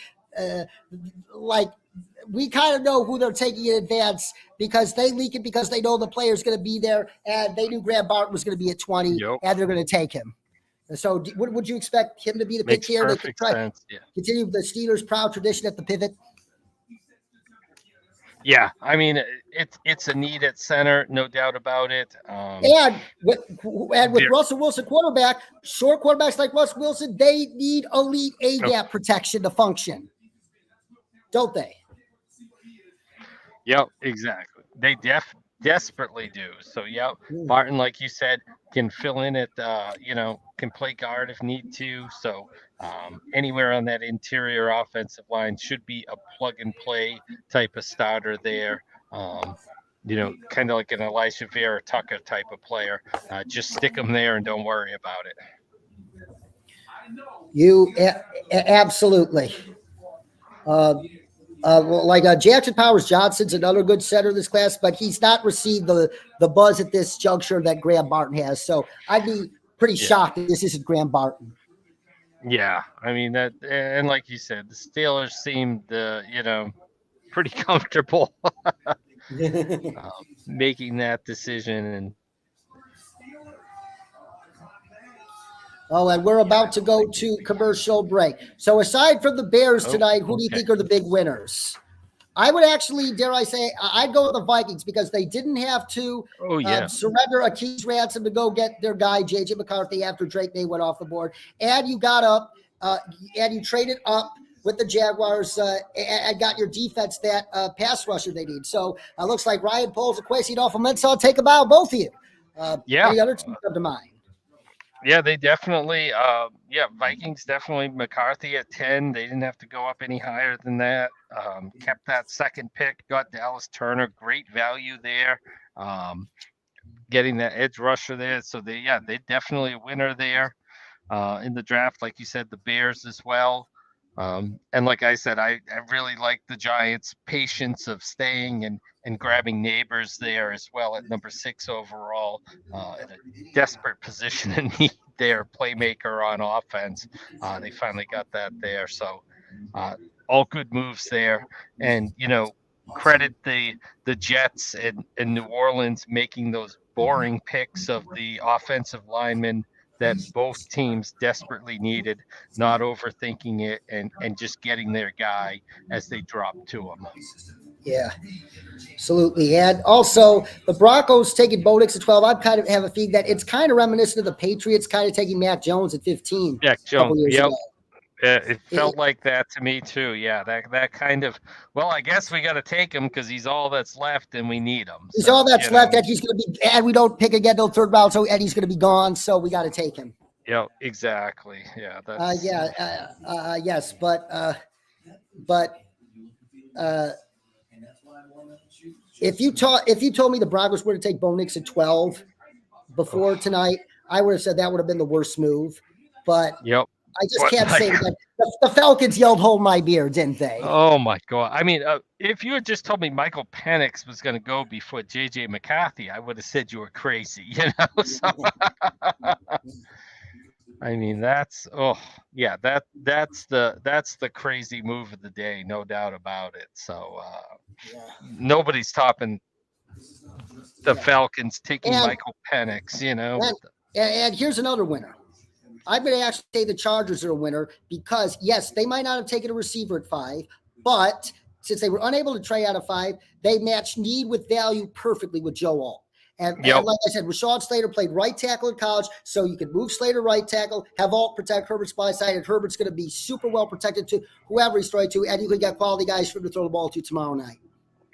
we kind of know who they're taking in advance because they leak it because they know the player's going to be there, and they knew Graham Barton was going to be at 20, and they're going to take him. So would you expect him to be the pick here to try continue the Steelers' proud tradition at the pivot? Yeah, I mean, it's a need at center, no doubt about it. And with Russell Wilson quarterback, short quarterbacks like Russ Wilson, they need elite A-gap protection to function, don't they? Yep, exactly. They desperately do. So, yep, Barton, like you said, can fill in at, can play guard if need to. So anywhere on that interior offensive line should be a plug and play type of starter there. Kind of like an Elisha Vera Tucker type of player. Just stick them there and don't worry about it. Absolutely. Jackson Powers Johnson's another good center in this class, but he's not received the buzz at this juncture that Graham Barton has. So I'd be pretty shocked if this isn't Graham Barton. Yeah, I mean that, and like you said, the Steelers seemed, pretty comfortable making that decision. And and we're about to go to commercial break. So aside from the Bears tonight, who do you think are the big winners? I would actually, dare I say, I'd go with the Vikings because they didn't have to surrender a Keys ransom to go get their guy, J.J. McCarthy, after Drake May went off the board. And you got up, and you traded up with the Jaguars and got your defense that pass rusher they need. So it looks like Ryan Poles and Kwesi Adolfo-Mensah take a bow, both of you. Any other teams come to mind? Yeah, they definitely, Vikings definitely. McCarthy at 10. They didn't have to go up any higher than that. Kept that second pick, got Dallas Turner, great value there. Getting that edge rusher there. So they definitely a winner there in the draft. Like you said, the Bears as well. And like I said, I really like the Giants' patience of staying and grabbing Neighbors there as well at number 6 overall, in a desperate position in need there, playmaker on offense. They finally got that there. So all good moves there. And, credit the Jets and New Orleans making those boring picks of the offensive linemen that both teams desperately needed, not overthinking it and just getting their guy as they drop to him. Yeah, absolutely. And also the Broncos taking Bo Nix at 12. I kind of have a feeling that it's kind of reminiscent of the Patriots kind of taking Mac Jones at 15. Mac Jones, ago. It felt like that to me too. Yeah, that kind of, well, I guess we got to take him because he's all that's left and we need him. He's all that's left, and he's going to be, and we don't pick again till third round, so Eddie's going to be gone, so we got to take him. Yeah, exactly. Yeah, that's Yes, but if you told me the Broncos were to take Bo Nix at 12 before tonight, I would have said that would have been the worst move. But yep. I just But can't like, say that the Falcons yelled "Hold my beer," didn't they? oh my God. I mean, if you had just told me Michael Penix was going to go before JJ McCarthy, I would have said you were crazy, you know? So, I mean, that's that's the crazy move of the day, no doubt about it. So, nobody's topping the Falcons taking And Michael Penix, you know. and here's another winner. I'm going to actually say the Chargers are a winner because, yes, they might not have taken a receiver at 5, but since they were unable to trade out of 5, they matched need with value perfectly with Joe Alt. And like I said, Rashawn Slater played right tackle in college, so you could move Slater right tackle, have Alt protect Herbert's by side, and Herbert's going to be super well protected to whoever he's throwing to, and you could get quality guys for him to throw the ball to tomorrow night.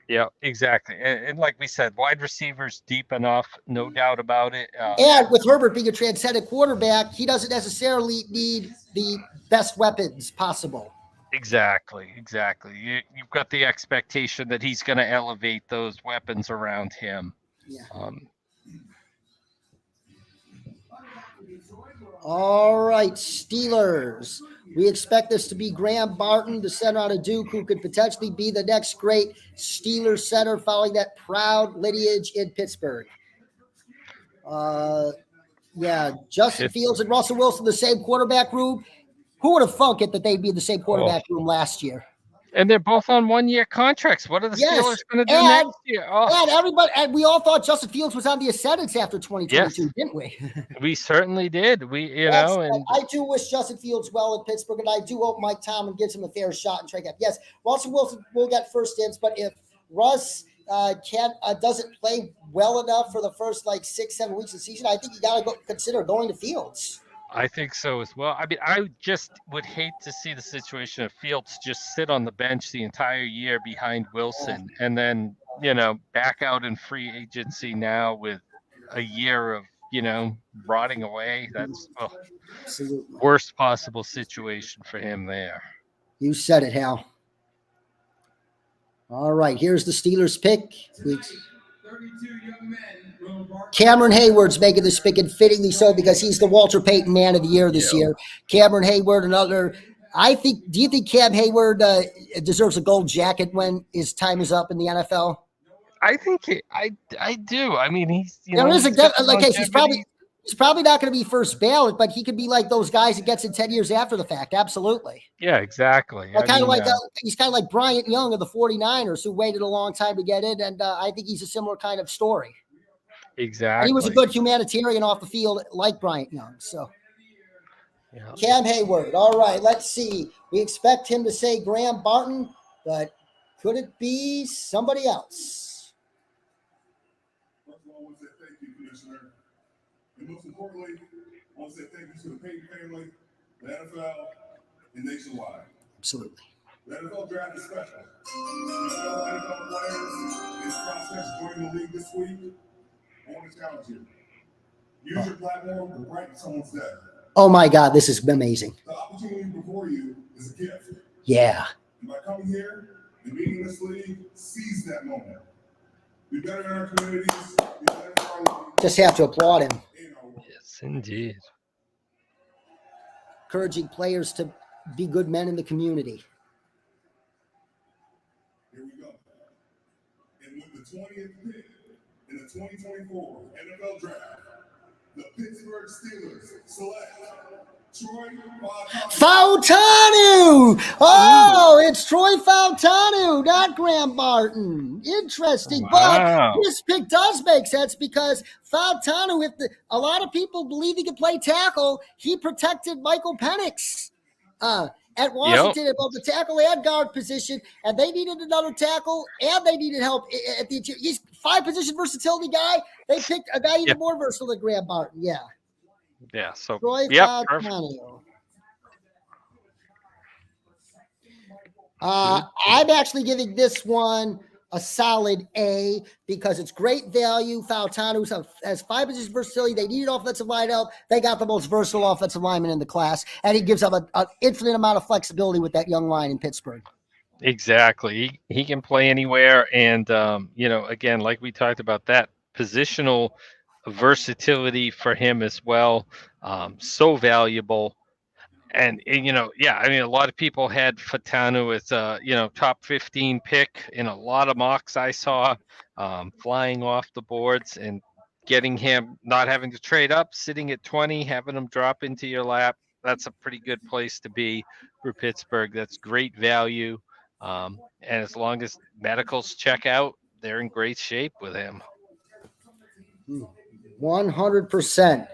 Yeah, exactly. And like we said, wide receivers deep enough, no doubt about it. And with Herbert being a transcendent quarterback, he doesn't necessarily need the best weapons possible. Exactly. You've got the expectation that he's going to elevate those weapons around him. Yeah. All right, Steelers. We expect this to be Graham Barton, the center out of Duke, who could potentially be the next great Steelers center following that proud lineage in Pittsburgh. Justin Fields and Russell Wilson, the same quarterback room. Who would have thunk it that they'd be in the same quarterback room last year? And they're both on 1-year contracts. What are the Steelers going to do next year? And we all thought Justin Fields was on the ascendance after 2022, didn't we? We certainly did. I do wish Justin Fields well in Pittsburgh, and I do hope Mike Tomlin gives him a fair shot and trade cap. Yes, Russell Wilson will get first dibs, but if Russ doesn't play well enough for the first 6-7 weeks of the season, I think you got to consider going to Fields. I think so as well. I mean, I just would hate to see the situation of Fields just sit on the bench the entire year behind Wilson and then, back out in free agency now with a year of, rotting away. That's Absolutely worst possible situation for him there. You said it, Hal. All right, here's the Steelers pick. Cameron Hayward's making this pick, and fittingly so, because he's the Walter Payton Man of the Year this year. Cameron Hayward, another. Do you think Cam Hayward deserves a gold jacket when his time is up in the NFL? I think I do. I mean, he's he's probably not going to be first ballot, but he could be like those guys that gets in 10 years after the fact. Absolutely. Yeah, exactly. He's kind of like Bryant Young of the 49ers, who waited a long time to get in, and I think he's a similar kind of story. Exactly. And he was a good humanitarian off the field, like Bryant Young. So, Cam Hayward. All right, let's see. We expect him to say Graham Barton, but could it be somebody else? First of all, I want to say thank you, Commissioner. And most importantly, I want to say thank you to the Payton family, the NFL, and nationwide. Absolutely. The NFL draft is special. NFL players in the process joining the league this week. I want to challenge you. Use your platform to brighten someone's day. Oh my God, this is amazing. The opportunity before you is a gift. Yeah. And by coming here and being in this league, seize that moment. Be better in our communities. Be better in our league. Just have to applaud him. Yes, indeed. Encouraging players to be good men in the community. Here we go. And with the 20th pick in the 2024 NFL Draft, the Pittsburgh Steelers select Troy Fautanu. Oh, it's Troy Fautanu, not Graham Barton. Interesting. Wow. But this pick does make sense because Fautanu, a lot of people believe he can play tackle, he protected Michael Penix at Washington at both the tackle and guard position, and they needed another tackle, and they needed help at the interior. He's 5-position versatility guy. They picked a guy even more versatile than Graham Barton. Yeah. Yeah. So Troy Fautanu. I'm actually giving this one a solid A because it's great value. Fautanu has 5 position versatility. They needed offensive line help. They got the most versatile offensive lineman in the class, and he gives up an infinite amount of flexibility with that young line in Pittsburgh. Exactly. He can play anywhere. And, again, like we talked about, that positional versatility for him as well. So valuable. And a lot of people had Fatanu as a, top 15 pick in a lot of mocks I saw, flying off the boards, and getting him, not having to trade up, sitting at 20, having him drop into your lap. That's a pretty good place to be for Pittsburgh. That's great value. And as long as medicals check out, they're in great shape with him. 100%.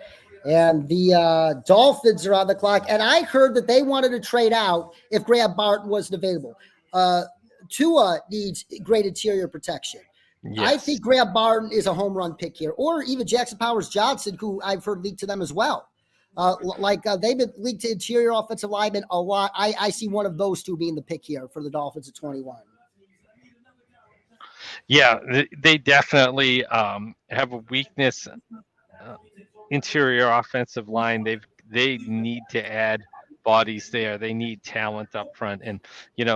And the Dolphins are on the clock. And I heard that they wanted to trade out if Graham Barton wasn't available. Tua needs great interior protection. Yes. I think Graham Barton is a home run pick here, or even Jackson Powers Johnson, who I've heard leaked to them as well. They've been leaked to interior offensive linemen a lot. I see one of those two being the pick here for the Dolphins at 21. Yeah, they definitely have a weakness. Interior offensive line, they need to add bodies there. They need talent up front, and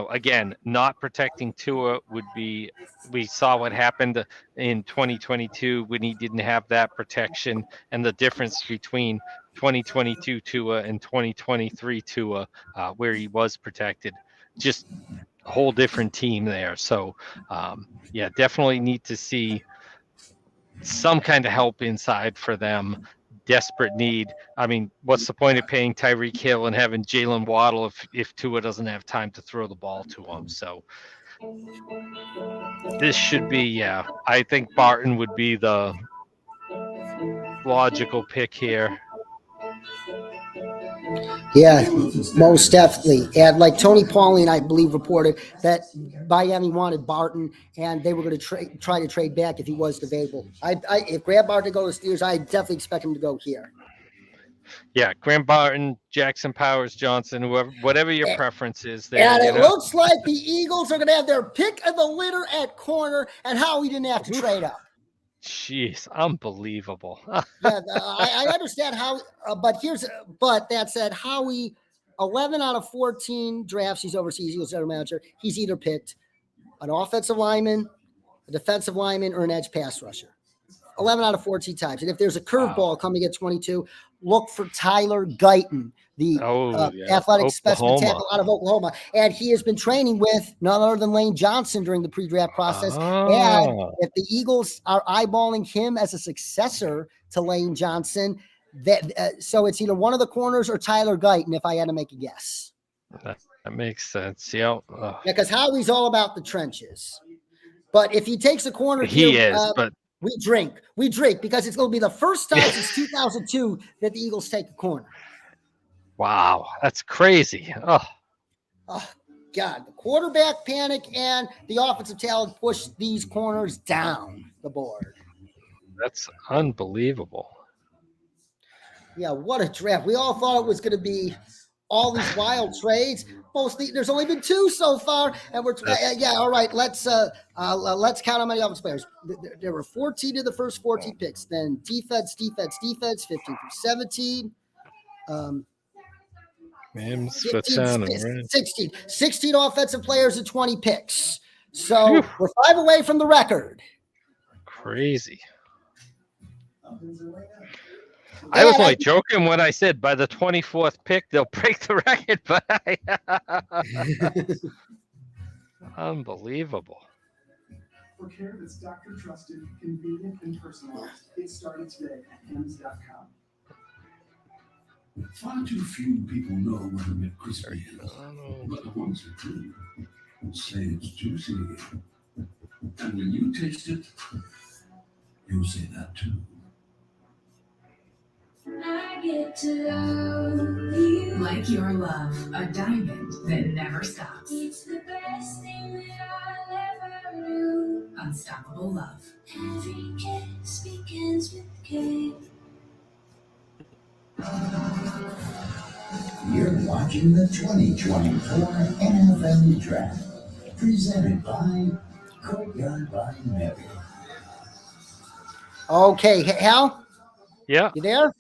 again, not protecting Tua would be. We saw what happened in 2022 when he didn't have that protection, and the difference between 2022 Tua and 2023 Tua, where he was protected, just a whole different team there. So, definitely need to see some kind of help inside for them. Desperate need. I mean, what's the point of paying Tyreek Hill and having Jalen Waddle if Tua doesn't have time to throw the ball to him? So this should be, I think Barton would be the logical pick here. Yeah, most definitely. And like Tony Pauline, I believe, reported that Miami wanted Barton, and they were going to try to trade back if he wasn't available. If Graham Barton goes to the Steelers, I definitely expect him to go here. Yeah, Graham Barton, Jackson Powers Johnson, whatever your preference is there. And it looks like the Eagles are going to have their pick of the litter at corner, and Howie didn't have to trade up. Jeez, unbelievable. I understand how, but that said, Howie, 11 out of 14 drafts he's overseas, Eagles general manager, he's either picked an offensive lineman, a defensive lineman, or an edge pass rusher. 11 out of 14 times. And if there's a curveball coming at 22, look for Tyler Guyton, the athletic specimen tackle out of Oklahoma. And he has been training with none other than Lane Johnson during the pre-draft process. And if the Eagles are eyeballing him as a successor to Lane Johnson, so it's either one of the corners or Tyler Guyton, if I had to make a guess. That makes sense. Yeah. Because Howie's all about the trenches. But if he takes a corner he is, but we drink because it's going to be the first time since 2002 that the Eagles take a corner. Wow, that's crazy. Oh, God, the quarterback panic and the offensive talent push these corners down the board. That's unbelievable. Yeah, what a draft. We all thought it was going to be all these wild trades. Mostly, there's only been 2 so far, and we're all right. Let's count how many offensive players. There were 14 of the first 14 picks. Then defense, 15 through 17. 16 offensive players and 20 picks. So we're 5 away from the record. Crazy. I was only joking when I said by the 24th pick they'll break the record, but unbelievable. For care that's doctor trusted, convenient, and personalized, it started today at Hims.com. Far too few people know what a McCrispy is, but the ones who do say it's juicy. And when you taste it, you'll say that too. I get to love you. Like your love, a diamond that never stops. It's the best thing that I'll ever do. Unstoppable love. Every kiss begins with a kiss. You're watching the 2024 NFL Draft, presented by Courtyard by Mary. Okay, Hal, Yeah, you there?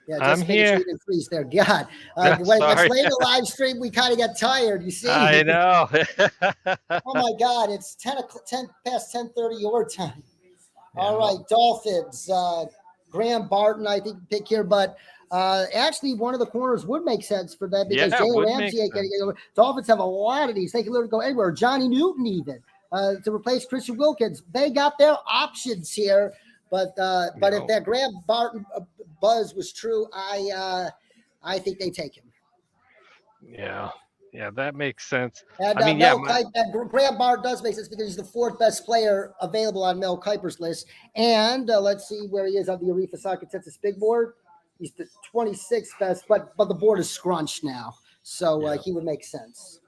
Yeah, I'm just making sure here. you didn't freeze there. God, when it's Sorry. late in the live stream, we kind of get tired. You see? I know. Oh my God, it's 10 past 10:30 your time. All Yeah. right, Dolphins. Graham Barton, I think, pick here, but actually, one of the corners would make sense for them because Yeah, it Jalen would Ramsey. make sense. Dolphins have a lot of these. They can literally go anywhere. Johnny Newton, even to replace Christian Wilkins. They got their options here, but if that Graham Barton buzz was true, I think they take him. Yeah, that makes sense. And I mean, Mel Kiper, Graham Barton does make sense because he's the fourth best player available on Mel Kiper's list. And let's see where he is on the Aretha Soccer Consensus Big Board. He's the 26th best, but the board is scrunched now, so he would make sense.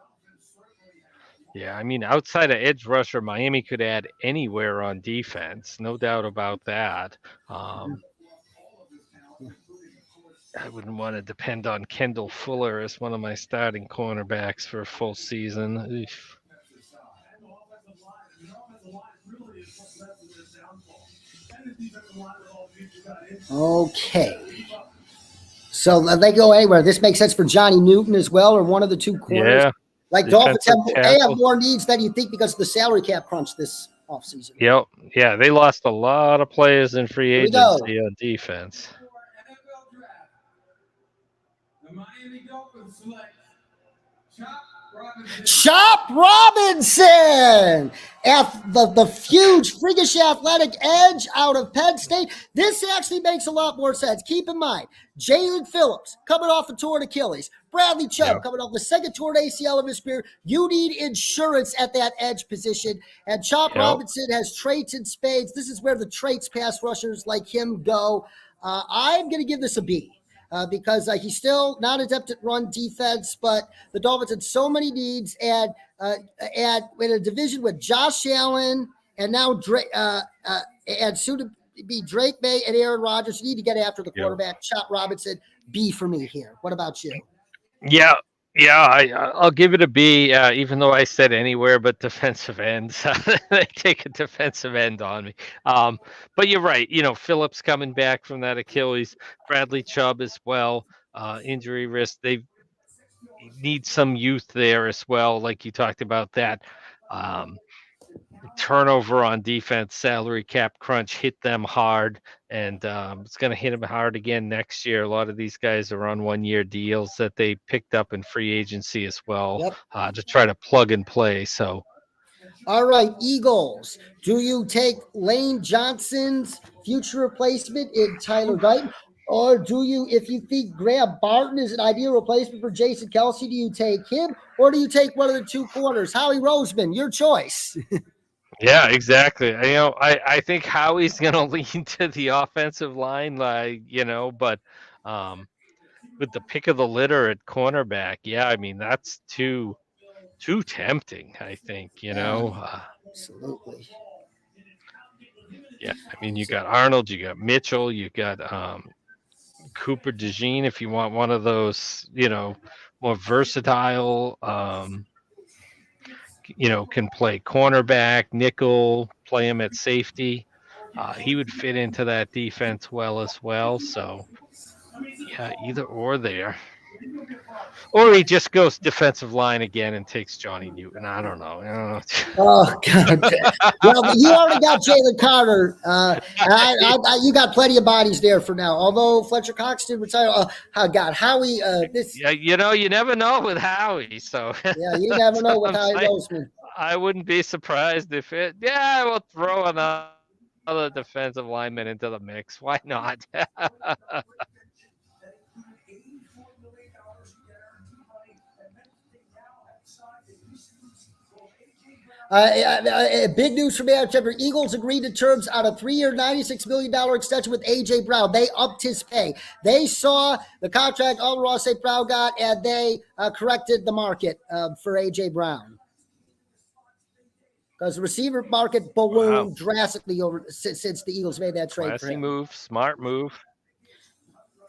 Yeah, I mean, outside of edge rusher, Miami could add anywhere on defense, no doubt about that. I wouldn't want to depend on Kendall Fuller as one of my starting cornerbacks for a full season. Oof. Okay. So they go anywhere. This makes sense for Johnny Newton as well, or one of the two corners. Yeah. Like Dolphins Defensive have more needs than you think because of the salary cap crunch this offseason. Yep. Yeah, they lost a lot of players in free Here we go. agency on defense. The Miami Dolphins select Chop Robinson at the huge, freakish athletic edge out of Penn State. This actually makes a lot more sense. Keep in mind, Jalen Phillips coming off a torn Achilles. Bradley Chubb coming off the second torn ACL of his career. You need insurance at that edge position. And Chop Robinson has traits and spades. This is where the traits pass rushers like him go. I'm going to give this a B. Because he's still not adept at run defense, but the Dolphins had so many needs, and in a division with Josh Allen and now Drake, and soon to be Drake May and Aaron Rodgers, you need to get after the quarterback. Chop Robinson, B for me here. What about you? Yeah, I'll give it a B, even though I said anywhere but defensive ends. They take a defensive end on me. But you're right. Phillips coming back from that Achilles, Bradley Chubb as well, injury risk. They need some youth there as well, like you talked about that. Turnover on defense, salary cap crunch hit them hard, and it's going to hit them hard again next year. A lot of these guys are on one-year deals that they picked up in free agency as well to try to plug and play. So, all right, Eagles. Do you take Lane Johnson's future replacement in Tyler Guyton? Or do you, if you think Graham Barton is an ideal replacement for Jason Kelsey, do you take him? Or do you take one of the two corners? Howie Roseman, your choice. Yeah, exactly. I think Howie's going to lean to the offensive line, but with the pick of the litter at cornerback, I mean, that's too tempting, I think, Absolutely. Yeah, I mean, you got Arnold, you got Mitchell, you got Cooper DeJean if you want one of those, more versatile, can play cornerback, nickel, play him at safety. He would fit into that defense well as well. So, yeah, either or there. Or he just goes defensive line again and takes Johnny Newton. I don't know. Oh, God. Well, you already got Jalen Carter. You got plenty of bodies there for now. Although Fletcher Cox did retire. Oh, God. Howie. Yeah, you never know with Howie. So yeah, you never know with Howie Roseman. I wouldn't be surprised if we'll throw another defensive lineman into the mix. Why not? Big news from September. Eagles agreed to terms on a 3-year, $96 million extension with A.J. Brown. They upped his pay. They saw the contract all Ross St. Brown got, and they corrected the market for A.J. Brown. Because the receiver market ballooned drastically over since the Eagles made that trade for him. Move, smart move.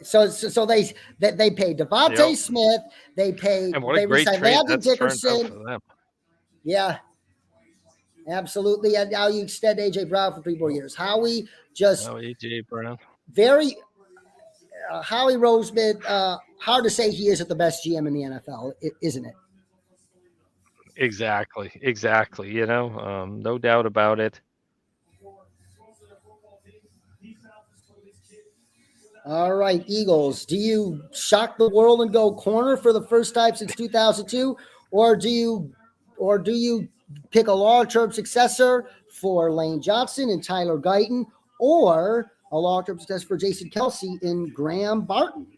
So they paid Devontae Smith. They paid. And what a great trade Landon that's turned out Dickerson. for them. Yeah. Absolutely. And now you extend A.J. Brown for 3 more years. Howie just A.J. Brown. very Howie Roseman, hard to say he isn't the best GM in the NFL, isn't it? Exactly. No doubt about it. All right, Eagles. Do you shock the world and go corner for the first time since 2002, or do you pick a long-term successor for Lane Johnson and Tyler Guyton, or a long-term successor for Jason Kelsey and Graham Barton?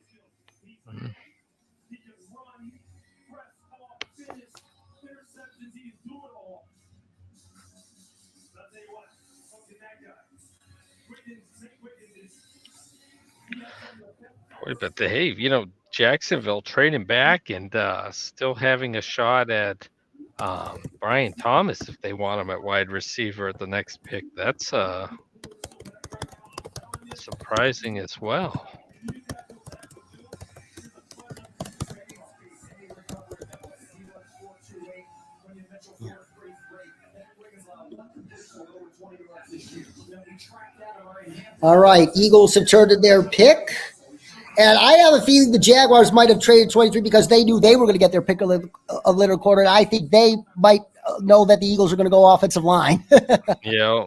Mm. Boy, but hey, Jacksonville trading back and still having a shot at Brian Thomas if they want him at wide receiver at the next pick. That's surprising as well. All right, Eagles have turned in their pick. And I have a feeling the Jaguars might have traded 23 because they knew they were going to get their pick a little quarter. And I think they might know that the Eagles are going to go offensive line. Yeah.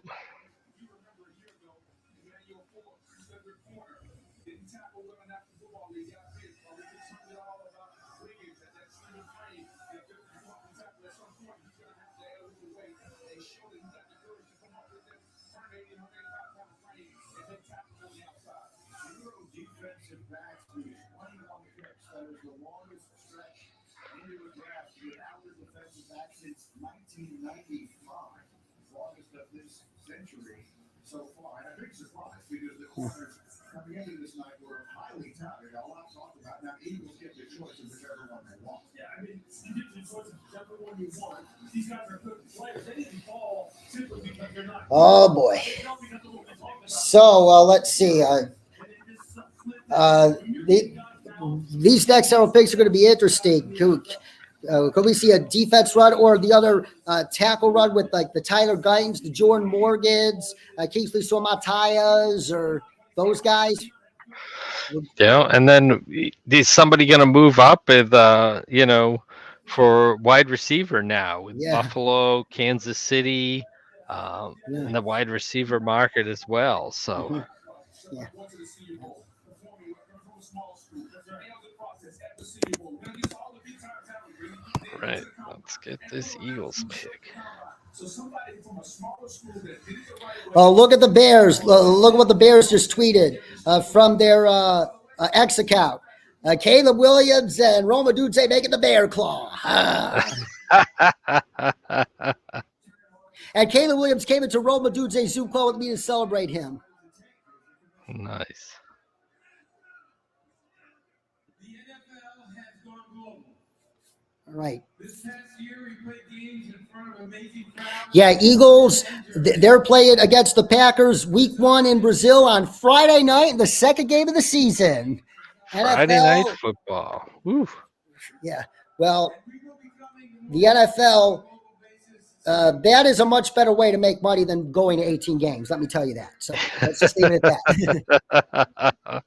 So far, and a big surprise because the corners coming into this night were highly touted. A lot talked about. Now, Eagles get the choice of whichever one they want. Yeah, I mean, you get the choice of whichever one you want. These guys are good players. They didn't fall simply because they're not. Oh, boy. So, let's see. These next several picks are going to be interesting. Could we see a defense run or the other tackle run with like the Tyler Guytons, the Jordan Morgans, Kingsley Somatayas, or those guys? Yeah, and then is somebody going to move up with, for wide receiver now with Buffalo, Kansas City, and the wide receiver market as well. So, yeah. Right, let's get this Eagles pick. Oh, look at the Bears. Look at what the Bears just tweeted from their X account. Caleb Williams and Roma Dudze making the bear claw. And Caleb Williams came into Roma Dudze's Zoom call with me to celebrate him. Nice. All right. Yeah, Eagles, they're playing against the Packers week 1 in Brazil on Friday night, the second game of the season. Friday night football. Woo. Yeah, well, the NFL, that is a much better way to make money than going to 18 games. Let me tell you that. So let's just leave it at that.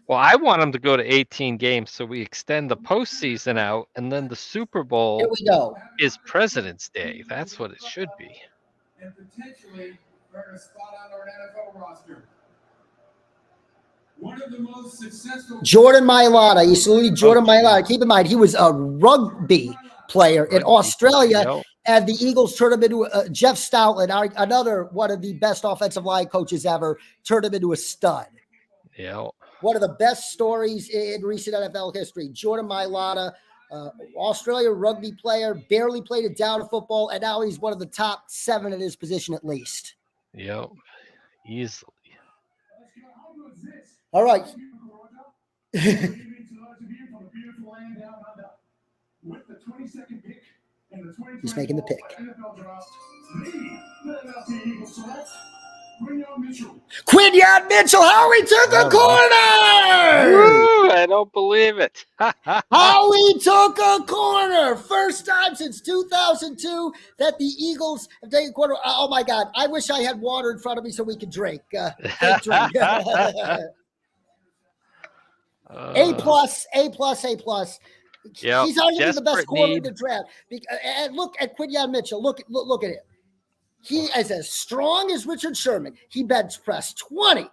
Well, I want them to go to 18 games so we extend the postseason out, and then the Super Bowl Here we go. is President's Day. That's what it should be. And potentially earn a spot on our NFL roster. One of the most successful Jordan Mailata. You salute Jordan Mailata. Keep in mind, he was a rugby player in Australia, and the Eagles turned him into Jeff Stoutland, another one of the best offensive line coaches ever, turned him into a stud. Yeah. One of the best stories in recent NFL history. Jordan Mailata, Australia rugby player, barely played it down in football, and now he's one of the top 7 at his position at least. Yep, easily. All right. He's making the pick. Quinyon Mitchell, Howie to the corner! Woo! I don't believe it. Howie took a corner. First time since 2002 that the Eagles have taken a corner. Oh, my God. I wish I had water in front of me so we could drink. Fake drink. A plus, A plus, A plus. Yep. He's arguably the best Desperate corner in need. the draft. And look at Quinyon Mitchell. Look at him. He is as strong as Richard Sherman. He bench pressed 20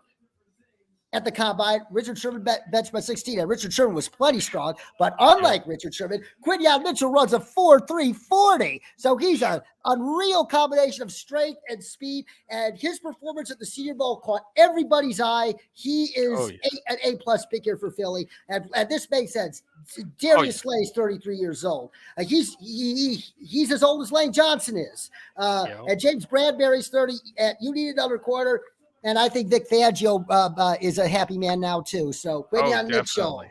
at the combine. Richard Sherman bench pressed 16, and Richard Sherman was plenty strong. But unlike Richard Sherman, Quinyon Mitchell runs a 4.340. So he's an unreal combination of strength and speed. And his performance at the Senior Bowl caught everybody's eye. He is an A plus pick here for Philly, and this makes sense. Darius Slay is 33 years old. He's as old as Lane Johnson is. And James Bradbury's 30. You need another quarter. And I think Vic Fangio is a happy man now, too. So, Mitchell.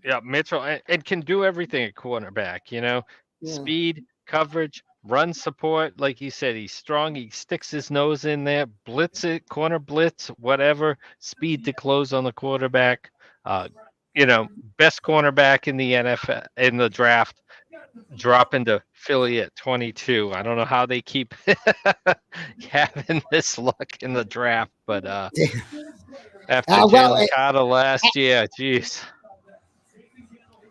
Yeah, Mitchell and can do everything at cornerback, speed, coverage, run support. Like you said, he's strong. He sticks his nose in there, blitz it, corner blitz, whatever, speed to close on the quarterback. Best cornerback in the NFL in the draft. Drop into Philly at 22. I don't know how they keep having this luck in the draft, but after Jalen Carter last year, geez.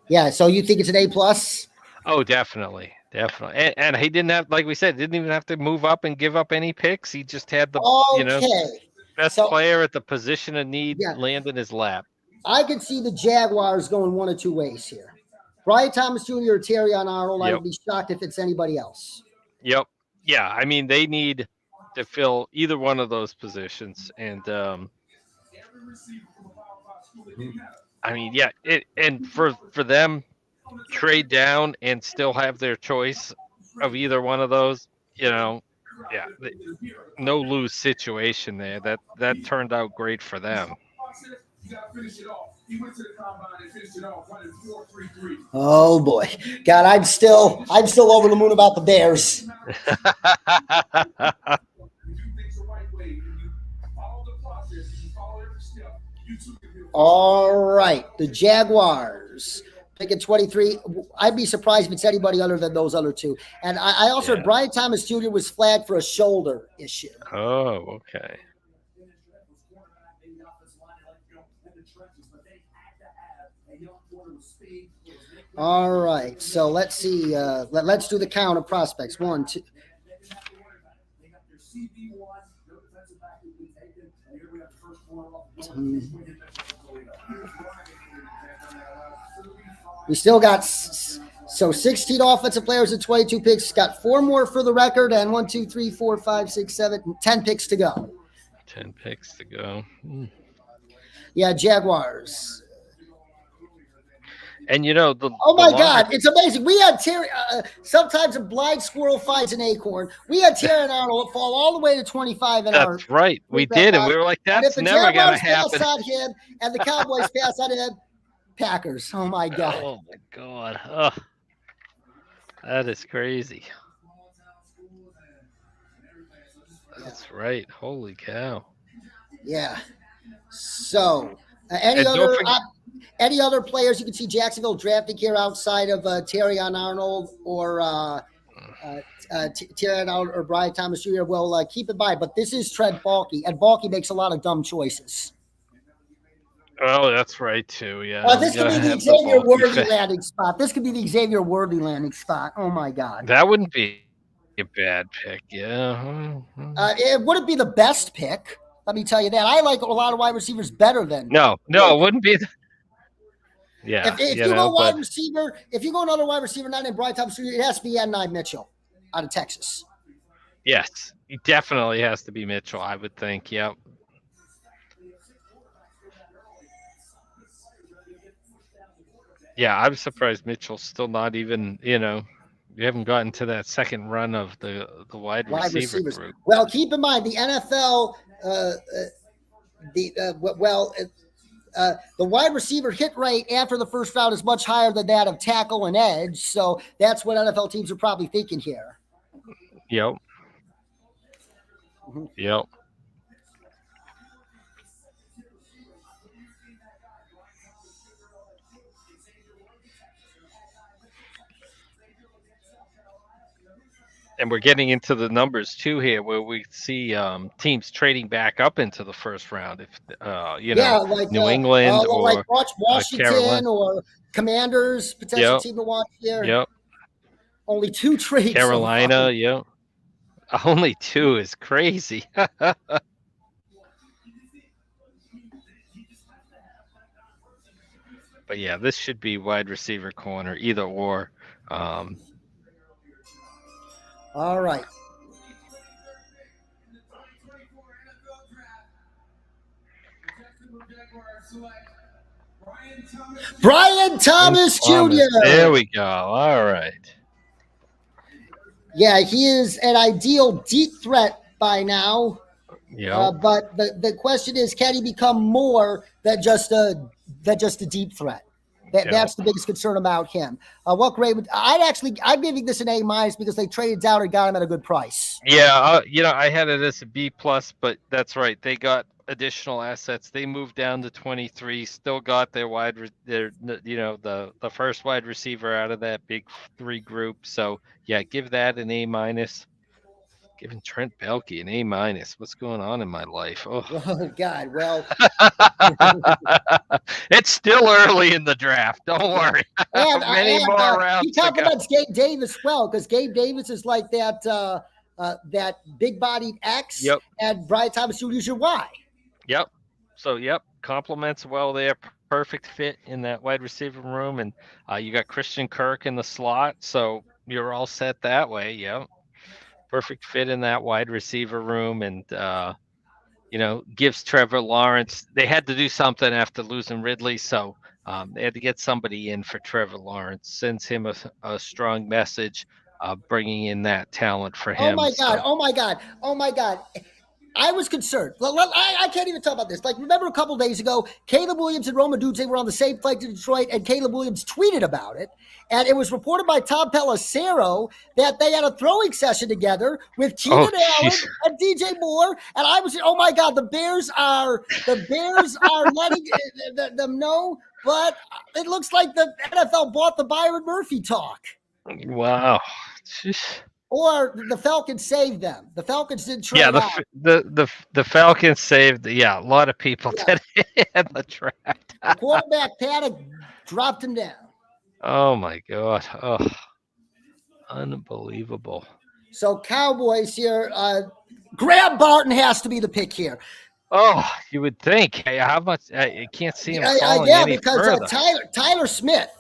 Yeah, so you think it's an A plus? Oh, definitely. And he didn't have, like we said, didn't even have to move up and give up any picks. He just had the best player at the position of need land in his lap. I could see the Jaguars going one of two ways here. Brian Thomas Jr. or Terrion Arnold. I would be shocked if it's anybody else. Yep. Yeah, I mean, they need to fill either one of those positions. And, I mean, and for them, trade down and still have their choice of either one of those, no lose situation there. That turned out great for them. You got to finish it off. He went to the combine and finished it off running 4.33. Oh boy, God, I'm still over the moon about the Bears. You do things the right way. You follow the process. You follow every step. All right, the Jaguars pick at 23. I'd be surprised if it's anybody other than those other two. And I also heard Brian Thomas Jr. was flagged for a shoulder issue. Oh, okay. All right, so let's see. Let's do the count of prospects. 1, 2. We still got 16 offensive players and 22 picks. Got 4 more for the record, and 1, 2, 3, 4, 5, 6, 7, 10 picks to go. 10 picks to go. Yeah, Jaguars. And God, it's amazing. We had Terry. Sometimes a blind squirrel finds an acorn. We had Terry and Arnold fall all the way to 25 in our. That's right. We did, and we were like, "That's never going to happen." Pass on him, and the Cowboys pass on him. Packers. Oh my God. Oh my God. Oh, that is crazy. That's right. Holy cow. Yeah. So, any other players you can see Jacksonville drafting here outside of Terrion Arnold or Terrion Arnold or Brian Thomas Jr.? Well, keep in mind, but this is Trent Baalke, and Baalke makes a lot of dumb choices. Oh, that's right too. Yeah. This could be the Xavier Worthy landing spot. This could be the Xavier Worthy landing spot. Oh my God. That wouldn't be a bad pick. Yeah. It wouldn't be the best pick. Let me tell you that. I like a lot of wide receivers better than. No, it wouldn't be. Yeah. If you go wide receiver, if you go another wide receiver not named Brian Thomas Jr., it has to be N9 Mitchell out of Texas. Yes, he definitely has to be Mitchell, I would think. Yep. Yeah, I'm surprised Mitchell's still not even, you haven't gotten to that second run of the wide receiver group. Well, keep in mind the NFL, the wide receiver hit rate after the first round is much higher than that of tackle and edge. So that's what NFL teams are probably thinking here. Yep. Mm-hmm. Yep. And we're getting into the numbers too here, where we see teams trading back up into the first round. If like New England or watch Carolina. Washington or Commanders, potential Yep. team to watch here. Yep. Only 2 trades. Carolina. So Yep. Only 2 is crazy. But yeah, this should be wide receiver corner, either or. All right. Brian Thomas Jr. There we go. All right. Yeah, he is an ideal deep threat by now. Yeah. But the question is, can he become more than just a deep threat? That's the biggest concern about him. What grade would I'm giving this an A- because they traded down and got him at a good price. Yeah, I had it as a B+, but that's right. They got additional assets. They moved down to 23. Still got the first wide receiver out of that big 3 group. So yeah, give that an A-. Giving Trent Baalke an A-. What's going on in my life? Oh God. Well, it's still early in the draft. Don't worry. Many more rounds. He compliments Gabe Davis well, because Gabe Davis is like that big-bodied X, Yep. and Brian Thomas Jr. is your Y. Yep. So compliments well there. Perfect fit in that wide receiver room, and you got Christian Kirk in the slot, so you're all set that way. Yep. Perfect fit in that wide receiver room, and gives Trevor Lawrence. They had to do something after losing Ridley, so they had to get somebody in for Trevor Lawrence. Sends him a strong message, bringing in that talent for him. Oh my God. I was concerned. I can't even talk about this. Like, remember a couple days ago, Caleb Williams and Roma Dudze were on the same flight to Detroit, and Caleb Williams tweeted about it. And it was reported by Tom Pelissero that they had a throwing session together with Keenan Allen and DJ Moore. And I was, oh my God, the Bears are letting them know. But it looks like the NFL bought the Byron Murphy talk. Wow. Or the Falcons saved them. The Falcons didn't try. Yeah, the Falcons saved. Yeah, a lot of people did in the draft. The quarterback panic dropped him down. Oh my God! Oh, unbelievable. So Cowboys here. Graham Barton has to be the pick here. Oh, you would think. Hey, how much? I can't see him falling any further. Tyler Smith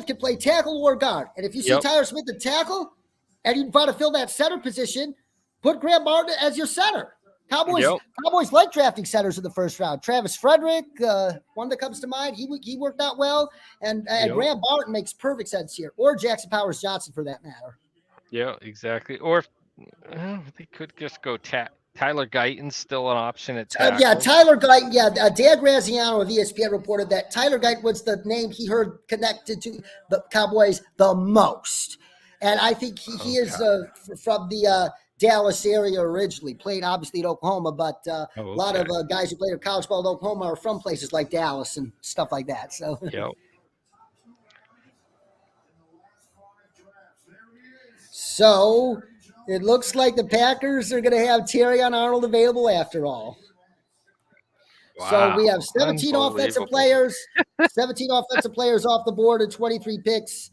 can play tackle or guard, and if you see Tyler Smith at tackle, and you want to fill that center position, put Graham Barton as your center. Cowboys like drafting centers in the first round. Travis Frederick, one that comes to mind, he worked out well, and Graham Barton makes perfect sense here, or Jackson Powers Johnson for that matter. Yeah, exactly. Or they could just go Tyler Guyton's still an option at tackle. Tyler Guyton. Yeah, Dan Graziano of ESPN reported that Tyler Guyton was the name he heard connected to the Cowboys the most. And I think he is from the Dallas area originally, played obviously at Oklahoma, but a lot of guys who played at college ball in Oklahoma are from places like Dallas and stuff like that. So, So it looks like the Packers are going to have Terrion Arnold available after all. Wow, so we have 17 offensive players, 17 offensive players off the board and 23 picks.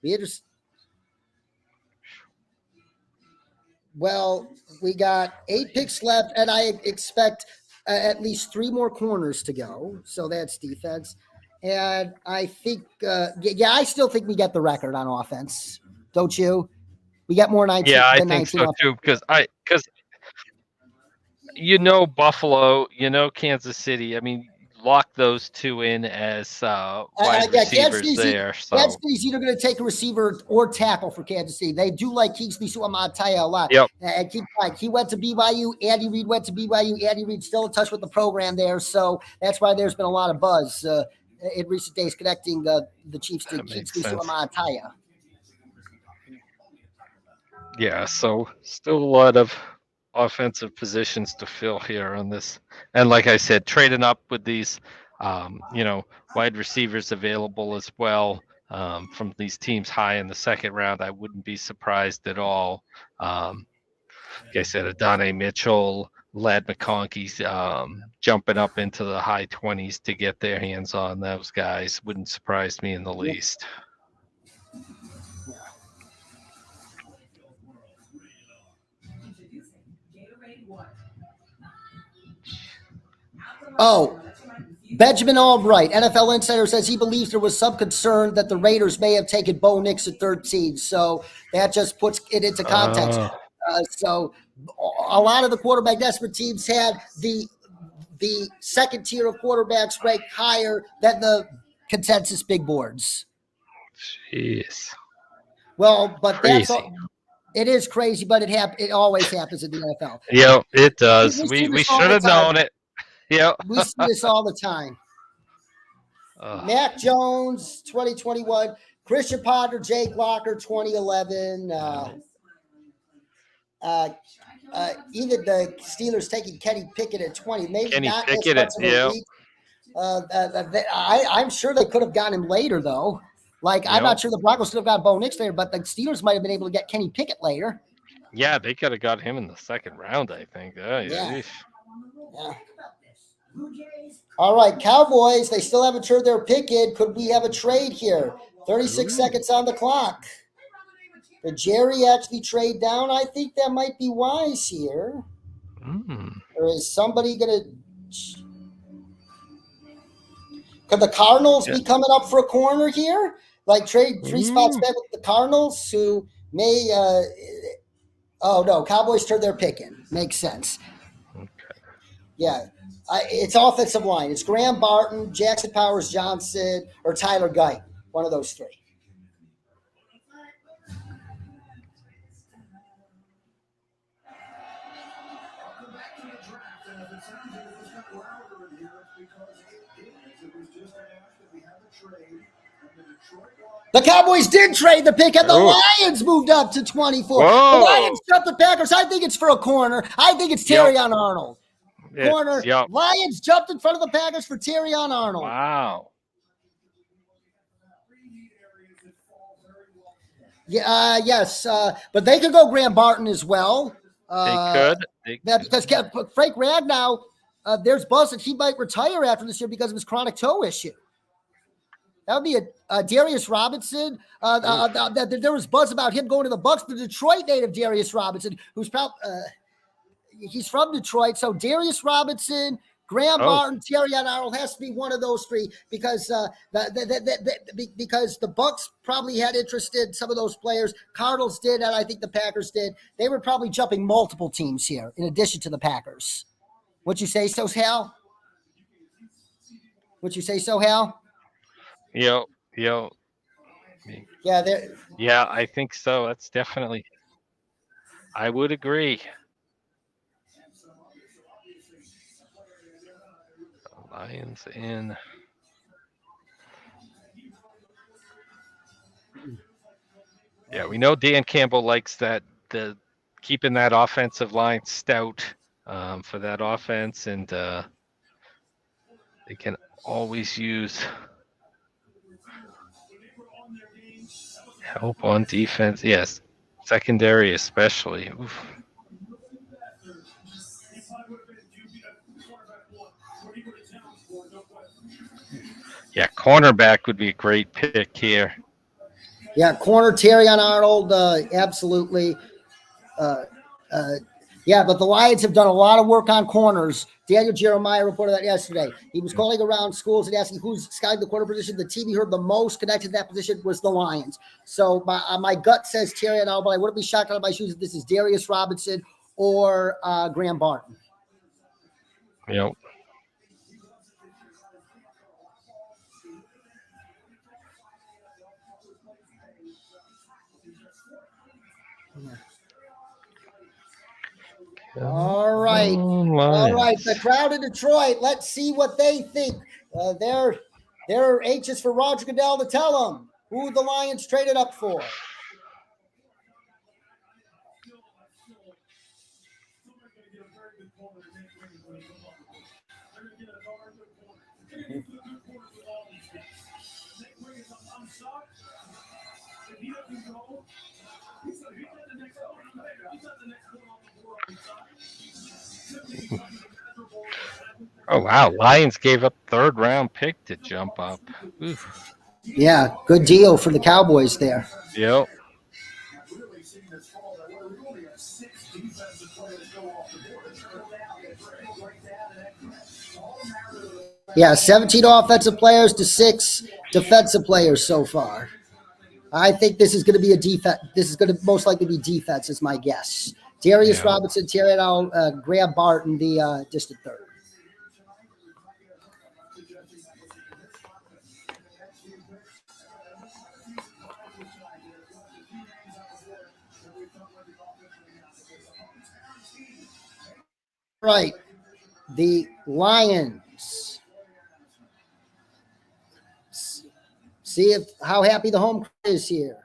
Be interesting. Well, we got 8 picks left, and I expect at least 3 more corners to go. So that's defense. And I think, I still think we get the record on offense. Don't you? We got more 19. Yeah, I think so too, because Buffalo, Kansas City. I mean, lock those 2 in as wide receivers there. So Kansas City's either going to take a receiver or tackle for Kansas City. They do like Kingsley Suamataia a lot. Yep. And keep in mind, he went to BYU. Andy Reid went to BYU. Andy Reid's still in touch with the program there. So that's why there's been a lot of buzz in recent days connecting the Chiefs to Kingsley Suamataia. Yeah, so still a lot of offensive positions to fill here on this. And like I said, trading up with these wide receivers available as well from these teams high in the second round. I wouldn't be surprised at all. Like I said, Adonai Mitchell, Lad McConkey's jumping up into the high 20s to get their hands on those guys. Wouldn't surprise me in the least. Oh, Benjamin Albright, NFL Insider, says he believes there was some concern that the Raiders may have taken Bo Nix at 13. So that just puts it into context. So a lot of the quarterback desperate teams had the second tier of quarterbacks ranked higher than the consensus big boards. Jeez. Well, but crazy. it is crazy, but it always happens in the NFL. Yeah, it does. We should have known it. Yeah. We see this all the time. Mac Jones, 2021. Christian Ponder, Jake Locker, 2011. Even the Steelers taking Kenny Pickett at 20. Maybe Kenny not Pickett, as much of a reach. I'm sure they could have gotten him later, though. I'm not sure the Broncos could have got Bo Nix later, but the Steelers might have been able to get Kenny Pickett later. Yeah, they could have got him in the second round, I think. Yeah. All right, Cowboys, they still haven't turned their pick in. Could we have a trade here? 36 seconds on the clock. Did Jerry actually trade down? I think that might be wise here. Or is somebody going to... Could the Cardinals be coming up for a corner here? Trade 3 spots back with the Cardinals, who may... oh, no, Cowboys turned their pick in. Makes sense. Okay. Yeah. It's offensive line. It's Graham Barton, Jackson Powers Johnson, or Tyler Guyton. One of those 3. The Cowboys did trade the pick, and the Lions moved up to 24. Whoa. The Lions jumped the Packers. I think it's for a corner. I think it's Terrion Arnold. Corner. Lions jumped in front of the Packers for Terrion Arnold. Wow. Yeah, yes, but they could go Graham Barton as well. They could. Because Frank Ragnow, there's buzz that he might retire after this year because of his chronic toe issue. That would be a Darius Robinson. There was buzz about him going to the Bucs. The Detroit native Darius Robinson, who's probably he's from Detroit. So Darius Robinson, Graham Barton, Terrion Arnold has to be one of those 3 because because the Bucs probably had interest in some of those players. Cardinals did, and I think the Packers did. They were probably jumping multiple teams here in addition to the Packers. Would you say so, Hal? Would you say so, Hal? Yo. Yeah, Yeah, I think so. That's definitely. I would agree. Lions in. Yeah, we know Dan Campbell likes keeping that offensive line stout for that offense, and they can always use help on defense. Yes, secondary especially. Oof. Yeah, cornerback would be a great pick here. Yeah, corner Terrion Arnold, absolutely. Yeah, but the Lions have done a lot of work on corners. Daniel Jeremiah reported that yesterday. He was calling around schools and asking who's scouting the corner position. The team he heard the most connected to that position was the Lions. So my gut says Terrion Arnold, but I wouldn't be shocked out of my shoes if this is Darius Robinson or Graham Barton. Yep. All right. All right. The crowd in Detroit, let's see what they think. They're anxious for Roger Goodell to tell them who the Lions traded up for. Oh, wow. Lions gave up 3rd-round pick to jump up. Oof. Yeah, good deal for the Cowboys there. Yep. Really seeing this fall, we only have 6 defensive players go off the board. Yeah, 17 offensive players to 6 defensive players so far. I think this is going to be a defense. This is going to most likely be defense, is my guess. Darius Yeah. Robinson, Terry Graham Barton, the distant third. Right, the Lions. See how happy the home crowd is here.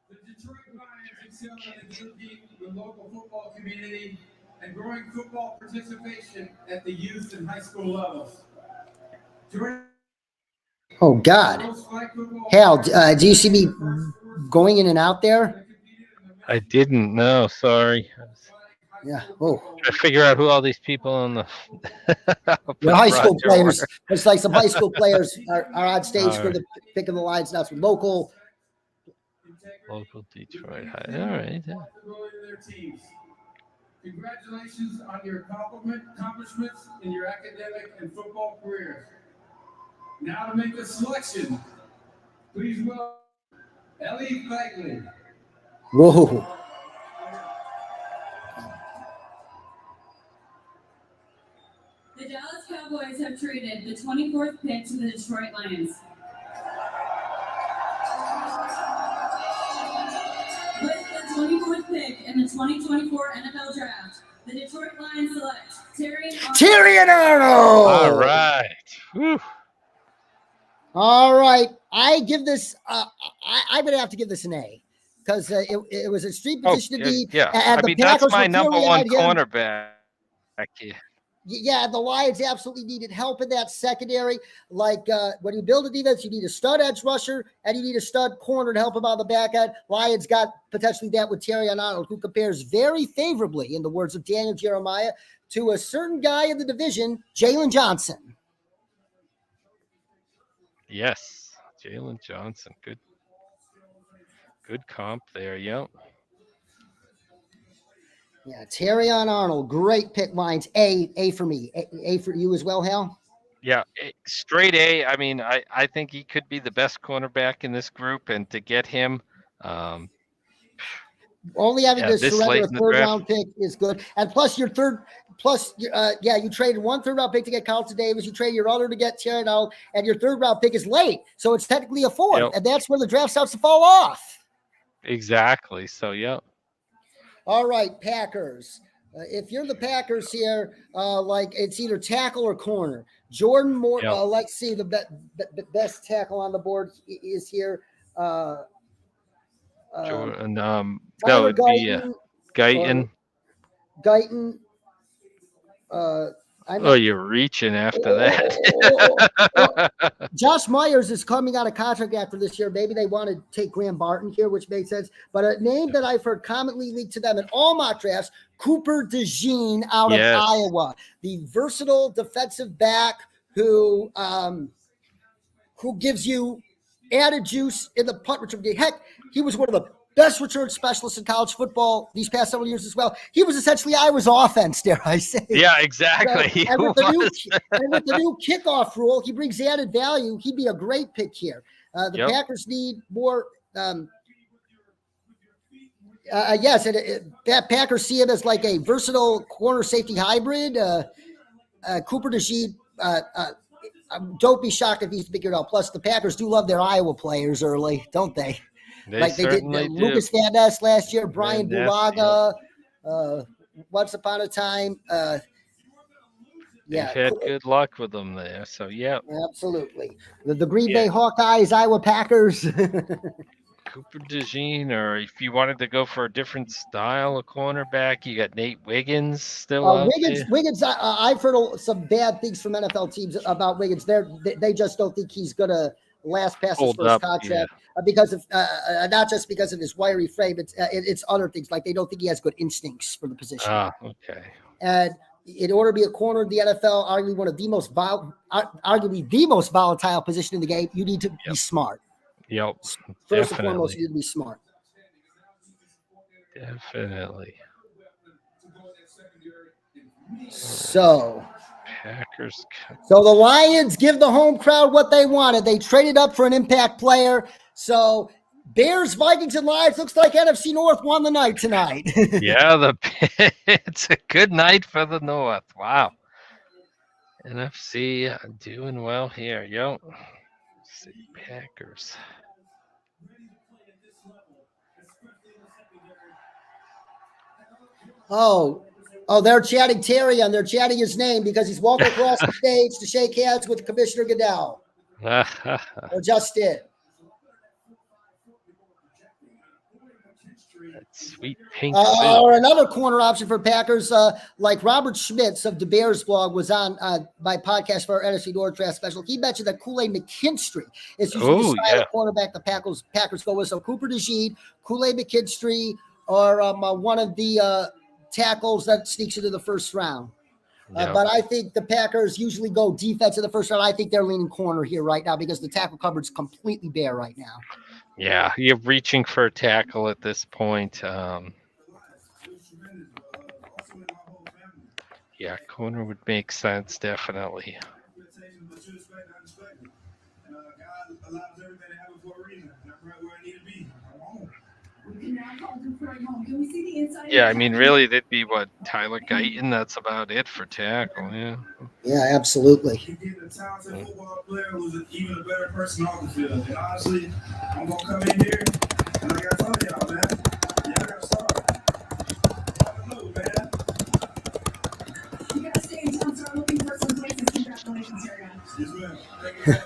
The Detroit Lions excel at engaging the local football community and growing football participation at the youth and high school levels. Oh, God. Hal, do you see me going in and out there? I didn't know. Sorry. Yeah. Oh. I figure out who all these people on the high school players. It's like some high school players are on stage for the pick of the Lions. Now, some local Detroit High. All right. Yeah. Congratulations on your accomplishments in your academic and football careers. Now to make the selection, please welcome Ellie Fagley. Whoa. The Dallas Cowboys have traded the 24th pick to the Detroit Lions. With the 24th pick in the 2024 NFL Draft, the Detroit Lions select Terrion Arnold. All right. Whew. All right. I give this. I'm gonna have to give this an A because it was a street position to be. Yeah. And I the mean, Packers that's my were number clearly one on him. cornerback. Yeah, the Lions absolutely needed help in that secondary. Like when you build a defense, you need a stud edge rusher and you need a stud corner to help him on the back end. Lions got potentially that with Terrion Arnold, who compares very favorably, in the words of Daniel Jeremiah, to a certain guy in the division, Jalen Johnson. Yes, Jalen Johnson. Good comp there. Yep. Yeah, Terrion Arnold, great pick. Lions, A for me. A for you as well, Hal? Yeah, straight A. I mean, I think he could be the best cornerback in this group, and to get him, only having to this surrender late a in the third draft. round pick is good. And plus you traded 1 third round pick to get Carlton Davis. You traded your other to get Terrion Arnold, and your third round pick is late. So it's technically a 4th. Yep. And that's where the draft starts to fall off. Exactly. So, yeah. All right, Packers. If you're the Packers here, like it's either tackle or corner. Jordan Moore, Yep. let's see, the best tackle on the board is here. Jordan, that would be Guyton. Guyton. You're reaching after that. Josh Myers is coming out of contract after this year. Maybe they want to take Graham Barton here, which makes sense. But a name that I've heard commonly linked to them in all mock drafts, Cooper DeJean out of Iowa, the versatile defensive back who gives you added juice in the punt return game. Heck, he was one of the best return specialists in college football these past several years as well. He was essentially Iowa's offense, dare I say. Yeah, exactly. And with the new kickoff rule, he brings added value. He'd be a great pick here. The Packers need more. Yes, that Packers see him as like a versatile corner safety hybrid. Cooper DeJean, don't be shocked if he's figured out. Plus, the Packers do love their Iowa players early, don't they? They did Lucas Van Ness last year, Brian Bulaga, once upon a time. They've had good luck with them there. So, yeah. Absolutely. The Green Bay Hawkeyes, Iowa Packers. Cooper DeJean, or if you wanted to go for a different style of cornerback, you got Nate Wiggins still out there. Wiggins, I've heard some bad things from NFL teams about Wiggins. They just don't think he's going to last past his Hold first up, contract because of not just because of his wiry frame. It's other things, like they don't think he has good instincts for the position. Okay. And in order to be a corner in the NFL, arguably arguably the most volatile position in the game, you need to be smart. Yep. First and foremost, you need to be smart. Definitely. So Packers. So the Lions give the home crowd what they wanted. They traded up for an impact player. So Bears, Vikings, and Lions looks like NFC North won the night tonight. Yeah, it's a good night for the North. Wow. NFC doing well here. Yo. See, Packers. Oh, they're chatting Terry and they're chatting his name because he's walking across the stage to shake hands with Commissioner Goodell. Or just did. That sweet pink suit. Or another corner option for Packers, like Robert Schmitz of the Bears blog was on my podcast for our NFC North Draft Special. He mentioned that Kool-Aid McKinstry is usually the style of cornerback the Packers go with. So Cooper DeJean, Kool-Aid McKinstry, or one of the tackles that sneaks into the first round. But I think the Packers usually go defense in the first round. I think they're leaning corner here right now because the tackle cupboard's completely bare right now. Yeah, you're reaching for a tackle at this point. Yeah, corner would make sense, definitely. Yeah, I mean, really, that'd be what, Tyler Guyton? That's about it for tackle, yeah. Yeah, absolutely. You get a talented football player who's even a better person off the field. And honestly, I'm going to come in here, and I got to tell y'all, man, y'all got to start. I don't know, man. You gotta stay in town, start looking for some places. Congratulations, here, guys. Yes, ma'am. Thank you, man.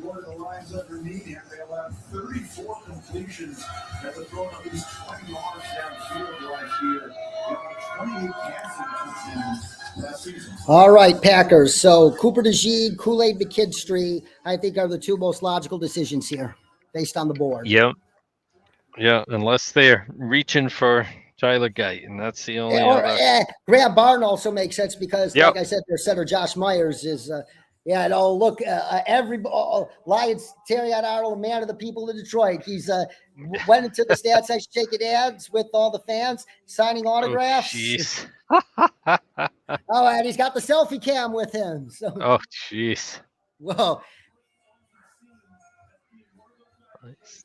One of the lines underneath him, they allowed 34 completions after throwing at least 20 yards downfield last year. 28 passing touchdowns last season. All right, Packers. So Cooper DeJean, Kool-Aid McKinstry, I think are the two most logical decisions here based on the board. Yep. Yeah, unless they're reaching for Tyler Guyton. That's the only other. Graham Barton also makes sense because, like I said, their center Josh Myers is look, Lions, Terry Arnold, a man of the people in Detroit. He's went into the stats section shaking hands with all the fans, signing autographs. Oh, and he's got the selfie cam with him. So. Oh, jeez. Whoa. Nice.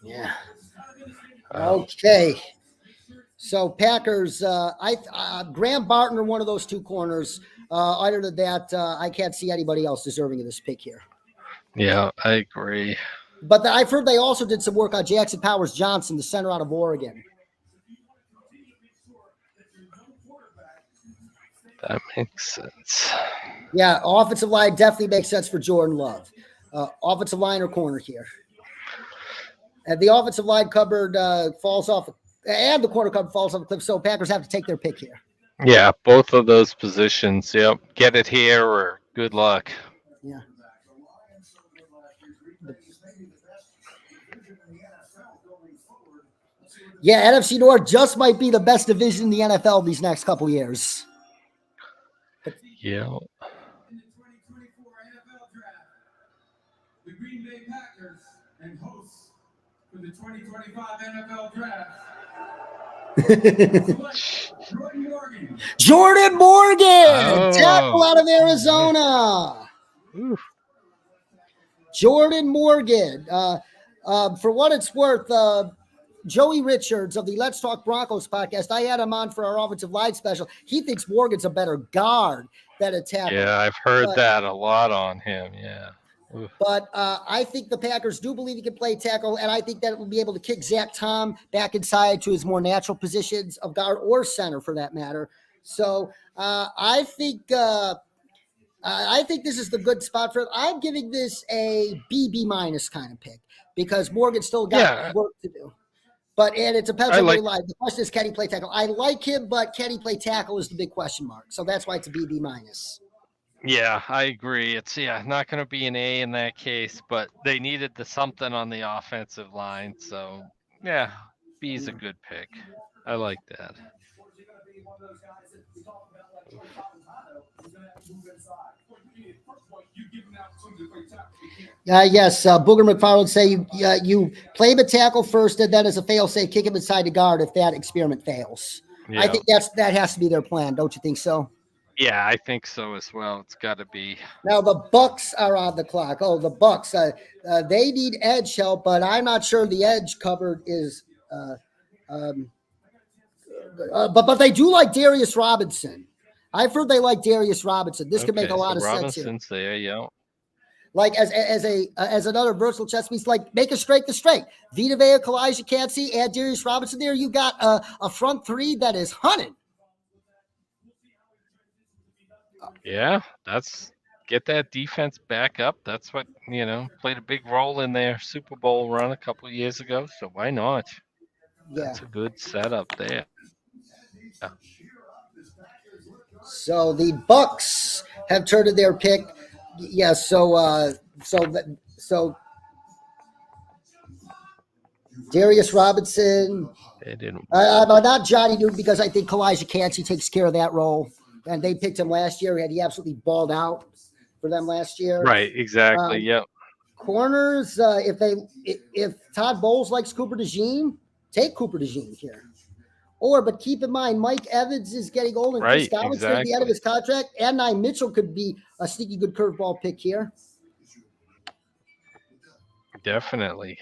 Yeah. Okay. So Packers, Graham Barton are one of those two corners. Other than that, I can't see anybody else deserving of this pick here. Yeah, I agree. But I've heard they also did some work on Jackson Powers Johnson, the center out of Oregon. That makes sense. Yeah, offensive line definitely makes sense for Jordan Love. Offensive line or corner here. And the offensive line cupboard falls off, and the corner cupboard falls off a cliff, so Packers have to take their pick here. Yeah, both of those positions. Yep. Get it here or good luck. Yeah. Yeah, NFC North just might be the best division in the NFL these next couple years. Yeah. In the 2024 NFL Draft, the Green Bay Packers and hosts for the 2025 NFL Draft. Jordan Morgan, tackle out of Arizona. Oof. Jordan Morgan. For what it's worth, Joey Richards of the Let's Talk Broncos podcast, I had him on for our offensive line special. He thinks Morgan's a better guard than a tackle. Yeah, I've heard that a lot on him. Yeah. Oof. But I think the Packers do believe he can play tackle, and I think that it will be able to kick Zach Tom back inside to his more natural positions of guard or center, for that matter. So I think this is the good spot for it. I'm giving this a B minus kind of pick because Morgan still got work to do. and it depends on where he lies. The question is, can he play tackle? I like him, but can he play tackle is the big question mark. So that's why it's a B minus. Yeah, I agree. It's not going to be an A in that case, but they needed something on the offensive line. So yeah, B is a good pick. I like that. Yes, Booger McFarland say you play the tackle first, and then as a fail-safe, kick him inside the guard if that experiment fails. Yeah. I think that has to be their plan. Don't you think so? Yeah, I think so as well. It's got to be. Now the Bucks are on the clock. Oh, the Bucks. They need edge help, but I'm not sure the edge cupboard is. But they do like Darius Robinson. I've heard they like Darius Robinson. This could make a lot of sense here. Robinson's there, yeah. Like as another versatile chess piece, like make a straight to straight. Vita Vea, Kalijah Kancey, add Darius Robinson there. You got a front three that is hunting. Yeah, get that defense back up. That's what, played a big role in their Super Bowl run a couple of years ago. So why not? Yeah. That's a good setup there. Yeah. So the Bucks have turned their pick. Yeah, so Darius Robinson. They didn't. Not Johnny Newton, because I think Kalijah Kancey takes care of that role. And they picked him last year. He absolutely balled out for them last year. Right, exactly. Yep. Corners, if Todd Bowles likes Cooper DeJean, take Cooper DeJean here. But keep in mind, Mike Evans is getting old, and Chris Godwin's at the end of his contract. And Mitchell could be a sneaky good curveball pick here. Definitely.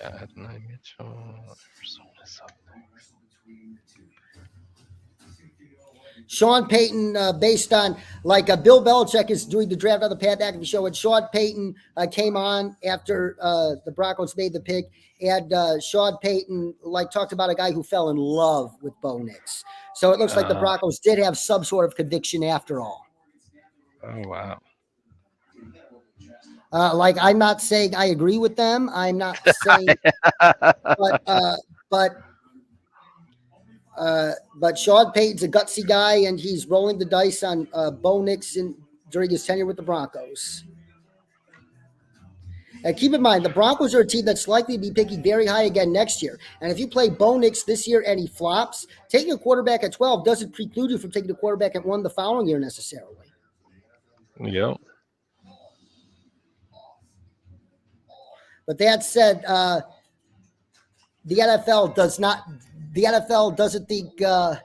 Yeah, Mitchell. Sean Payton, based on Bill Belichick is doing the draft on the Pat McAfee show, and Sean Payton came on after the Broncos made the pick, and Sean Payton talked about a guy who fell in love with Bo Nix. So it looks like the Broncos did have some sort of conviction after all. Oh wow. I'm not saying I agree with them. I'm not saying, but Sean Payton's a gutsy guy, and he's rolling the dice on Bo Nix during his tenure with the Broncos. And keep in mind, the Broncos are a team that's likely to be picking very high again next year. And if you play Bo Nix this year and he flops, taking a quarterback at 12 doesn't preclude you from taking a quarterback at 1 the following year necessarily. Yep. But that said, the NFL doesn't think. The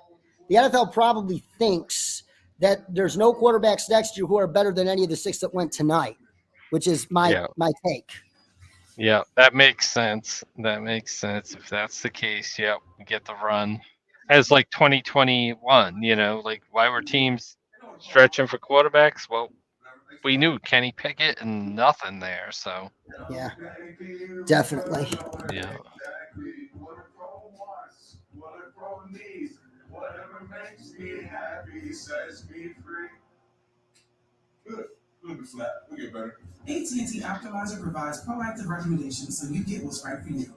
NFL probably thinks that there's no quarterbacks next year who are better than any of the 6 that went tonight, which is my take. Yeah, that makes sense. If that's the case, we get the run. As 2021, why were teams stretching for quarterbacks? Well, we knew Kenny Pickett and nothing there, so. Yeah, definitely. Yeah. Whatever makes me happy sets me free. Good. Look at that. We get better. AT&T Optimizer provides proactive recommendations so you get what's right for you.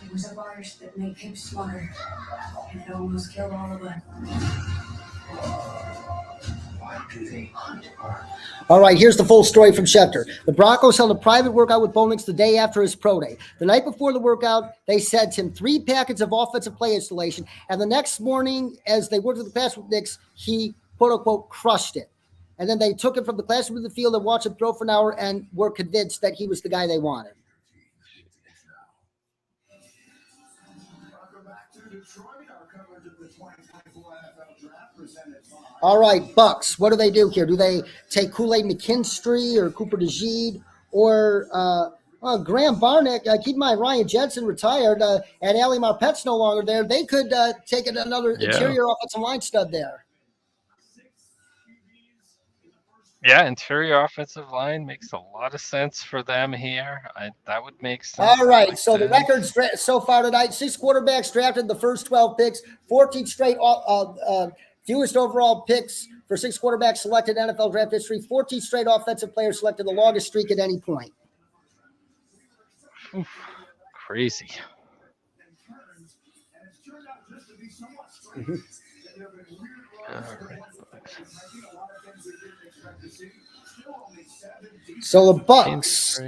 It was a virus that made him smarter, and it almost killed all of us. All right, here's the full story from Schefter. The Broncos held a private workout with Bo Nix the day after his pro day. The night before the workout, they sent him 3 packets of offensive play installation, and the next morning, as they worked with the class with Nix, he, quote-unquote, crushed it. And then they took him from the classroom to the field and watched him throw for an hour and were convinced that he was the guy they wanted. All right, Bucks. What do they do here? Do they take Kool-Aid McKinstry or Cooper DeJean or Graham Barnett? Keep in mind, Ryan Jensen retired and Ali Marpet's no longer there. They could take another interior offensive line stud there. Yeah, interior offensive line makes a lot of sense for them here. That would make sense. All I right, like so the that. records so far tonight: 6 quarterbacks drafted the first 12 picks, 14 straight fewest overall picks for 6 quarterbacks selected in NFL draft history, 14 straight offensive players selected, the longest streak at any point. Oof, crazy. All right. So the Bucks.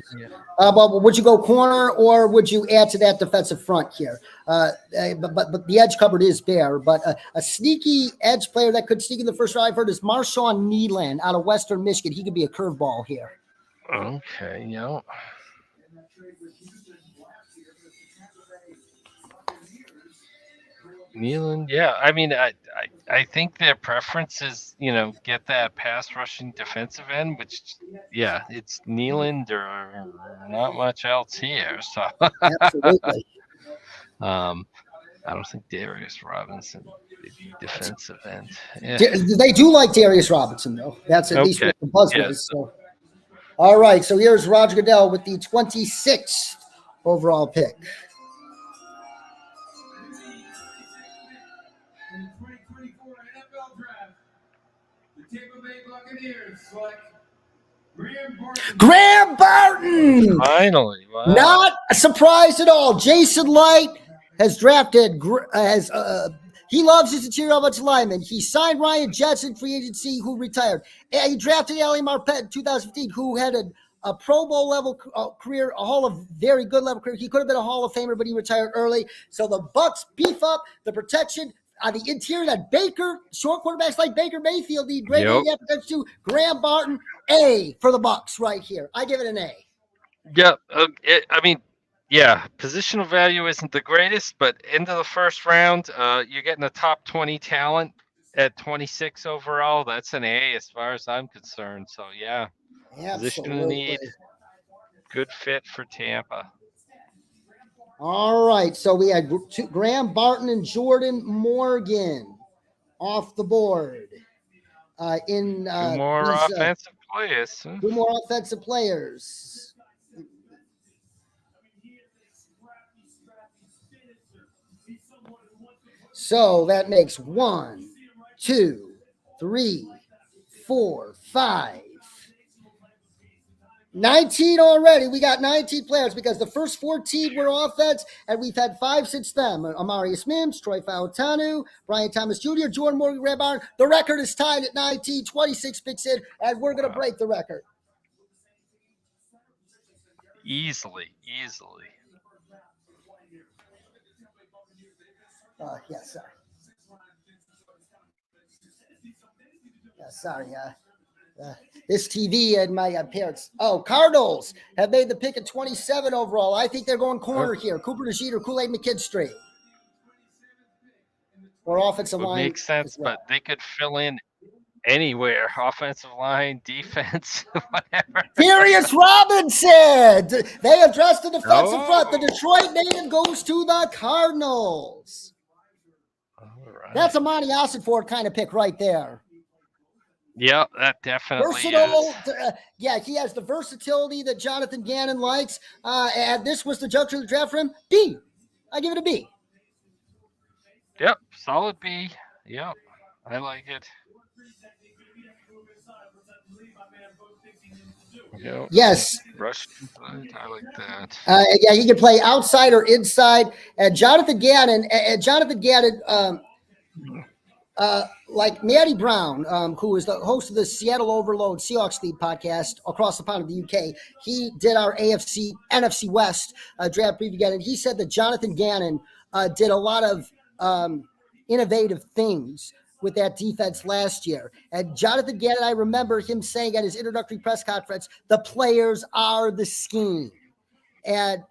Well, would you go corner or would you add to that defensive front here? But the edge cupboard is bare. But a sneaky edge player that could sneak in the first round I've heard is Marshawn Neeland out of Western Michigan. He could be a curveball here. Okay, yeah. Neeland, yeah. I mean, I think their preference is, get that pass rushing defensive end, which, yeah, it's Neeland or not much else here. So, Absolutely. I don't think Darius Robinson, defensive end. Yeah. They do like Darius Robinson, though. That's at least what the buzz was. So. All right, so here's Roger Goodell with the 26th overall pick. In the 2024 NFL Draft, the Tampa Bay Buccaneers select Graham Barton. Finally, wow. Not a surprise at all. Jason Light has drafted. He loves his interior offensive lineman. He signed Ryan Jetson free agency, who retired. And he drafted Ali Marpet in 2015, who had a Pro Bowl level career, a Hall of very good level career. He could have been a Hall of Famer, but he retired early. So the Bucks beef up the protection on the interior that short quarterbacks like Baker Mayfield need great protection to. Graham Barton, A for the Bucks right here. I give it an A. Yeah, positional value isn't the greatest, but into the first round, you're getting a top 20 talent at 26 overall. That's an A as far as I'm concerned. So, yeah, position of need, good fit for Tampa. All right, so we had Graham Barton and Jordan Morgan off the board. Two more offensive players. Two more offensive players. So that makes 1, 2, 3, 4, 5. 19 already. We got 19 players because the first 14 were offense, and we've had 5 since then. Amarius Mims, Troy Fautanu, Brian Thomas Jr., Jordan Morgan, Graham Barton. The record is tied at 19, 26 picks in, and we're going to break the record. Easily. Yes, sir. Yeah, sorry. This TV and my parents. Oh, Cardinals have made the pick at 27 overall. I think they're going corner here. Cooper DeJeter or Kool-Aid McKinstry. Or offensive line. Makes sense, but they could fill in anywhere. Offensive line, defense, whatever. Darius Robinson. They addressed the defensive front. The Detroit native goes to the Cardinals. All right. That's a Monty Ossenford kind of pick right there. Yeah, that definitely versatile. Is. He has the versatility that Jonathan Gannon likes. And this was the juncture of the draft for him. B. I give it a B. Yep, solid B. Yep, I like it. Yep. Yes. Rush inside. I like that. He can play outside or inside. And Jonathan Gannon, like Matty Brown, who is the host of the Seattle Overload Seahawks League podcast across the pond in the UK, he did our NFC West draft preview again, and he said that Jonathan Gannon did a lot of innovative things with that defense last year. And Jonathan Gannon, I remember him saying at his introductory press conference, the players are the scheme. And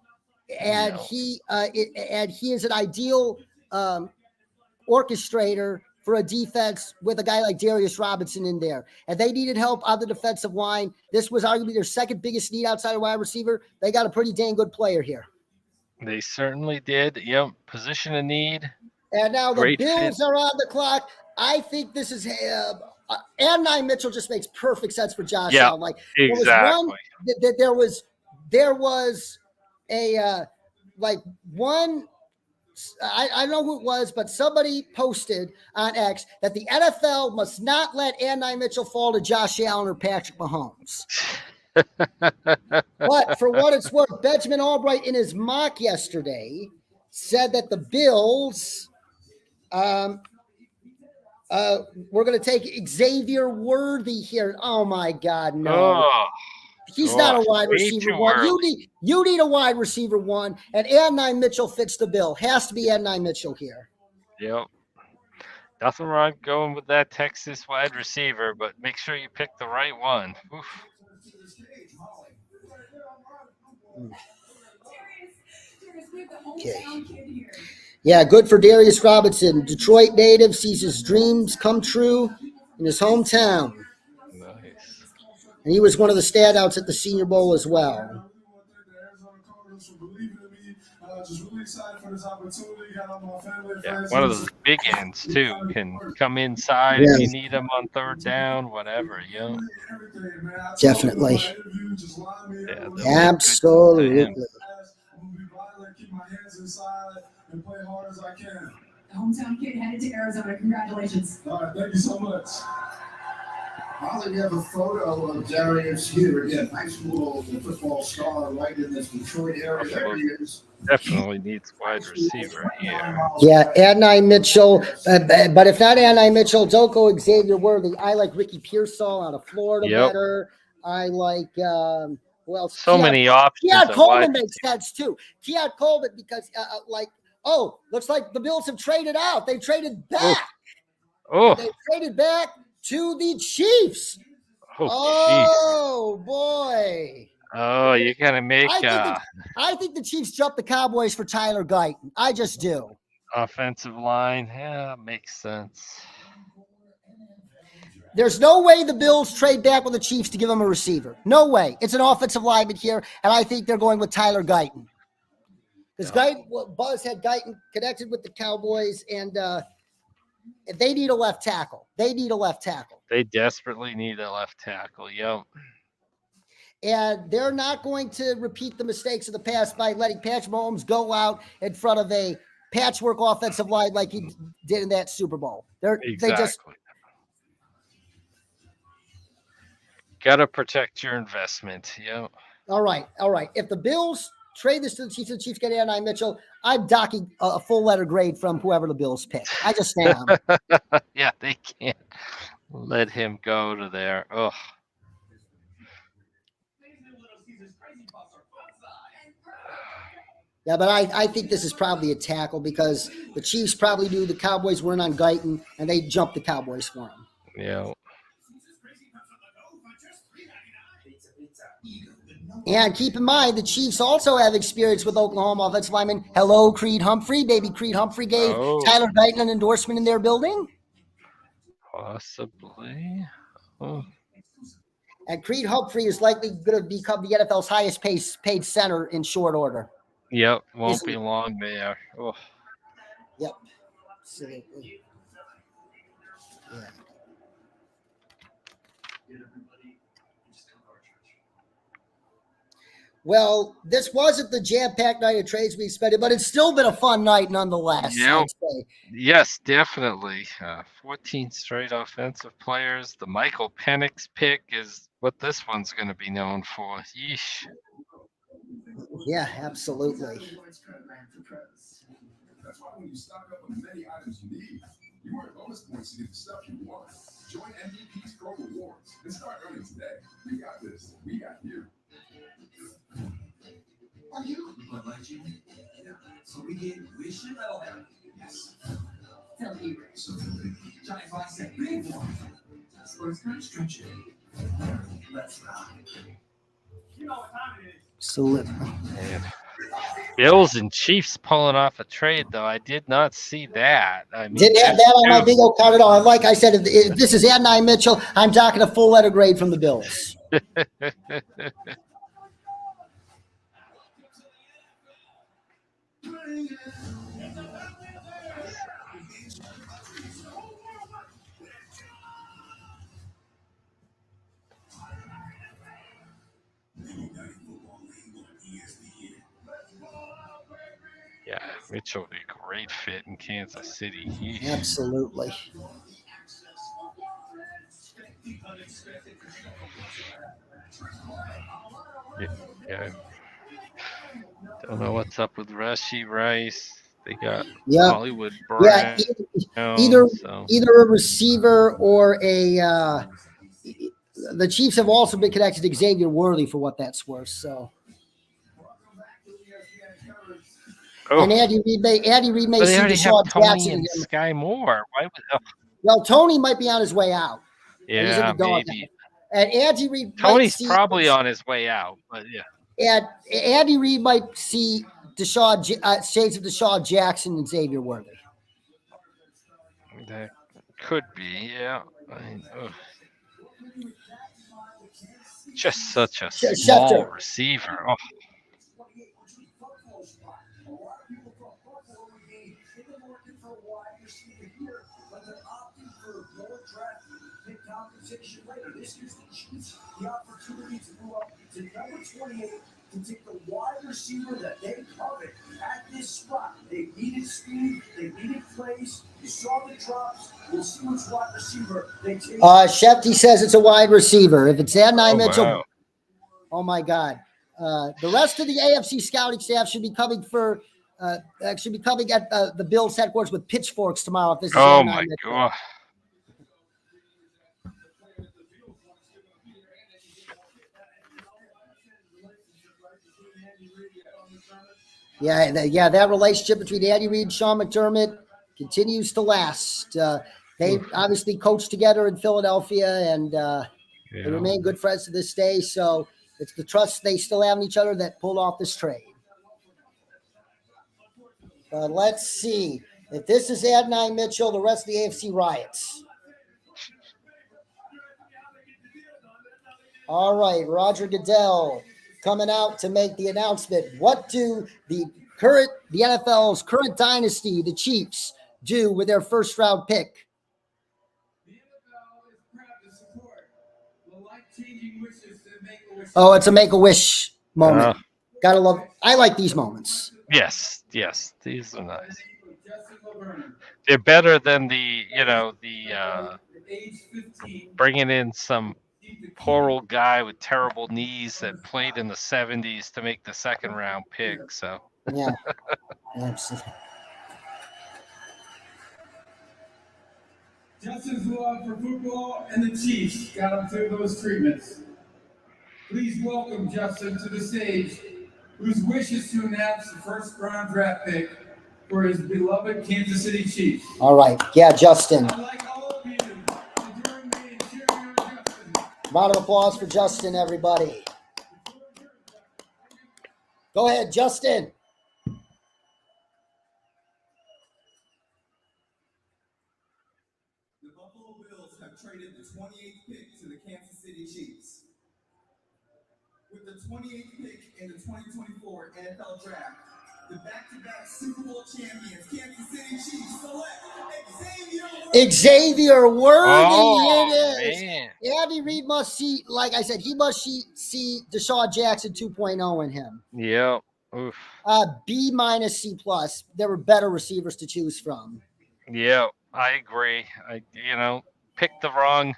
he is an ideal orchestrator for a defense with a guy like Darius Robinson in there. And they needed help on the defensive line. This was arguably their second biggest need outside of wide receiver. They got a pretty dang good player here. They certainly did. Yep. Position of need. And now the Bills are on the clock. I think this is and Mitchell just makes perfect sense for Josh Yeah, Allen. Like exactly. there was a like one. I don't know who it was, but somebody posted on X that the NFL must not let and Mitchell fall to Josh Allen or Patrick Mahomes. But for what it's worth, Benjamin Albright in his mock yesterday said that the Bills we're going to take Xavier Worthy here. Oh my God, no. Oh, He's not a wide way receiver too one. early. You need a wide receiver one, and Adonai Mitchell fits the bill. Has to be Adonai Mitchell here. Yep. Nothing wrong going with that Texas wide receiver, but make sure you pick the right one. Oof. Okay. Yeah, good for Darius Robinson. Detroit native sees his dreams come true in his hometown. Nice. And he was one of the standouts at the Senior Bowl as well. Yeah, one of those big ends too can come inside if you need them on third down, whatever. Definitely. Yeah, absolutely. The hometown kid headed to Arizona. Congratulations. All right, thank you so much. Holly, we have a photo of Darius here again, high school football star, right in this Detroit area. There he is. Definitely needs wide receiver here. Yeah, Adonai Mitchell. But if not Adonai Mitchell, don't go Xavier Worthy. I like Ricky Pearsall out of Florida better. I like who else? So many options. Keon Coleman makes sense too. Keon Coleman because looks like the Bills have traded out. They traded back. They traded back to the Chiefs. Oh boy. Oh, you gotta make. I think the Chiefs jumped the Cowboys for Tyler Guyton. I just do. Offensive line, yeah, makes sense. There's no way the Bills trade back with the Chiefs to give them a receiver. No way. It's an offensive lineman here, and I think they're going with Tyler Guyton. Because Buzz had Guyton connected with the Cowboys, and they need a left tackle. They desperately need a left tackle. Yep. And they're not going to repeat the mistakes of the past by letting Patrick Mahomes go out in front of a patchwork offensive line like he did in that Super Bowl. Exactly. Got to protect your investment. Yep. All right. If the Bills trade this to the Chiefs get Adonai Mitchell, I'm docking a full letter grade from whoever the Bills pick. I just am. Yeah, they can't let him go to there. Ugh. Yeah, but I think this is probably a tackle because the Chiefs probably knew the Cowboys weren't on Guyton, and they jumped the Cowboys for him. Yeah. And keep in mind, the Chiefs also have experience with Oklahoma offensive lineman. Hello, Creed Humphrey. Maybe Creed Humphrey gave Tyler Guyton an endorsement in their building? Possibly. Oh. And Creed Humphrey is likely going to become the NFL's highest paid center in short order. Yep, won't be long there. Oh. Yep, absolutely. Yeah. Well, this wasn't the jam-packed night of trades we expected, but it's still been a fun night nonetheless. Yep. Yes, definitely. 14 straight offensive players. The Michael Penix pick is what this one's going to be known for. Yeesh. Yeah, absolutely. That's why when you stock up on the many items you need, you earn bonus points to get the stuff you want. Join MVP's Pro Rewards and start earning today. We got this. We got you. Are you? But like you? Yeah. So we get wish you metal hair. Yes. Tell me. So Johnny Fox said big one. Sports kind of stretch it. Let's rock. You know what time it is. Absolutely. Man. Bills and Chiefs pulling off a trade, though. I did not see that. Didn't have that on my big old card at all. And like I said, if this is Adonai Mitchell, I'm docking a full letter grade from the Bills. Mitchell would be a great fit in Kansas City. Yeesh. Absolutely. Yeah. Don't know what's up with Rashi Rice. They got Yep. Hollywood Yeah, Brown. either So a receiver or a. The Chiefs have also been connected to Xavier Worthy for what that's worth. So, and Andy Reid may but see they already have Deshaun Tony Jackson and again. Sky Moore. Why would? Well, Tony might be on his way out. He's in Yeah, the dog. maybe. And Andy Reid might Tony's see. probably on his way out, but yeah. And Andy Reid might see shades of Deshaun Jackson and Xavier Worthy. That could be, yeah. I mean, just such a small Schefter. receiver. Oh, compensation later. This gives the Chiefs the opportunity to move up to number 28 to take the wide receiver that they covet at this spot. They needed speed, they needed plays. You saw the drops. We'll see which wide receiver they take. Shefty says it's a wide receiver. If it's Adonai Mitchell, wow. Oh my God. The rest of the AFC scouting staff should be coming for at the Bills headquarters with pitchforks tomorrow. If this is Oh Adonai my Mitchell. God. Yeah, that relationship between Andy Reid and Sean McDermott continues to last. They obviously coached together in Philadelphia, and they remain good friends to this day. So it's the trust they still have in each other that pulled off this trade. Let's see. If this is Adonai Mitchell, the rest of the AFC riots. All right, Roger Goodell coming out to make the announcement. What do the NFL's current dynasty, the Chiefs, do with their first round pick? The NFL is proud to support the life-changing wishes to make a wish. Oh, it's a Make-A-Wish moment. Gotta love. I like these moments. Yes, these are nice. They're better than the bringing in some poor old guy with terrible knees that played in the 70s to make the second round pick. So yeah, absolutely. Justin's love for football and the Chiefs got him through those treatments. Please welcome Justin to the stage, whose wish is to announce the first round draft pick for his beloved Kansas City Chiefs. All right. Yeah, Justin. I'd like all of you to join me in cheering on Justin. Round of applause for Justin, everybody. Go ahead, Justin. The Buffalo Bills have traded the 28th pick to the Kansas City Chiefs. With the 28th pick in the 2024 NFL Draft, the back-to-back Super Bowl champions, Kansas City Chiefs, select Xavier Worthy. Oh, it is. man. Andy Reid must see, like I said, he must see Deshaun Jackson 2.0 in him. Yeah. Oof. B minus C plus. There were better receivers to choose from. Yeah, I agree. Pick the wrong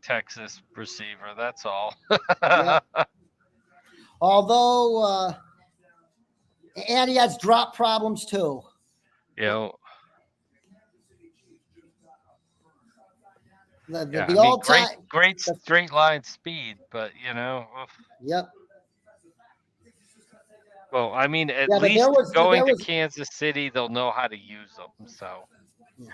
Texas receiver. That's all. Yeah. Although, and he has drop problems too. Yeah. The all-time great straight line speed, but oof. Yep. Well, I mean, at Yeah, but least going to was- Kansas City, they'll know how to use them. So. Yeah.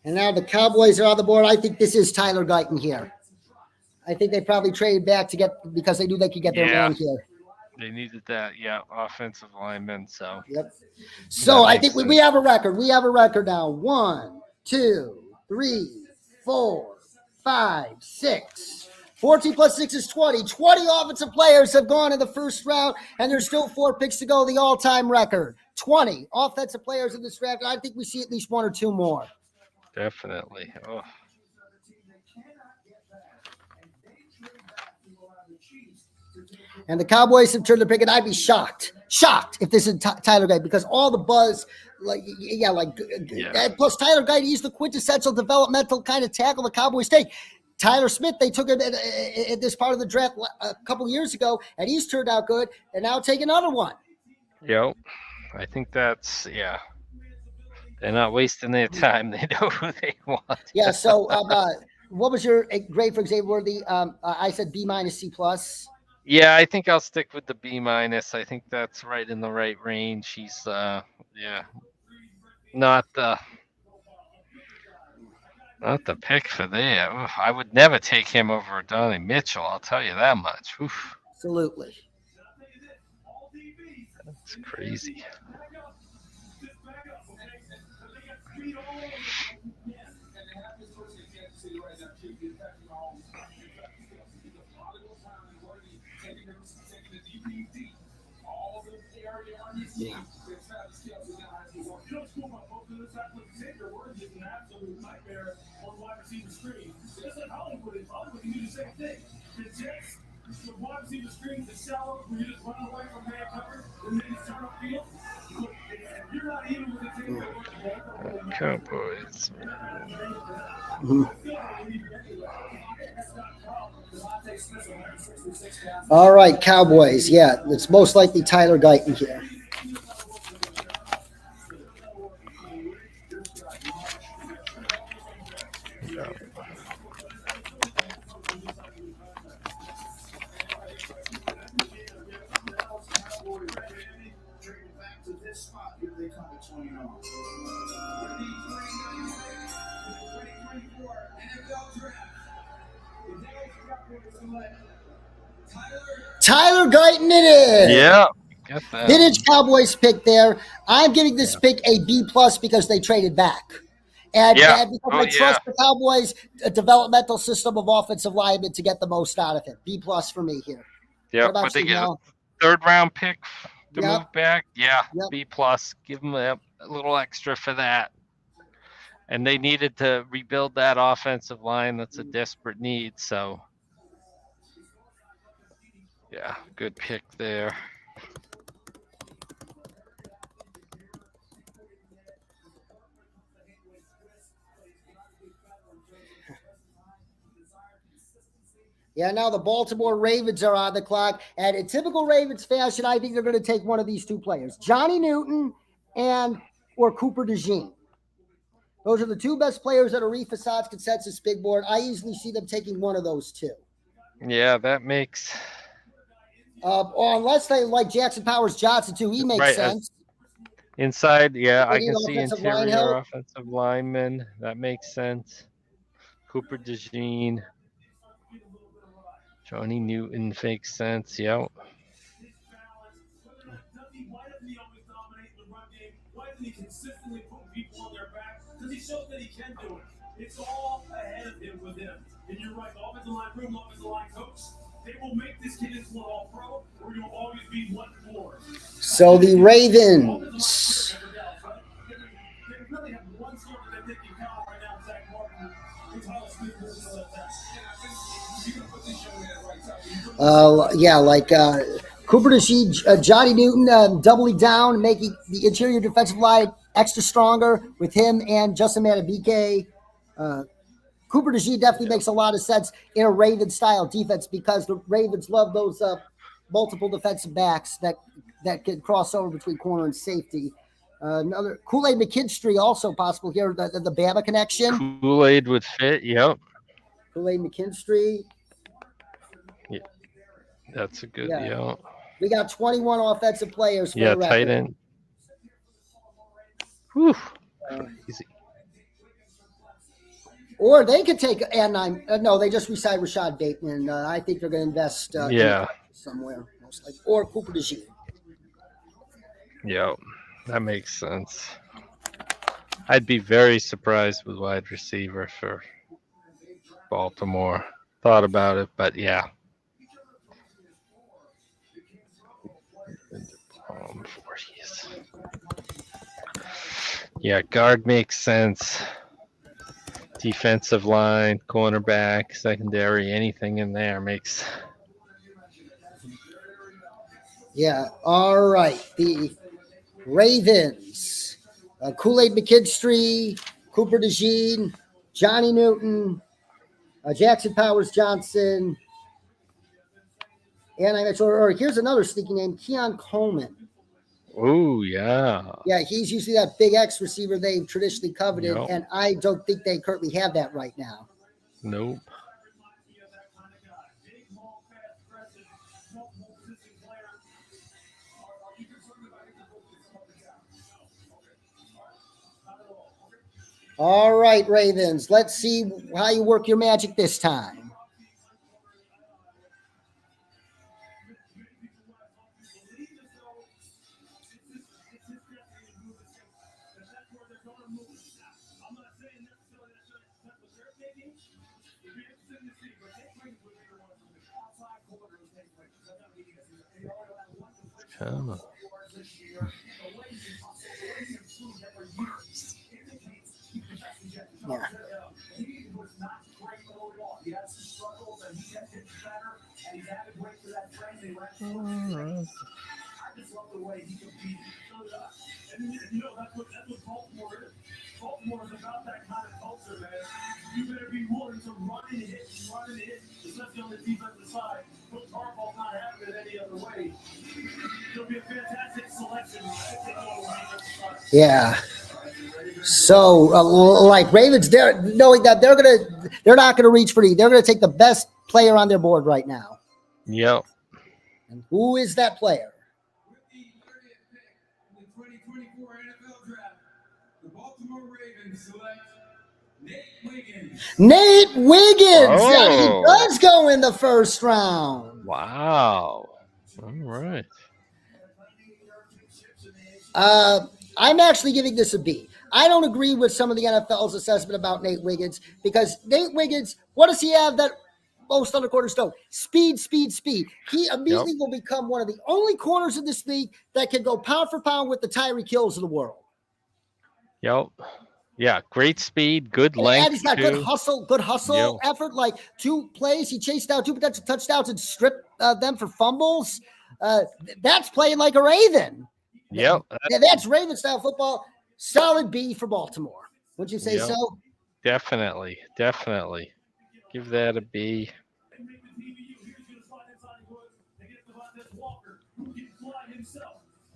And now the Cowboys are on the board. I think this is Tyler Guyton here. I think they probably traded back because they knew they could get their man here. They needed that, offensive lineman. So. Yep. So I think we have a record. We have a record now. 1, 2, 3, 4, 5, 6. 14 plus 6 is 20. 20 offensive players have gone in the first round, and there's still 4 picks to go, the all-time record. 20 offensive players in this draft. I think we see at least 1 or 2 more. Definitely. Oh. And the Cowboys have turned the pick, and I'd be shocked if this is Tyler Guyton, because all the buzz, and plus Tyler Guyton, he's the quintessential developmental kind of tackle the Cowboys take. Tyler Smith, they took him in this part of the draft a couple years ago, and he's turned out good, and now take another one. Yep. I think that's, they're not wasting their time. They know who they want. Yeah, so what was your grade for Xavier Worthy? I said B minus C plus. Yeah, I think I'll stick with the B minus. I think that's right in the right range. He's not the pick for there. Oof, I would never take him over Donnie Mitchell. I'll tell you that much. Oof. Absolutely. That's crazy. Yeah. The wide receiver screens is shallow where you just run away from man cover and then you turn upfield. You're not even with the team Cowboys. All right, Cowboys. Yeah, it's most likely Tyler Guyton here. Tyler Guyton it is. Yeah. Get that. Vintage Cowboys pick there. I'm giving this pick a B plus because they traded back. And because I trust the Cowboys' developmental system of offensive linemen to get the most out of it. B plus for me here. Yeah, but they get a third round pick to move back. Yeah, B plus. Give them a little extra for that. And they needed to rebuild that offensive line. That's a desperate need. So, yeah, good pick there. Yeah, now the Baltimore Ravens are on the clock. And in typical Ravens fashion, I think they're going to take one of these two players, Johnny Newton or Cooper DeJean. Those are the two best players at Arif Hassan's consensus big board. I easily see them taking one of those two. Yeah, that makes... or unless they like Jackson Powers Johnson too. He makes sense. Inside, I can see interior offensive lineman. That makes sense. Cooper DeJean. Johnny Newton makes sense. Yep. Why isn't he consistently putting people on their back? Because he shows that he can do it. It's all ahead of him with him. And you're right, the offensive line room, offensive line coach, they will make this kid into an all-pro, or you'll always be 1-4. So the Ravens. They really have one starter that they can count right now, Zach Martin. He's Hal Smith versus that. You can put this young man right side. Cooper DeJean, Johnny Newton doubling down, making the interior defensive line extra stronger with him and Justin Madubuike. Cooper DeJean definitely makes a lot of sense in a Ravens-style defense because the Ravens love those multiple defensive backs that can cross over between corner and safety. Another Kool-Aid McKinstry also possible here, the Bama connection. Kool-Aid would fit, yep. Kool-Aid McKinstry. Yeah, that's a good, We got 21 offensive players. For tight end. Whew. Easy. Or they could take no, they just re-signed Rashad Bateman. I think they're going to invest somewhere, most likely. Or Cooper DeJean. Yeah, that makes sense. I'd be very surprised with wide receiver for Baltimore. Thought about it, but yeah. Yeah, guard makes sense. Defensive line, cornerback, secondary, anything in there makes. Yeah. All right. The Ravens. Kool-Aid McKinstry, Cooper DeJean, Johnny Newton, Jackson Powers Johnson, and I mentioned, or here's another sneaky name, Keon Coleman. Oh, yeah. Yeah, he's usually that big X receiver they've traditionally coveted, Yep. and I don't think they currently have that right now. Nope. All right, Ravens, let's see how you work your magic this time. Oh. Yeah. I just love the way he competed. And that's what Baltimore is. Baltimore is about that kind of culture, man. You better be willing to run and hit, especially on the defensive side. But Harbaugh not having it any other way. It'll be a fantastic selection. Yeah. So, like Ravens, they're knowing that they're not gonna reach for they're gonna take the best player on their board right now. Yep. And who is that player? With the 30th pick in the 2024 NFL Draft, the Baltimore Ravens select Nate Wiggins. Nate Wiggins. Oh. He does go in the first round. Wow. All right. I'm actually giving this a B. I don't agree with some of the NFL's assessment about Nate Wiggins because Nate Wiggins, what does he have that most other corners don't? Speed, speed, speed. He immediately will become one of the only corners in this league that can go pound for pound with the Tyreek Hills of the world. Yep. Yeah, great speed, good length. And he's got good hustle effort. Like 2 plays, he chased down 2 potential touchdowns and stripped them for fumbles. That's playing like a Raven. Yep. That's Raven style football. Solid B for Baltimore. Would you say so? Definitely. Give that a B.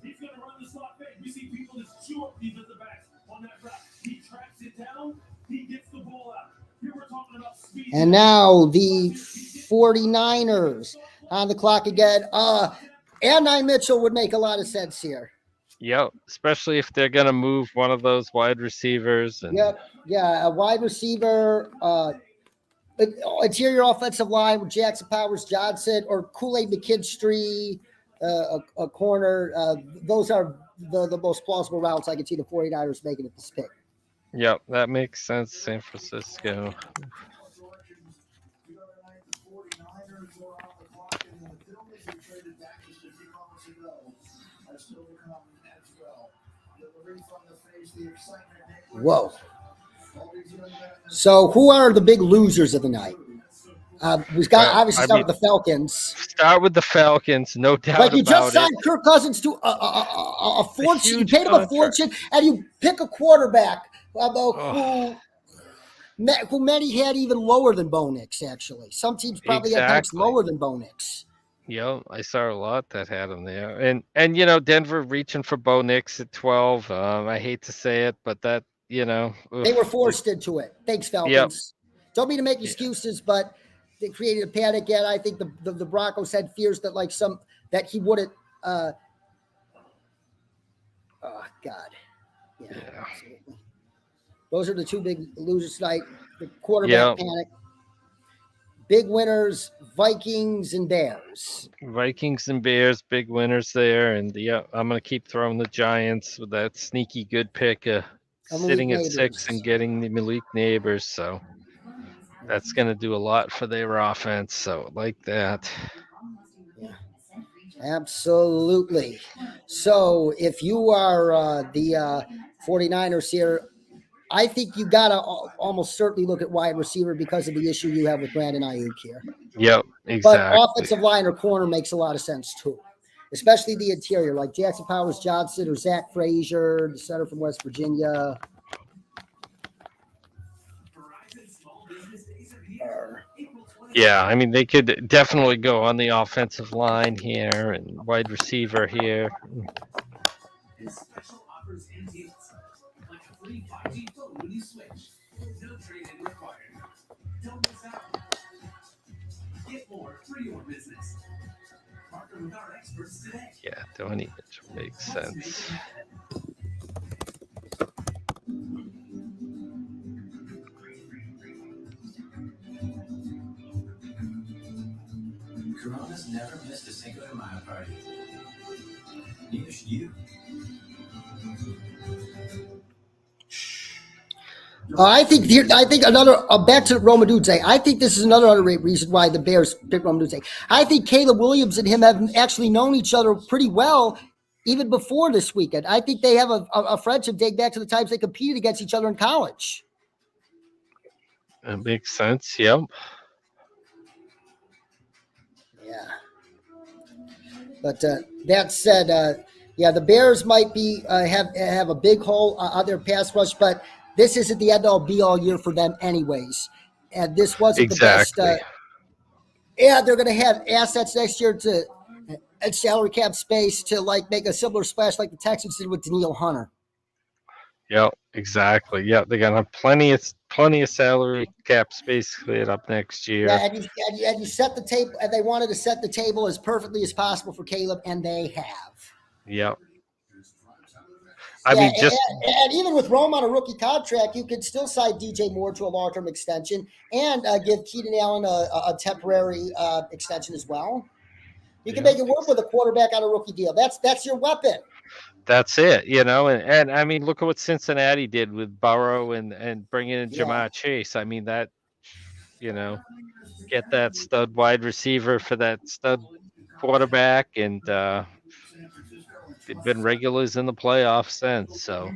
He's going to run the slot fake. We see people just chew up defensive backs on that route. He tracks it down. He gets the ball out. Here we're talking about speed. And now the 49ers on the clock again. And Mitchell would make a lot of sense here. Yep, especially if they're going to move one of those wide receivers. And Yep, yeah, a wide receiver, interior offensive line with Jackson Powers Johnson or Kool-Aid McKinstry, a corner. Those are the most plausible routes I can see the 49ers making at this pick. Yep, that makes sense. San Francisco. Whoa. So who are the big losers of the night? We've got obviously start with the Falcons. Start with the Falcons, no doubt like you about just it. signed Kirk Cousins to a fortune. You paid him a contract. fortune, and you pick a quarterback who many had even lower than Bo Nix, actually. Some teams probably had Nix lower than Bo Nix. Yep, I saw a lot that had him there. And Denver reaching for Bo Nix at 12. I hate to say it, but that, they were forced into it. Thanks, Falcons. Yep. Don't mean to make excuses, but they created a panic. And I think the Broncos had fears that that he wouldn't. Oh God. Yeah. Absolutely. Those are the 2 big losers tonight. The quarterback panic. Big winners, Vikings and Bears. Vikings and Bears, big winners there. And I'm going to keep throwing the Giants with that sneaky good pick, sitting at 6 and getting the Malik Neighbors. So that's going to do a lot for their offense. So like that. Yeah, absolutely. So if you are the 49ers here, I think you got to almost certainly look at wide receiver because of the issue you have with Brandon Ayuk here. Yep, exactly. But offensive line or corner makes a lot of sense too, especially the interior, like Jackson Powers Johnson or Zach Frazier, the center from West Virginia. Yeah, I mean, they could definitely go on the offensive line here and wide receiver here. His special offers and deals, like a free 5G phone when you switch. No trade-in required. Don't miss out. Get more for your business. Partner with our experts today. Yeah, Donnie Mitchell makes sense. Corona's never missed a Cinco de Mayo party. Neither should you. I think another back to Roma Dudze. I think this is another reason why the Bears picked Roma Dudze. I think Caleb Williams and him have actually known each other pretty well even before this weekend. I think they have a friendship dating back to the times they competed against each other in college. That makes sense. Yep. Yeah. But that said, the Bears might be have a big hole on their pass rush, but this isn't the end all be all year for them anyways. And this wasn't the best. They're going to have assets next year and salary cap space to like make a similar splash like the Texans did with Danielle Hunter. Yep, exactly. Yep, they're gonna have plenty of salary cap space cleared up next year. Yeah, and you set the table, and they wanted to set the table as perfectly as possible for Caleb, and they have. Yep. And even with Rome on a rookie contract, you could still sign DJ Moore to a long-term extension and give Keenan Allen a temporary extension as well. You can make it work with a quarterback on a rookie deal. That's your weapon. That's it, and I mean, look at what Cincinnati did with Burrow and bringing in Jamar Chase. I mean, that, get that stud wide receiver for that stud quarterback, and they've been regulars in the playoffs since. So,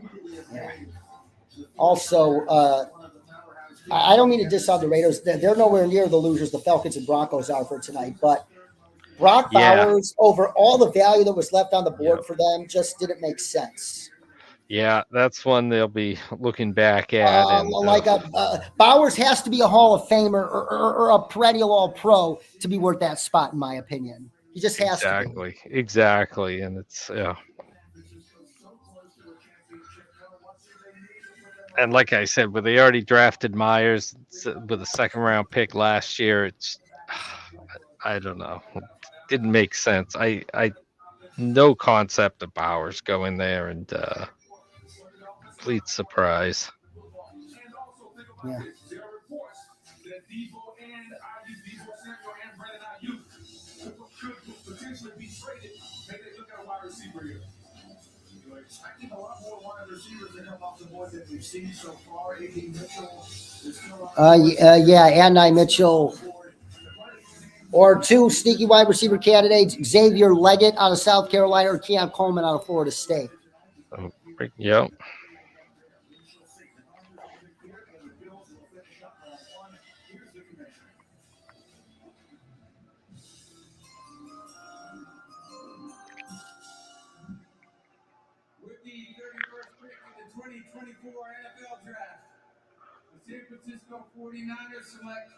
also, I don't mean to diss on the Raiders. They're nowhere near the losers the Falcons and Broncos are for tonight, but Brock Bowers, over all the value that was left on the board for them, just didn't make sense. Yeah, that's one they'll be looking back at. Bowers has to be a Hall of Famer or a perennial All-Pro to be worth that spot, in my opinion. He just has to be. Exactly, and it's And like I said, when they already drafted Myers with a second-round pick last year, it's I don't know. Didn't make sense. I no concept of Bowers going there, and complete surprise. Yeah. Expecting a lot more wide receivers to come off the board than we've seen so far. A.D. Mitchell is still and Mitchell. Or two sneaky wide receiver candidates, Xavier Leggett out of South Carolina or Keon Coleman out of Florida State. Yep. With the 31st pick in the 2024 NFL Draft, the San Francisco 49ers select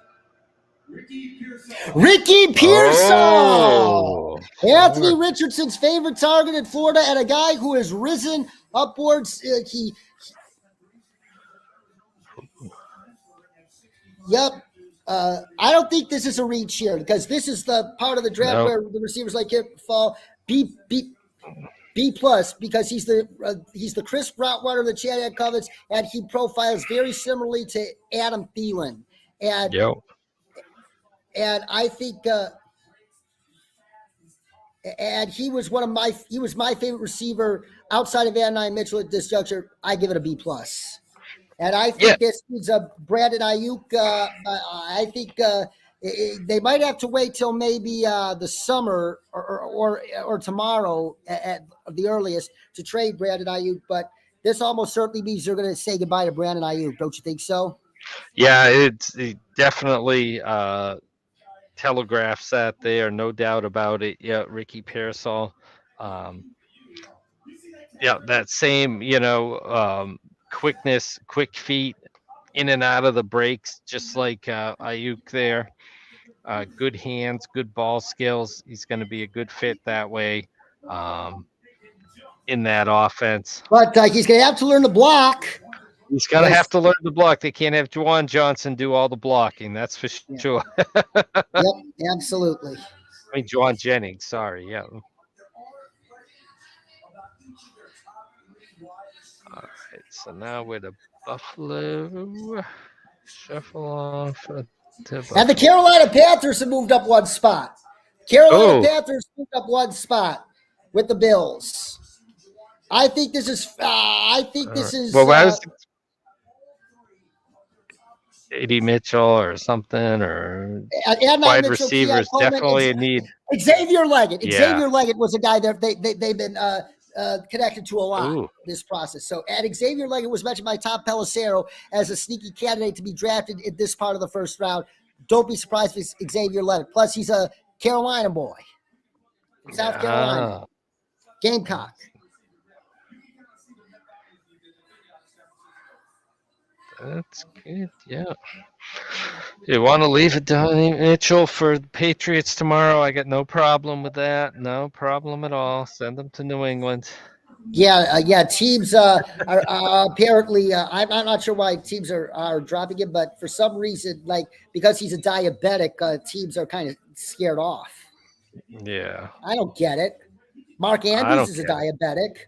Ricky Pearsall. Oh. Anthony Richardson's favorite target in Florida, and a guy who has risen upwards. I don't think this is a reach here, because this is the part of the draft where the receivers like him fall B plus, because he's the crisp route runner that Chad covets, and he profiles very similarly to Adam Thielen. And I think, and he was my favorite receiver outside of Van Dyke Mitchell at this juncture. I give it a B plus. And I think this is a Brandon Ayuk. I think they might have to wait till maybe the summer or tomorrow at the earliest to trade Brandon Ayuk. But this almost certainly means they're going to say goodbye to Brandon Ayuk. Don't you think so? Yeah, it definitely telegraphs that there, no doubt about it. Yeah, Ricky Pearsall. Yeah, that same, quickness, quick feet, in and out of the breaks, just like Ayuk there. Good hands, good ball skills. He's going to be a good fit that way in that offense. But he's going to have to learn to block. He's going to have to learn to block. They can't have Juwan Johnson do all the blocking. That's for sure. Yep, absolutely. I mean, Juwan Jennings. Sorry. Yeah. All right. So now we're the Buffalo. Shuffle off. And the Carolina Panthers have moved up one spot. Panthers moved up one spot with the Bills. I think this is. Well, A.D. Mitchell or something, or wide receivers definitely a need. Xavier Leggett. Yeah. Xavier Leggett was a guy that they've been connected to a lot this process. So, and Xavier Leggett was mentioned by Tom Pelissero as a sneaky candidate to be drafted in this part of the first round. Don't be surprised if it's Xavier Leggett. Plus, he's a Carolina boy, South Carolina, Gamecock. That's good. Yeah. You want to leave it down, Mitchell, for the Patriots tomorrow? I got no problem with that. No problem at all. Send them to New England. Yeah. Teams are apparently. I'm not sure why teams are dropping him, but for some reason, because he's a diabetic, teams are kind of scared off. Yeah. I don't get it. Mark Andrews is a diabetic.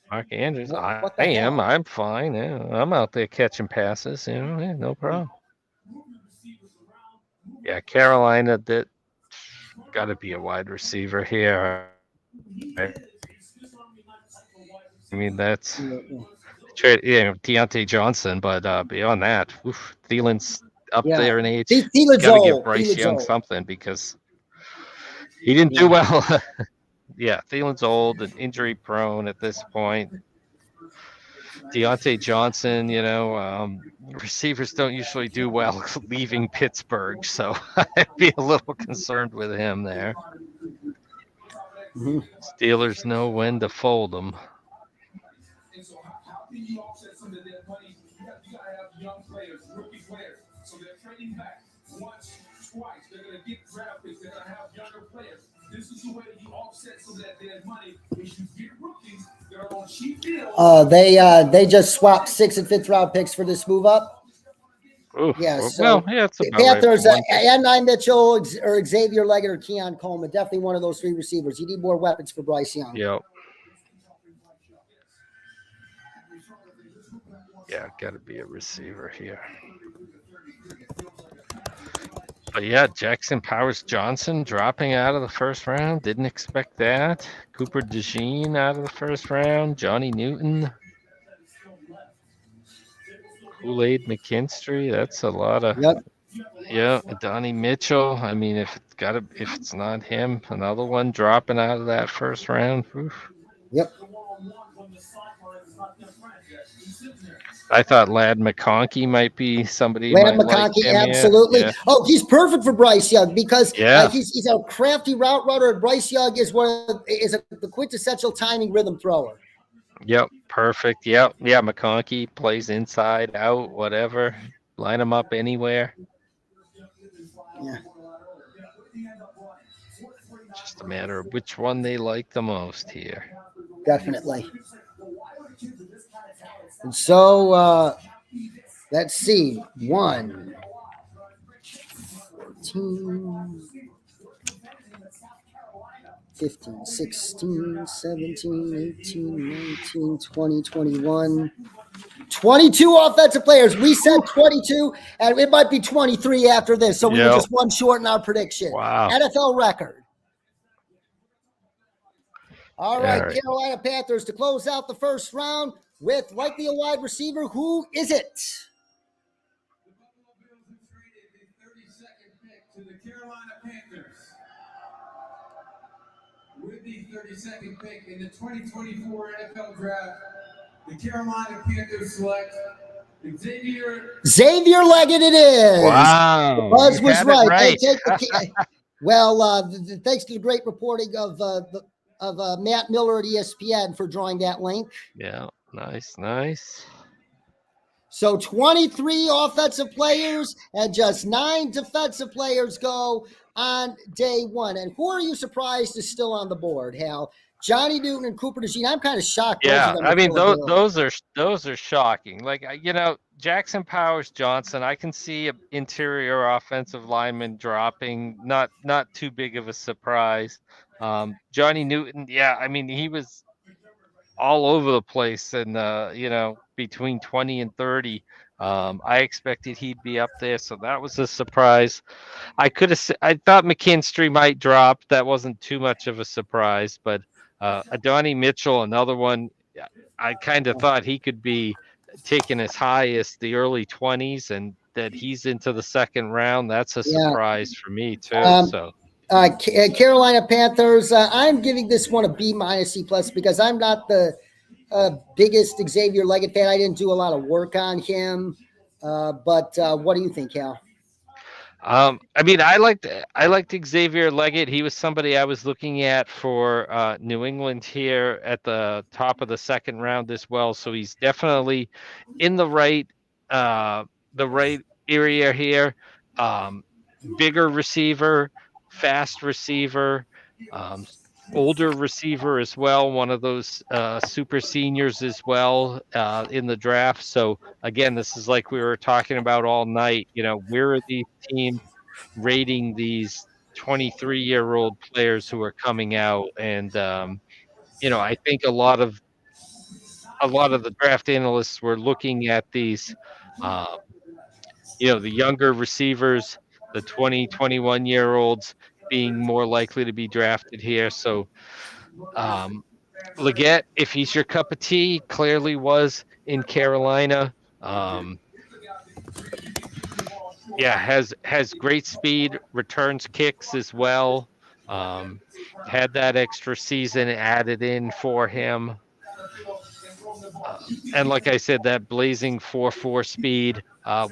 Mark Andrews, I am. I'm fine. Yeah. I'm out there catching passes. No problem. Yeah, Carolina, that got to be a wide receiver here. I mean, that's Deontay Johnson, but beyond that, Thielen's up there in age. Thielen's got to old. give Bryce Young something because he didn't do well. Yeah, Thielen's old and injury prone at this point. Deontay Johnson, receivers don't usually do well leaving Pittsburgh, so I'd be a little concerned with him there. Mm-hmm. Steelers know when to fold them. And so how can you offset some of that money? You got to have young players, rookie players. So they're trading back once, twice. They're going to get draft picks. They're going to have younger players. This is the way you offset some of that dead money. If you get rookies that are on cheap deals. They just swapped 6th and 5th round picks for this move up. Ooh, it's Panthers, A.D. Mitchell or Xavier Leggett or Keon Coleman. Definitely one of those three receivers. You need more weapons for Bryce Young. Yep. Yeah, got to be a receiver here. But yeah, Jackson Powers Johnson dropping out of the first round. Didn't expect that. Cooper DeJean out of the first round. Johnny Newton. Kool-Aid McKinstry. That's a lot of. Yep. Yeah, Donnie Mitchell. I mean, if it's not him, another one dropping out of that first round. Oof. Yep. I thought Ladd McConkey might be somebody. Ladd McConkey, absolutely. Yeah. Oh, he's perfect for Bryce Young because he's a crafty route runner, and Bryce Young is the quintessential timing rhythm thrower. Yep, perfect. Yep, yeah. McConkey plays inside, out, whatever. Line him up anywhere. Yeah. Just a matter of which one they like the most here. Definitely. And so let's see. 1, 14, 15, 16, 17, 18, 19, 20, 21, 22 offensive players. We said 22, and it might be 23 after this. So we were just one short in our prediction. Wow. NFL record. All right, Carolina Panthers to close out the first round with likely a wide receiver. Who is it? The Buffalo Bills have traded the 32nd pick to the Carolina Panthers. With the 32nd pick in the 2024 NFL Draft, the Carolina Panthers select Xavier Leggett. It is. Wow. The buzz was right. Well, thanks to the great reporting of Matt Miller at ESPN for drawing that link. Yeah, nice. So 23 offensive players and just 9 defensive players go on day one. And who are you surprised is still on the board, Hal? Johnny Newton and Cooper DeJean. I'm kind of shocked. Yeah, Both of them I mean still available. those are shocking. Like Jackson Powers Johnson, I can see an interior offensive lineman dropping. Not too big of a surprise. Johnny Newton, yeah, I mean he was all over the place and between 20 and 30. I expected he'd be up there, so that was a surprise. I thought McKinstry might drop. That wasn't too much of a surprise, but Adonai Mitchell, another one, I kind of thought he could be taken as high as the early 20s, and that he's into the second round. That's a surprise for me too. Carolina Panthers. I'm giving this one a B- C+ because I'm not the biggest Xavier Leggett fan. I didn't do a lot of work on him. But what do you think, Hal? I mean, I liked Xavier Leggett. He was somebody I was looking at for New England here at the top of the second round as well. So he's definitely in the right area here. Bigger receiver, fast receiver, older receiver as well. One of those super seniors as well in the draft. So again, this is like we were talking about all night. Where are these teams rating these 23-year-old players who are coming out? And I think a lot of the draft analysts were looking at these, the younger receivers, the 20, 21-year-olds being more likely to be drafted here. So Leggett, if he's your cup of tea, clearly was in Carolina. Has great speed, returns kicks as well. Had that extra season added in for him. And like I said, that blazing 4.4 speed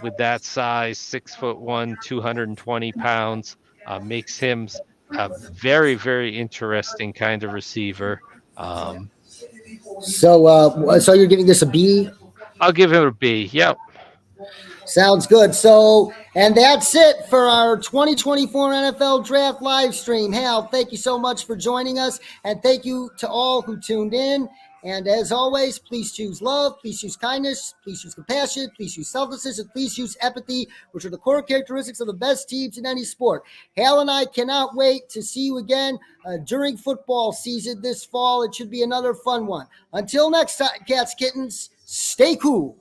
with that size, 6'1", 220 pounds, makes him a very, very interesting kind of receiver. So you're giving this a B? I'll give him a B. Yep. Sounds good. So, and that's it for our 2024 NFL Draft live stream. Hal, thank you so much for joining us, and thank you to all who tuned in. And as always, please choose love, please choose kindness, please choose compassion, please choose selflessness, and please choose empathy, which are the core characteristics of the best teams in any sport. Hal and I cannot wait to see you again during football season this fall. It should be another fun one. Until next time, cats, kittens, stay cool.